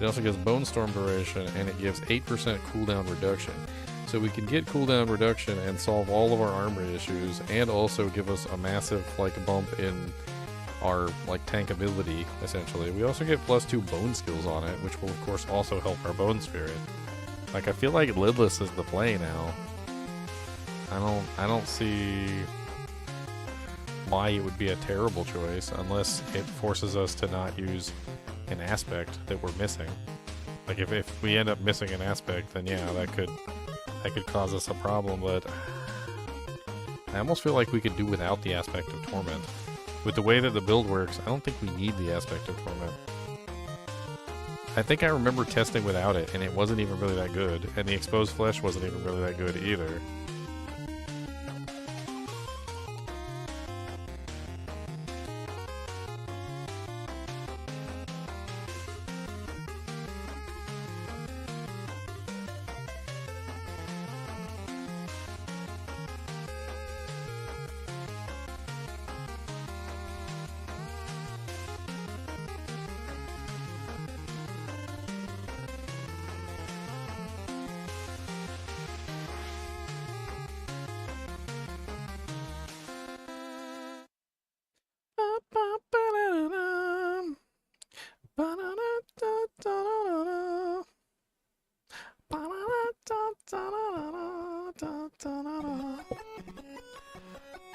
It also gives Bone Storm duration, and it gives 8% cooldown reduction. So we can get cooldown reduction and solve all of our armor issues, and also give us a massive like bump in our like tankability, essentially. We also get +2 bone skills on it, which will of course also help our Bone Spirit. Like, I feel like Lidless is the play now. I don't see why it would be a terrible choice unless it forces us to not use an aspect that we're missing. Like, if we end up missing an aspect, then yeah, that could cause us a problem, but I almost feel like we could do without the aspect of Torment. With the way that the build works, I don't think we need the aspect of Torment. I think I remember testing without it, and it wasn't even really that good, and the Exposed Flesh wasn't even really that good either.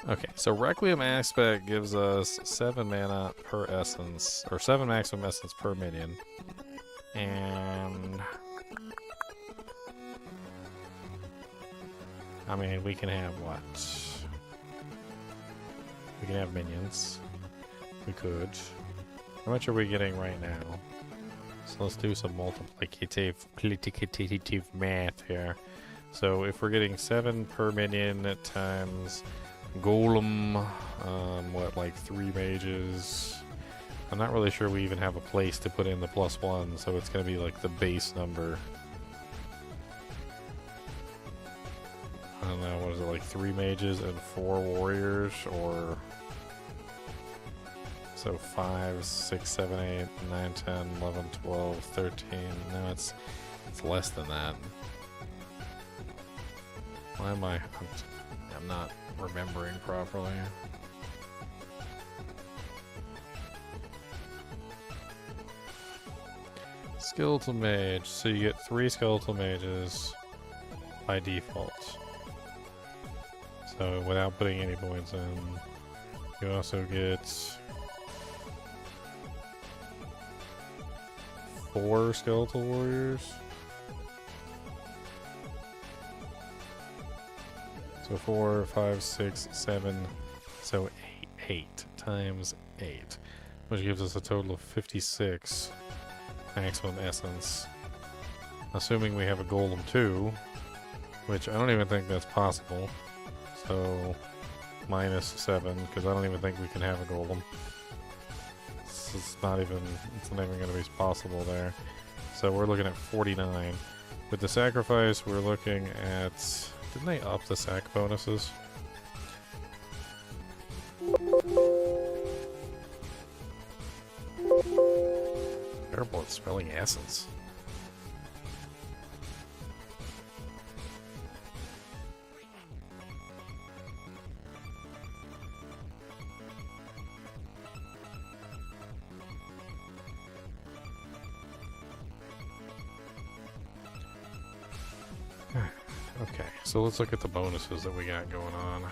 Okay, so Requiem Aspect gives us 7 mana per essence, or 7 maximum essence per minion. And I mean, we can have what? We can have minions. We could. How much are we getting right now? So let's do some multiplicative math here. So if we're getting 7 per minion times Golem, what, like 3 mages? I'm not really sure we even have a place to put in the +1, so it's going to be like the base number. I don't know, what is it, like 3 mages and 4 warriors, or... So 5, 6, 7, 8, 9, 10, 11, 12, 13... No, it's less than that. Why am I'm not remembering properly. Skeletal Mage. So you get 3 Skeletal Mages by default. So without putting any points in. You also get 4 Skeletal Warriors. So 4, 5, 6, 7, so 8 times 8, which gives us a total of 56 maximum essence. Assuming we have a golem too, which I don't even think that's possible. So -7, because I don't even think we can have a golem. It's not even going to be possible there. So we're looking at 49. With the sacrifice, we're looking at... Didn't they up the sack bonuses? Terrible at spelling essence. Okay, so let's look at the bonuses that we got going on.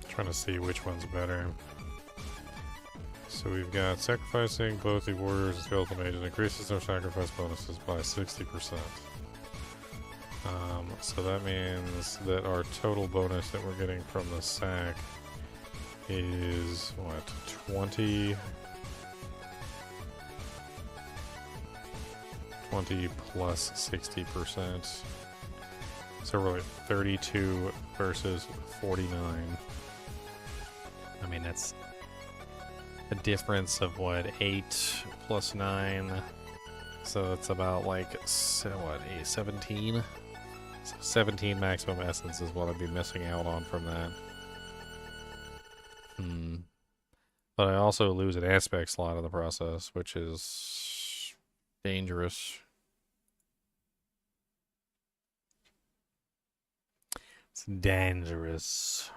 Trying to see which one's better. So we've got sacrificing both the warriors and skeletal mages increases their sacrifice bonuses by 60%. So that means that our total bonus that we're getting from the sack is what, 20 plus 60%. So we're like 32 versus 49. I mean, that's a difference of what, 8 plus 9. So it's about like, so what, 17? So 17 maximum essence is what I'd be missing out on from that. But I also lose an aspect slot in the process, which is dangerous. It's dangerous.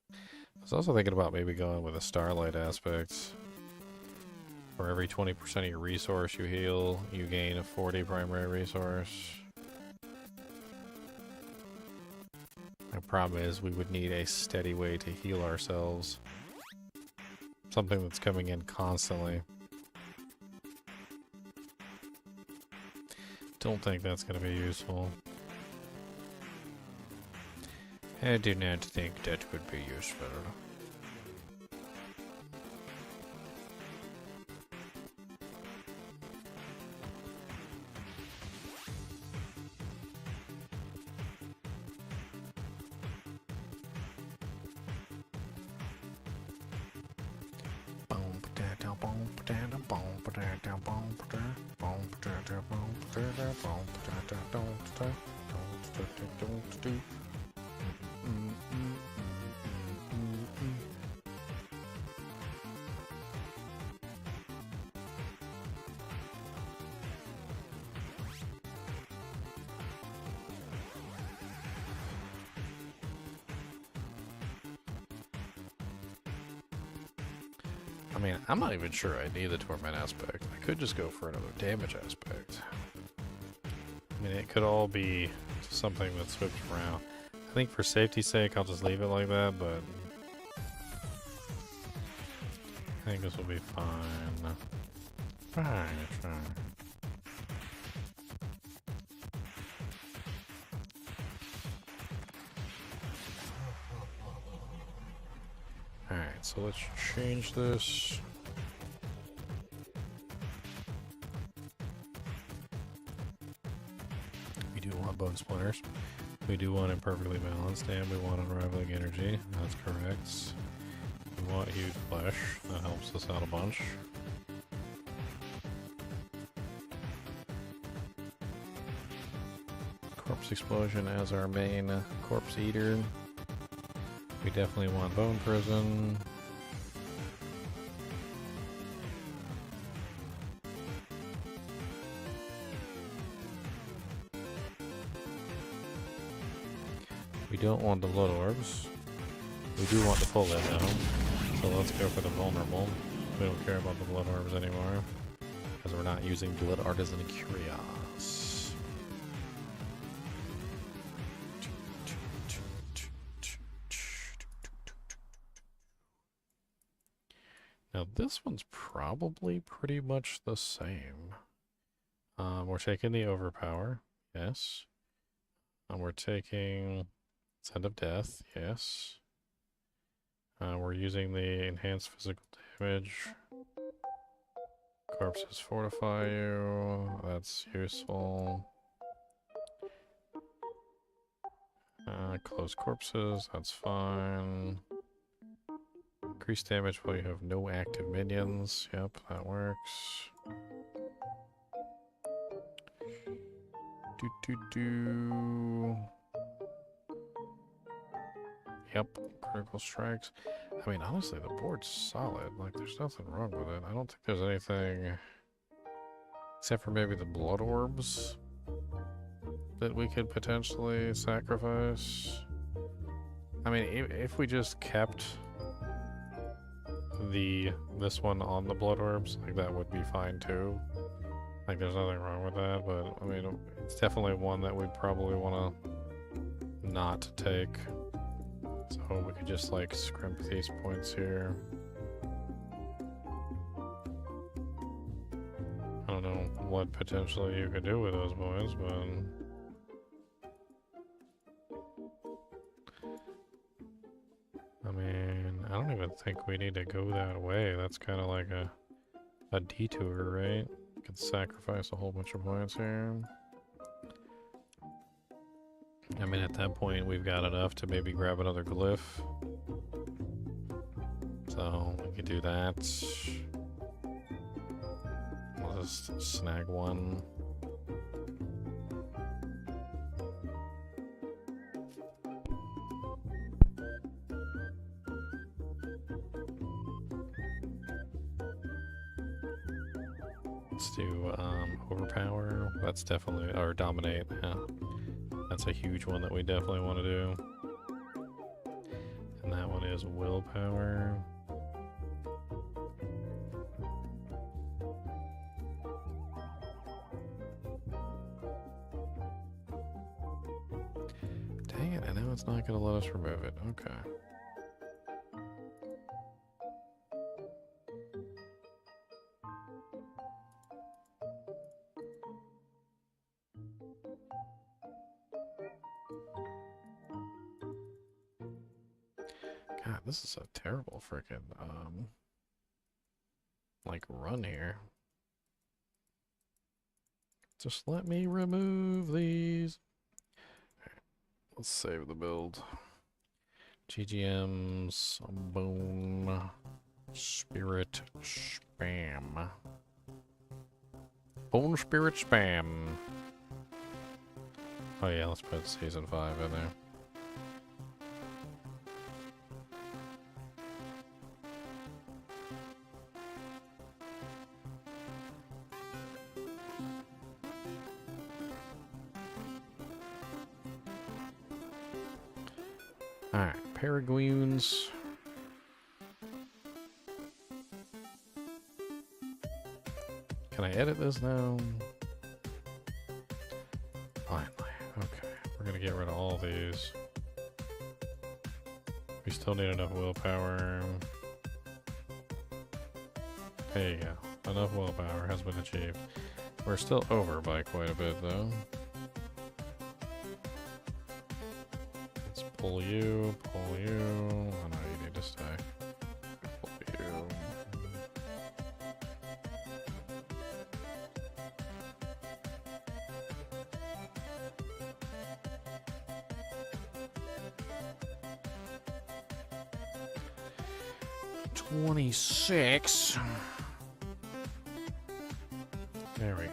I was also thinking about maybe going with a Starlight aspect. For every 20% of your resource you heal, you gain a 40 primary resource. The problem is we would need a steady way to heal ourselves. Something that's coming in constantly. Don't think that's going to be useful. I do not think that would be useful. I mean, I'm not even sure I need the Torment aspect. I could just go for another damage aspect. mean, it could all be something that's switched around. I think for safety's sake, I'll just leave it like that, but I think this will be fine. Fine, it's fine. Alright, so let's change this. We do want bone splinters. We do want it perfectly balanced, and we want unraveling energy. That's correct. We want huge flesh. That helps us out a bunch. Corpse explosion as our main corpse eater. We definitely want bone prison. We don't want the blood orbs. We do want the full hit though. So let's go for the vulnerable. We don't care about the blood orbs anymore. Because we're not using blood artisan curios. Now this one's probably pretty much the same. We're taking the overpower, yes. We're taking Send of Death, yes. We're using the enhanced physical damage. Corpses fortify you, that's useful. Close corpses, that's fine. Increase damage while you have no active minions. Yep, that works. Yep, critical strikes. I mean, honestly, the board's solid. Like, there's nothing wrong with it. I don't think there's anything... Except for maybe the blood orbs that we could potentially sacrifice. I mean, if we just kept this one on the blood orbs, like, that would be fine too. Like, there's nothing wrong with that, but I mean, it's definitely one that we'd probably want to not take. So we could just like scrimp these points here. I don't know what potentially you could do with those points, but I mean, I don't even think we need to go that way. That's kind of like a detour, right? We could sacrifice a whole bunch of points here. I mean, at that point, we've got enough to maybe grab another glyph. So, we could do that. We'll just snag one. Let's do overpower. That's definitely, or dominate. Yeah. That's a huge one that we definitely want to do. And that one is willpower. Dang it, and now it's not going to let us remove it. Okay. God, this is a terrible freaking, like, run here. Just let me remove these. Right, let's save the build. GGM's Bone Spirit Spam. Bone Spirit Spam. Oh yeah, let's put Season 5 in there. Alright, Paragoons. Can I edit this now? get rid of all these. We still need enough willpower. There you go. Enough willpower has been achieved. We're still over by quite a bit, though. Let's pull you, pull you. Oh no, you need to stay. Pull you. 26. There we go.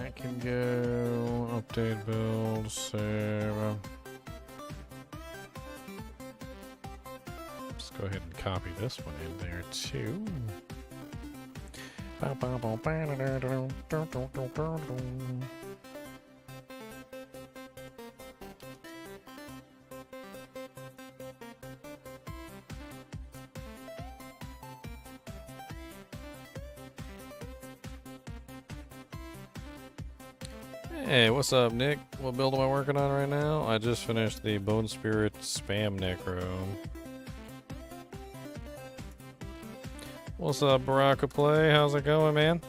I can go update build, save. Let's go ahead and copy this one in there too. Hey, what's up, Nick? What build am I working on right now? I just finished the Bone Spirit Spam Necro. What's up, Baraka Play? How's it going, man?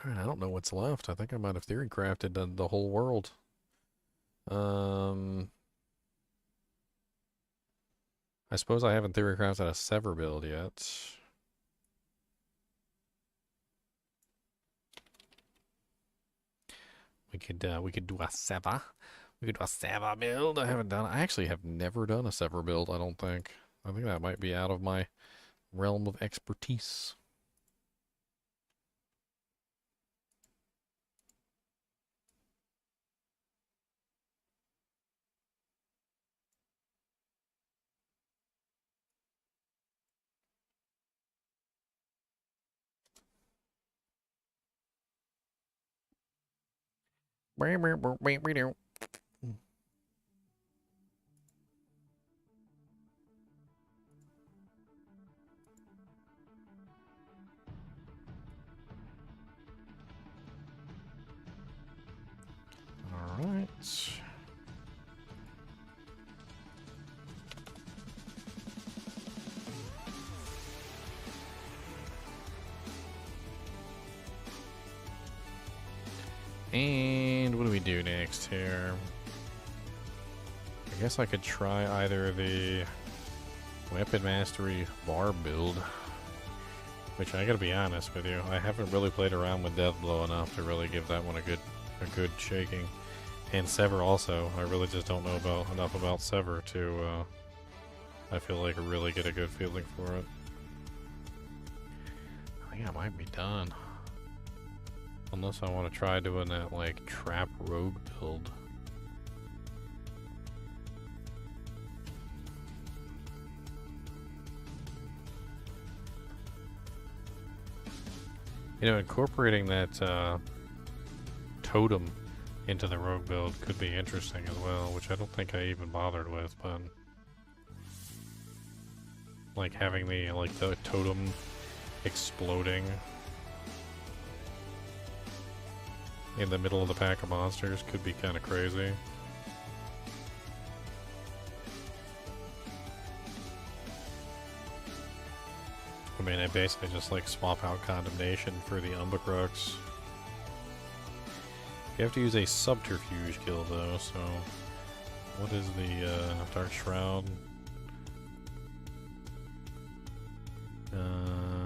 Alright, I don't know what's left. I think I might have theory crafted the whole world. I suppose I haven't theory crafted a Sever build yet. We could do a Sever. We could do a Sever build. I haven't done. I actually have never done a Sever build. I don't think. I think that might be out of my realm of expertise. All right. And what do we do next here? I guess I could try either the Weapon Mastery Bar build, which I gotta be honest with you, I haven't really played around with Deathblow enough to really give that one a good shaking. And Sever also, I really just don't know enough about Sever to, I feel like really get a good feeling for it. I think I might be done. Unless I want to try doing that, like, trap rogue build. You know, incorporating that, totem into the rogue build could be interesting as well, which I don't think I even bothered with, but... like, having the totem exploding in the middle of the pack of monsters could be kind of crazy. I mean, I basically just like swap out Condemnation for the Umbacrux. You have to use a Subterfuge kill though, so... what is the Dark Shroud?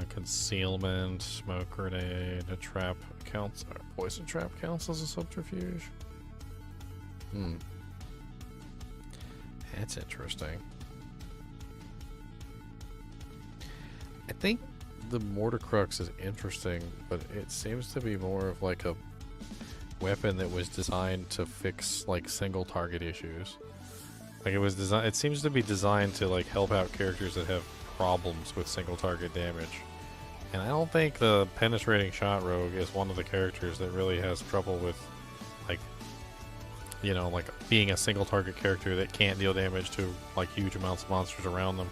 concealment, smoke grenade, a trap counts, poison trap counts as a subterfuge. That's interesting. I think the Mortar Crux is interesting, but it seems to be more of like a weapon that was designed to fix like single target issues. Like it was designed, it seems to be designed to like help out characters that have problems with single target damage. And I don't think the penetrating shot rogue is one of the characters that really has trouble with, like, you know, like being a single target character that can't deal damage to like huge amounts of monsters around them.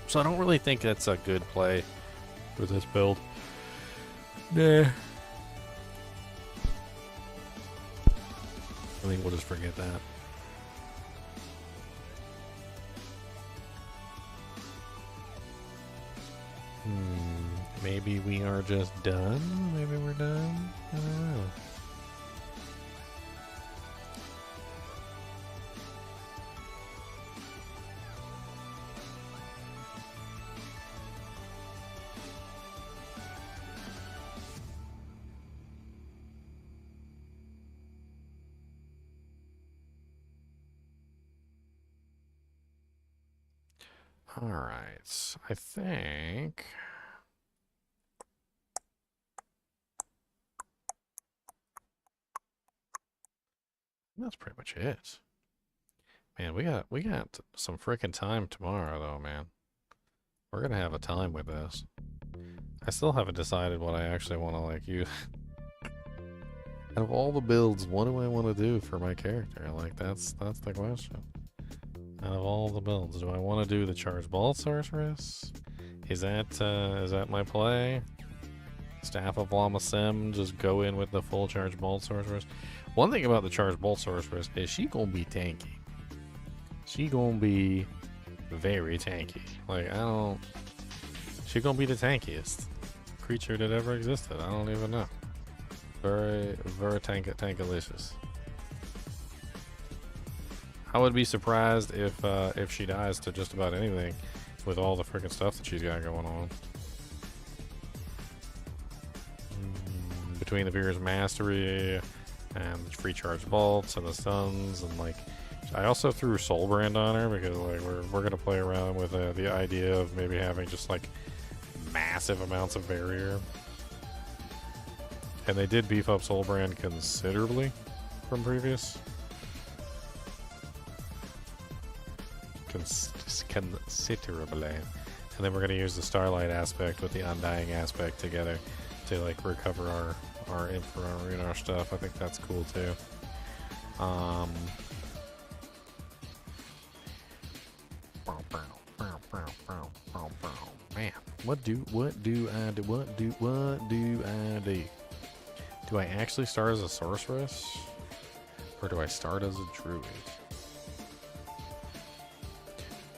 So I don't really think that's a good play for this build. Nah. I think we'll just forget that. Maybe we are just done? Maybe we're done? I don't know. Alright, I think... that's pretty much it. Man, we got some freaking time tomorrow though, man. We're gonna have a time with this. I still haven't decided what I actually want to like use. Out of all the builds, what do I want to do for my character? Like that's the question. Out of all the builds, do I want to do the Charged Bolt Sorceress? Is that my play? Staff of Llama Sim, just go in with the full Charged Bolt Sorceress. One thing about the Charged Bolt Sorceress is she gonna be tanky. She gonna be very tanky. Like she gonna be the tankiest creature that ever existed. I don't even know. Very, very tankalicious. I would be surprised if she dies to just about anything with all the freaking stuff that she's got going on. Between the Veer's Mastery and the free charge bolts and the stuns, and like I also threw Soulbrand on her because like we're gonna play around with the idea of maybe having just like massive amounts of barrier. And they did beef up Soulbrand considerably from previous. Considerably. And then we're going to use the Starlight aspect with the Undying aspect together to like recover our infrared and our stuff. I think that's cool too. Man, what do I do? Do I actually start as a sorceress? Or do I start as a druid?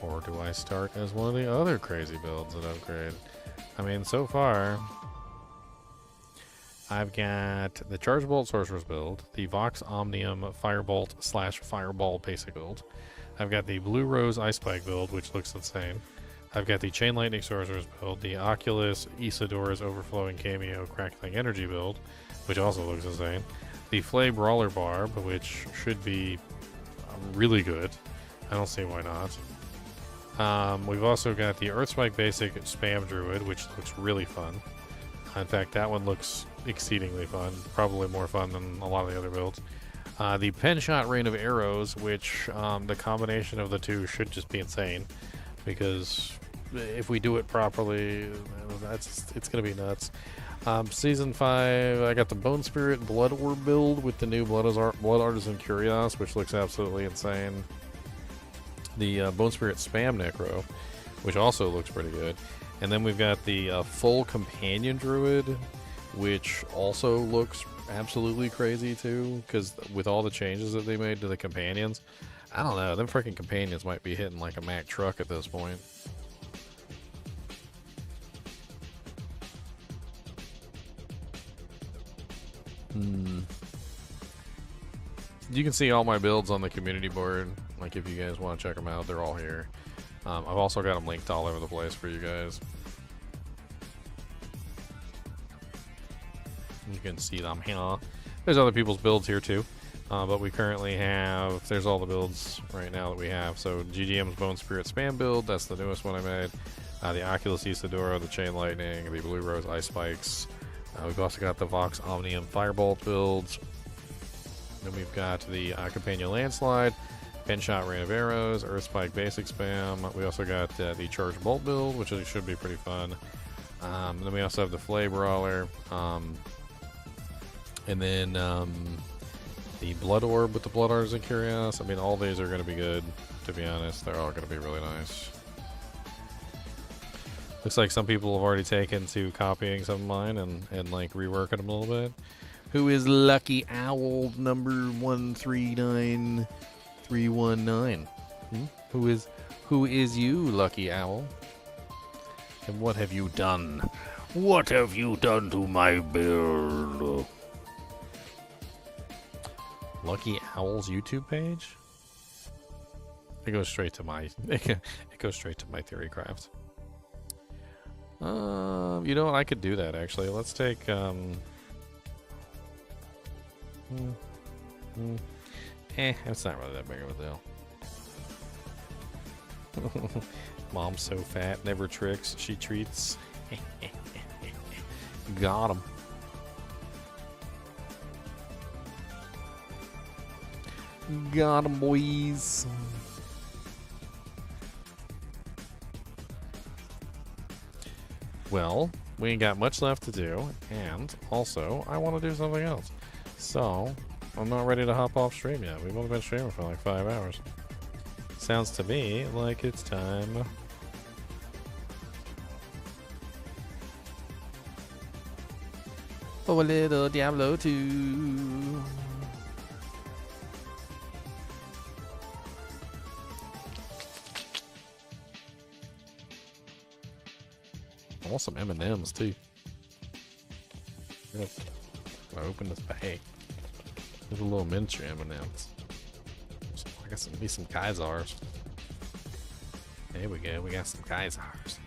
Or do I start as one of the other crazy builds that upgrade? I mean, so far, I've got the Charged Bolt Sorceress build, the Vox Omnium Firebolt / Fireball basic build. I've got the Blue Rose Ice Spike build, which looks insane. I've got the Chain Lightning Sorceress build, the Oculus Isadora's Overflowing Cameo Crackling Energy build, which also looks insane. The Flay Brawler Barb, which should be really good. I don't see why not. We've also got the Earthspike Basic Spam Druid, which looks really fun. In fact, that one looks exceedingly fun. Probably more fun than a lot of the other builds. The Penshot Rain of Arrows, which the combination of the two should just be insane. Because if we do it properly, it's going to be nuts. Season 5, I got the Bone Spirit Blood Orb build with the new Blood Artisan Curios, which looks absolutely insane. The Bone Spirit Spam Necro, which also looks pretty good. And then we've got the full Companion Druid, which also looks absolutely crazy too, because with all the changes that they made to the companions, I don't know, them freaking companions might be hitting like a Mack truck at this point. You can see all my builds on the community board. Like if you guys want to check them out, they're all here. I've also got them linked all over the place for you guys. You can see them here. There's other people's builds here too. But we currently have, there's all the builds right now that we have. So GGM's Bone Spirit Spam build, that's the newest one I made. The Oculus Isadora, the Chain Lightning, the Blue Rose Ice Spikes. We've also got the Vox Omnium Firebolt builds. Then we've got the Companion Landslide, Pin Shot Rain of Arrows, Earth Spike Basic Spam. We also got the Charge Bolt build, which should be pretty fun. Then we also have the Flay Brawler. And then the Blood Orb with the Blood Artisan Curious. I mean, all these are going to be good, to be honest. They're all going to be really nice. Looks like some people have already taken to copying some of mine and like reworking them a little bit. Who is Lucky Owl number 139319? Who is you, Lucky Owl? And what have you done? What have you done to my build? Lucky Owl's YouTube page? It goes straight to my it goes straight to my theorycrafts. You know what? I could do that actually. Let's take it's not really that big of a deal. Mom's so fat, never tricks, she treats. Got him. Got him, boys. Well, we ain't got much left to do, and also, I want to do something else. So, I'm not ready to hop off stream yet. We've only been streaming for like 5 hours. Sounds to me like it's time for a little Diablo 2. I want some M&Ms too. Yep. I open this bag. There's a little miniature M&Ms. So I got some Kaisers. There we go. We got some Kaisers.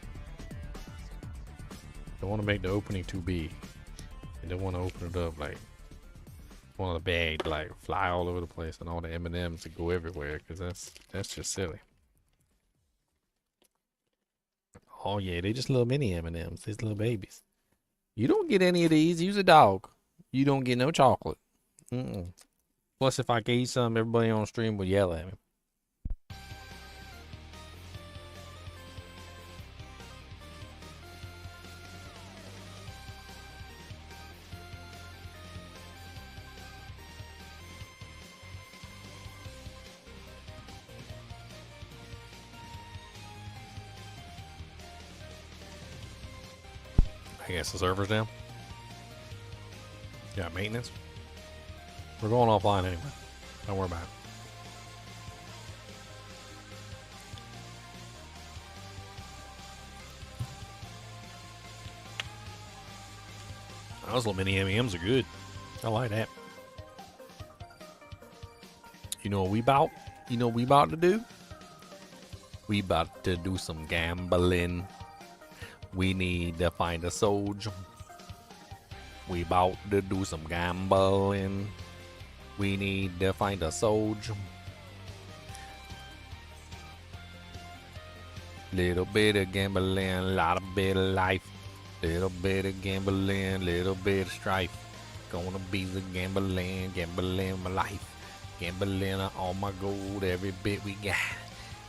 Don't want to make the opening too big. You don't want to open it up like one of the bags like fly all over the place and all the M&Ms to go everywhere because that's just silly. Oh yeah, they just little mini M&Ms. These little babies. You don't get any of these. Use a dog. You don't get no chocolate. Plus, if I could eat some, everybody on stream would yell at me. I guess the server's down. Got maintenance. We're going offline anyway. Don't worry about it. Those little mini M&Ms are good. I like that. You know what we about? You know what we about to do? We about to do some gambling. We need to find a soldier. We about to do some gambling. We need to find a soldier. Little bit of gambling, lot of bit of life. Little bit of gambling, little bit of strife. Gonna be the gambling my life. Gambling all my gold, every bit we got.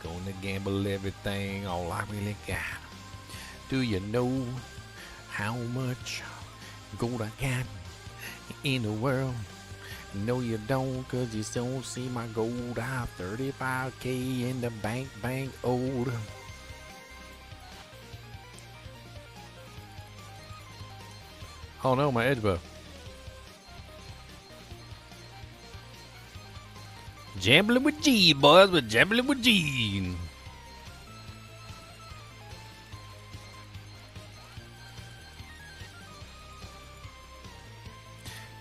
Gonna gamble everything, all I really got. Do you know how much gold I got in the world? No, you don't, cause you don't see my gold. I have 35K in the bank old. Oh no, my edge bow. Jambling with G, boys, we're jambling with G.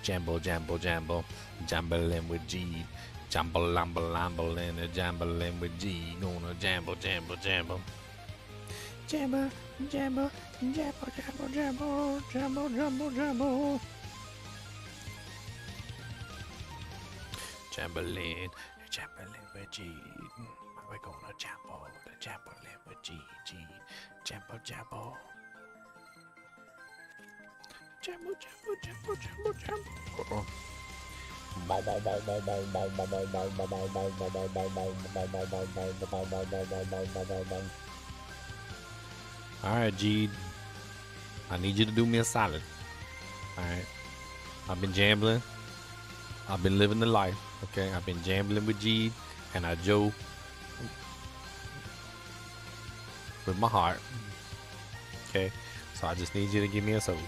Jamble, jamble, jamble, jambling with G. Jamble, lamble, lamble, and a jambling with G. Gonna jamble, jamble, jamble. Jamble, jamble, jamble, jamble, jamble, jamble, jamble, jamble. Chamberlain, Chamberlain with G. We're gonna champo, the Chamberlain with G. Champo, champo. Champo, champo, champo, champo, champo. Alright, G. I need you to do me a solid. Alright. I've been gambling. I've been living the life. Okay. I've been gambling with G and I Joe with my heart. Okay. So I just need you to give me a soldier.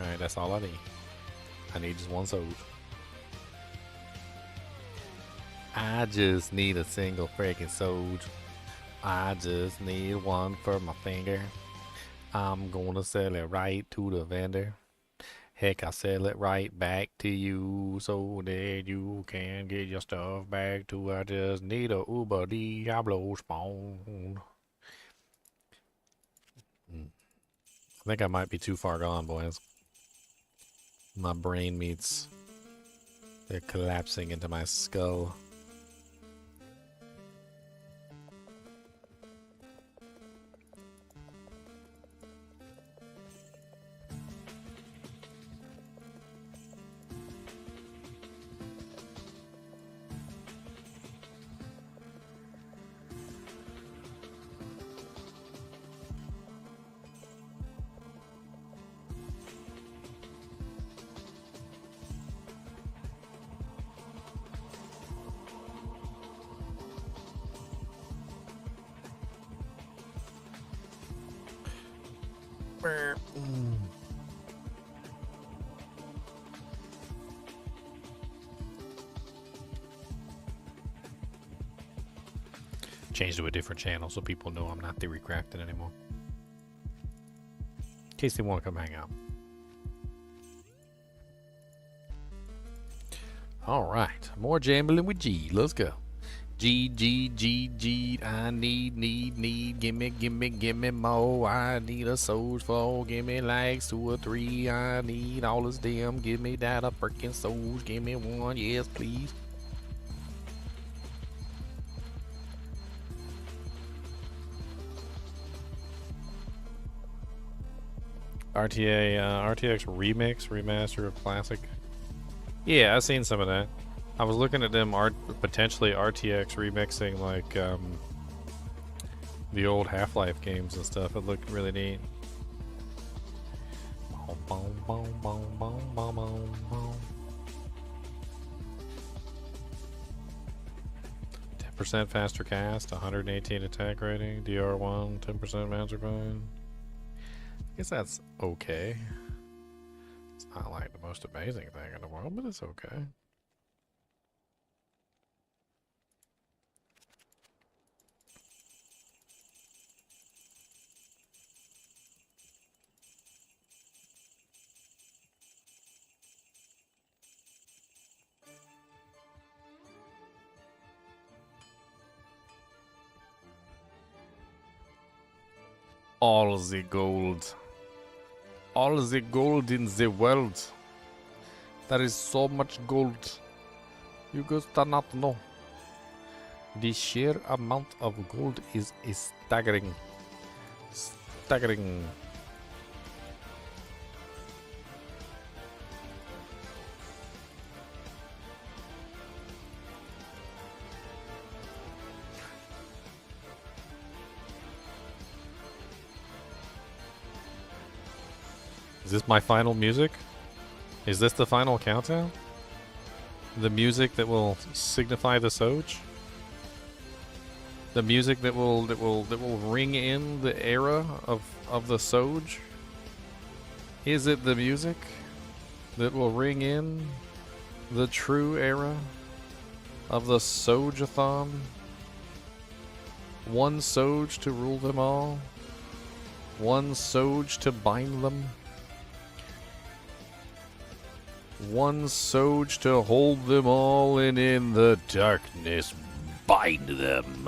Alright, that's all I need. I need just one soldier. I just need a single freaking soldier. I just need one for my finger. I'm gonna sell it right to the vendor. Heck, I sell it right back to you so that you can get your stuff back to. I just need a Uber Diablo spawn. I think I might be too far gone, boys. My brain meets. They're collapsing into my skull. Change to a different channel so people know I'm not theorycrafting anymore. In case they want to come hang out. Alright, more jambling with G. Let's go. G, G, G, G, I need, gimme more. I need a soul for, gimme like 2 or 3. I need all of them, give me that a freaking soul, give me one, yes please. RTX remix, remaster of classic. Yeah, I've seen some of that. I was looking at them potentially RTX remixing like the old Half-Life games and stuff. It looked really neat. 10% faster cast, 118 attack rating, DR1, 10% master bind. I guess that's okay. It's not like the most amazing thing in the world, but it's okay. All the gold. All the gold in the world. There is so much gold. You guys do not know. The sheer amount of gold is staggering. Staggering. Is this my final music? Is this the final countdown? The music that will signify the Soj? The music that will ring in the era of the Soj? Is it the music that will ring in the true era of the Sojathon? One Soj to rule them all? One Soj to bind them? One Soj to hold them all, and in the darkness bind them.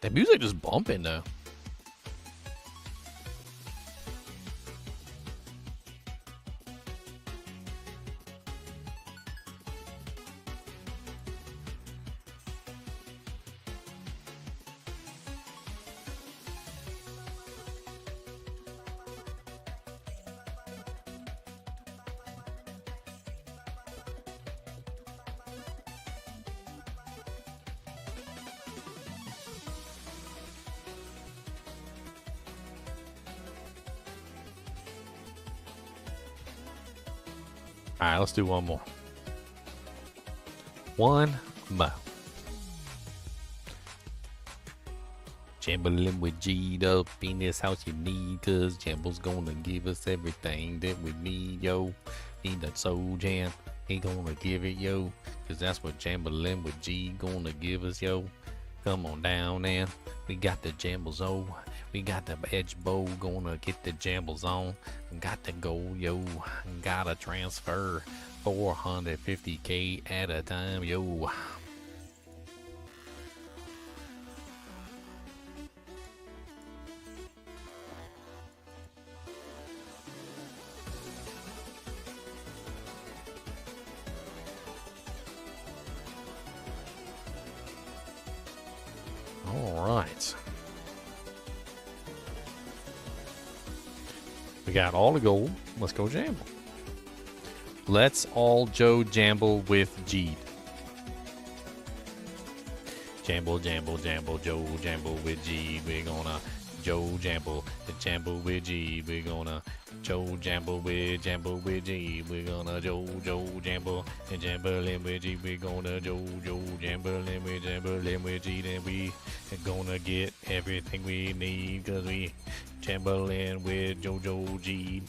That music just bumping though. All right, let's do one more. One more. Jambling with G'd up in this house you need, cause Jamble's gonna give us everything that we need, yo. Need that soul jam, he gonna give it, yo. Cause that's what Jambling with G gonna give us, yo. Come on down and we got the Jambles, oh. We got the edge bow, gonna get the Jambles on. Got to go, yo. Gotta transfer 450k at a time, yo. All right. We got all the gold. Let's go jamble. Let's all Joe jamble with G. Jamble, jamble, jamble, Joe jamble with G. We're gonna Joe jamble, the jamble with G. We're gonna Joe jamble with G. We're gonna Joe jamble and jambling with G. We're gonna Joe jambling with G. Then we gonna get everything we need, cause we jambling with Jojo G.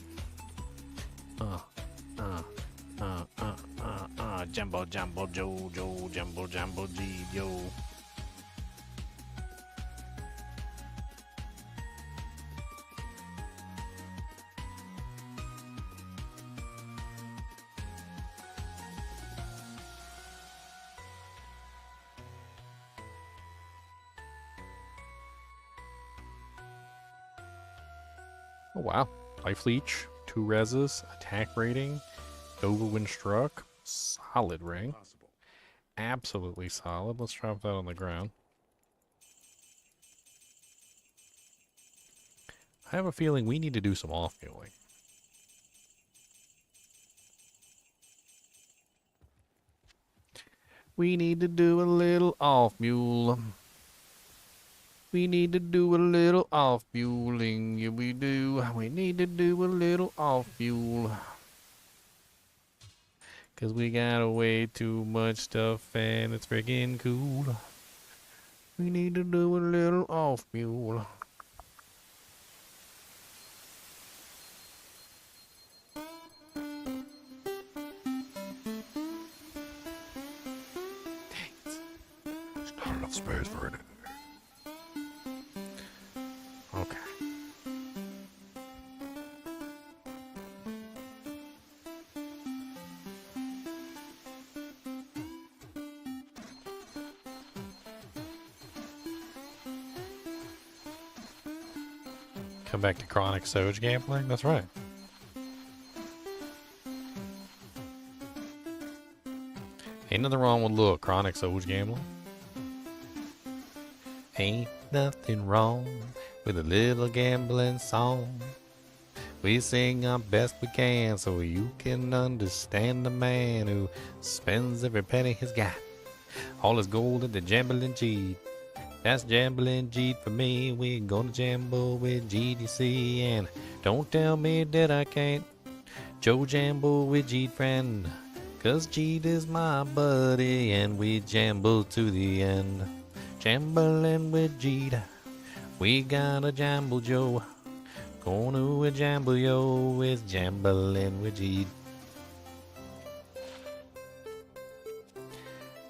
Jambo jambo Jojo jambo G yo. Oh wow. Life leech, 2 reses, attack rating, Nova when struck, solid ring. Absolutely solid. Let's drop that on the ground. I have a feeling we need to do some off-fueling. We need to do a little off-mule. We need to do a little off-fueling. Yeah, we do. We need to do a little off-fuel. Cause we got way too much stuff and it's freaking cool. We need to do a little off-fuel. There's not enough space for it. Okay. Come back to chronic Soj gambling? That's right. Ain't nothing wrong with a little chronic Soj gambling. Ain't nothing wrong with a little gambling song. We sing our best we can so you can understand the man who spends every penny he's got. All his gold at the gambling G. That's jambling G for me. We're gonna jamble with GDC. And don't tell me that I can't Joe jamble with G friend. Cause G is my buddy and we jamble to the end. Jambling with G. We got a jamble Joe. Gonna a jamble yo with jambling with G.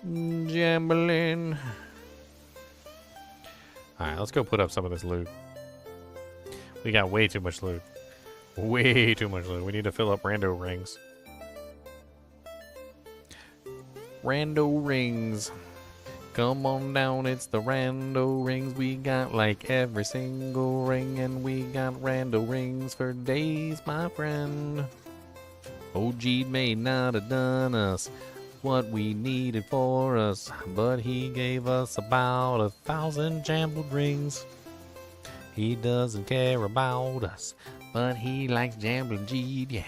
Jambling. Alright, let's go put up some of this loot. We got way too much loot. Way too much loot. We need to fill up rando rings. Rando rings. Come on down, it's the rando rings. We got like every single ring, and we got rando rings for days, my friend. OG may not have done us what we needed for us, but he gave us about 1,000 jambled rings. He doesn't care about us, but he likes jambling G'd, yeah.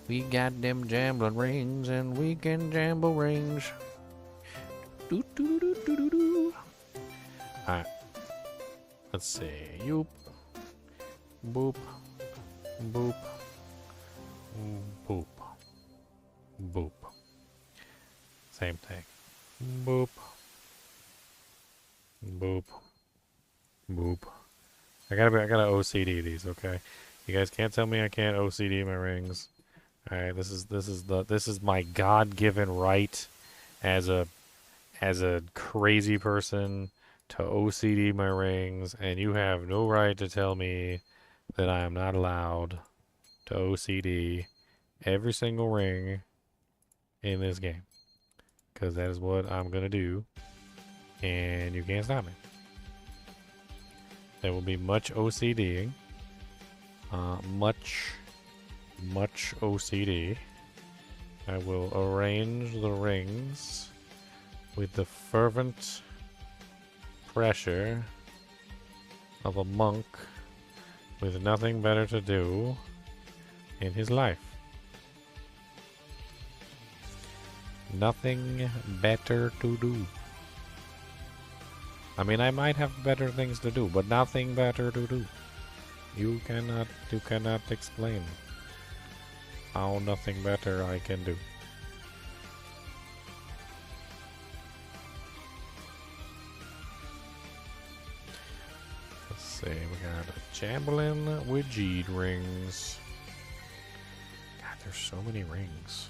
We got them jambling rings, and we can jamble rings. Do do do do do do. Alright. Let's see. Yoop. Boop. Boop. Boop. Boop. Same thing. Boop. Boop. Boop. I gotta OCD these, okay? You guys can't tell me I can't OCD my rings. Alright, this is my God-given right as a crazy person to OCD my rings, and you have no right to tell me that I am not allowed to OCD every single ring in this game. Because that is what I'm going to do, and you can't stop me. There will be much OCDing. Much OCD. I will arrange the rings with the fervent pressure of a monk with nothing better to do in his life. Nothing better to do. I mean, I might have better things to do, but nothing better to do. You cannot explain how nothing better I can do. Let's see, we got a Chamberlain with G'd rings. God, there's so many rings.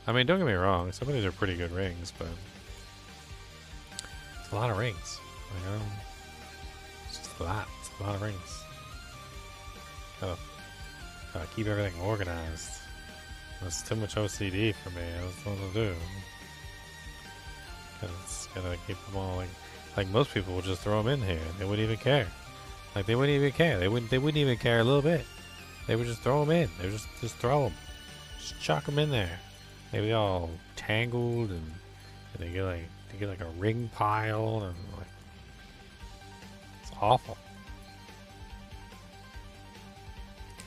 I mean, don't get me wrong, some of these are pretty good rings, but it's a lot of rings. You know? It's just a lot. It's a lot of rings. Gotta keep everything organized. That's too much OCD for me. That's what to do. Gotta keep them all like most people will just throw them in here. They wouldn't even care. Like they wouldn't even care. They wouldn't even care a little bit. They would just throw them in. They would just throw them. Just chuck them in there. They be all tangled and they get like a ring pile and like it's awful.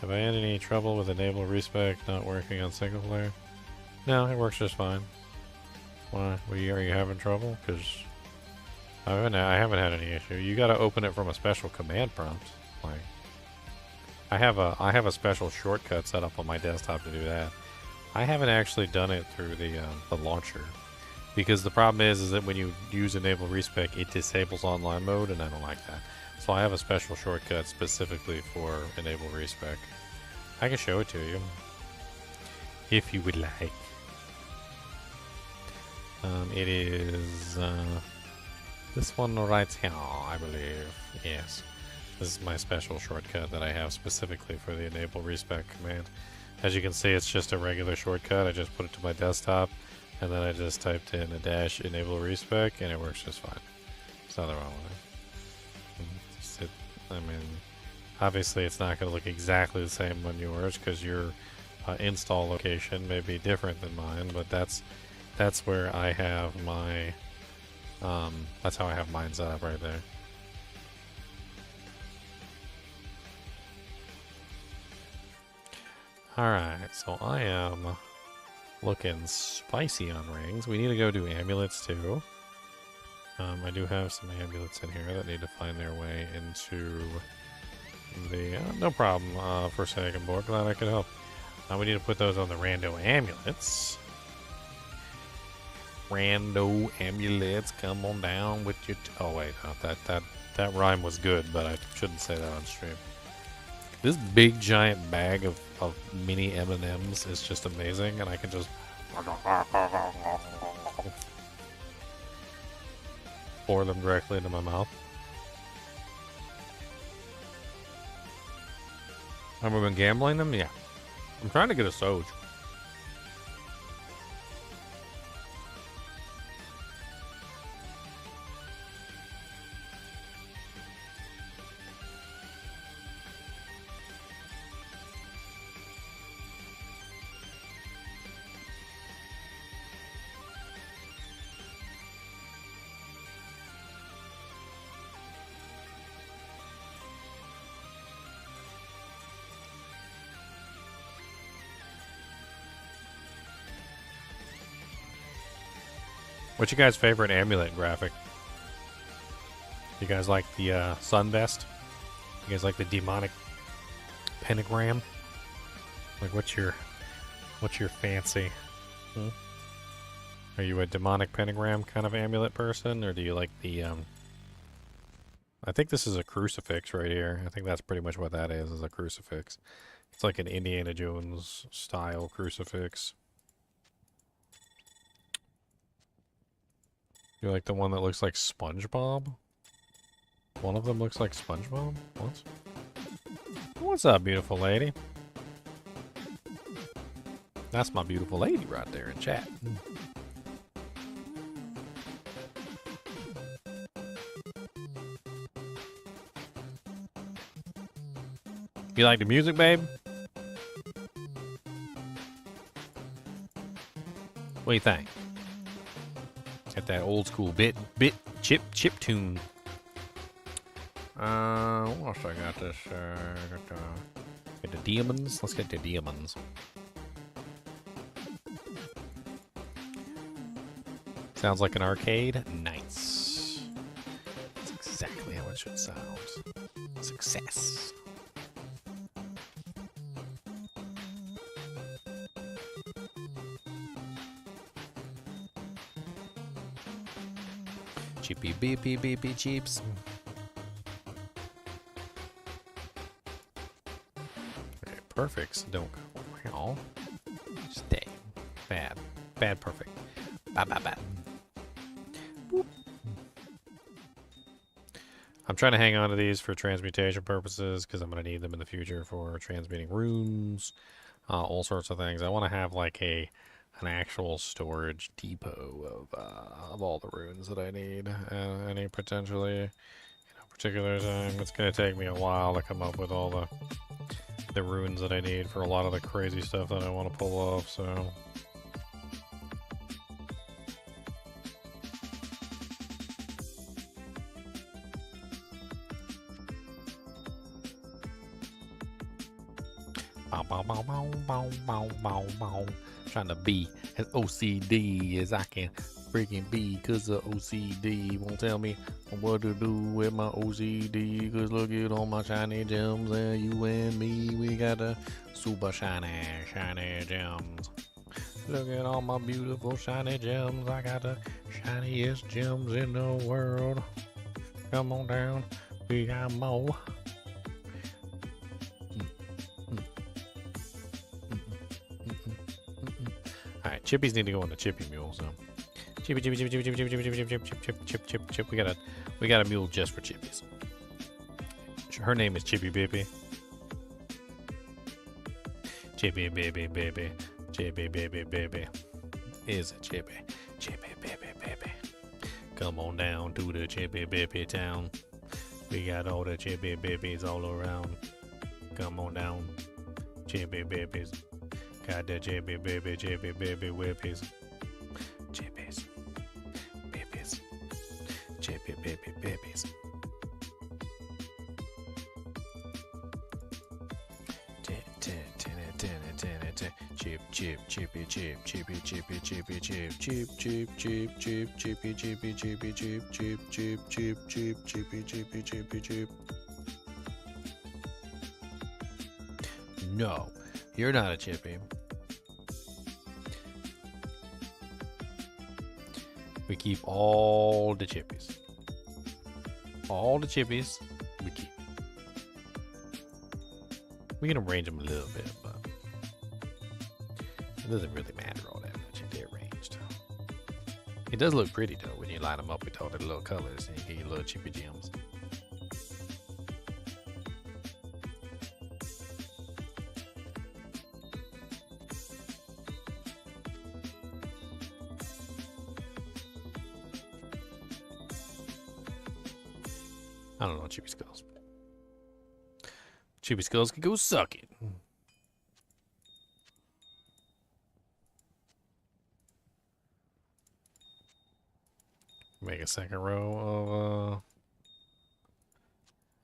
Have I had any trouble with enable respec not working on single player? No, it works just fine. Why? Are you having trouble? Because I haven't had any issue. You got to open it from a special command prompt. Like I have a special shortcut set up on my desktop to do that. I haven't actually done it through the launcher, because the problem is that when you use enable respec, it disables online mode, and I don't like that. So I have a special shortcut specifically for enable respec. I can show it to you if you would like. It is this one right here, I believe. Yes, this is my special shortcut that I have specifically for the enable respec command. As you can see, it's just a regular shortcut. I just put it to my desktop, and then I just typed in a - enable respec, and it works just fine. There's nothing wrong with it. I mean, obviously it's not going to look exactly the same on yours, because your install location may be different than mine, but that's where I have my, that's how I have mine set up right there. Alright, so I am looking spicy on rings. We need to go do amulets too. I do have some amulets in here that need to find their way into the... no problem, for second board. Glad I could help. We need to put those on the rando amulets. Rando amulets, come on down with your... oh wait, no, that rhyme was good, but I shouldn't say that on stream. This big giant bag of mini M&Ms is just amazing, and I can just pour them directly into my mouth. Have we been gambling them? Yeah. I'm trying to get a Soj. What's your guys' favorite amulet graphic? You guys like the sun vest? You guys like the demonic pentagram? Like, what's your fancy? Hmm? Are you a demonic pentagram kind of amulet person, or do you like the I think this is a crucifix right here. I think that's pretty much what that is a crucifix. It's like an Indiana Jones style crucifix. You like the one that looks like SpongeBob? One of them looks like SpongeBob? What? What's up, beautiful lady? That's my beautiful lady right there in chat. You like the music, babe? What do you think? Got that old school chip tune. What else I got this? Get the demons. Let's get the demons. Sounds like an arcade. Nice. That's exactly how it should sound. Success. Cheapy beepy beepy cheeps. Okay, perfects don't go well. Stay. Bad. Bad perfect. Bad bad bad. Boop. I'm trying to hang on to these for transmutation purposes because I'm going to need them in the future for transmuting runes, all sorts of things. I want to have like an actual storage depot of all the runes that I need. Any potentially, particular time. It's going to take me a while to come up with all the runes that I need for a lot of the crazy stuff that I want to pull off. So. Bow, bow, bow, bow, bow, bow, bow. Trying to be as OCD as I can freaking be, cause the OCD won't tell me what to do with my OCD. Cause look at all my shiny gems, and you and me, we got the super shiny gems. Look at all my beautiful shiny gems. I got the shiniest gems in the world. Come on down, we got more. Alright, chippies need to go on the chippy mule, so. Chippy. We got a mule just for chippies. Her name is Chippy Baby. Chippy baby. Chippy baby. Is a chippy. Chippy baby. Come on down to the chippy baby town. We got all the chippy babies all around. Come on down. Chippy babies. Got the chippy baby whippies. Chippies. Babies. Chippy baby babies. Chippy chip. No, you're not a chippy. We keep all the chippies. All the chippies we keep. We can arrange them a little bit, but it doesn't really matter all that much if they're arranged. It does look pretty though when you line them up with all the little colors and you get your little chippy gems. I don't know, Chippy Skulls. Chippy Skulls can go suck it. Make a second row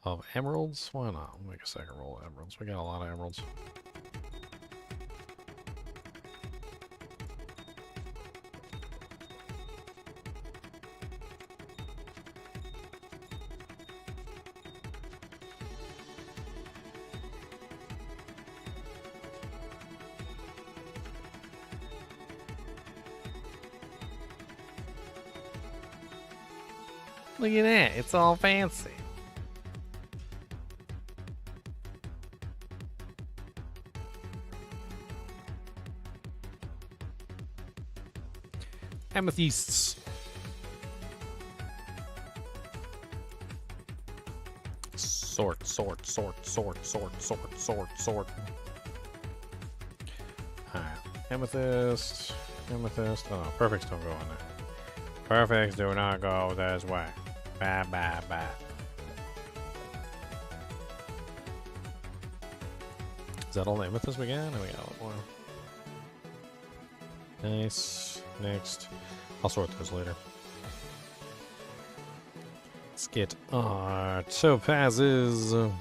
of emeralds. Why not? Make a second row of emeralds. We got a lot of emeralds. Look at that. It's all fancy. Amethysts. Sort. Alright. Amethyst. Oh, perfects don't go in there. Perfects do not go this way. Bye. Is that all the amethyst we got? No, we got one more. Nice. Next. I'll sort those later. Let's get our topazes.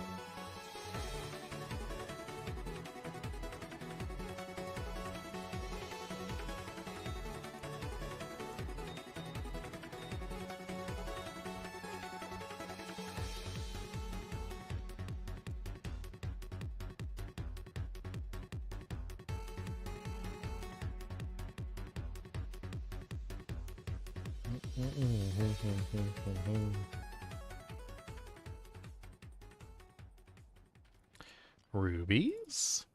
Rubies.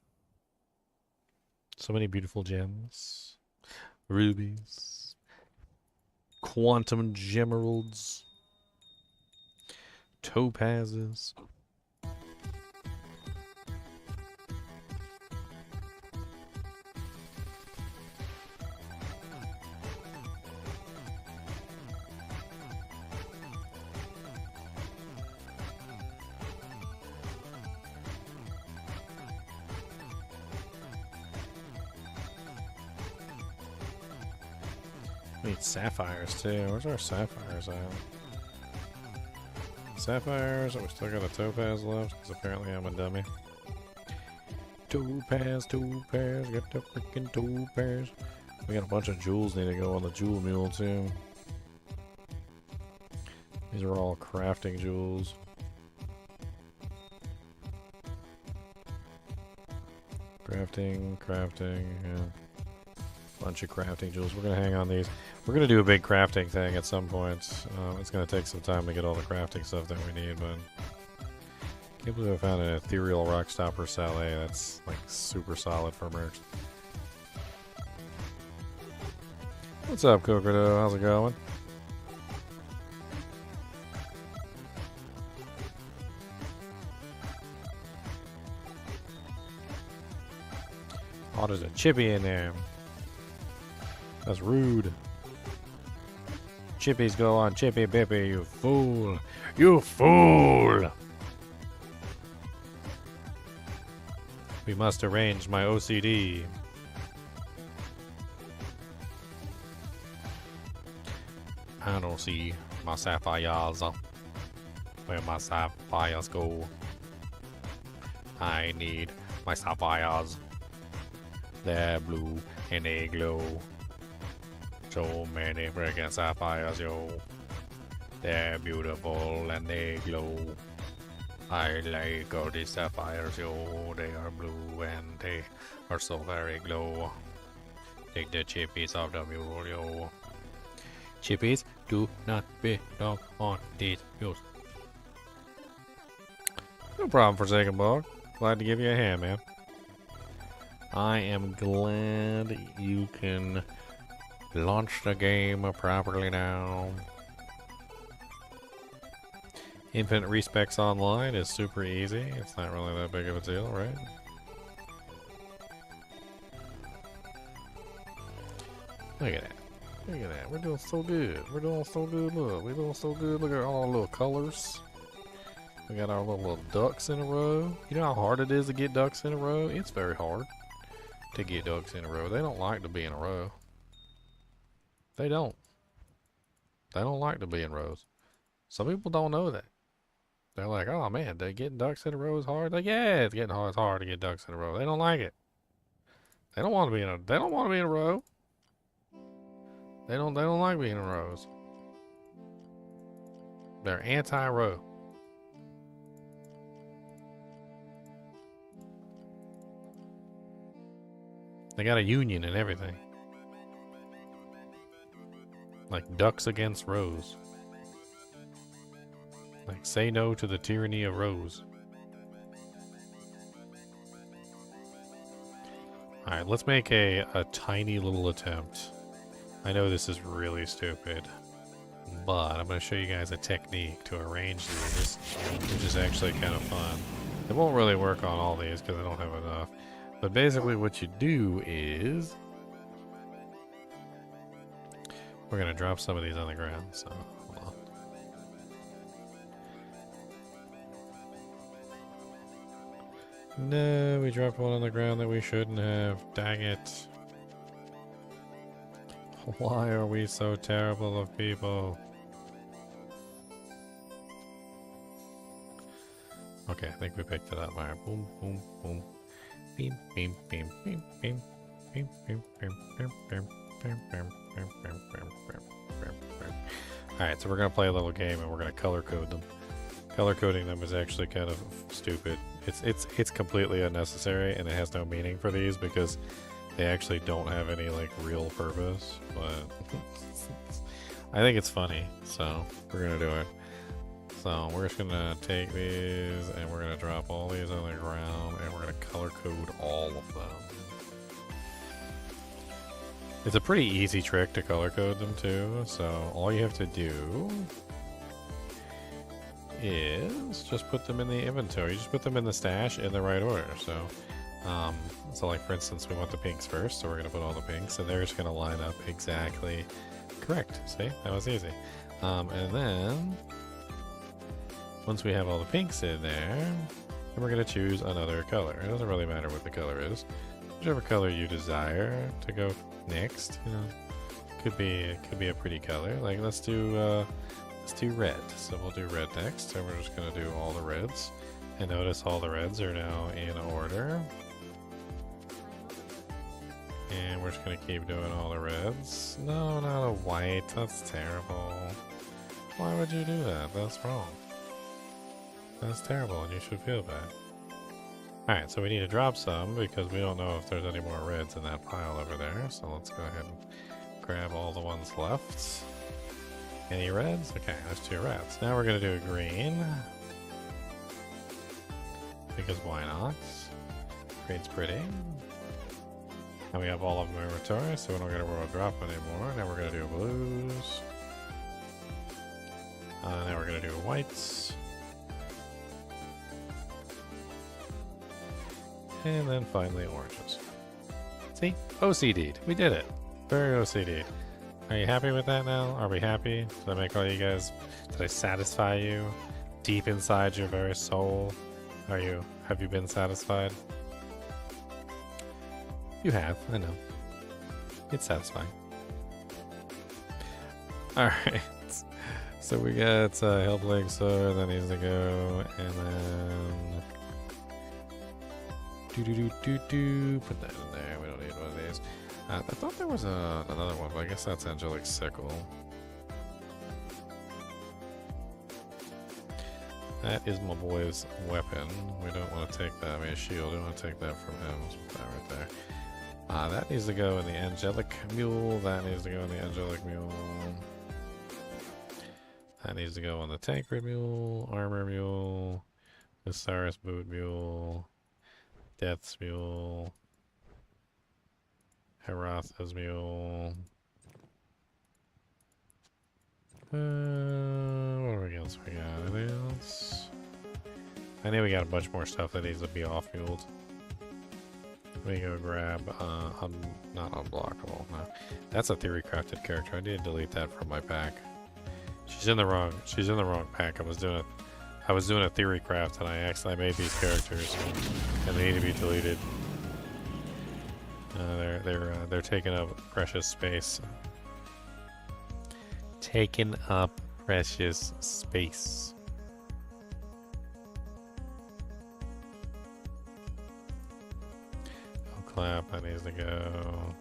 So many beautiful gems. Rubies. Quantum gemeralds. Topazes. We need sapphires too. Where's our sapphires at? Sapphires, we still got a topaz left because apparently I'm a dummy. Topaz, got the freaking topaz. We got a bunch of jewels need to go on the jewel mule too. These are all crafting jewels. Crafting, yeah. Bunch of crafting jewels. We're gonna hang on these. We're gonna do a big crafting thing at some point. It's gonna take some time to get all the crafting stuff that we need, but I can't believe I found an ethereal rock stopper sallet. That's like super solid for merch. What's up, Kokodo? How's it going? Oh, there's a chippy in there. That's rude. Chippies go on Chippy Bippy, you fool. You fool! We must arrange my OCD. I don't see my sapphires. Where my sapphires go? I need my sapphires. They're blue and they glow. So many freaking sapphires, yo. They're beautiful and they glow. I like all these sapphires, yo. They are blue and they are so very glow. Take the chippies off the mule, yo. Chippies, do not be dog on these mules. No problem, Forsaken Bog. Glad to give you a hand, man. I am glad you can launch the game properly now. Infinite respecs online is super easy. It's not really that big of a deal, right? Look at that. Look at that. We're doing so good. We're doing so good. Look, we're doing so good. Look at all our little colors. We got our little ducks in a row. You know how hard it is to get ducks in a row? It's very hard to get ducks in a row. They don't like to be in a row. They don't. They don't like to be in rows. Some people don't know that. They're like, oh man, getting ducks in a row is hard. Like, yeah, it's getting hard. It's hard to get ducks in a row. They don't like it. They don't want to be in a. They don't want to be in a row. They don't like being in rows. They're anti-row. They got a union and everything. Like ducks against rows. Like, say no to the tyranny of Rose. Alright, let's make a tiny little attempt. I know this is really stupid, but I'm going to show you guys a technique to arrange these, which is actually kind of fun. It won't really work on all these because I don't have enough. But basically what you do is... we're going to drop some of these on the ground, so hold on. No, we dropped one on the ground that we shouldn't have. Dang it. Why are we so terrible of people? Okay, I think we picked it up. Alright, boom, boom, boom. Beam, beam, beam, beam, beam. Beam, beam, beam, beam, beam, beam, beam, beam, beam, beam, beam, beam. Alright, so we're gonna play a little game and we're gonna color code them. Color coding them is actually kind of stupid. It's completely unnecessary and it has no meaning for these because they actually don't have any like real purpose, but I think it's funny, so we're gonna do it. So we're just gonna take these and we're gonna drop all these on the ground and we're gonna color code all of them. It's a pretty easy trick to color code them too, so all you have to do is just put them in the inventory. Just put them in the stash in the right order. So like for instance, we want the pinks first, so we're gonna put all the pinks, and they're just gonna line up exactly correct. See, that was easy. And then once we have all the pinks in there, then we're gonna choose another color. It doesn't really matter what the color is. Whichever color you desire to go next, you know, could be a pretty color. Like let's do red. So we'll do red next, and we're just gonna do all the reds. And notice all the reds are now in order. And we're just gonna keep doing all the reds. No, not a white. That's terrible. Why would you do that? That's wrong. That's terrible, and you should feel bad. Alright, so we need to drop some because we don't know if there's any more reds in that pile over there. So let's go ahead and grab all the ones left. Any reds? Okay, there's 2 reds. Now we're gonna do a green. Because why not? Green's pretty. And we have all of them in inventory, so we don't gotta worry about drop anymore. Now we're gonna do blues. Now we're gonna do whites. And then finally oranges. See? OCD'd. We did it. Very OCD'd. Are you happy with that now? Are we happy? Did I make all you guys... Did I satisfy you? Deep inside your very soul? Have you been satisfied? You have, I know. It's satisfying. Alright. So we got Hellblade Sword, that needs to go, and then... Put that in there, we don't need one of these. I thought there was another one, but I guess that's Angelic Sickle. That is my boy's weapon. We don't want to take that. I mean, shield. We don't want to take that from him. Let's put that right there. That needs to go in the Angelic Mule. That needs to go in the Angelic Mule. That needs to go on the Tancred Mule, Armor Mule, Osiris Boot Mule, Death's Mule, Heratha's Mule. What else we got? Anything else? I know we got a bunch more stuff that needs to be off-muled. Let me go grab, not unblockable, no. That's a theory-crafted character. I need to delete that from my pack. She's in the wrong pack. I was doing a theory craft and I made these characters and they need to be deleted. They're taking up precious space. Taking up precious space. Oh, clap, that needs to go.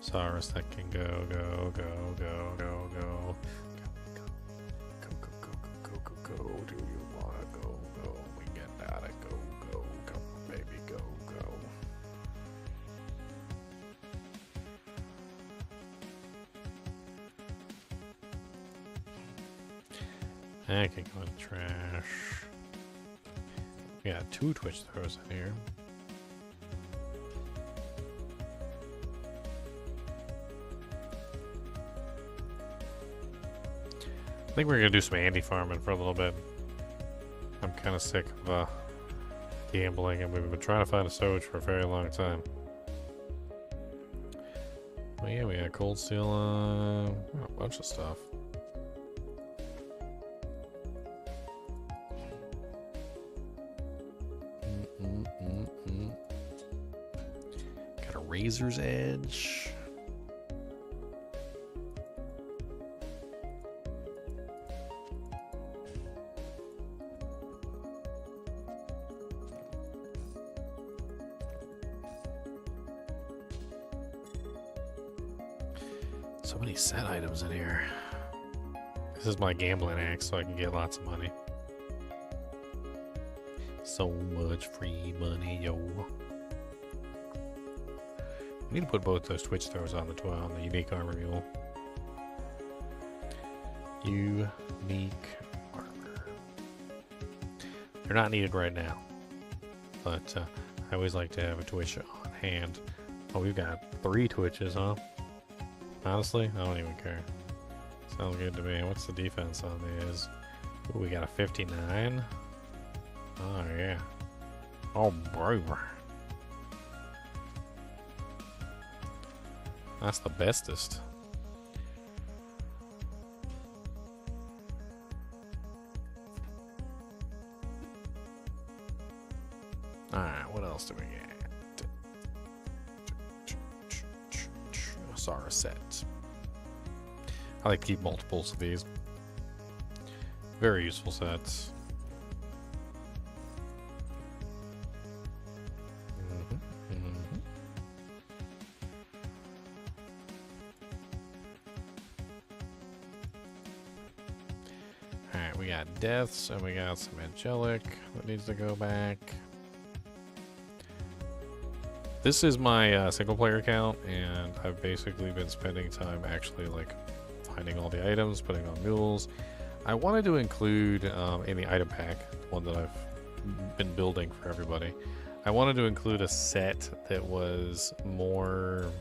Saurus, that can go. Go. Do you wanna go? We get out of go. Come on, baby, go. That can go in the trash. We got 2 Twitch throws in here. I think we're gonna do some Andy farming for a little bit. I'm kind of sick of gambling, and we've been trying to find a stowage for a very long time. Well, yeah, we got cold steel, a bunch of stuff. Got a razor's edge. So many set items in here. This is my gambling axe, so I can get lots of money. So much free money, yo. I need to put both those Twitch throws on the unique armor mule. Unique armor. They're not needed right now, but I always like to have a Twitch on hand. Oh, we've got 3 Twitches, huh? Honestly, I don't even care. Sounds good to me. What's the defense on these? Ooh, we got a 59. Oh, yeah. Oh, bro. That's the bestest. Alright, what else do we get? Sara set. I like to keep multiples of these. Very useful sets. Alright, we got deaths and we got some angelic that needs to go back. This is my single player account, and I've basically been spending time actually like finding all the items, putting on mules. I wanted to include in the item pack, the one that I've been building for everybody, I wanted to include a set that was more,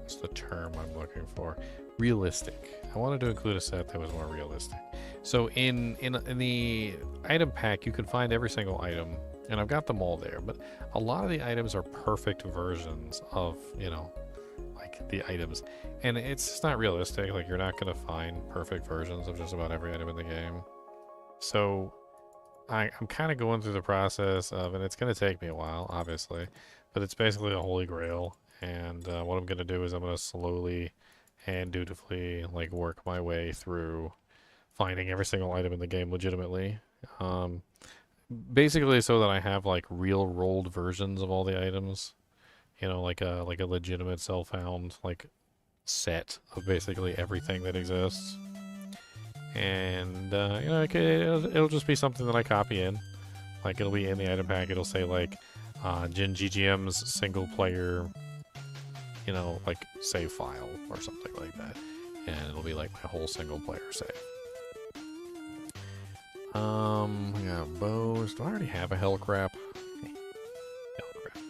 what's the term I'm looking for? Realistic. I wanted to include a set that was more realistic. So in the item pack, you can find every single item, and I've got them all there, but a lot of the items are perfect versions of, you know, like the items, and it's just not realistic. Like, you're not going to find perfect versions of just about every item in the game. So I'm kind of going through the process of, and it's going to take me a while, obviously, but it's basically a holy grail. And what I'm going to do is I'm going to slowly and dutifully like work my way through finding every single item in the game legitimately. Basically so that I have like real rolled versions of all the items, you know, like a legitimate self-found like set of basically everything that exists. And you know, it'll just be something that I copy in. Like, it'll be in the item pack. It'll say like Jin GGM's single player, you know, like save file or something like that, and it'll be like my whole single player save. I got bows. Do I already have a hellcrap? Hellcrap.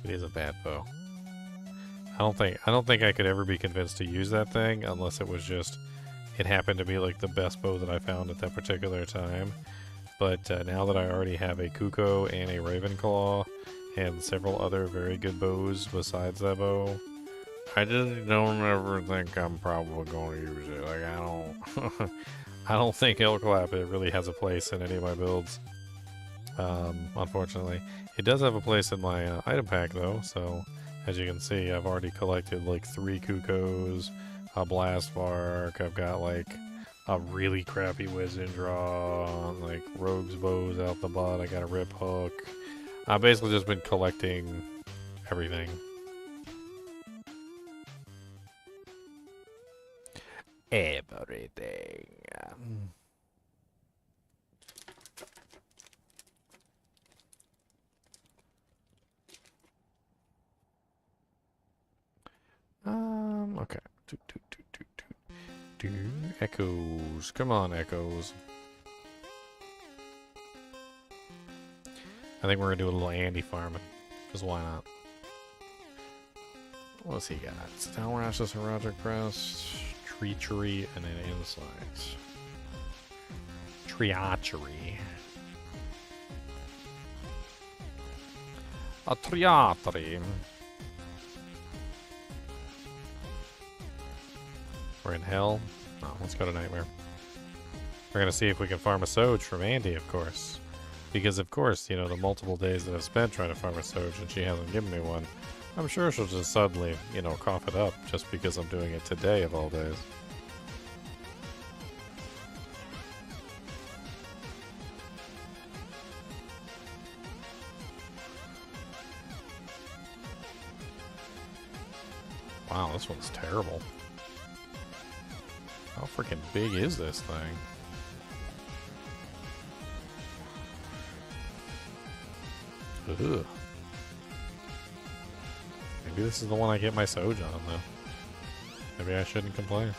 It is a bad bow. I don't think I could ever be convinced to use that thing unless it was just, it happened to be like the best bow that I found at that particular time. But now that I already have a Kuko and a Ravenclaw and several other very good bows besides that bow, I just don't ever think I'm probably going to use it. Like, I don't I don't think Hellclap it really has a place in any of my builds. Unfortunately. It does have a place in my item pack though, so as you can see, I've already collected like 3 Kukos, a Blast Bark, I've got like a really crappy Wisdom Draw, like Rogue's Bows out the butt, I got a Rip Hook. I've basically just been collecting everything. Everything. Okay. Echoes. Come on, echoes. I think we're gonna do a little Andy farming. Because why not? What's he got? Tower Ashes, Heroic Crest, Treachery, and then Insights. Treachery. A Triatri. We're in hell. No, let's go to Nightmare. We're gonna see if we can farm a Soj from Andy, of course. Because, of course, you know, the multiple days that I've spent trying to farm a Soj and she hasn't given me one, I'm sure she'll just suddenly, you know, cough it up just because I'm doing it today of all days. Wow, this one's terrible. How freaking big is this thing? Ugh. Maybe this is the one I get my Soj on, though. Maybe I shouldn't complain.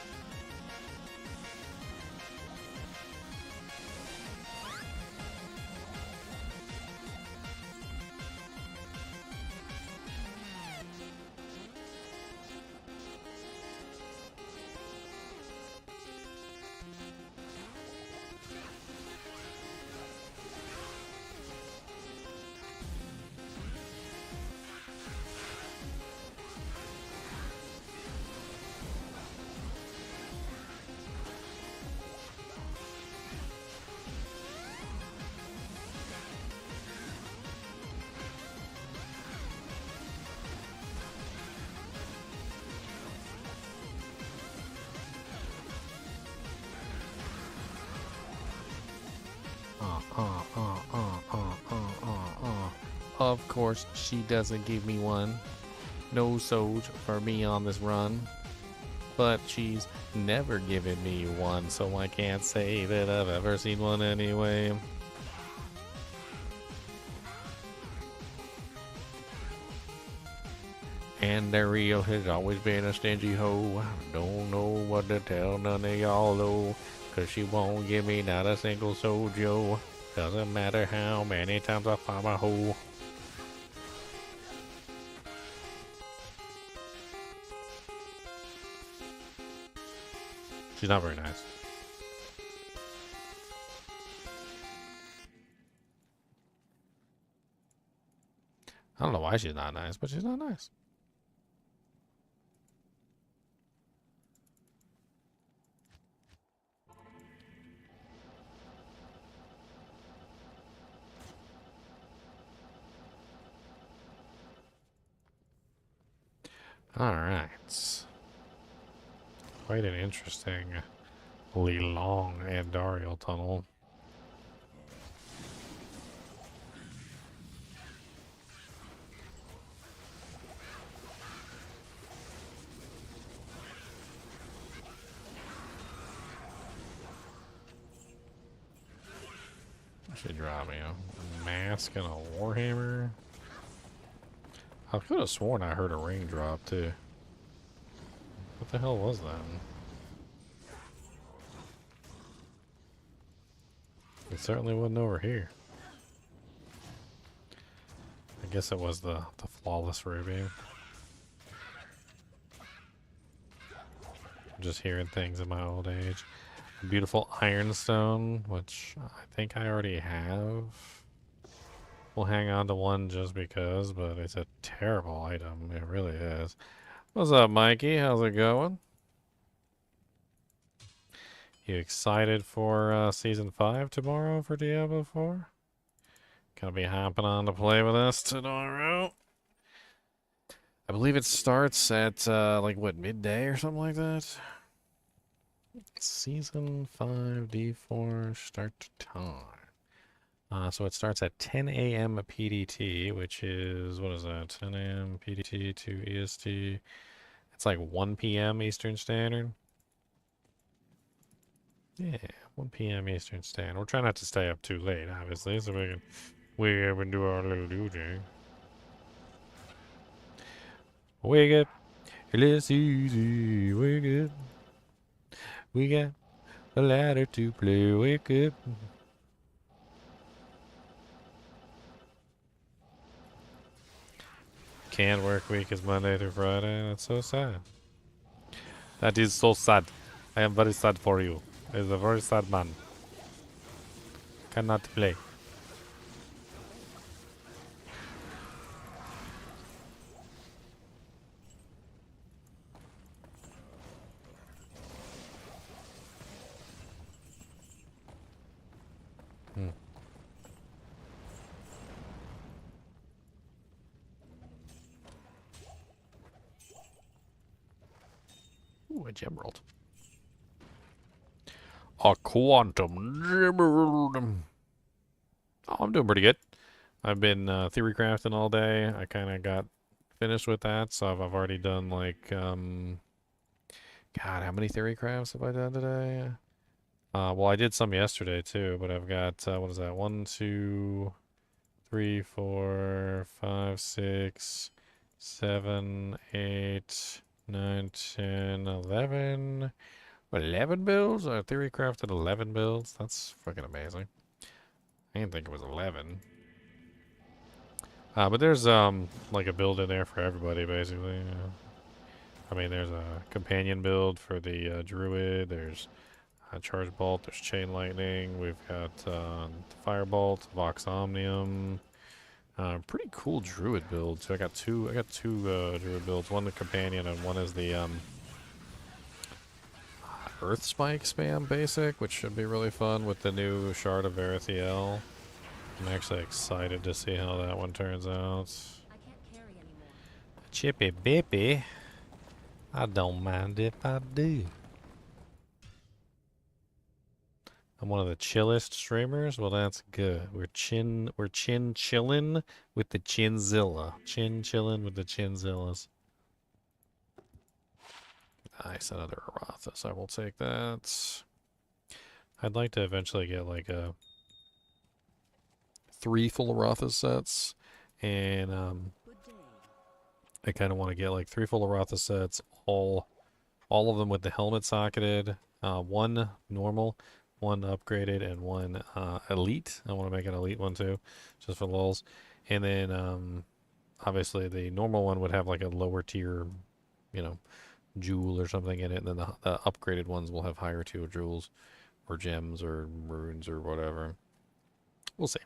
Of course, she doesn't give me one. No Soj for me on this run. But she's never given me one, so I can't say that I've ever seen one anyway. And Ariel has always been a stingy hoe. Don't know what to tell none of y'all though, 'cause she won't give me not a single Sojo. Doesn't matter how many times I farm a hoe. She's not very nice. I don't know why she's not nice, but she's not nice. Alright. Quite an interestingly long Andariel tunnel. Should drop me a mask and a warhammer. I could have sworn I heard a ring drop too. What the hell was that? It certainly wasn't over here. I guess it was the flawless ruby. I'm just hearing things in my old age. A beautiful ironstone, which I think I already have. We'll hang on to one just because, but it's a terrible item. It really is. What's up, Mikey? How's it going? You excited for Season 5 tomorrow for Diablo 4? Gonna be hopping on to play with us tomorrow. I believe it starts at, like, what, midday or something like that? Season 5 D4 start time. So it starts at 10 a.m. PDT, which is, what is that? 10 a.m. PDT to EST. It's like 1 p.m. Eastern Standard. Yeah, 1 p.m. Eastern Standard. We're trying not to stay up too late, obviously, so we can do our little duty. Wake up, it's easy, wake up. We got a ladder to play with. It. Can't work week is Monday through Friday. That's so sad. That is so sad. I am very sad for you. It's a very sad man. Cannot play. Hmm. Ooh, a gemerald. A quantum gemerald. Oh, I'm doing pretty good. I've been theory crafting all day. I kind of got finished with that, so I've already done like God, how many theory crafts have I done today? Well, I did some yesterday too, but I've got what is that? 1, 2, 3, 4, 5, 6, 7, 8, 9, 10, 11. 11 builds? I theory crafted 11 builds. That's freaking amazing. I didn't think it was 11. But there's like a build in there for everybody basically. I mean, there's a companion build for the druid. There's charge bolt. There's chain lightning. We've got firebolt, Vox Omnium. Pretty cool druid build. So I got two. I got two druid builds. One the companion and one is the Earth Spike spam basic, which should be really fun with the new Shard of Verithiel. I'm actually excited to see how that one turns out. I can't carry anymore. Chippy bippy. I don't mind if I do. I'm one of the chillest streamers. Well, that's good. We're chin chillin' with the Chinzilla. Chin chillin' with the Chinzillas. Nice, another Arathis. I will take that. I'd like to eventually get like a 3 full Arathis sets, and Good day. I kind of want to get like 3 full Arathis sets, all of them with the helmet socketed, 1 normal, 1 upgraded, and 1 elite. I want to make an elite one too, just for lulz. And then obviously the normal one would have like a lower tier, you know, jewel or something in it, and then the upgraded ones will have higher tier jewels or gems or runes or whatever. We'll see.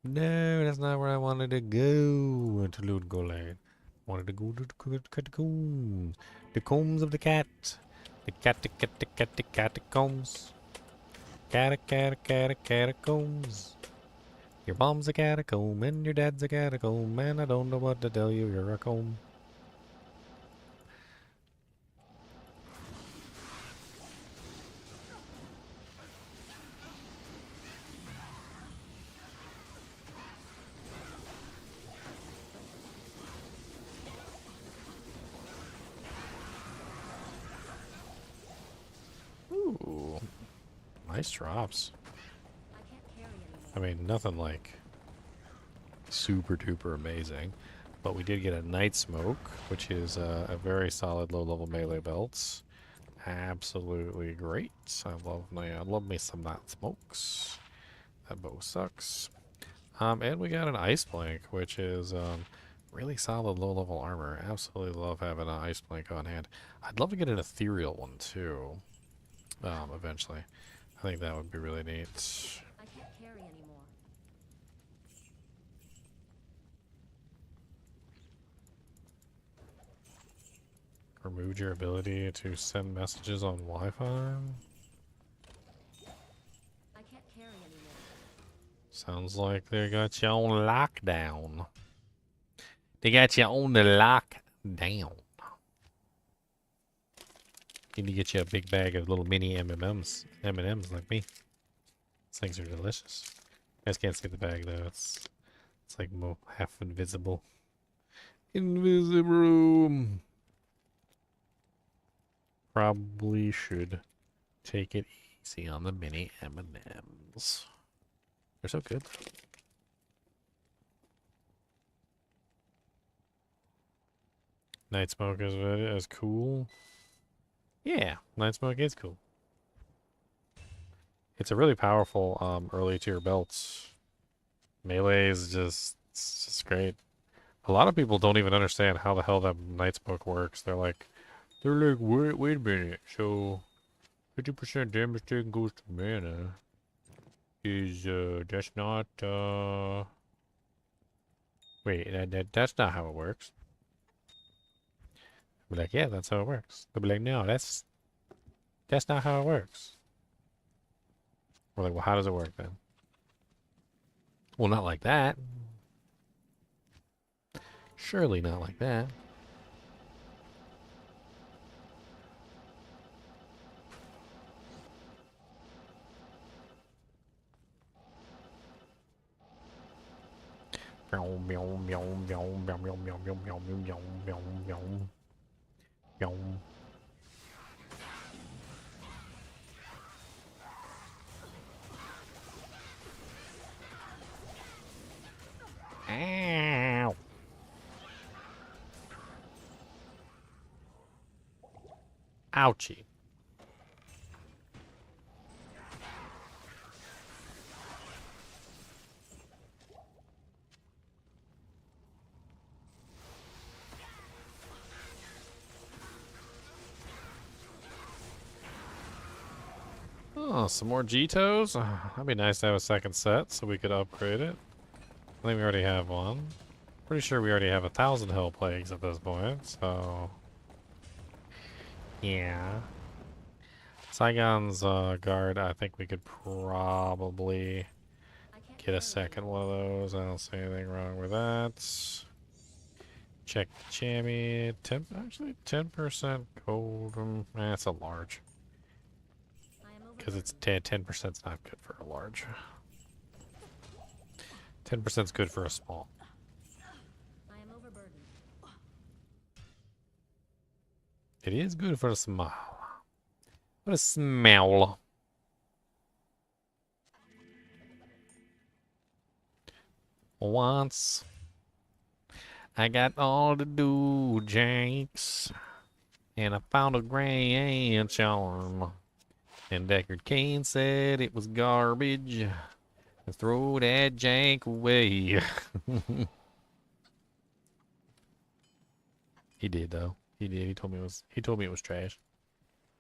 No, that's not where I wanted to go. To Loot Golade. Wanted to go to the catacombs. The combs of the cat. The catacombs. Catacombs. Your mom's a catacomb and your dad's a catacomb, and I don't know what to tell you, you're a comb. Ooh. Nice drops. I can't carry anymore. I mean, nothing like super duper amazing, but we did get a Night Smoke, which is a very solid low level melee belt. Absolutely great. I love me some Night Smokes. That bow sucks. And we got an Ice Blank, which is really solid low level armor. Absolutely love having an Ice Blank on hand. I'd love to get an ethereal one too. Eventually. I think that would be really neat. I can't carry anymore. Remove your ability to send messages on Wi-Fi. I can't carry anymore. Sounds like they got you on lockdown. They got you on the lockdown. Need to get you a big bag of little mini M&Ms like me. These things are delicious. You guys can't see the bag though. It's like half invisible. Invisible. Probably should take it easy on the mini M&Ms. They're so good. Night Smoke is cool. Yeah, Night Smoke is cool. It's a really powerful early tier belt. Melee is just it's just great. A lot of people don't even understand how the hell that Night Smoke works. They're like, wait a minute. So 50% damage taken goes to mana. Is that's not wait, that's not how it works. Be like, yeah, that's how it works. They'll be like, no, that's not how it works. We're like, well, how does it work then? Well, not like that. Surely not like that. Ow. Ouchie. Oh, some more G-Toes? That'd be nice to have a second set so we could upgrade it. I think we already have one. Pretty sure we already have 1,000 Hell Plagues at this point, so... Yeah. Saigon's guard, I think we could probably I can't get a carry second anymore. one of those. I don't see anything wrong with that. Check the chamois. Actually, 10% gold. That's a large. I am Because it's overburdened. 10% is not good for a large. 10% is good for a small. I am overburdened. It is good for a small. What a smell. Once I got all the do janks, and I found a grand charm. And Deckard Cain said it was garbage. Throw that jank away. He did though. He did. He told me it was trash.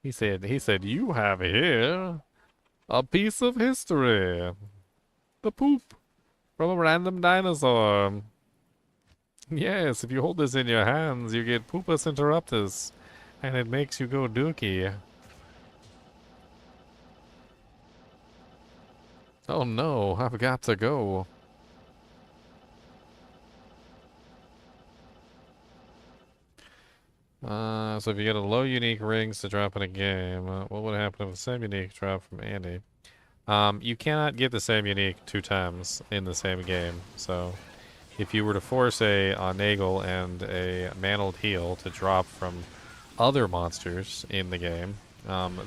He said you have here a piece of history. The poop from a random dinosaur. Yes, if you hold this in your hands, you get Poopus Interruptus, and it makes you go dookie. Oh no, I've got to go. So if you get a low unique rings to drop in a game, what would happen if the same unique drop from Andy? You cannot get the same unique 2 times in the same game. So if you were to force a Nagel and a Mantled Heel to drop from other monsters in the game,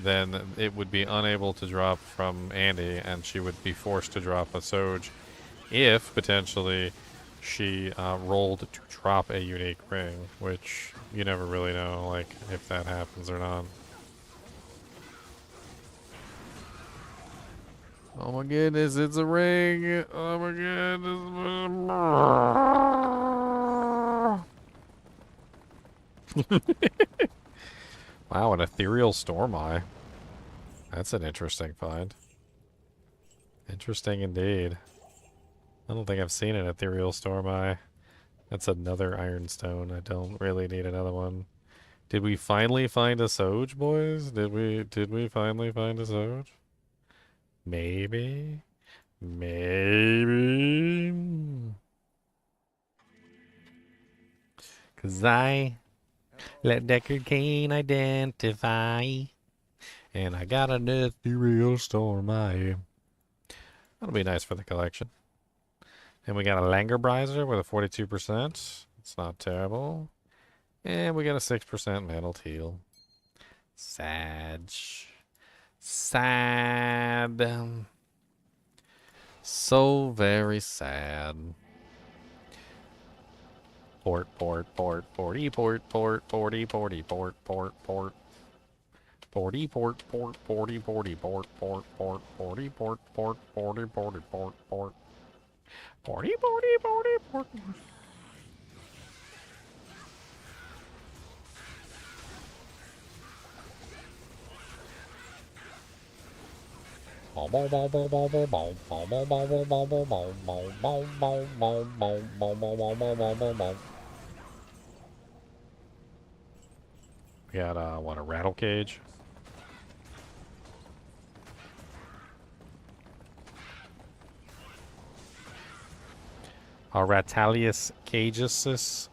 then it would be unable to drop from Andy, and she would be forced to drop a Soj if potentially she rolled to drop a unique ring, which you never really know, like, if that happens or not. Oh my goodness, it's a ring! Oh my goodness! Wow, an ethereal storm eye. That's an interesting find. Interesting indeed. I don't think I've seen an ethereal storm eye. That's another ironstone. I don't really need another one. Did we finally find a Soj, boys? Did we finally find a Soj? Maybe. Maybe. 'Cause I let Deckard Cain identify. And I got an ethereal storm eye. That'll be nice for the collection. And we got a Langerbriser with a 42%. It's not terrible. And we got a 6% Mantle Teal. Sad. Sad. So very sad. Port, port, port, porty, port, port, porty, porty, port, port, port. Porty port port porty porty port port port porty port port porty porty port port porty porty porty port. We got what, a rattle cage? A Ratalius cageus.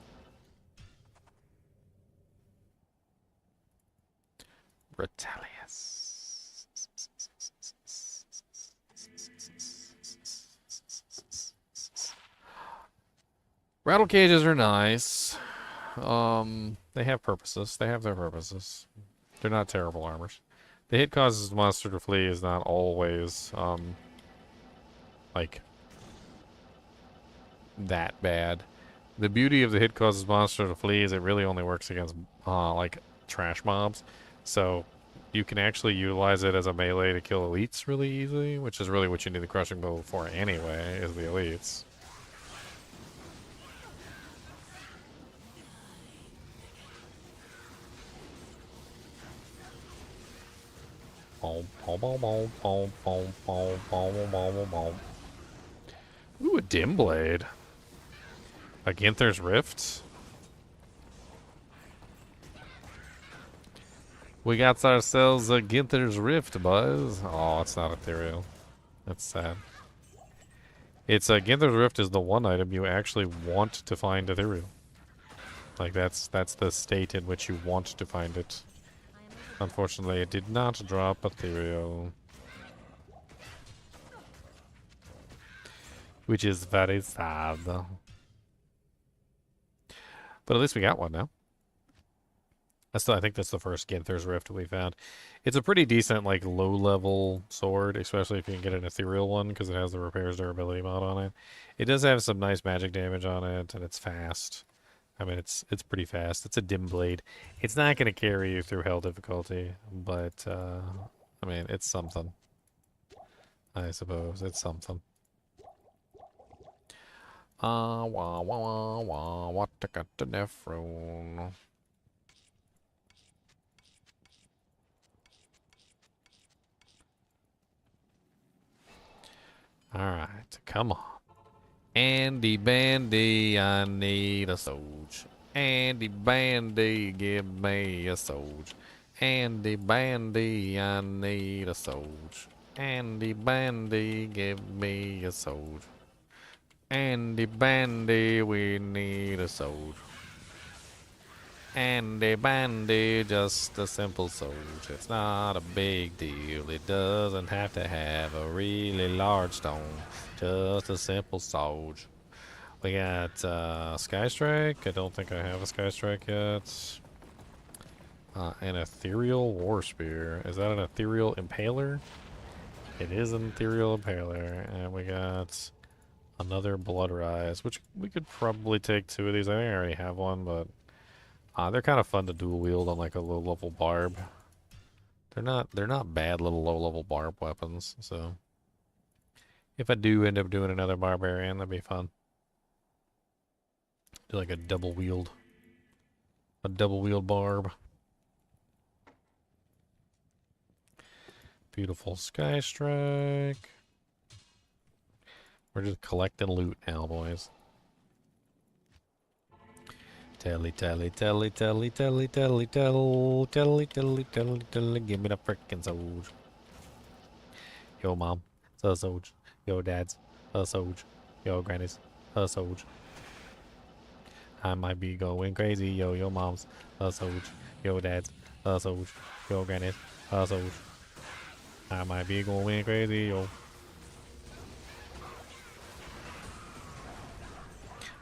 Ratalius. Rattle cages are nice. They have purposes. They have their purposes. They're not terrible armors. The hit causes the monster to flee is not always, like, that bad. The beauty of the hit causes monster to flee is it really only works against, like, trash mobs. So, you can actually utilize it as a melee to kill elites really easily, which is really what you need the crushing blow for anyway, is the elites. Ooh, a dim blade. A Ginther's Rift. We got ourselves a Ginther's Rift, boys. Oh, it's not ethereal. That's sad. It's a Ginther's Rift is the one item you actually want to find ethereal. Like that's the state in which you want to find it. Unfortunately, it did not drop ethereal. Which is very sad. But at least we got one now. I think that's the first Ginther's Rift we found. It's a pretty decent, like, low-level sword, especially if you can get an ethereal one, because it has the repairs durability mod on it. It does have some nice magic damage on it, and it's fast. I mean, it's pretty fast. It's a dim blade. It's not going to carry you through hell difficulty, but, I mean, it's something. I suppose. It's something. Wah, wah, wah, wah, what I got the nephron. Alright, come on. Andy Bandy, I need a soldier. Andy Bandy, give me a soldier. Andy Bandy, I need a soldier. Andy Bandy, give me a soldier. Andy Bandy, we need a soldier. Andy Bandy, just a simple soldier. It's not a big deal. It doesn't have to have a really large stone. Just a simple soldier. We got Sky Strike. I don't think I have a Sky Strike yet. An Ethereal War Spear. Is that an Ethereal Impaler? It is an Ethereal Impaler. And we got another Blood Rise, which we could probably take two of these. I think I already have one, but they're kind of fun to dual wield on like a low level barb. They're not bad little low level barb weapons. So if I do end up doing another Barbarian, that'd be fun. Do like a double wield barb. Beautiful Sky Strike. We're just collecting loot now, boys. Telly, telly, telly, telly, telly, telly, telly, telly, telly, telly, telly, give me the frickin' soldier. Yo, mom, it's a soldier. Yo, dad's a soldier. Yo, granny's a soldier. I might be going crazy. Yo, your mom's a soldier. Yo, dad's a soldier. Yo, granny's a soldier. I might be going crazy. Yo.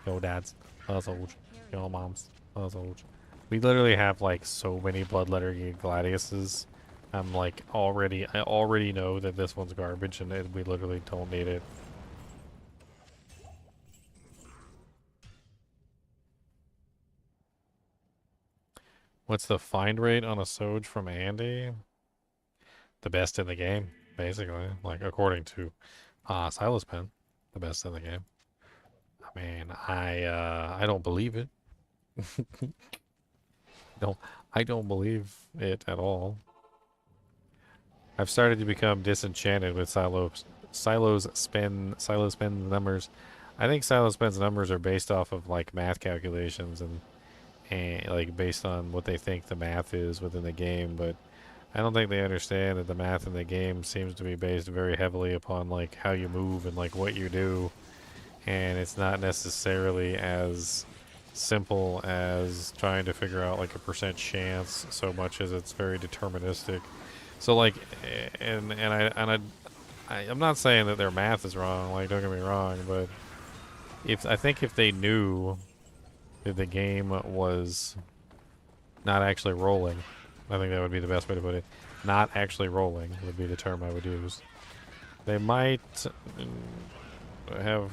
Yo, dad's a soldier. Yo, mom's a soldier. We literally have like so many Bloodletter Gladiuses. I'm like I already know that this one's garbage and we literally don't need it. What's the find rate on a Soj from Andy? the best in the game, basically. Like according to Silas Pen, the best in the game. I mean, I don't believe it. don't I don't believe it at all. I've started to become disenchanted with Silo Spen's numbers. I think Silo Spen's numbers are based off of like math calculations and like based on what they think the math is within the game, but I don't think they understand that the math in the game seems to be based very heavily upon like how you move and like what you do, and it's not necessarily as simple as trying to figure out like a percent chance so much as it's very deterministic. So like, I'm not saying that their math is wrong. Like, don't get me wrong, but I think if they knew that the game was not actually rolling, I think that would be the best way to put it. Not actually rolling would be the term I would use. They might have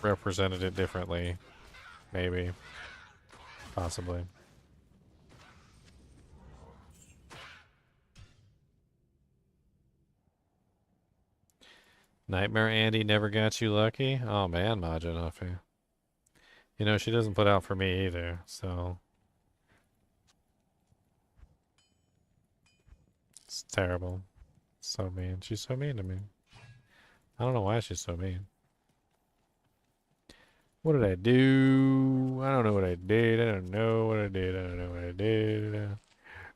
represented it differently, maybe, possibly. Nightmare Andy never got you lucky? Oh man, Majanofi. You know, she doesn't put out for me either, so it's terrible. So mean. She's so mean to me. I don't know why she's so mean. What did I do? I don't know what I did. I don't know what I did. I don't know what I did.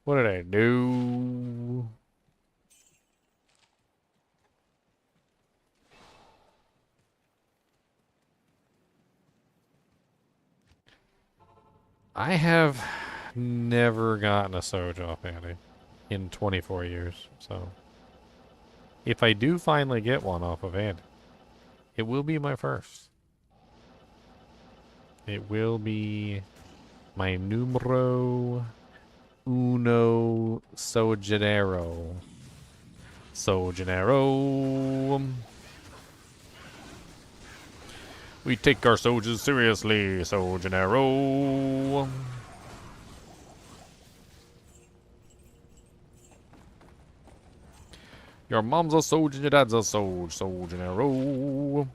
What did I do? I have never gotten a Soj off Andy in 24 years, so if I do finally get one off of Andy, it will be my first. It will be my numero uno Sojanero. Sojanero. We take our soldiers seriously, Sojanero. Your mom's a soldier, your dad's a soldier, Sojanero.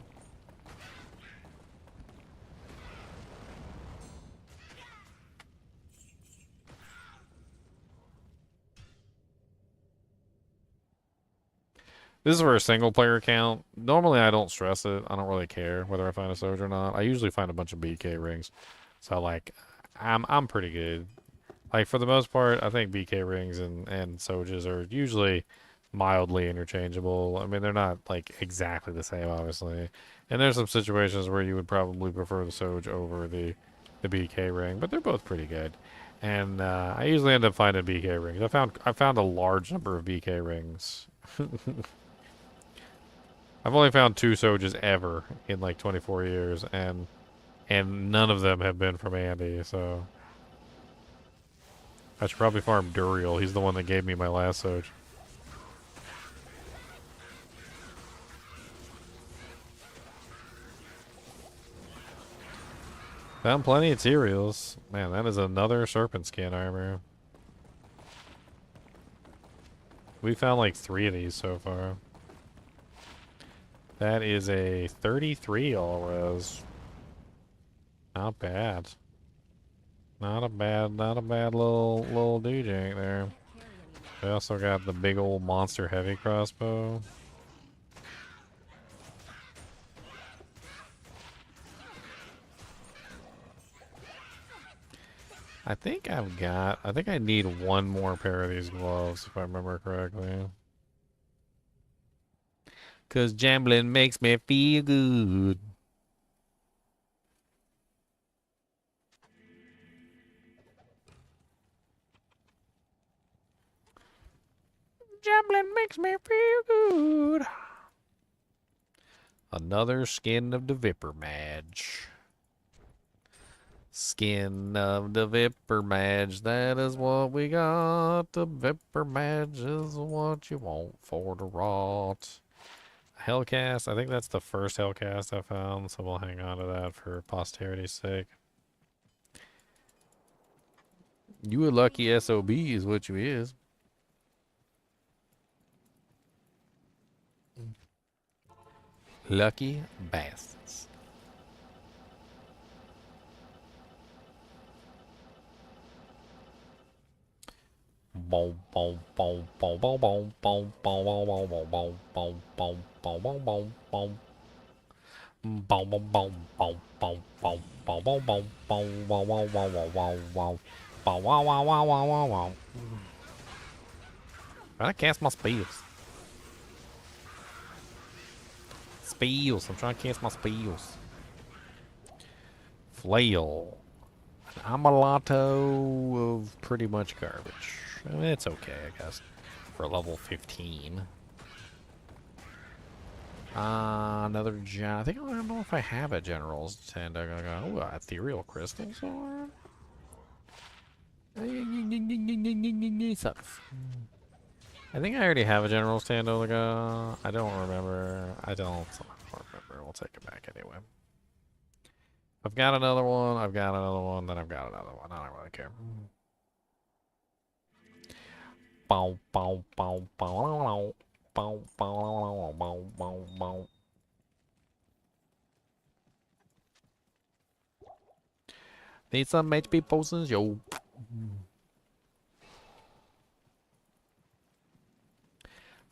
This is for a single player account. Normally I don't stress it. I don't really care whether I find a Soj or not. I usually find a bunch of BK rings. So like I'm pretty good. Like for the most part, I think BK rings and Sojas are usually mildly interchangeable. I mean, they're not like exactly the same, obviously. And there's some situations where you would probably prefer the Soj over the BK ring, but they're both pretty good. And I usually end up finding BK rings. I found a large number of BK rings. I've only found 2 Sojas ever in like 24 years, and none of them have been from Andy, so I should probably farm Duriel. He's the one that gave me my last Soj. Found plenty of cereals. Man, that is another serpent skin armor. We found like 3 of these so far. That is a 33 all res. Not bad. Not a bad little DJ there. We also got the big old monster heavy crossbow. I think I need one more pair of these gloves if I remember correctly. Cause gambling makes me feel good. Gambling makes me feel good. Another skin of the Viper Madge. Skin of the Viper Madge, that is what we got. The Viper Madge is what you want for the rot. Hellcast, I think that's the first Hellcast I found, so we'll hang on to that for posterity's sake. You a lucky SOB is what you is. Lucky bastards. Boom, boom, boom, boom, boom, boom, boom, boom, boom, boom, boom, boom, boom, boom, boom, boom, boom. Boom, boom, boom, boom, boom, boom, boom, boom, boom, boom, wow, wow, wow, wow, wow, wow. Bow, wow, wow, wow, wow, wow, wow. I cast my spells. Spells. I'm trying to cast my spells. Flail. An amuleto of pretty much garbage. I mean, it's okay, I guess, for level 15. Another I think I don't know if I have a general's tent. Oh, ethereal crystals are. Sucks. I think I already have a general's tent. I don't remember. I don't remember. We'll take it back anyway. I've got another one. I've got another one. Then I've got another one. I don't really care. Bow, bow, bow, bow, bow, bow, bow, bow, bow. Need some HP potions, yo.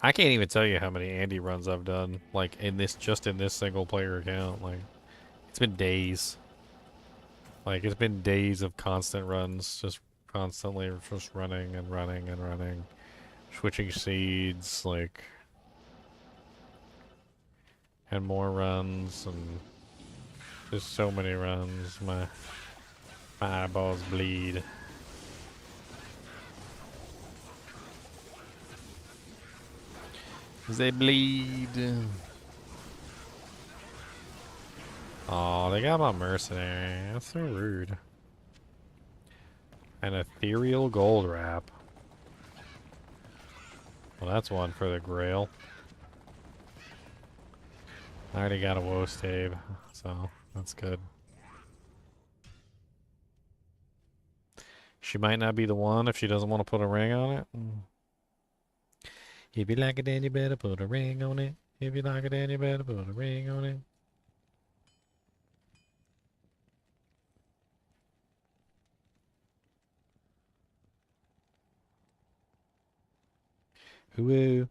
I can't even tell you how many Andy runs I've done, like in this single player account. Like it's been days. Like it's been days of constant runs, just constantly just running and running and running, switching seeds, like, and more runs and just so many runs. My eyeballs bleed. They bleed. Oh, they got my mercenary. That's so rude. An ethereal gold wrap. Well, that's one for the grail. I already got a woe stave, so that's good. She might not be the one if she doesn't want to put a ring on it. If you like it, then you better put a ring on it. If you like it, then you better put a ring on it. Hoo-oo.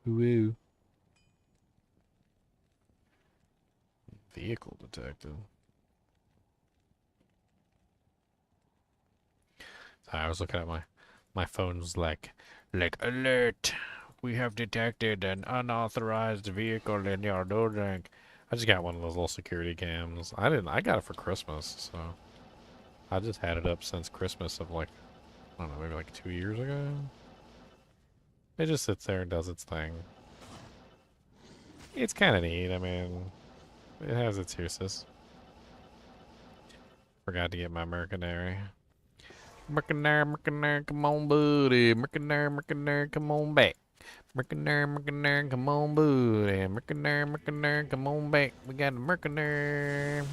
Hoo-oo. Vehicle detected. I was looking at my phone's like alert. We have detected an unauthorized vehicle in your building. I just got one of those little security cams. I got it for Christmas, so I just had it up since Christmas of like, I don't know, maybe like 2 years ago. It just sits there and does its thing. It's kind of neat. I mean, it has its uses. Forgot to get my mercenary. Mercenary, come on, buddy. Mercenary, come on back. Mercenary, come on, buddy. Mercenary, come on back. We got a mercenary.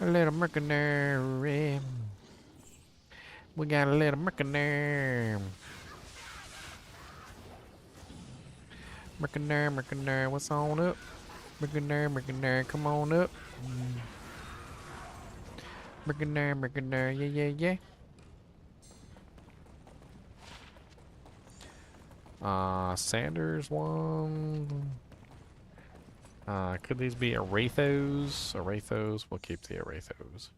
A little mercenary. We got a little mercenary. Mercenary, what's on up? Mercenary, come on up. Mercenary, yeah. Sanders one. Could these be Arathos? Arathos, we'll keep the Arathos.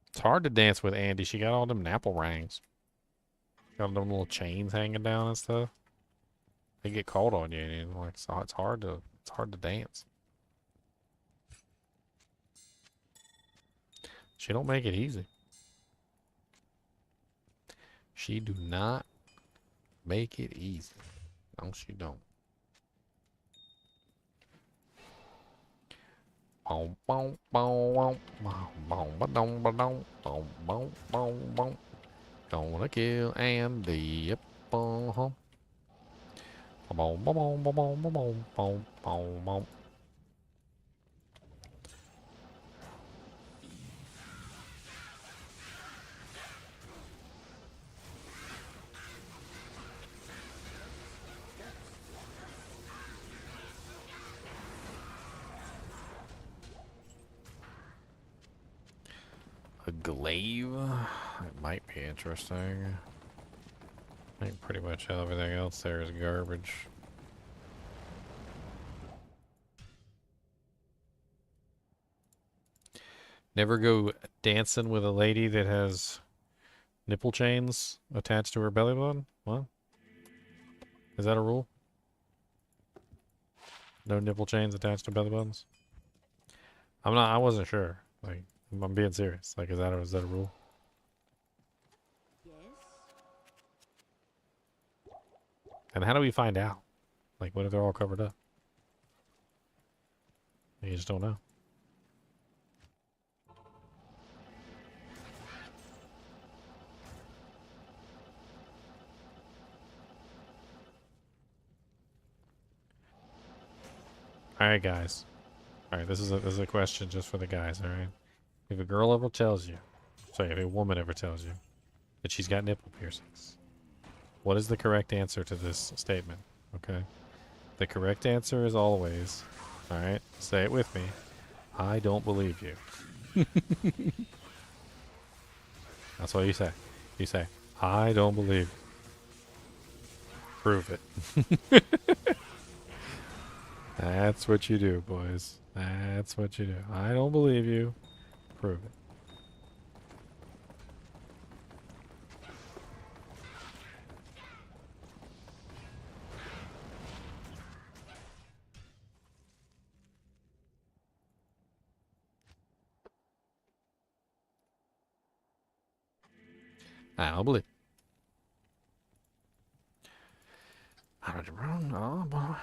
It's hard to dance with Andy. She got all them napple rings. Got them little chains hanging down and stuff. They get caught on you, and like so it's hard to dance. She don't make it easy. She do not make it easy. No, she don't. Boom, boom, boom, boom, boom, ba-dum, ba-dum, boom, boom, boom, boom. Gonna kill Andy. Yep. Uh-huh. Boom, boom, boom, boom, boom, boom, boom, boom, boom. glaive. It might be interesting. I think pretty much everything else there is garbage. Never go dancing with a lady that has nipple chains attached to her belly button? What? Is that a rule? No nipple chains attached to belly buttons? I wasn't sure. Like, I'm being serious. Like, is that a rule? Yes. And how do we find out? Like, what if they're all covered up? You just don't know. Alright, guys. Alright, this is a question just for the guys, alright? If a girl ever tells you, sorry, if a woman ever tells you that she's got nipple piercings, what is the correct answer to this statement? Okay? The correct answer is always, alright, say it with me, I don't believe you. That's what you say. You say, I don't believe you. Prove it. That's what you do, boys. That's what you do. I don't believe you. Prove it. I don't believe. I read it wrong. Oh, boy.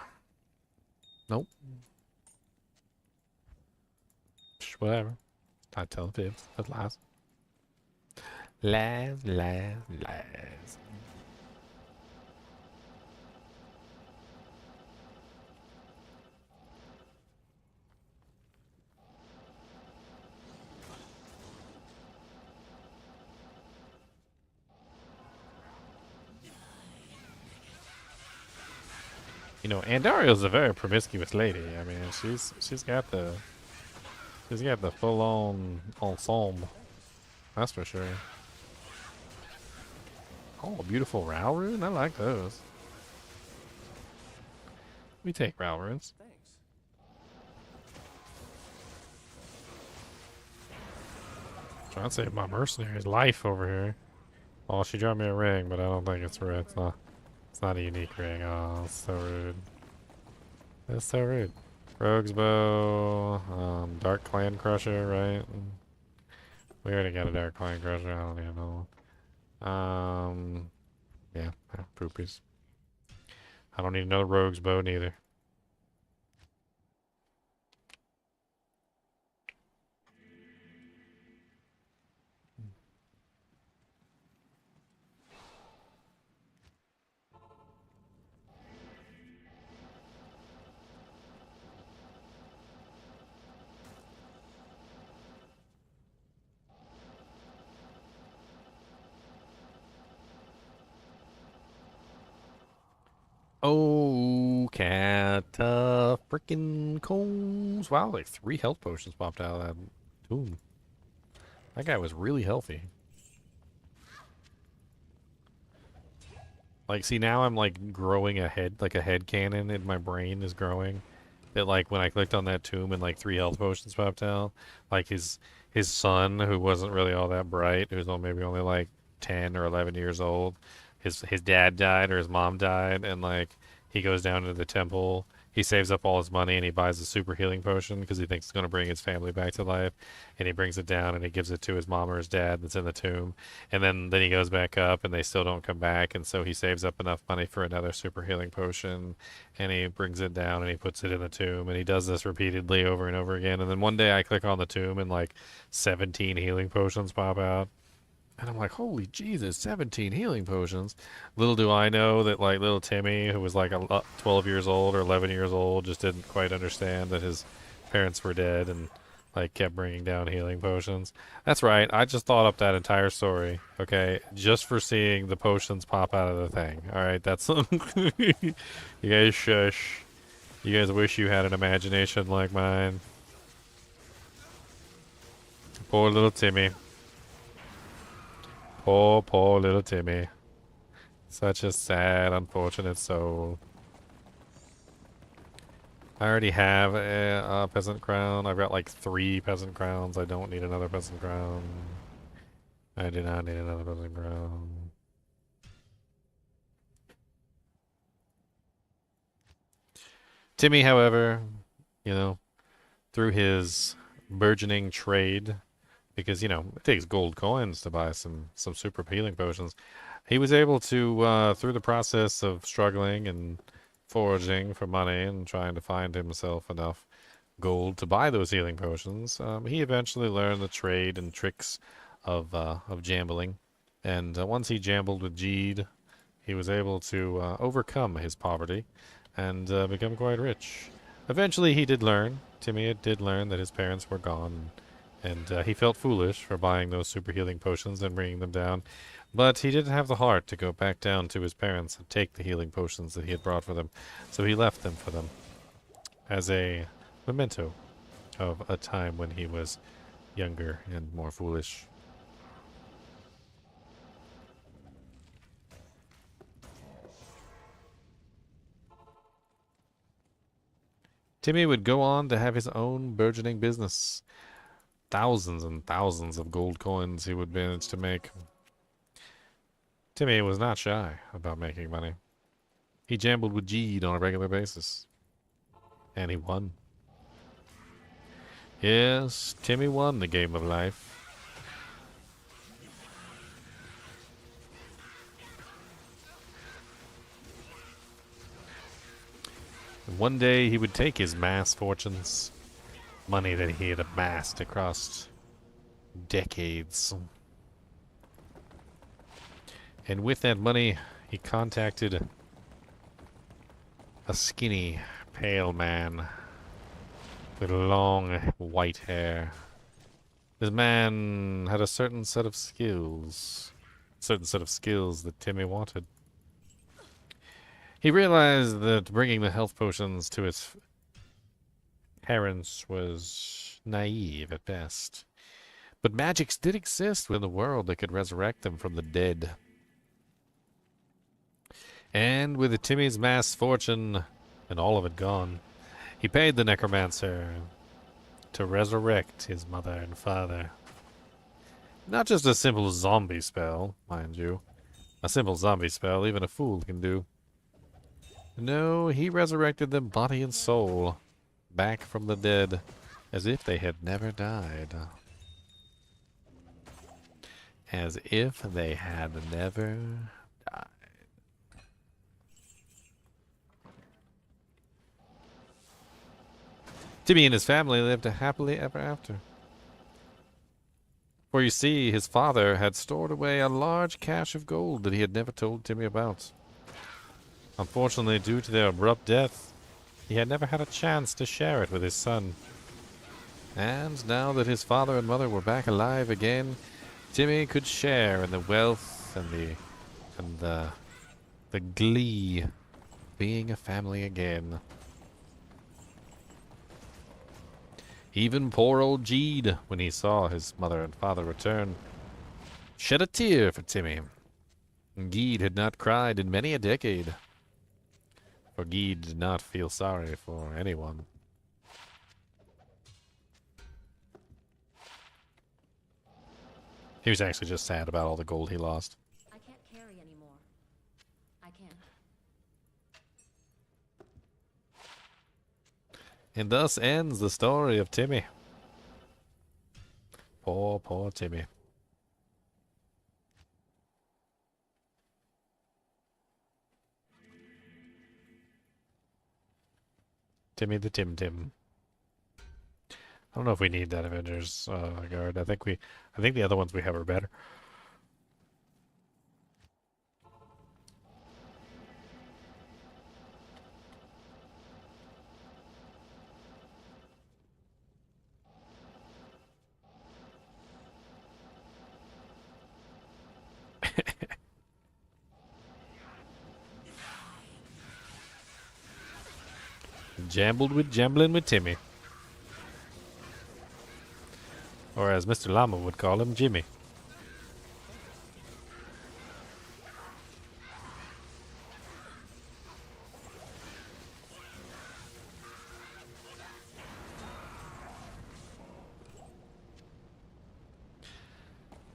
Nope. Whatever. I tell the fibs. That's lies. Lies, lies, lies. You know, Andario's a very promiscuous lady. I mean, she's got the full on ensemble. That's for sure. Oh, a beautiful Row rune. I like those. We take Row runes. Thanks. Trying to save my mercenary's life over here. Oh, she dropped me a ring, but I don't think it's red. It's not a unique ring. Oh, that's so rude. That's so rude. Rogue's bow, Dark Clan Crusher, right? We already got a Dark Clan Crusher. I don't even know. Yeah, poopies. I don't need another Rogue's bow neither. Oh, cata freaking cones. Wow, like 3 health potions popped out of that tomb. That guy was really healthy. Like, see, now I'm like growing a head, like a head cannon in my brain is growing. That like when I clicked on that tomb and like 3 health potions popped out, like his son, who wasn't really all that bright, who's maybe only like 10 or 11 years old, his dad died or his mom died, and like he goes down to the temple. He saves up all his money and he buys a super healing potion because he thinks it's going to bring his family back to life. And he brings it down and he gives it to his mom or his dad that's in the tomb. And then he goes back up and they still don't come back. And so he saves up enough money for another super healing potion and he brings it down and he puts it in the tomb. And he does this repeatedly over and over again. And then one day I click on the tomb and like 17 healing potions pop out. And I'm like, holy Jesus, 17 healing potions. Little do I know that, like, little Timmy, who was like 12 years old or 11 years old, just didn't quite understand that his parents were dead and, like, kept bringing down healing potions. That's right. I just thought up that entire story, okay, just for seeing the potions pop out of the thing. All right, that's... You guys shush. You guys wish you had an imagination like mine. Poor little Timmy. Poor, poor little Timmy. Such a sad, unfortunate soul. I already have a peasant crown. I've got like 3 peasant crowns. I don't need another peasant crown. I do not need another peasant crown. Timmy, however, you know, through his burgeoning trade, because, you know, it takes gold coins to buy some super healing potions. He was able to, through the process of struggling and foraging for money and trying to find himself enough gold to buy those healing potions, he eventually learned the trade and tricks of jambling. And once he jambled with Jeed, he was able to overcome his poverty and become quite rich. Eventually, he did learn. Timmy did learn that his parents were gone, and he felt foolish for buying those super healing potions and bringing them down. But he didn't have the heart to go back down to his parents and take the healing potions that he had brought for them, so he left them for them as a memento of a time when he was younger and more foolish. Timmy would go on to have his own burgeoning business. Thousands and thousands of gold coins he would manage to make. Timmy was not shy about making money. He gambled with Jeed on a regular basis. And he won. Yes, Timmy won the game of life. One day he would take his mass fortunes, money that he had amassed across decades, and with that money he contacted a skinny, pale man with long white hair. This man had a certain set of skills that Timmy wanted. He realized that bringing the health potions to his parents was naive at best. But magics did exist within the world that could resurrect them from the dead. And with Timmy's mass fortune and all of it gone, he paid the Necromancer to resurrect his mother and father. Not just a simple zombie spell, mind you. A simple zombie spell even a fool can do. No, he resurrected them body and soul, back from the dead, as if they had never died. As if they had never died. Timmy and his family lived happily ever after. For you see, his father had stored away a large cache of gold that he had never told Timmy about. Unfortunately, due to their abrupt death, he had never had a chance to share it with his son. And now that his father and mother were back alive again, Timmy could share in the wealth and the glee of being a family again. Even poor old Jeed, when he saw his mother and father return, shed a tear for Timmy. Geed had not cried in many a decade. For Geed did not feel sorry for anyone. He was actually just sad about all the gold he lost. I can't carry anymore. I can't. And thus ends the story of Timmy. Poor, poor Timmy. Timmy the Tim Tim. I don't know if we need that Avengers guard. I think the other ones we have are better. Jambling with Timmy. Or as Mr. Llama would call him, Jimmy.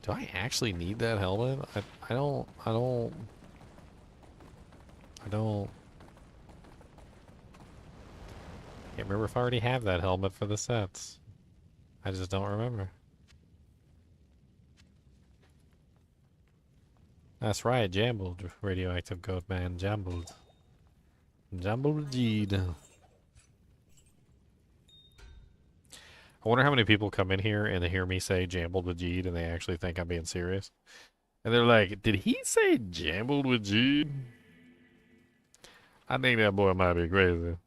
Do I actually need that helmet? I don't, I don't, I don't. Can't remember if I already have that helmet for the sets. I just don't remember. That's right, jambled. Radioactive goat man, jambled. Jambled indeed. I wonder how many people come in here and they hear me say jambled with Jeed and they actually think I'm being serious. And they're like, did he say jambled with Jeed? I think that boy might be crazy.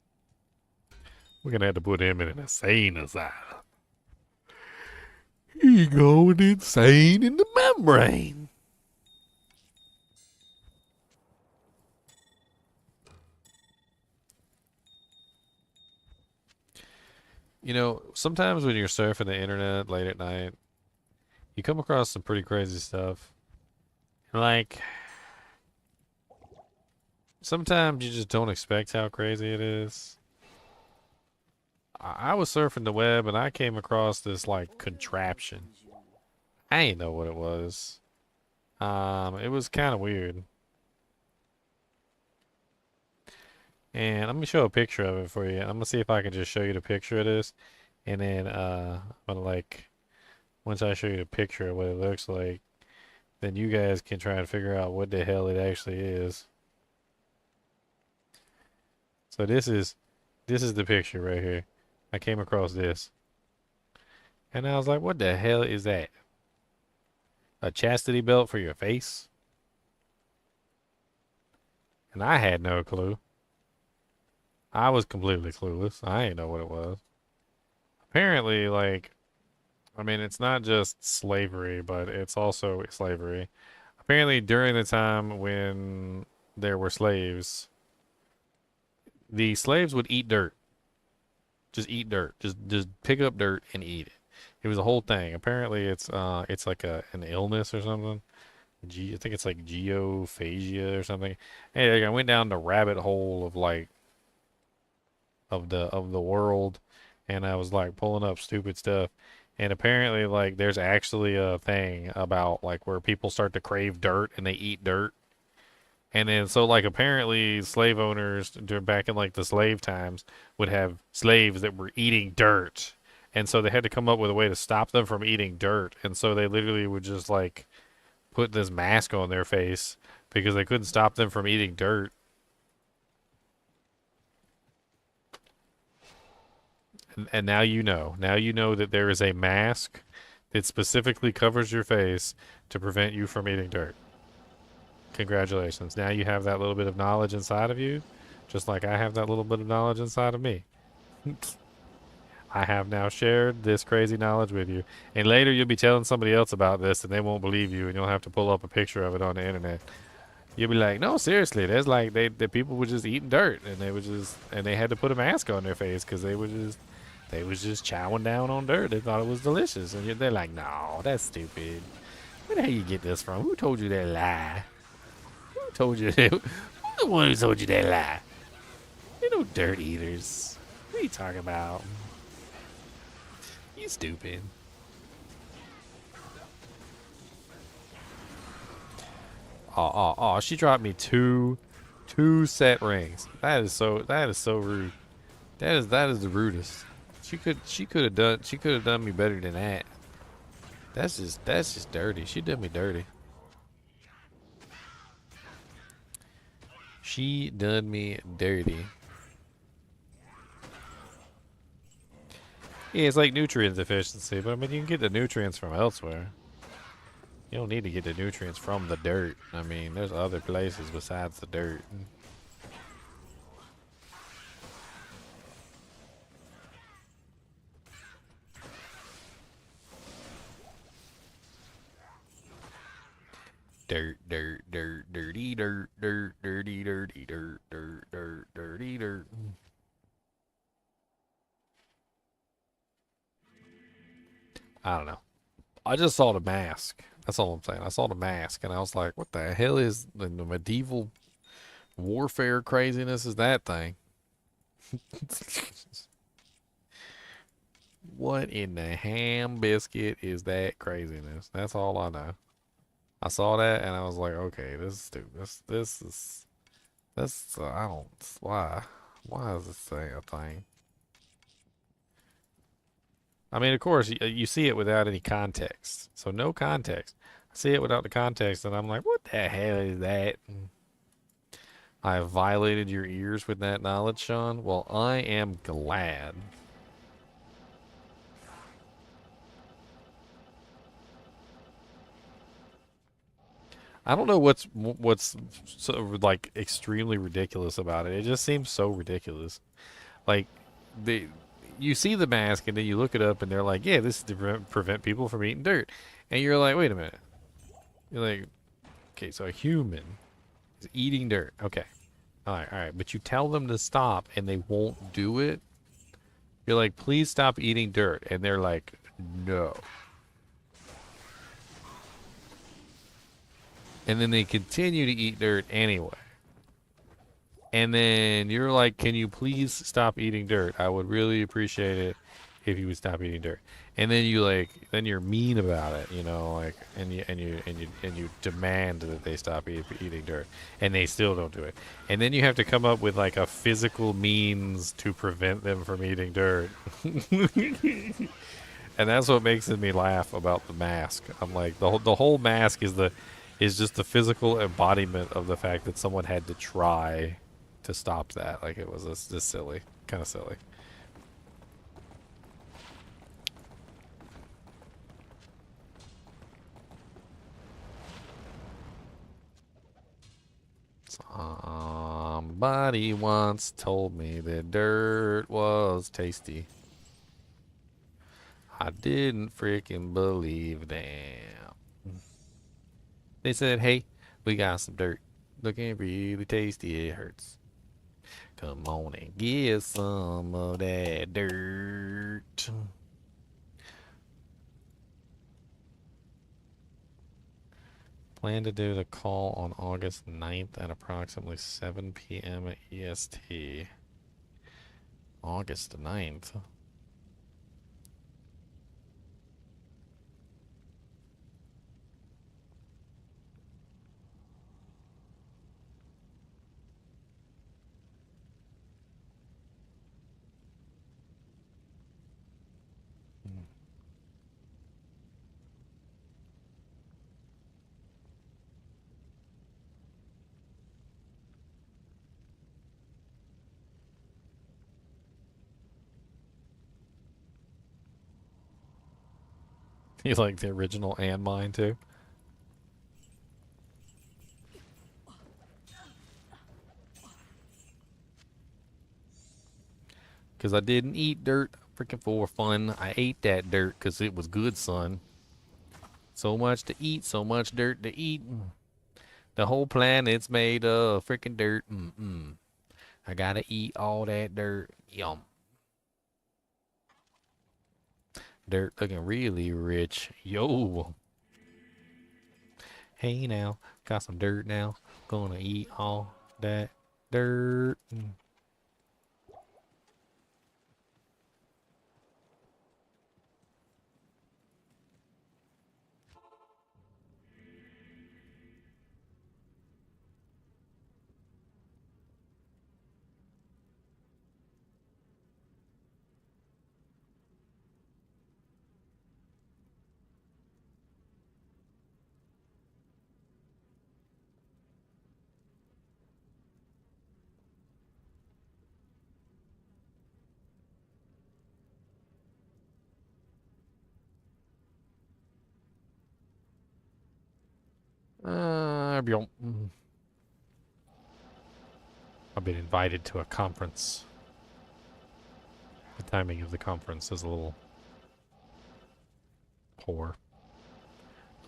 We're gonna have to put him in an insane asylum. He going insane in the membrane. You know, sometimes when you're surfing the internet late at night, you come across some pretty crazy stuff. Like, sometimes you just don't expect how crazy it is. I was surfing the web and I came across this like contraption. I ain't know what it was. It was kind of weird. And let me show a picture of it for you. I'm gonna see if I can just show you the picture of this, and then I'm gonna like once I show you the picture of what it looks like, then you guys can try and figure out what the hell it actually is. So this is the picture right here. I came across this, and I was like, what the hell is that? A chastity belt for your face? And I had no clue. I was completely clueless. I didn't know what it was. Apparently, like, I mean, it's not just slavery, but it's also slavery. Apparently, during the time when there were slaves, the slaves would eat dirt. Just eat dirt. Just pick up dirt and eat it. It was a whole thing. Apparently, it's like an illness or something. I think it's like geophagia or something. Hey, I went down the rabbit hole of like of the world, and I was like pulling up stupid stuff. And apparently, like, there's actually a thing about like where people start to crave dirt and they eat dirt. And then so like apparently slave owners back in like the slave times would have slaves that were eating dirt. And so they had to come up with a way to stop them from eating dirt. And so they literally would just like put this mask on their face because they couldn't stop them from eating dirt. And now you know. Now you know that there is a mask that specifically covers your face to prevent you from eating dirt. Congratulations. Now you have that little bit of knowledge inside of you, just like I have that little bit of knowledge inside of me. I have now shared this crazy knowledge with you. And later you'll be telling somebody else about this and they won't believe you and you'll have to pull up a picture of it on the internet. You'll be like, no, seriously, there's like the people were just eating dirt and they had to put a mask on their face because they was just chowing down on dirt. They thought it was delicious. And they're like, no, that's stupid. Where the hell you get this from? Who told you that lie? Who told you that? Who's the one who told you that lie? You're no dirt eaters. What are you talking about? You stupid. Oh, she dropped me two set rings. That is so rude. That is the rudest. She could have done me better than that. That's just dirty. She did me dirty. She done me dirty. Yeah, it's like nutrient deficiency, but I mean you can get the nutrients from elsewhere. You don't need to get the nutrients from the dirt. I mean, there's other places besides the dirt. Dirt, dirty dirt, dirty, dirty dirt. I don't know. I just saw the mask. That's all I'm saying. I saw the mask and I was like, what the hell is the medieval warfare craziness is that thing? what in the ham biscuit is that craziness? That's all I know. I saw that and I was like, okay, this is stupid. This is this. I don't. Why is this thing a thing? I mean, of course, you see it without any context. So no context. I see it without the context, and I'm like, what the hell is that? I have violated your ears with that knowledge, Sean. Well, I am glad. I don't know what's so like extremely ridiculous about it. It just seems so ridiculous. Like the you see the mask and then you look it up and they're like, yeah, this is to prevent people from eating dirt, and you're like, wait a minute. You're like, okay, so a human is eating dirt. Okay, all right, but you tell them to stop and they won't do it. You're like, please stop eating dirt, and they're like, no. And then they continue to eat dirt anyway. And then you're like, can you please stop eating dirt? I would really appreciate it if you would stop eating dirt. And then then you're mean about it, you know, like, and you demand that they stop eating dirt, and they still don't do it. And then you have to come up with like a physical means to prevent them from eating dirt. And that's what makes me laugh about the mask. I'm like, the whole mask is just the physical embodiment of the fact that someone had to try to stop that. Like, it was just silly, kind of silly. Somebody once told me that dirt was tasty. I didn't freaking believe them. They said, hey, we got some dirt. Looking really tasty, it hurts. Come on and get some of that dirt. Plan to do the call on August 9th at approximately 7 p.m. EST. August 9th. You like the original and mine too? Because I didn't eat dirt freaking for fun. I ate that dirt because it was good, son. So much to eat, so much dirt to eat. The whole planet's made of freaking dirt. I gotta eat all that dirt. Yum. Dirt looking really rich. Yo. Hey now, got some dirt now. Gonna eat all that dirt. Byom. I've been invited to a conference. The timing of the conference is a little poor.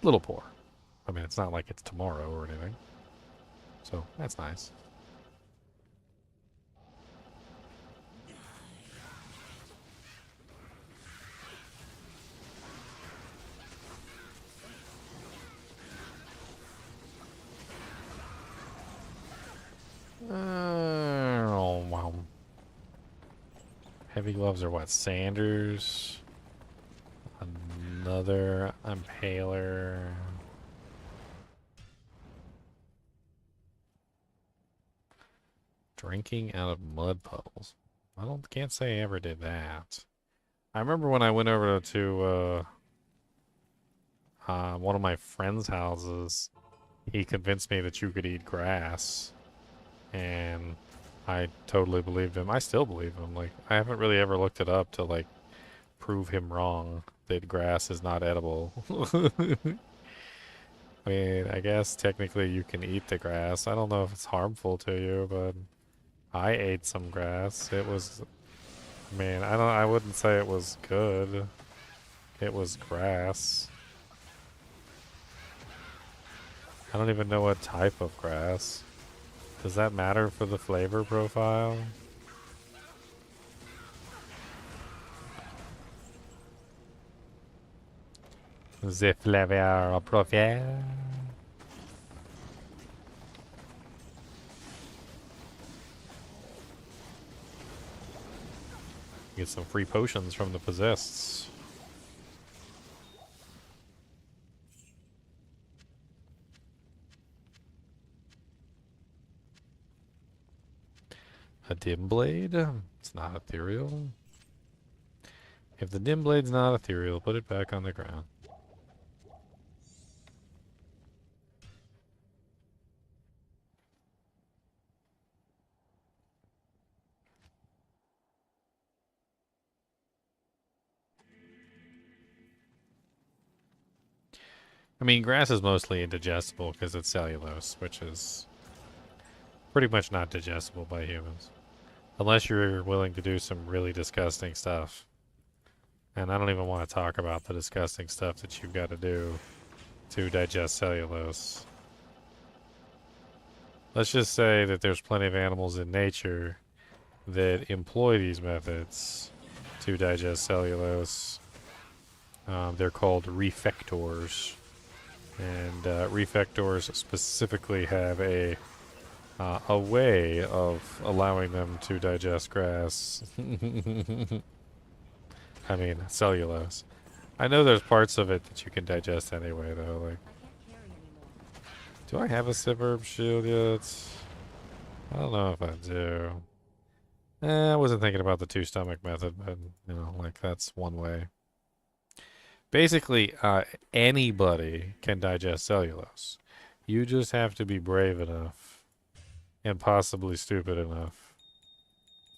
A little poor. I mean, it's not like it's tomorrow or anything. So, that's nice. Oh, wow. Heavy gloves are what? Sanders? Another impaler. Drinking out of mud puddles. Can't say I ever did that. I remember when I went over to one of my friend's houses, he convinced me that you could eat grass, and I totally believed him. I still believe him. Like, I haven't really ever looked it up to like prove him wrong that grass is not edible. I mean, I guess technically you can eat the grass. I don't know if it's harmful to you, but I ate some grass. It was, man, I wouldn't say it was good. It was grass. I don't even know what type of grass. Does that matter for the flavor profile? The flavor profile. Get some free potions from the possessed. A dim blade? It's not ethereal. If the dim blade's not ethereal, put it back on the ground. I mean, grass is mostly indigestible because it's cellulose, which is pretty much not digestible by humans. Unless you're willing to do some really disgusting stuff. And I don't even want to talk about the disgusting stuff that you've got to do to digest cellulose. Let's just say that there's plenty of animals in nature that employ these methods to digest cellulose. They're called refectors. And refectors specifically have a way of allowing them to digest grass. I mean, cellulose. I know there's parts of it that you can digest anyway, though. Like, I can't carry anymore. do I have a Suburb shield yet? I don't know if I do. I wasn't thinking about the two stomach method, but, you know, like, that's one way. Basically, anybody can digest cellulose. You just have to be brave enough and possibly stupid enough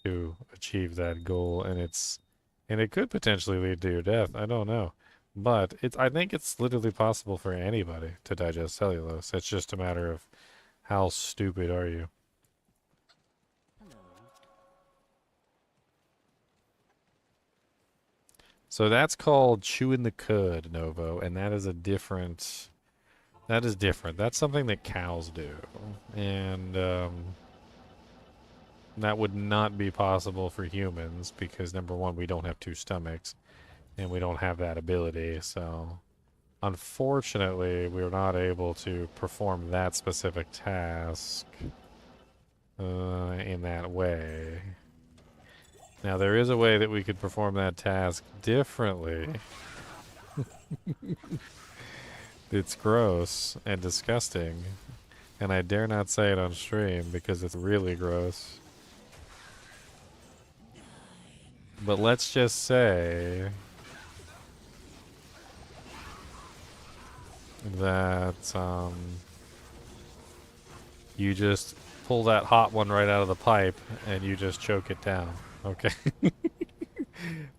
to achieve that goal, and it could potentially lead to your death. I don't know. But I think it's literally possible for anybody to digest cellulose. It's just a matter of how stupid are you. Hello. So that's called chewing the cud, Novo, and that is a different. That is different. That's something that cows do, and that would not be possible for humans because number one, we don't have two stomachs, and we don't have that ability. So, unfortunately, we're not able to perform that specific task in that way. Now, there is a way that we could perform that task differently. It's gross and disgusting, and I dare not say it on stream because it's really gross. But let's just say that you just pull that hot one right out of the pipe and you just choke it down. Okay.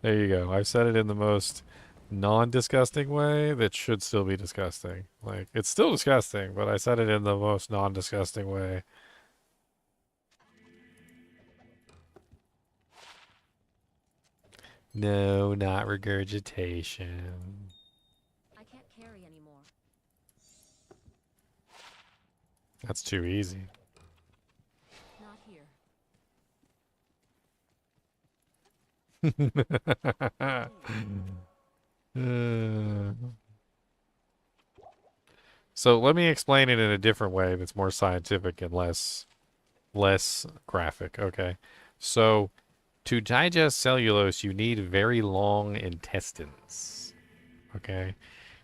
There you go. I've said it in the most non-disgusting way that should still be disgusting. Like, it's still disgusting, but I said it in the most non-disgusting way. No, not regurgitation. I can't carry anymore. That's too easy. Not here. So let me explain it in a different way that's more scientific and less graphic, okay? So to digest cellulose, you need very long intestines. Okay,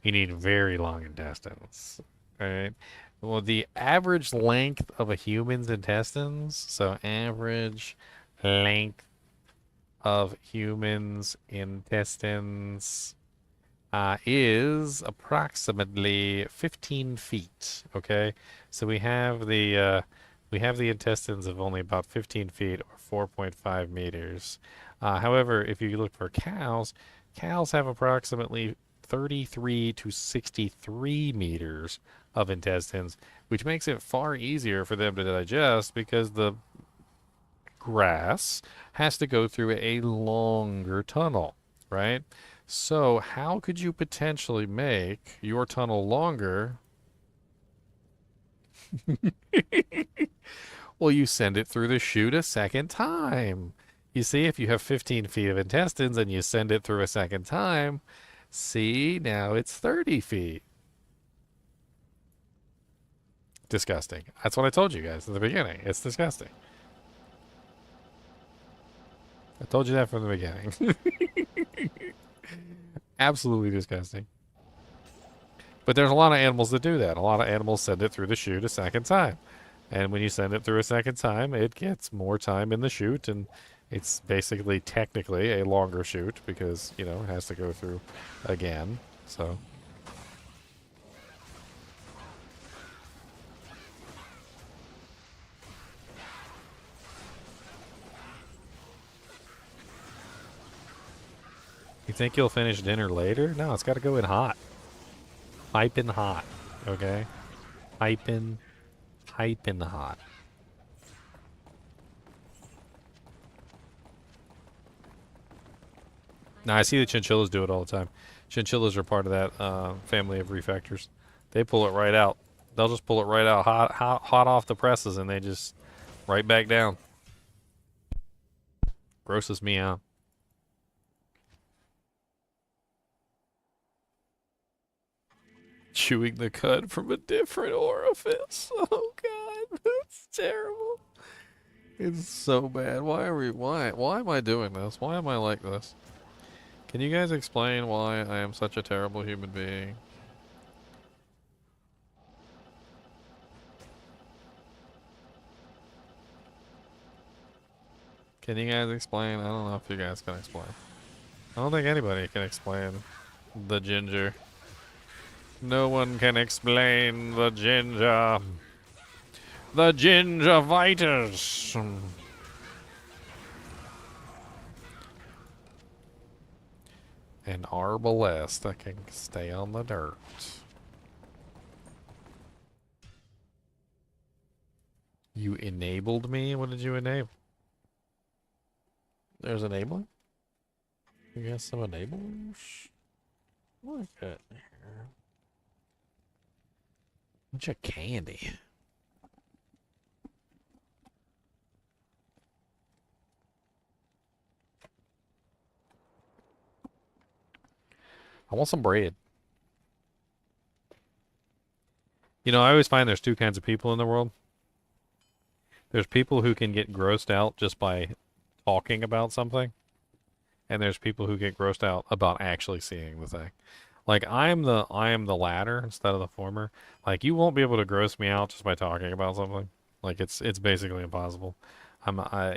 you need very long intestines. All right. Well, the average length of a human's intestines, so average length of humans' intestines is approximately 15 feet. Okay, so we have the intestines of only about 15 feet or 4.5 meters. However, if you look for cows, cows have approximately 33 to 63 meters of intestines, which makes it far easier for them to digest because the grass has to go through a longer tunnel, right? So, how could you potentially make your tunnel longer? Well, you send it through the chute a second time. You see, if you have 15 feet of intestines and you send it through a second time, see, now it's 30 feet. Disgusting. That's what I told you guys in the beginning. It's disgusting. I told you that from the beginning. Absolutely disgusting. But there's a lot of animals that do that. A lot of animals send it through the chute a second time. And when you send it through a second time, it gets more time in the chute, and it's basically technically a longer chute because, you know, it has to go through again. So, you think you'll finish dinner later? No, it's got to go in hot. Piping hot, okay? Piping, piping hot. Now, I see the chinchillas do it all the time. Chinchillas are part of that family of refactors. They pull it right out. They'll just pull it right out, hot off the presses, and they just right back down. Grosses me out. Chewing the cud from a different orifice. Oh God, that's terrible. It's so bad. Why am I doing this? Why am I like this? Can you guys explain why I am such a terrible human being? Can you guys explain? I don't know if you guys can explain. I don't think anybody can explain the ginger. No one can explain the ginger. The gingivitis. An arbalest that can stay on the dirt. You enabled me? What did you enable? There's enabling? You got some enablers? What got here? Bunch of candy. I want some bread. You know, I always find there's two kinds of people in the world. There's people who can get grossed out just by talking about something, and there's people who get grossed out about actually seeing the thing. Like I am the latter instead of the former. Like you won't be able to gross me out just by talking about something. Like it's basically impossible.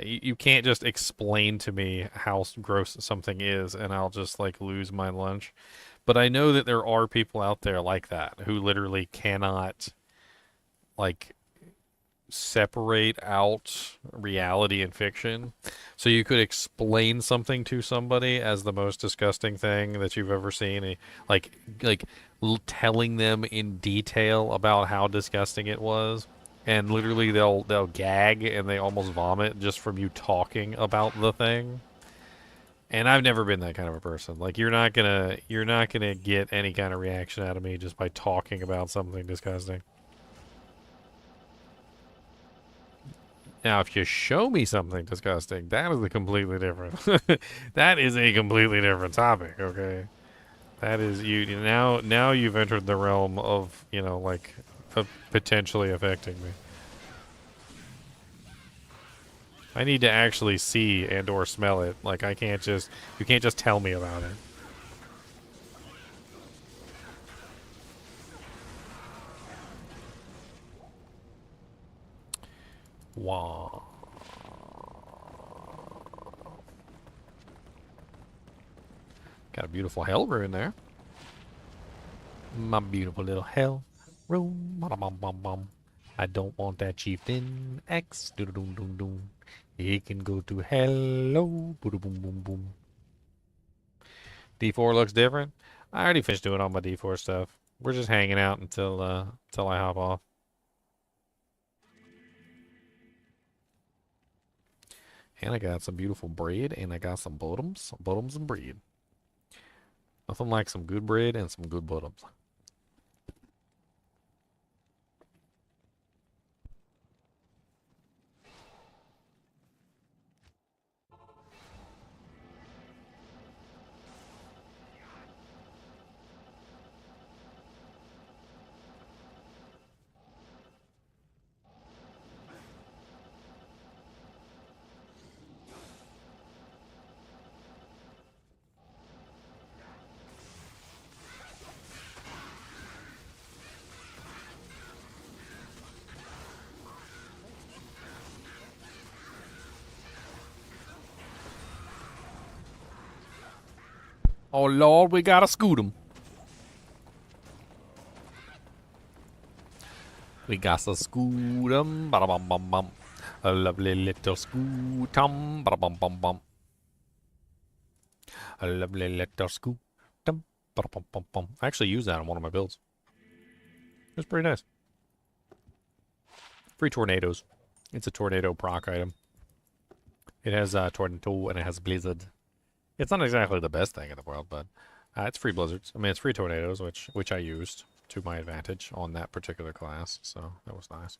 You can't just explain to me how gross something is, and I'll just like lose my lunch. But I know that there are people out there like that who literally cannot like separate out reality and fiction. So you could explain something to somebody as the most disgusting thing that you've ever seen, like like telling them in detail about how disgusting it was, and literally they'll gag and they almost vomit just from you talking about the thing. And I've never been that kind of a person. Like you're not gonna get any kind of reaction out of me just by talking about something disgusting. Now, if you show me something disgusting, that is a completely different. That is a completely different topic. Okay, that is you now. Now you've entered the realm of like potentially affecting me. I need to actually see and or smell it. Like I can't just you can't just tell me about it. Wow. Got a beautiful hell room there. My beautiful little hell room. Bum. I don't want that chieftain X. Doom. He can go to hello. Boom boom boom boom. D4 looks different. I already finished doing all my D4 stuff. We're just hanging out until I hop off. And I got some beautiful bread, and I got some bottoms and bread. Nothing like some good bread and some good bottoms. Oh Lord, we gotta scoot 'em. We got to scoot 'em. Bada bum bum bum. A lovely little scoot 'em. Bada bum bum bum. A lovely little scoot 'em. Bada bum bum bum. I actually used that on one of my builds. It was pretty nice. Free tornadoes. It's a tornado proc item. It has tornado and it has blizzard. It's not exactly the best thing in the world, but it's free blizzards. I mean, it's free tornadoes, which I used to my advantage on that particular class, so that was nice.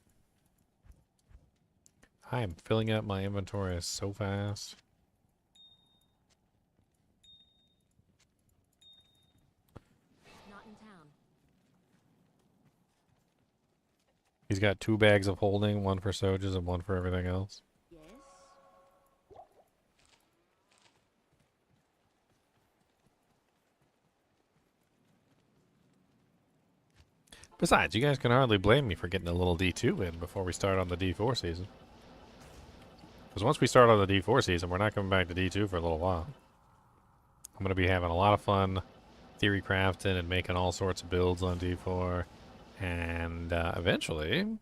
I am filling up my inventory so fast. Not in town. He's got 2 bags of holding, 1 for Sojas and 1 for everything else. Yes? Besides, you guys can hardly blame me for getting a little D2 in before we start on the D4 season. Because once we start on the D4 season, we're not coming back to D2 for a little while. I'm going to be having a lot of fun theory crafting and making all sorts of builds on D4. And eventually,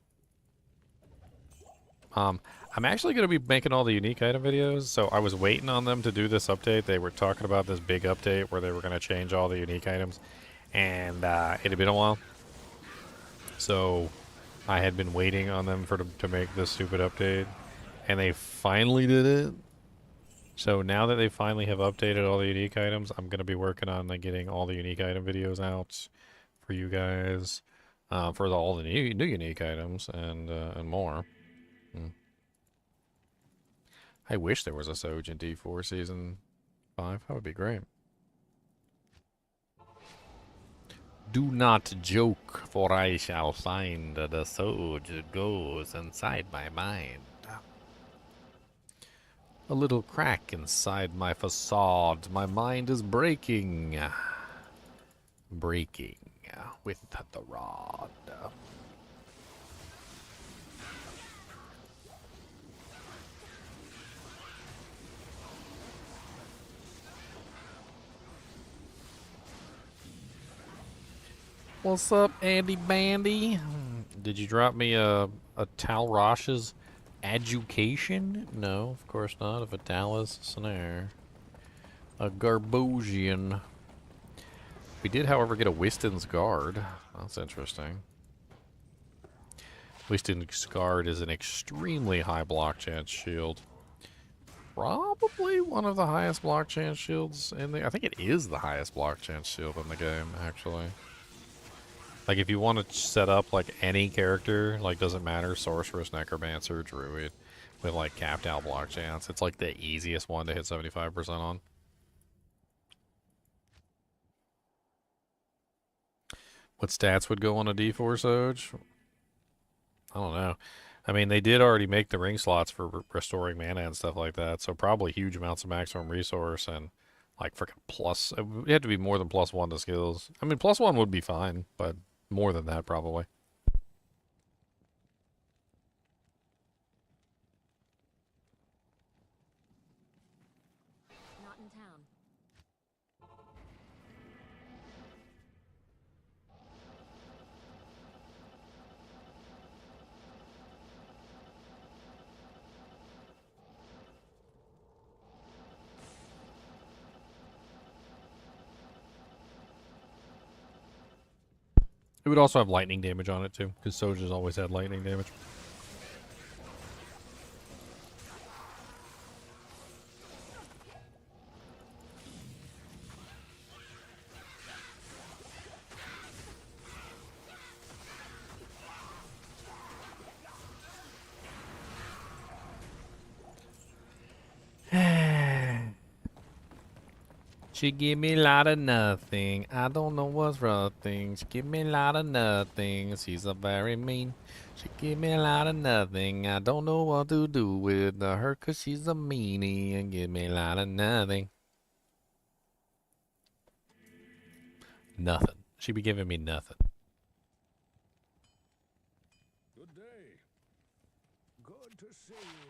I'm actually going to be making all the unique item videos. So I was waiting on them to do this update. They were talking about this big update where they were going to change all the unique items. And it had been a while. So I had been waiting on them to make this stupid update, and they finally did it. So now that they finally have updated all the unique items, I'm going to be working on getting all the unique item videos out for you guys, for all the new unique items and more. I wish there was a Soj in D4 Season 5. That would be great. Do not joke, for I shall find the Soj goes inside my mind. A little crack inside my facade. My mind is breaking. Breaking with the rod. What's up, Andy Bandy? Did you drop me a Tal Rosh's education? No, of course not. A Vitalis Snare. A Garbosian. We did, however, get a Wiston's Guard. That's interesting. Wiston's Guard is an extremely high block chance shield. Probably one of the highest block chance shields in the... I think it is the highest block chance shield in the game, actually. Like, if you want to set up, like, any character, like, doesn't matter, Sorceress, Necromancer, Druid, with, like, capped out block chance, it's, like, the easiest one to hit 75% on. What stats would go on a D4 Soj? I don't know. I mean, they did already make the ring slots for restoring mana and stuff like that, so probably huge amounts of maximum resource and, like, freaking plus... It had to be more than +1 to skills. I mean, +1 would be fine, but... More than that, probably. town. It would also have lightning damage on it too, because Soja's always had lightning damage. She give me a lot of nothing. I don't know what's wrong thing. She give me a lot of nothing. She's a very mean. She give me a lot of nothing. I don't know what to do with her cause she's a meanie and give me a lot of nothing. Nothing. She be giving me nothing. Good day. Good to see you.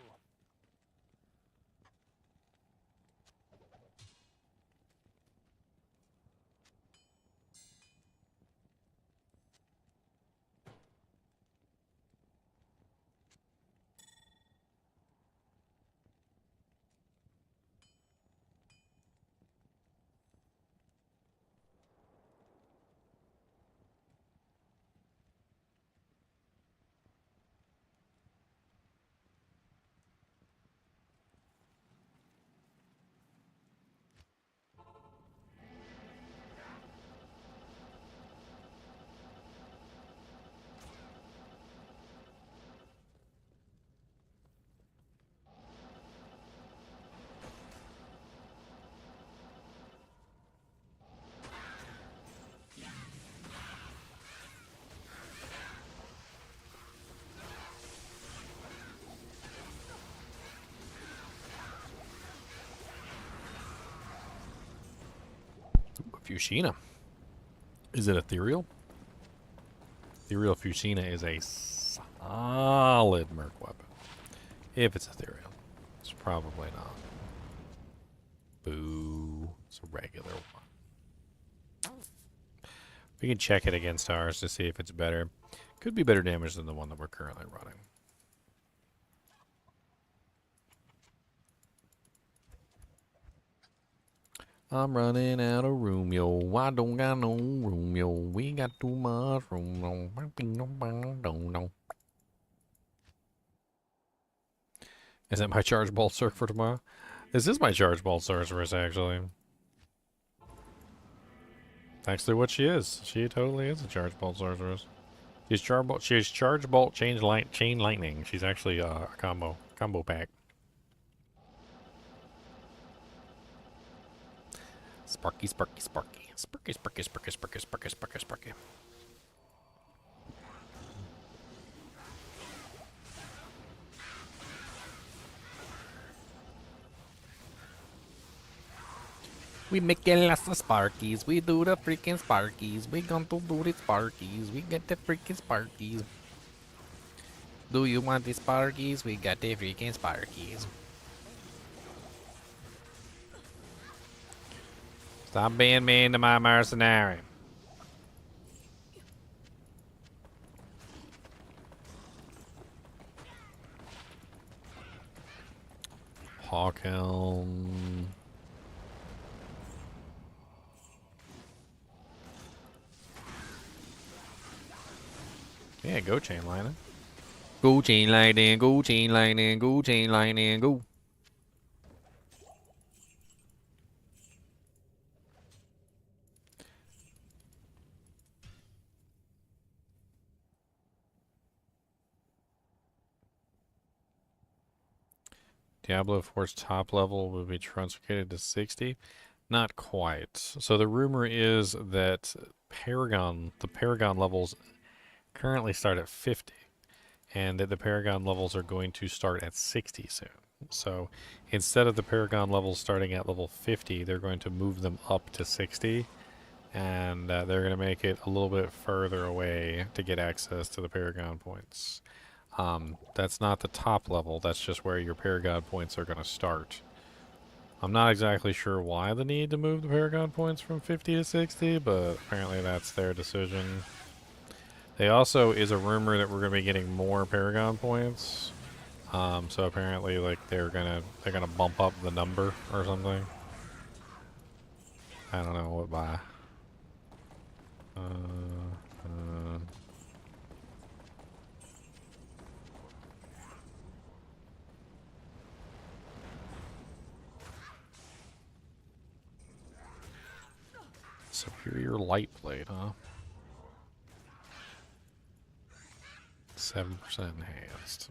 Fushina. Is it ethereal? Ethereal Fushina is a solid merc weapon. If it's ethereal. It's probably not. Boo. It's a regular one. We can check it against ours to see if it's better. Could be better damage than the one that we're currently running. I'm running out of room, yo. I don't got no room, yo. We got too much room. Is that my charge ball circ for tomorrow? This is my charge ball sorceress, actually. Actually, what she is. She totally is a charge bolt sorceress. She's charge bolt, chain lightning. She's actually a combo pack. Sparky, sparky, sparky. Sparky, sparky, sparky, sparky, sparky, sparky, sparky. We making lots of sparkies. We do the freaking sparkies. We going to do the sparkies. We get the freaking sparkies. Do you want the sparkies? We got the freaking sparkies. Stop being mean to my mercenary. Hawkhelm. Yeah, go chain lightning. Go chain lightning, go chain lightning, go chain lightning, go. Diablo 4's top level will be truncated to 60. Not quite. So the rumor is that the Paragon levels currently start at 50, and that the Paragon levels are going to start at 60 soon. So instead of the Paragon levels starting at level 50, they're going to move them up to 60, and they're going to make it a little bit further away to get access to the Paragon points. That's not the top level, that's just where your Paragon points are going to start. I'm not exactly sure why the need to move the Paragon points from 50 to 60, but apparently that's their decision. They also is a rumor that we're gonna be getting more Paragon points. So apparently, like they're gonna bump up the number or something. I don't know what by. Uh, Superior light plate, huh? 7% enhanced.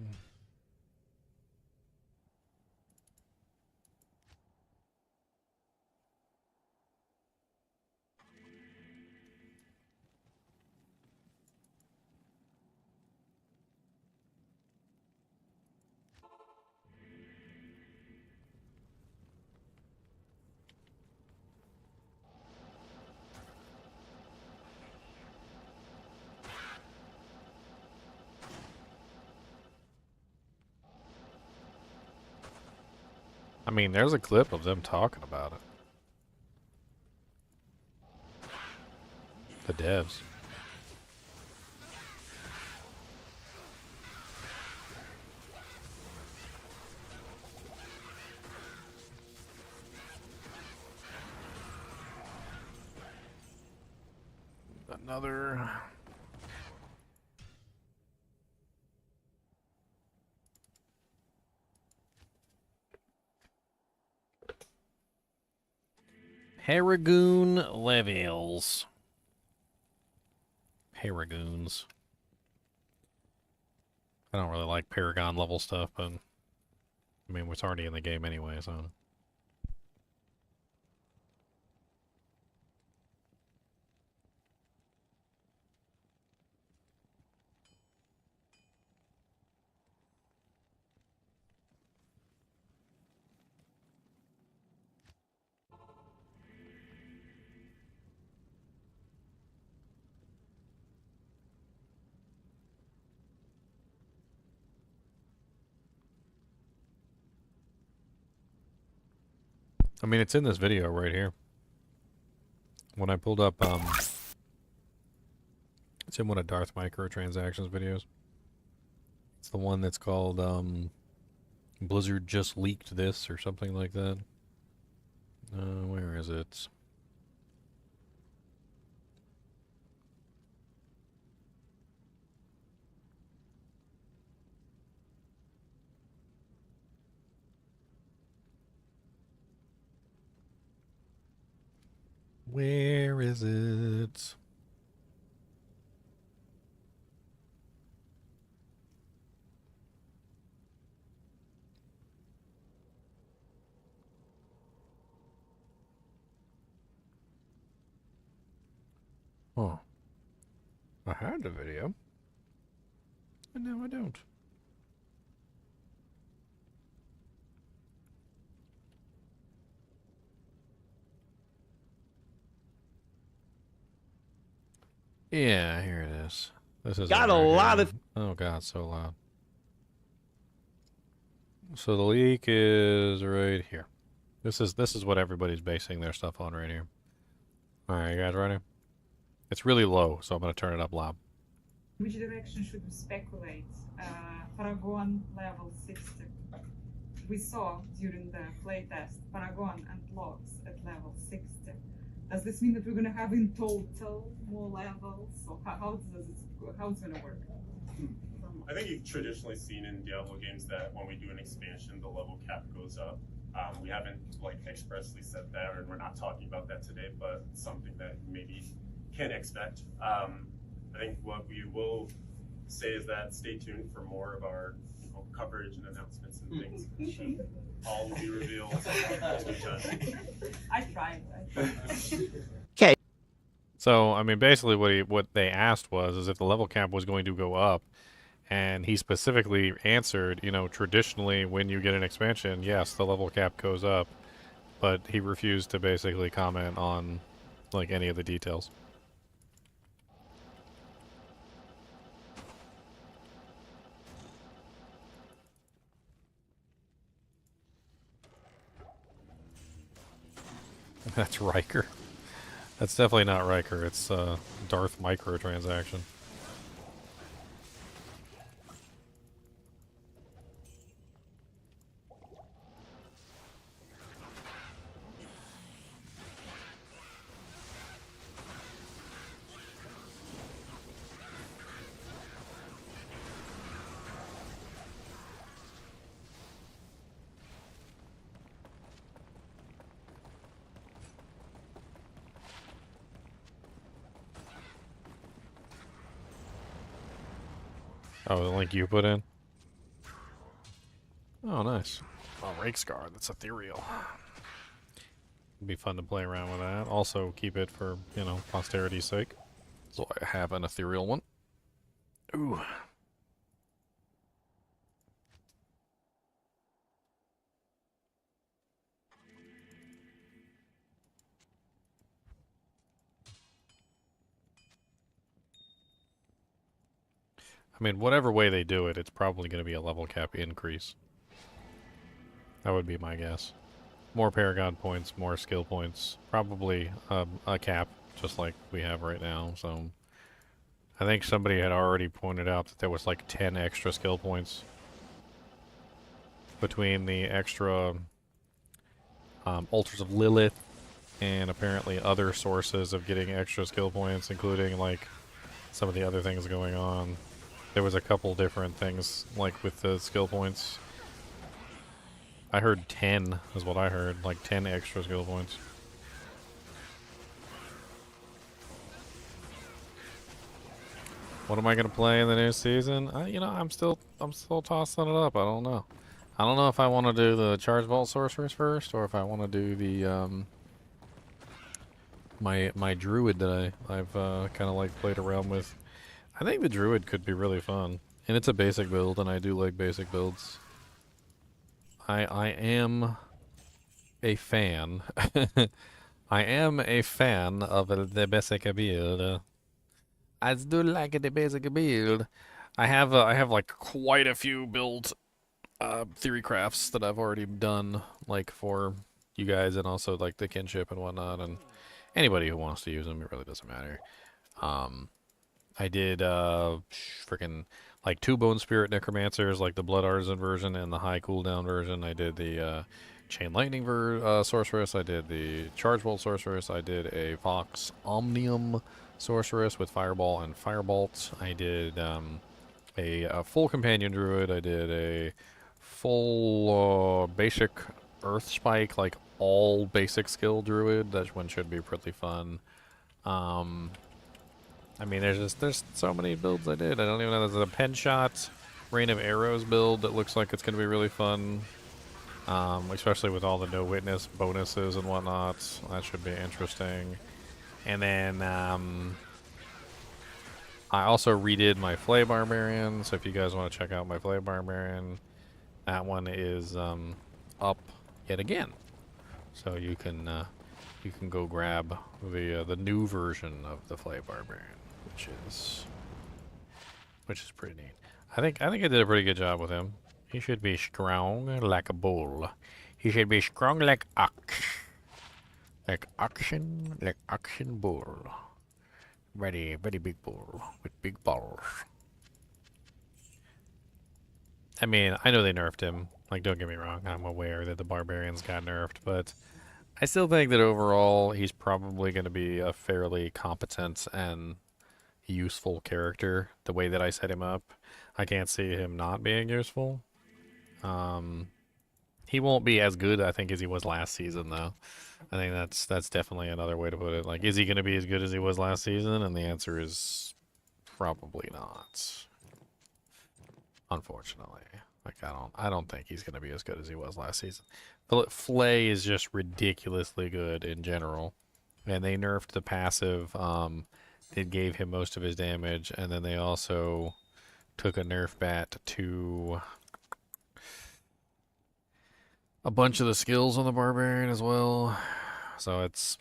I mean, there's a clip of them talking about it. The devs. Another. Paragon levels. Paragons. I don't really like Paragon level stuff, but I mean, it's already in the game anyway, so. I mean, it's in this video right here. When I pulled up, it's in one of Darth Microtransactions videos. It's the one that's called, Blizzard just leaked this or something like that. Where is it? Where is it? Oh. I had the video. And now I don't. Yeah, here it is. This is Got a lot of. Oh god, so loud. So the leak is right here. This is what everybody's basing their stuff on right here. Alright, you guys ready? It's really low, so I'm gonna turn it up loud. Which direction should we speculate? Paragon level 60. We saw during the playtest Paragon and logs at level 60. Does this mean that we're gonna have in total more levels? So how it's gonna work? I think you've traditionally seen in Diablo games that when we do an expansion, the level cap goes up. We haven't like expressly said that, and we're not talking about that today, but something that maybe can expect. I think what we will say is that stay tuned for more of our coverage and announcements and things. All will be revealed as we can. I tried. Okay. So, I mean, basically what they asked was is if the level cap was going to go up, and he specifically answered, you know, traditionally when you get an expansion, yes, the level cap goes up, but he refused to basically comment on, like, any of the details. That's Riker. That's definitely not Riker. It's Darth microtransaction. Oh, the link you put in? Oh, nice. Oh, Rake Scar. That's ethereal. It'd be fun to play around with that. Also, keep it for, you know, posterity's sake. So I have an ethereal one. Ooh. I mean, whatever way they do it, it's probably going to be a level cap increase. That would be my guess. More Paragon points, more skill points. Probably a cap, just like we have right now. So I think somebody had already pointed out that there was like 10 extra skill points between the extra Altars of Lilith and apparently other sources of getting extra skill points, including like some of the other things going on. There was a couple different things like with the skill points. I heard 10 is what I heard, like 10 extra skill points. What am I gonna play in the new season? You know, I'm still tossing it up. I don't know. I don't know if I want to do the Charge Vault Sorceress first, or if I want to do the my Druid that I've kind of like played around with. I think the Druid could be really fun, and it's a basic build, and I do like basic builds. I am a fan. I am a fan of the basic build. I do like the basic build. I have like quite a few build theory crafts that I've already done, like for you guys, and also like the kinship and whatnot, and anybody who wants to use them. It really doesn't matter. I did freaking like 2 Bone Spirit Necromancers, like the Blood Artisan version and the high cooldown version. I did the Chain Lightning Sorceress. I did the Charge Bolt Sorceress. I did a Vox Omnium Sorceress with Fireball and Firebolt. I did a full Companion Druid. I did a full basic Earth Spike, like all basic skill Druid. That one should be pretty fun. I mean, there's so many builds I did. I don't even know. There's a Pen Shot Rain of Arrows build that looks like it's going to be really fun. Especially with all the No Witness bonuses and whatnot. That should be interesting. And then I also redid my Flay Barbarian. So if you guys want to check out my Flay Barbarian, that one is up yet again. So you can go grab the new version of the Flay Barbarian, which is pretty neat. I think I did a pretty good job with him. He should be strong like a bull. He should be strong like ox. Like oxen bull. Very big bull with big balls. I mean, I know they nerfed him. Like, don't get me wrong. I'm aware that the barbarians got nerfed, but I still think that overall he's probably going to be a fairly competent and useful character. The way that I set him up, I can't see him not being useful. He won't be as good, I think, as he was last season, though. I think that's definitely another way to put it. Like, is he going to be as good as he was last season? And the answer is probably not. Unfortunately, like I don't think he's going to be as good as he was last season. Flay is just ridiculously good in general, and they nerfed the passive. It gave him most of his damage, and then they also took a nerf bat to a bunch of the skills on the barbarian as well. So it's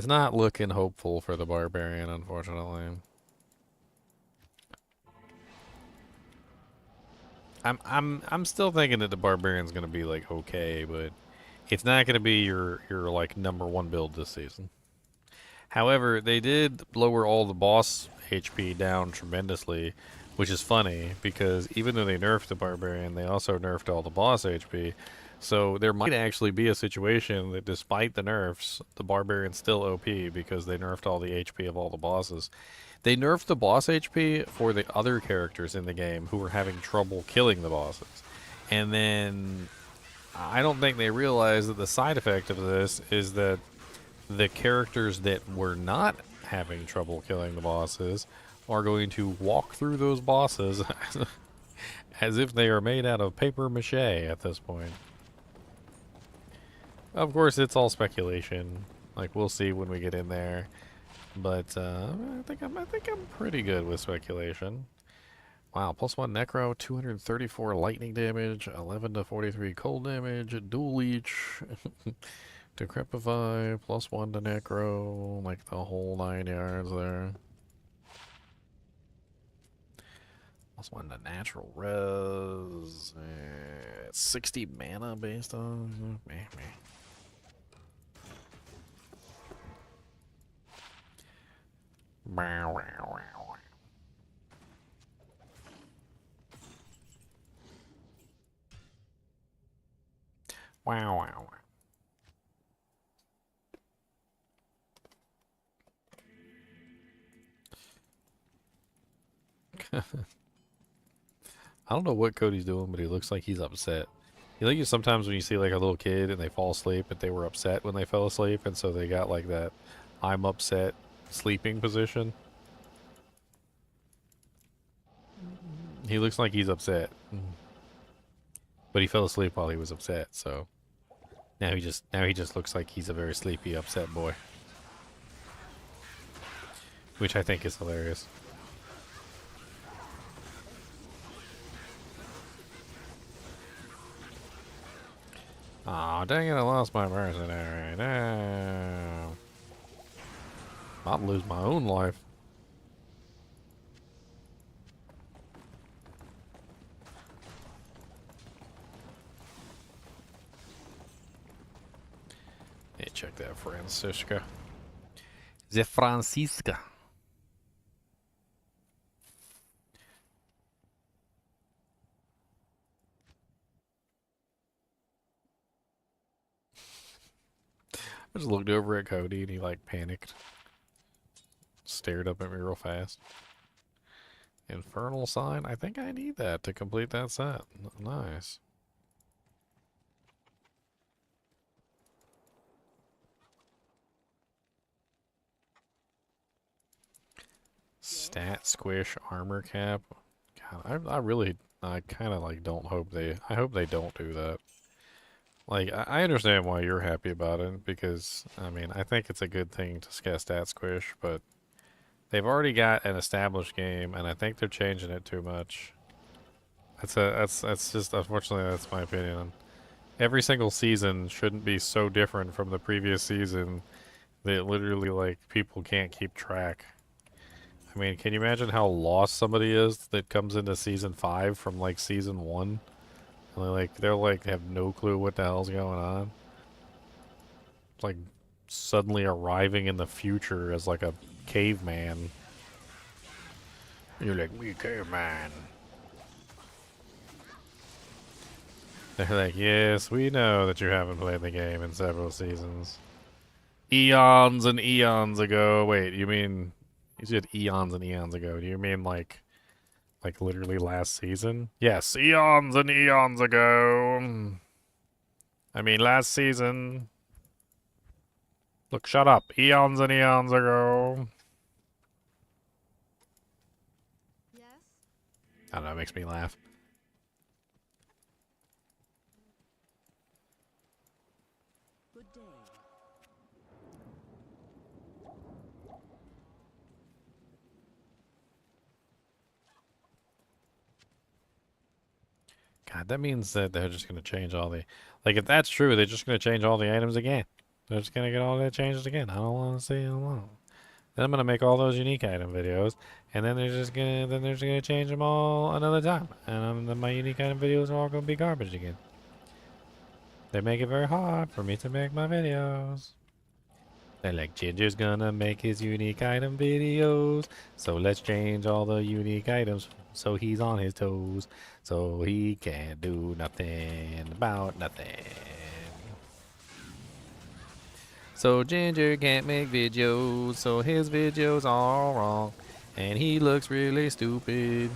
not looking hopeful for the barbarian, unfortunately. I'm still thinking that the barbarian's gonna be like okay, but it's not going to be your like #1 build this season. However, they did lower all the boss HP down tremendously, which is funny because even though they nerfed the Barbarian, they also nerfed all the boss HP. So there might actually be a situation that despite the nerfs, the Barbarian's still OP because they nerfed all the HP of all the bosses. They nerfed the boss HP for the other characters in the game who were having trouble killing the bosses. And then I don't think they realized that the side effect of this is that the characters that were not having trouble killing the bosses are going to walk through those bosses as if they are made out of paper mache at this point. Of course, it's all speculation. Like, we'll see when we get in there. But I think I'm pretty good with speculation. Wow, +1 Necro, 234 lightning damage, 11 to 43 cold damage, dual leech, Decrepify, +1 to Necro, like the whole 9 yards there. +1 to natural res, 60 mana based on... Meh. Wow. I don't know what Cody's doing, but he looks like he's upset. You know, sometimes when you see like a little kid and they fall asleep, but they were upset when they fell asleep, and so they got like that I'm upset sleeping position. He looks like he's upset. But he fell asleep while he was upset, so now he just looks like he's a very sleepy, upset boy. Which I think is hilarious. Aw, dang it, I lost my mercenary. No. I'll lose my own life. Hey, check that Francisca. The Francisca. I just looked over at Cody and he like panicked. Stared up at me real fast. Infernal Sign? I think I need that to complete that set. Nice. Stat Squish Armor Cap. God, I kind of like don't hope I hope they don't do that. Like, I understand why you're happy about it, because, I mean, I think it's a good thing to get Stat Squish, but they've already got an established game, and I think they're changing it too much. That's just, unfortunately, that's my opinion. Every single season shouldn't be so different from the previous season that literally, like, people can't keep track. I mean, can you imagine how lost somebody is that comes into season 5 from, like, season 1? And they're like have no clue what the hell's going on. It's like suddenly arriving in the future as like a caveman. You're like, me caveman. They're like, yes, we know that you haven't played the game in several seasons. Eons and eons ago. Wait, you said eons and eons ago. Do you mean like literally last season? Yes, eons and eons ago. I mean last season. Look, shut up. Eons and eons ago. Yes? I don't know, it makes me laugh. Good day. God, that means that they're just going to change all the... Like, if that's true, they're just going to change all the items again. They're just going to get all that changed again. I don't want to see it alone. Then I'm going to make all those unique item videos, and then they're just going to change them all another time. And then my unique item videos are all going to be garbage again. They make it very hard for me to make my videos. They're like, Ginger's gonna make his unique item videos. So let's change all the unique items so he's on his toes. So he can't do nothing about nothing. So Ginger can't make videos, so his videos are wrong. And he looks really stupid.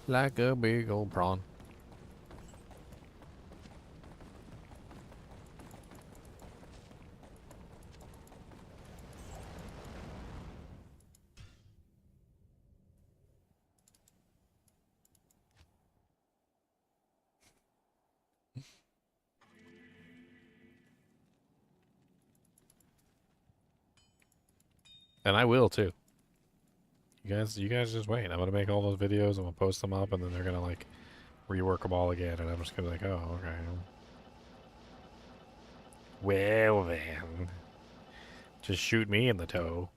Like a big old prawn. And I will too. You guys just wait. I'm gonna make all those videos. I'm gonna post them up, and then they're gonna like rework them all again, and I'm just gonna be like, oh, okay. Well then, just shoot me in the toe.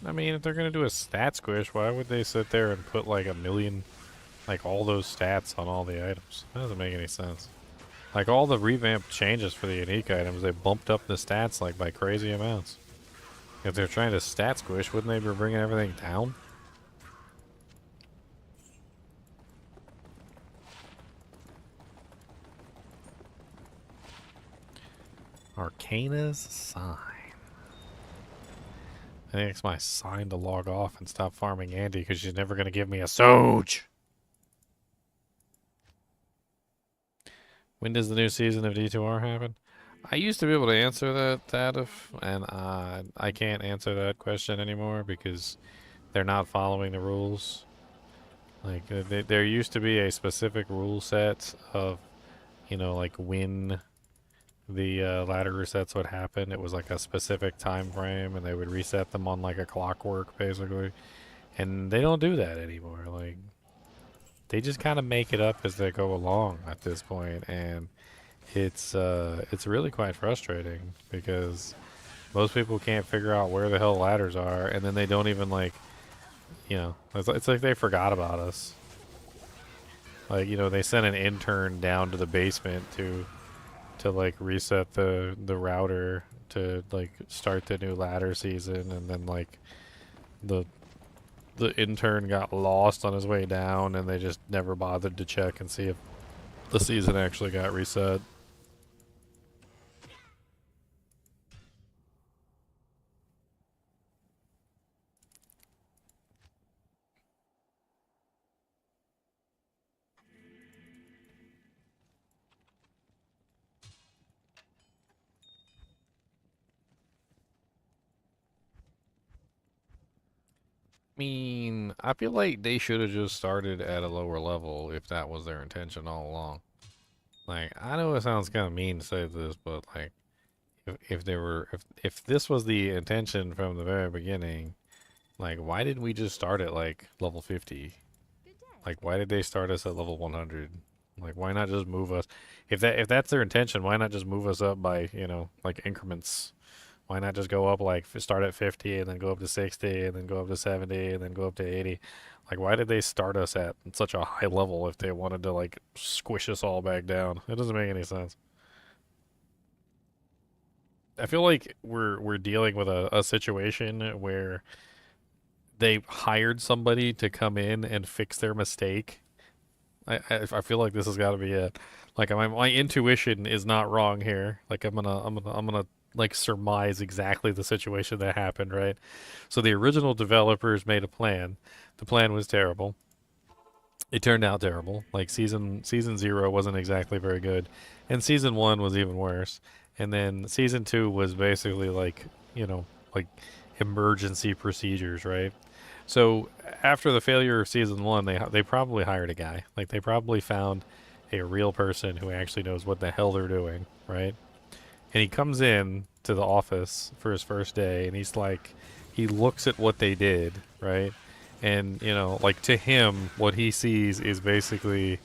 I mean, if they're gonna do a stat squish, why would they sit there and put like a million, like all those stats on all the items? That doesn't make any sense. Like all the revamped changes for the unique items, they bumped up the stats like by crazy amounts. If they're trying to stat squish, wouldn't they be bringing everything down? Arcana's sign. I think it's my sign to log off and stop farming Andy because she's never going to give me a Soge. When does the new season of D2R happen? I used to be able to answer and I can't answer that question anymore because they're not following the rules. Like, there used to be a specific rule set of, you know, like when the ladder resets would happen. It was like a specific time frame, and they would reset them on like a clockwork, basically. And they don't do that anymore. Like, they just kind of make it up as they go along at this point, and it's really quite frustrating because most people can't figure out where the hell ladders are, and then they don't even like, you know, it's like they forgot about us. Like, you know, they sent an intern down to the basement to like reset the router to like start the new ladder season, and then like the intern got lost on his way down, and they just never bothered to check and see if the season actually got reset. Mean, I feel like they should have just started at a lower level if that was their intention all along. Like, I know it sounds kind of mean to say this, but like, if this was the intention from the very beginning, like, why didn't we just start at like level 50? Good day. Like, why did they start us at level 100? Like, why not just move us? If that's their intention, why not just move us up by, you know, like increments? Why not just go up like start at 50 and then go up to 60 and then go up to 70 and then go up to 80? Like, why did they start us at such a high level if they wanted to like squish us all back down? It doesn't make any sense. I feel like we're dealing with a situation where they hired somebody to come in and fix their mistake. I feel like this has got to be it. Like, my intuition is not wrong here. Like, I'm gonna like surmise exactly the situation that happened, right? So the original developers made a plan. The plan was terrible. It turned out terrible. Like, season 0 wasn't exactly very good, and season 1 was even worse. And then season 2 was basically like, you know, like emergency procedures, right? So after the failure of season 1, they probably hired a guy. Like, they probably found a real person who actually knows what the hell they're doing, right? and he comes in to the office for his first day, and he's like, he looks at what they did, right? And you know, like to him, what he sees is basically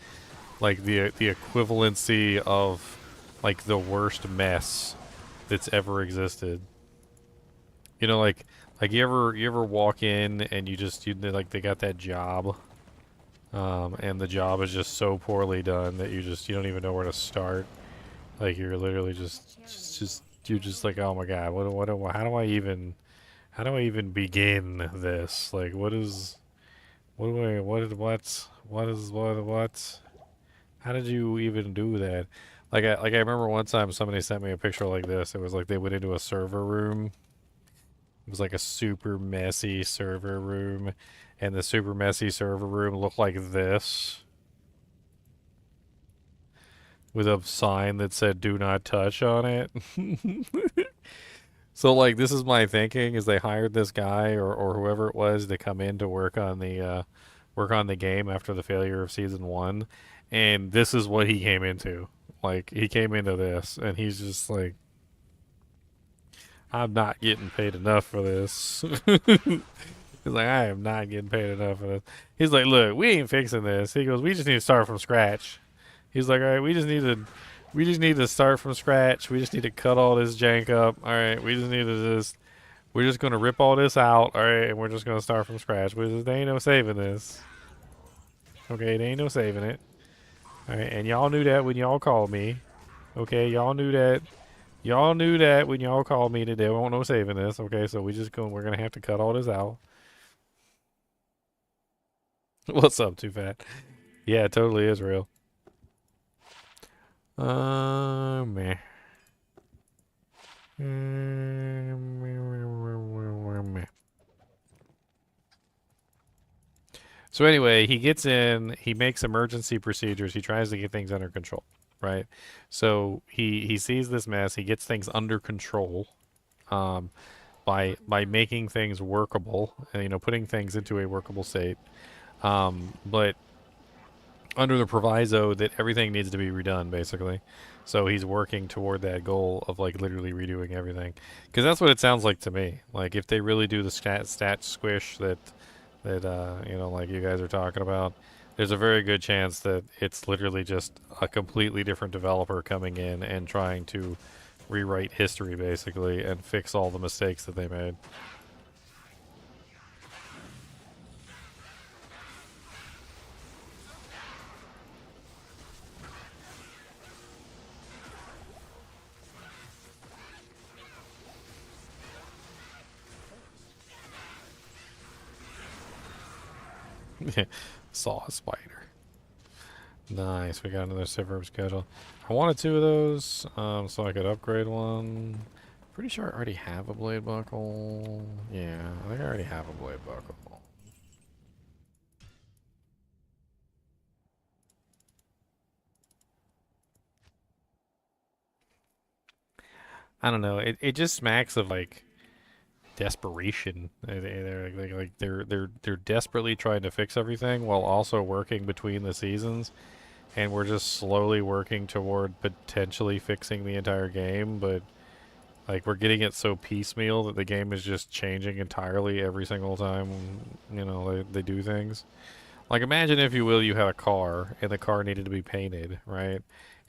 like the equivalency of like the worst mess that's ever existed. You know, like you ever walk in and like they got that job, and the job is just so poorly done that you don't even know where to start. Like you're literally just you're just like, oh my god, how do I even begin this? Like what is what do I what how did you even do that? Like I remember one time somebody sent me a picture like this. It was like they went into a server room. It was like a super messy server room, and the super messy server room looked like this, with a sign that said "Do not touch" on it. So like this is my thinking: is they hired this guy or whoever it was to come in to work on the game after the failure of season one, and this is what he came into. Like he came into this, and he's just like, I'm not getting paid enough for this. He's like, I am not getting paid enough for this. He's like, look, we ain't fixing this. He goes, we just need to start from scratch. He's like, all right, we just need to start from scratch. We just need to cut all this jank up. All right, we're just gonna rip all this out. All right, and we're just gonna start from scratch. There ain't no saving this. Okay, there ain't no saving it. All right, and y'all knew that when y'all called me. Okay, y'all knew that. Y'all knew that when y'all called me today. Won't no saving this. Okay, so we're gonna have to cut all this out. What's up, Too Fat? Yeah, it totally is real. Man. So anyway, he gets in, he makes emergency procedures, he tries to get things under control, right? So he sees this mess, he gets things under control, by making things workable, and putting things into a workable state. But under the proviso that everything needs to be redone, basically. So he's working toward that goal of like literally redoing everything, because that's what it sounds like to me. Like if they really do the stat squish that like you guys are talking about, there's a very good chance that it's literally just a completely different developer coming in and trying to rewrite history basically and fix all the mistakes that they made. Saw a spider. Nice, we got another suburb schedule. I wanted two of those, so I could upgrade one. Pretty sure I already have a blade buckle. Yeah, I think I already have a blade buckle. I don't know. It just smacks of like desperation. They're desperately trying to fix everything while also working between the seasons, and we're just slowly working toward potentially fixing the entire game, but like we're getting it so piecemeal that the game is just changing entirely every single time they do things. Like imagine, if you will, you had a car and the car needed to be painted, right?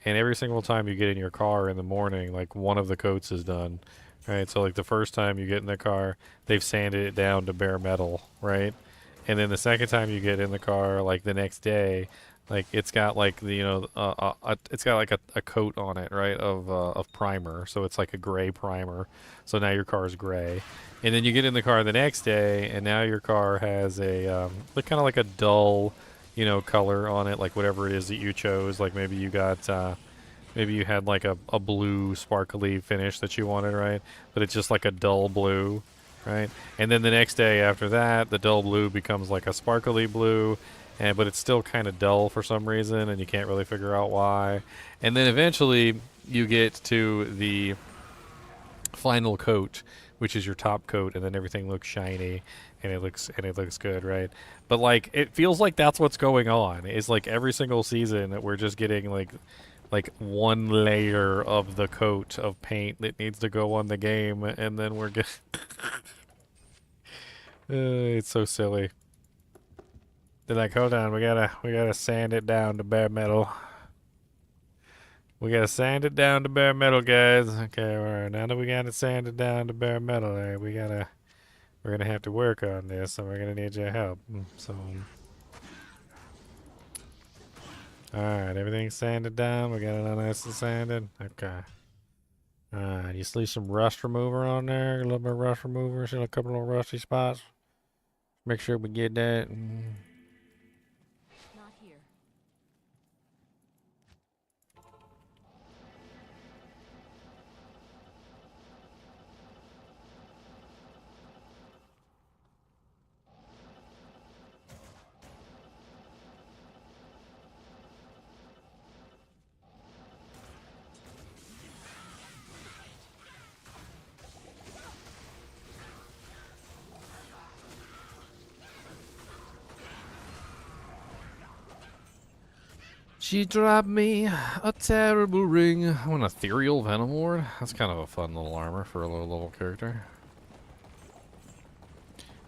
And every single time you get in your car in the morning, like one of the coats is done. Right, so like the first time you get in the car, they've sanded it down to bare metal, right? And then the second time you get in the car, like the next day, like it's got like it's got like a coat on it, right, of primer. So it's like a gray primer. So now your car is gray. And then you get in the car the next day, and now your car has a like kind of like a dull, color on it, like whatever it is that you chose. Like maybe you got maybe you had like a blue sparkly finish that you wanted, right? But it's just like a dull blue, right? And then the next day after that, the dull blue becomes like a sparkly blue, but it's still kind of dull for some reason, and you can't really figure out why. And then eventually you get to the final coat, which is your top coat, and then everything looks shiny and it looks good, right? But like it feels like that's what's going on. It's like every single season that we're just getting like like one layer of the coat of paint that needs to go on the game, and then we're good. It's so silly. They're like, hold on, we gotta sand it down to bare metal. We gotta sand it down to bare metal, guys. Okay, all right. Now that we got it sanded down to bare metal, we're gonna have to work on this, and we're gonna need your help. So, all right, everything's sanded down. We got it all nice and sanded. Okay. All right, you see some rust remover on there? A little bit of rust remover. See a couple of rusty spots. Make sure we get that. Not here. She dropped me a terrible ring. I want an ethereal venom ward. That's kind of a fun little armor for a low level character.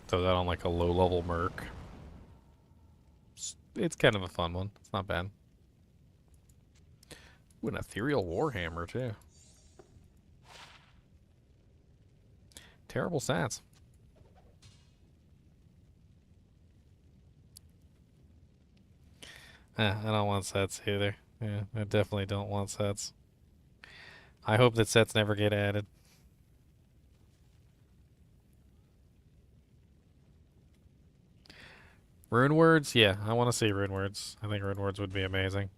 Throw that on like a low level merc. It's kind of a fun one. It's not bad. Ooh, an ethereal warhammer too. Terrible stats. I don't want sets either. Yeah, I definitely don't want sets. I hope that sets never get added. Rune words? Yeah, I want to see rune words. I think rune words would be amazing.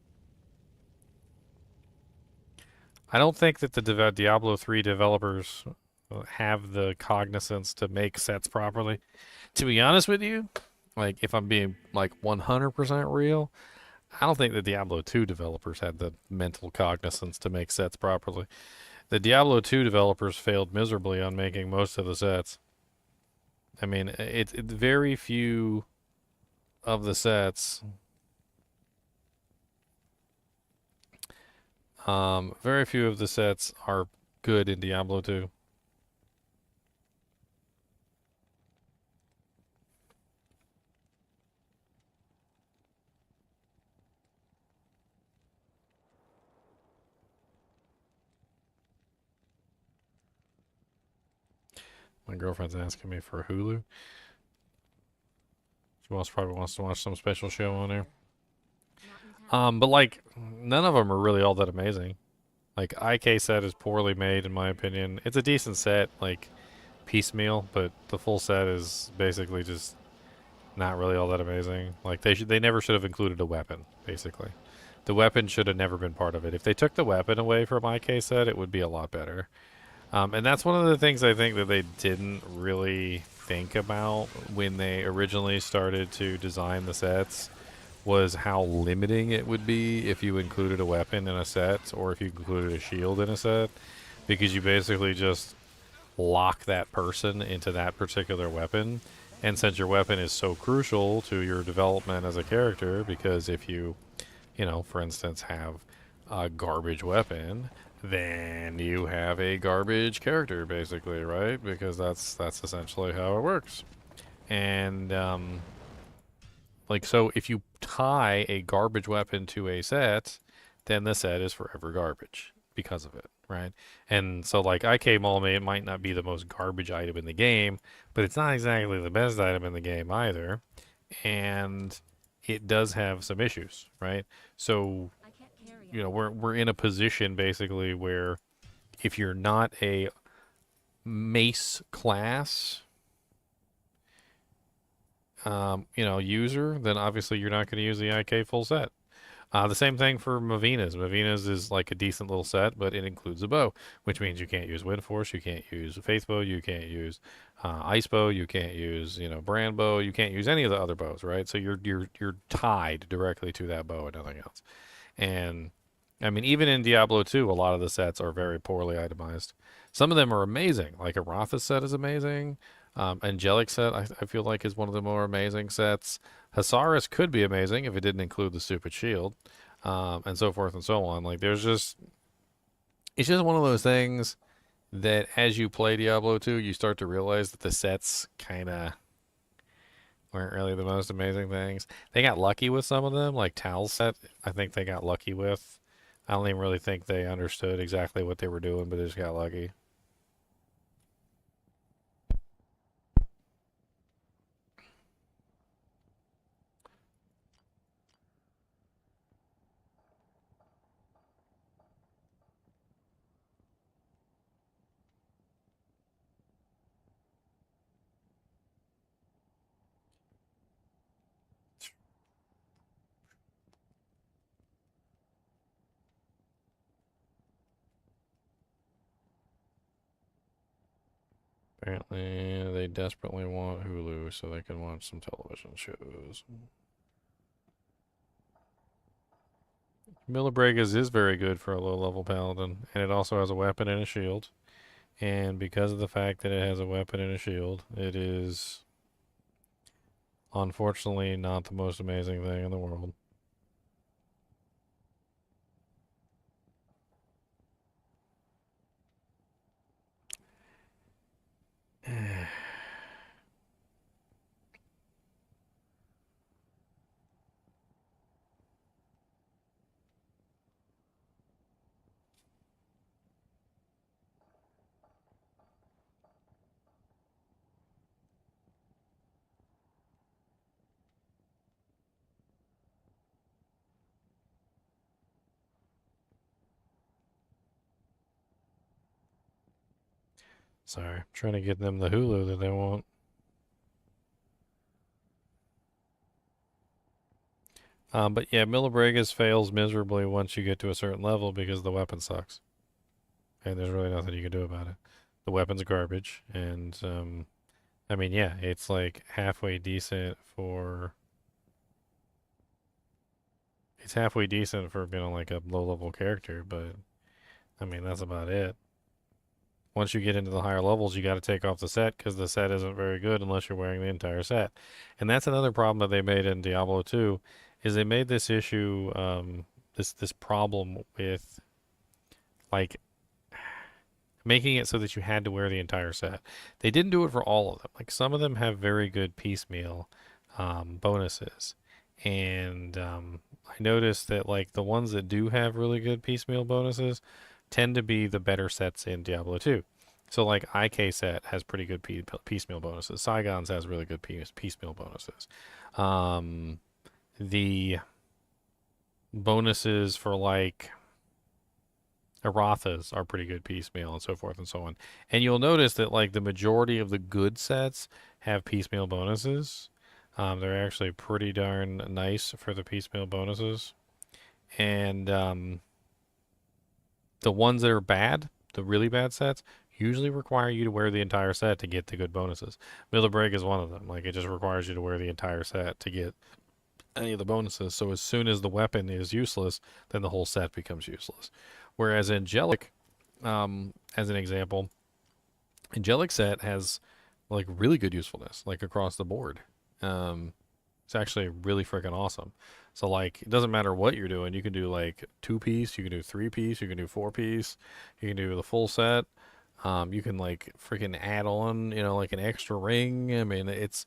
I don't think that the Diablo 3 developers have the cognizance to make sets properly. To be honest with you, like if I'm being like 100% real, I don't think the Diablo 2 developers had the mental cognizance to make sets properly. The Diablo 2 developers failed miserably on making most of the sets. I mean, it's very few of the sets. Very few of the sets are good in Diablo 2. My girlfriend's asking me for Hulu. She probably wants to watch some special show on there. Not in town. But like none of them are really all that amazing. Like IK set is poorly made in my opinion. It's a decent set, like piecemeal, but the full set is basically just not really all that amazing. Like they never should have included a weapon, basically. The weapon should have never been part of it. If they took the weapon away from IK set, it would be a lot better. And that's one of the things I think that they didn't really think about when they originally started to design the sets was how limiting it would be if you included a weapon in a set or if you included a shield in a set, because you basically just lock that person into that particular weapon. And since your weapon is so crucial to your development as a character, because if you, for instance, have a garbage weapon, then you have a garbage character, basically, right? Because that's essentially how it works. And so if you tie a garbage weapon to a set, then the set is forever garbage because of it, right? And so like IK Mulme, it might not be the most garbage item in the game, but it's not exactly the best item in the game either. And it does have some issues, right? So I can't carry on. we're in a position basically where if you're not a mace class user, then obviously you're not going to use the IK full set. The same thing for Mavina's. Mavina's is like a decent little set, but it includes a bow, which means you can't use Wind Force, you can't use Faith Bow, you can't use Ice Bow, you can't use Brand Bow, you can't use any of the other bows, right? So you're tied directly to that bow and nothing else. And I mean, even in Diablo 2, a lot of the sets are very poorly itemized. Some of them are amazing, like Aratha's set is amazing. Angelic set, I feel like, is one of the more amazing sets. Hasaris could be amazing if it didn't include the stupid shield. and so forth and so on. Like there's just it's just one of those things that as you play Diablo 2, you start to realize that the sets kind of weren't really the most amazing things. They got lucky with some of them, like Tal's set. I think they got lucky with. I don't even really think they understood exactly what they were doing, but they just got lucky. Apparently, they desperately want Hulu so they can watch some television shows. Millibregas is very good for a low-level paladin, and it also has a weapon and a shield. And because of the fact that it has a weapon and a shield, it is unfortunately not the most amazing thing in the world. Sorry, trying to get them the Hulu that they want. But yeah, Millibregas fails miserably once you get to a certain level because the weapon sucks. And there's really nothing you can do about it. The weapon's garbage, and I mean, yeah, it's like halfway decent for. It's halfway decent for being like a low-level character, but I mean that's about it. Once you get into the higher levels, you got to take off the set because the set isn't very good unless you're wearing the entire set. And that's another problem that they made in Diablo 2, is they made this issue, this problem with like making it so that you had to wear the entire set. They didn't do it for all of them. Like some of them have very good piecemeal bonuses, and I noticed that like the ones that do have really good piecemeal bonuses tend to be the better sets in Diablo 2. So like IK set has pretty good piecemeal bonuses. Saigon's has really good piecemeal bonuses. The bonuses for like Arathas are pretty good piecemeal and so forth and so on. And you'll notice that like the majority of the good sets have piecemeal bonuses. They're actually pretty darn nice for the piecemeal bonuses. And the ones that are bad, the really bad sets, usually require you to wear the entire set to get the good bonuses. Millibreak is one of them. Like it just requires you to wear the entire set to get any of the bonuses. So as soon as the weapon is useless, then the whole set becomes useless. Whereas Angelic, as an example, Angelic set has like really good usefulness, like across the board. It's actually really freaking awesome. So like, it doesn't matter what you're doing. You can do like 2-piece, you can do 3-piece, you can do 4-piece, you can do the full set. You can like freaking add on, like an extra ring. I mean, it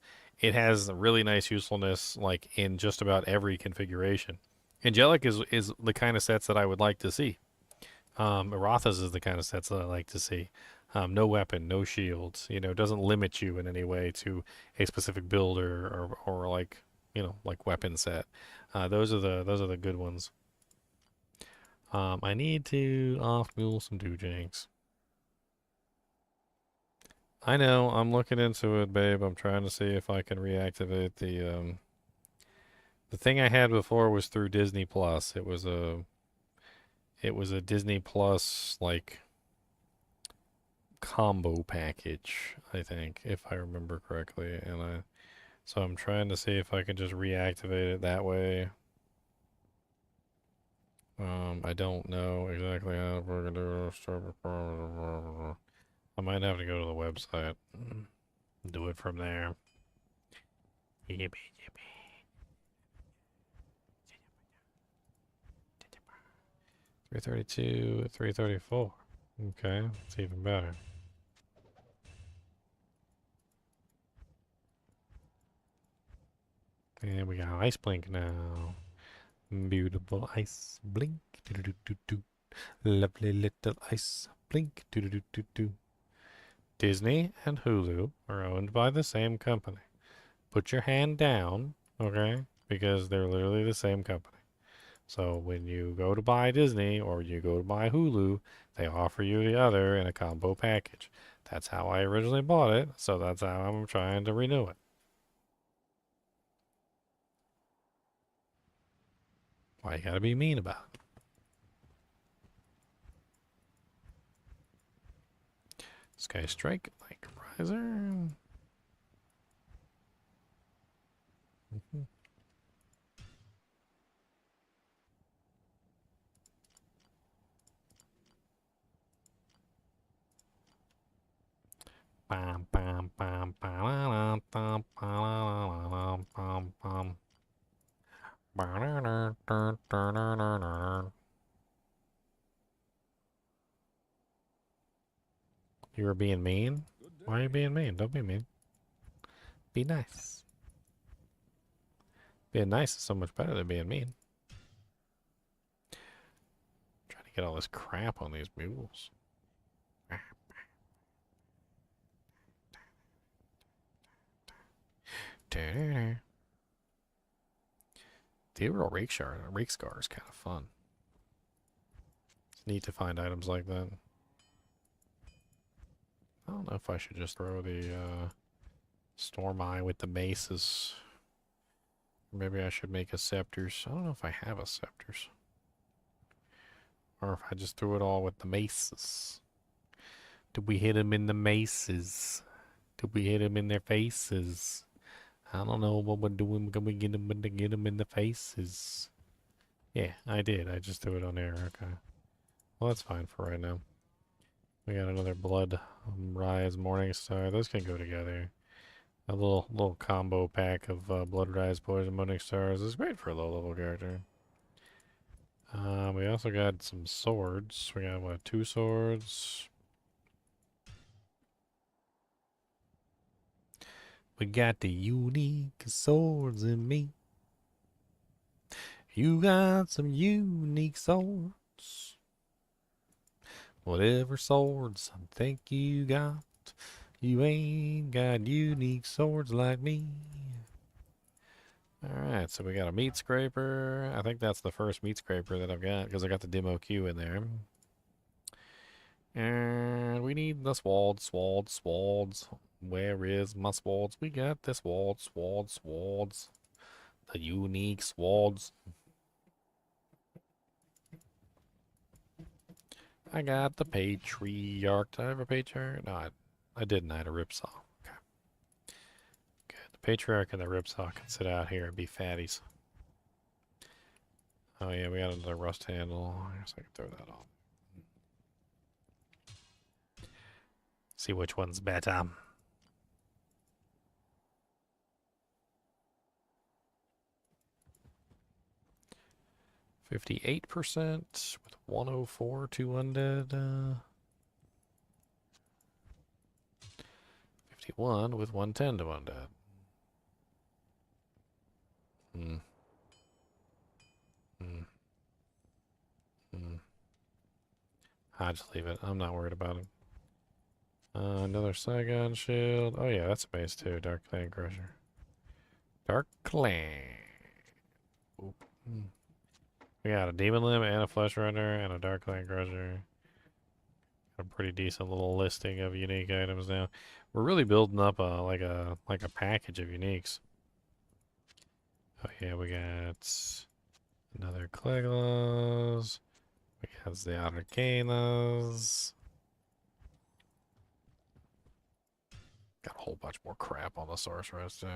has really nice usefulness like in just about every configuration. Angelic is the kind of sets that I would like to see. Arathas is the kind of sets that I like to see. No weapon, no shields. Doesn't limit you in any way to a specific build or like like weapon set. Those are the good ones. I need to off mule some doojanks. I know, I'm looking into it, babe. I'm trying to see if I can reactivate the thing I had before was through Disney Plus. It was a Disney Plus like combo package, I think, if I remember correctly. So I'm trying to see if I can just reactivate it that way. I don't know exactly how we're gonna do it. I might have to go to the website. Do it from there. Yippee, yippee. 332, 334. Okay, it's even better. And we got ice blink now. Beautiful ice blink. Do-do-do-do-do. Lovely little ice blink. Do-do-do-do-do. Disney and Hulu are owned by the same company. Put your hand down, okay? Because they're literally the same company. So when you go to buy Disney or you go to buy Hulu, they offer you the other in a combo package. That's how I originally bought it, so that's how I'm trying to renew it. Why you gotta be mean about it? Sky Strike, like Riser. Bam, bam, bam, bam, bam, bam, bam, bam. You were being mean? Good Why are you day. being mean? Don't be mean. Be nice. Being nice is so much better than being mean. Trying to get all this crap on these mules. The overall rake scar is kind of fun. It's neat to find items like that. I don't know if I should just throw the Storm Eye with the maces. Maybe I should make a scepters. I don't know if I have a scepters. Or if I just threw it all with the maces. Did we hit them in the maces? Did we hit them in their faces? I don't know what we're doing. Can we get them in the faces? Yeah, I did. I just threw it on there. Okay. Well, that's fine for right now. We got another Blood Rise Morningstar. Those can go together. A little combo pack of Blood Rise Poison Morningstars is great for a low level character. We also got some swords. We got what, 2 swords? We got the unique swords in me. You got some unique swords. Whatever swords I think you got, you ain't got unique swords like me. Alright, so we got a meat scraper. I think that's the first meat scraper that I've got because I got the demo queue in there. And we need the swords. Where is my swords? We got the swords. The unique swords. I got the patriarch. Did I have a patriarch? No, I didn't. I had a ripsaw. Okay. Good. The patriarch and the ripsaw can sit out here and be fatties. Oh yeah, we got another rust handle. I guess I can throw that on. See which one's better. %58% with 104 2 undead. 51 with 110 to undead. I just leave it. I'm not worried about it. Another Saigon shield. Oh yeah, that's a base too. Dark Clan Crusher. Dark Clan. Oop. We got a Demon Limb and a Flesh Runner and a Dark Clan Crusher. A pretty decent little listing of unique items now. We're really building up like a package of uniques. Oh yeah, we got another Cleglos. We got the Arcanas. Got a whole bunch more crap on the Sorceress too.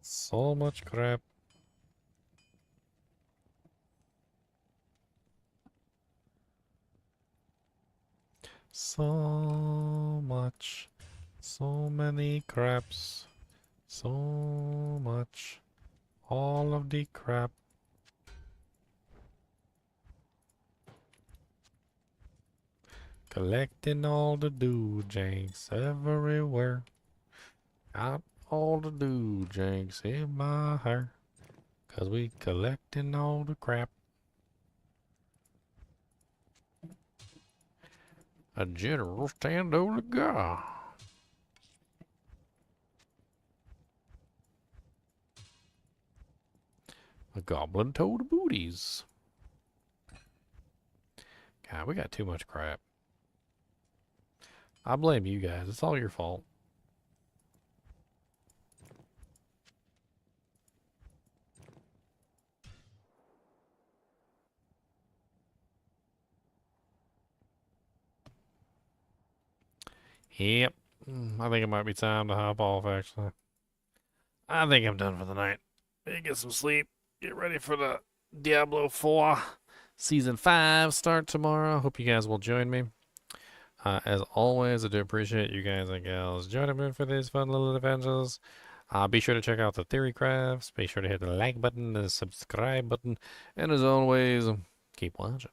So much crap. So much. So many craps. So much. All of the crap. Collecting all the doojanks everywhere. Got all the doojanks in my hair. 'Cause we collecting all the crap. A general stand over the guy. A goblin toad booties. God, we got too much crap. I blame you guys. It's all your fault. Yep. I think it might be time to hop off, actually. I think I'm done for the night. Get some sleep. Get ready for the Diablo 4 Season 5 start tomorrow. Hope you guys will join me. As always, I do appreciate you guys and gals joining me for these fun little adventures. Be sure to check out the theorycrafts. Be sure to hit the like button, the subscribe button, and as always, keep watching.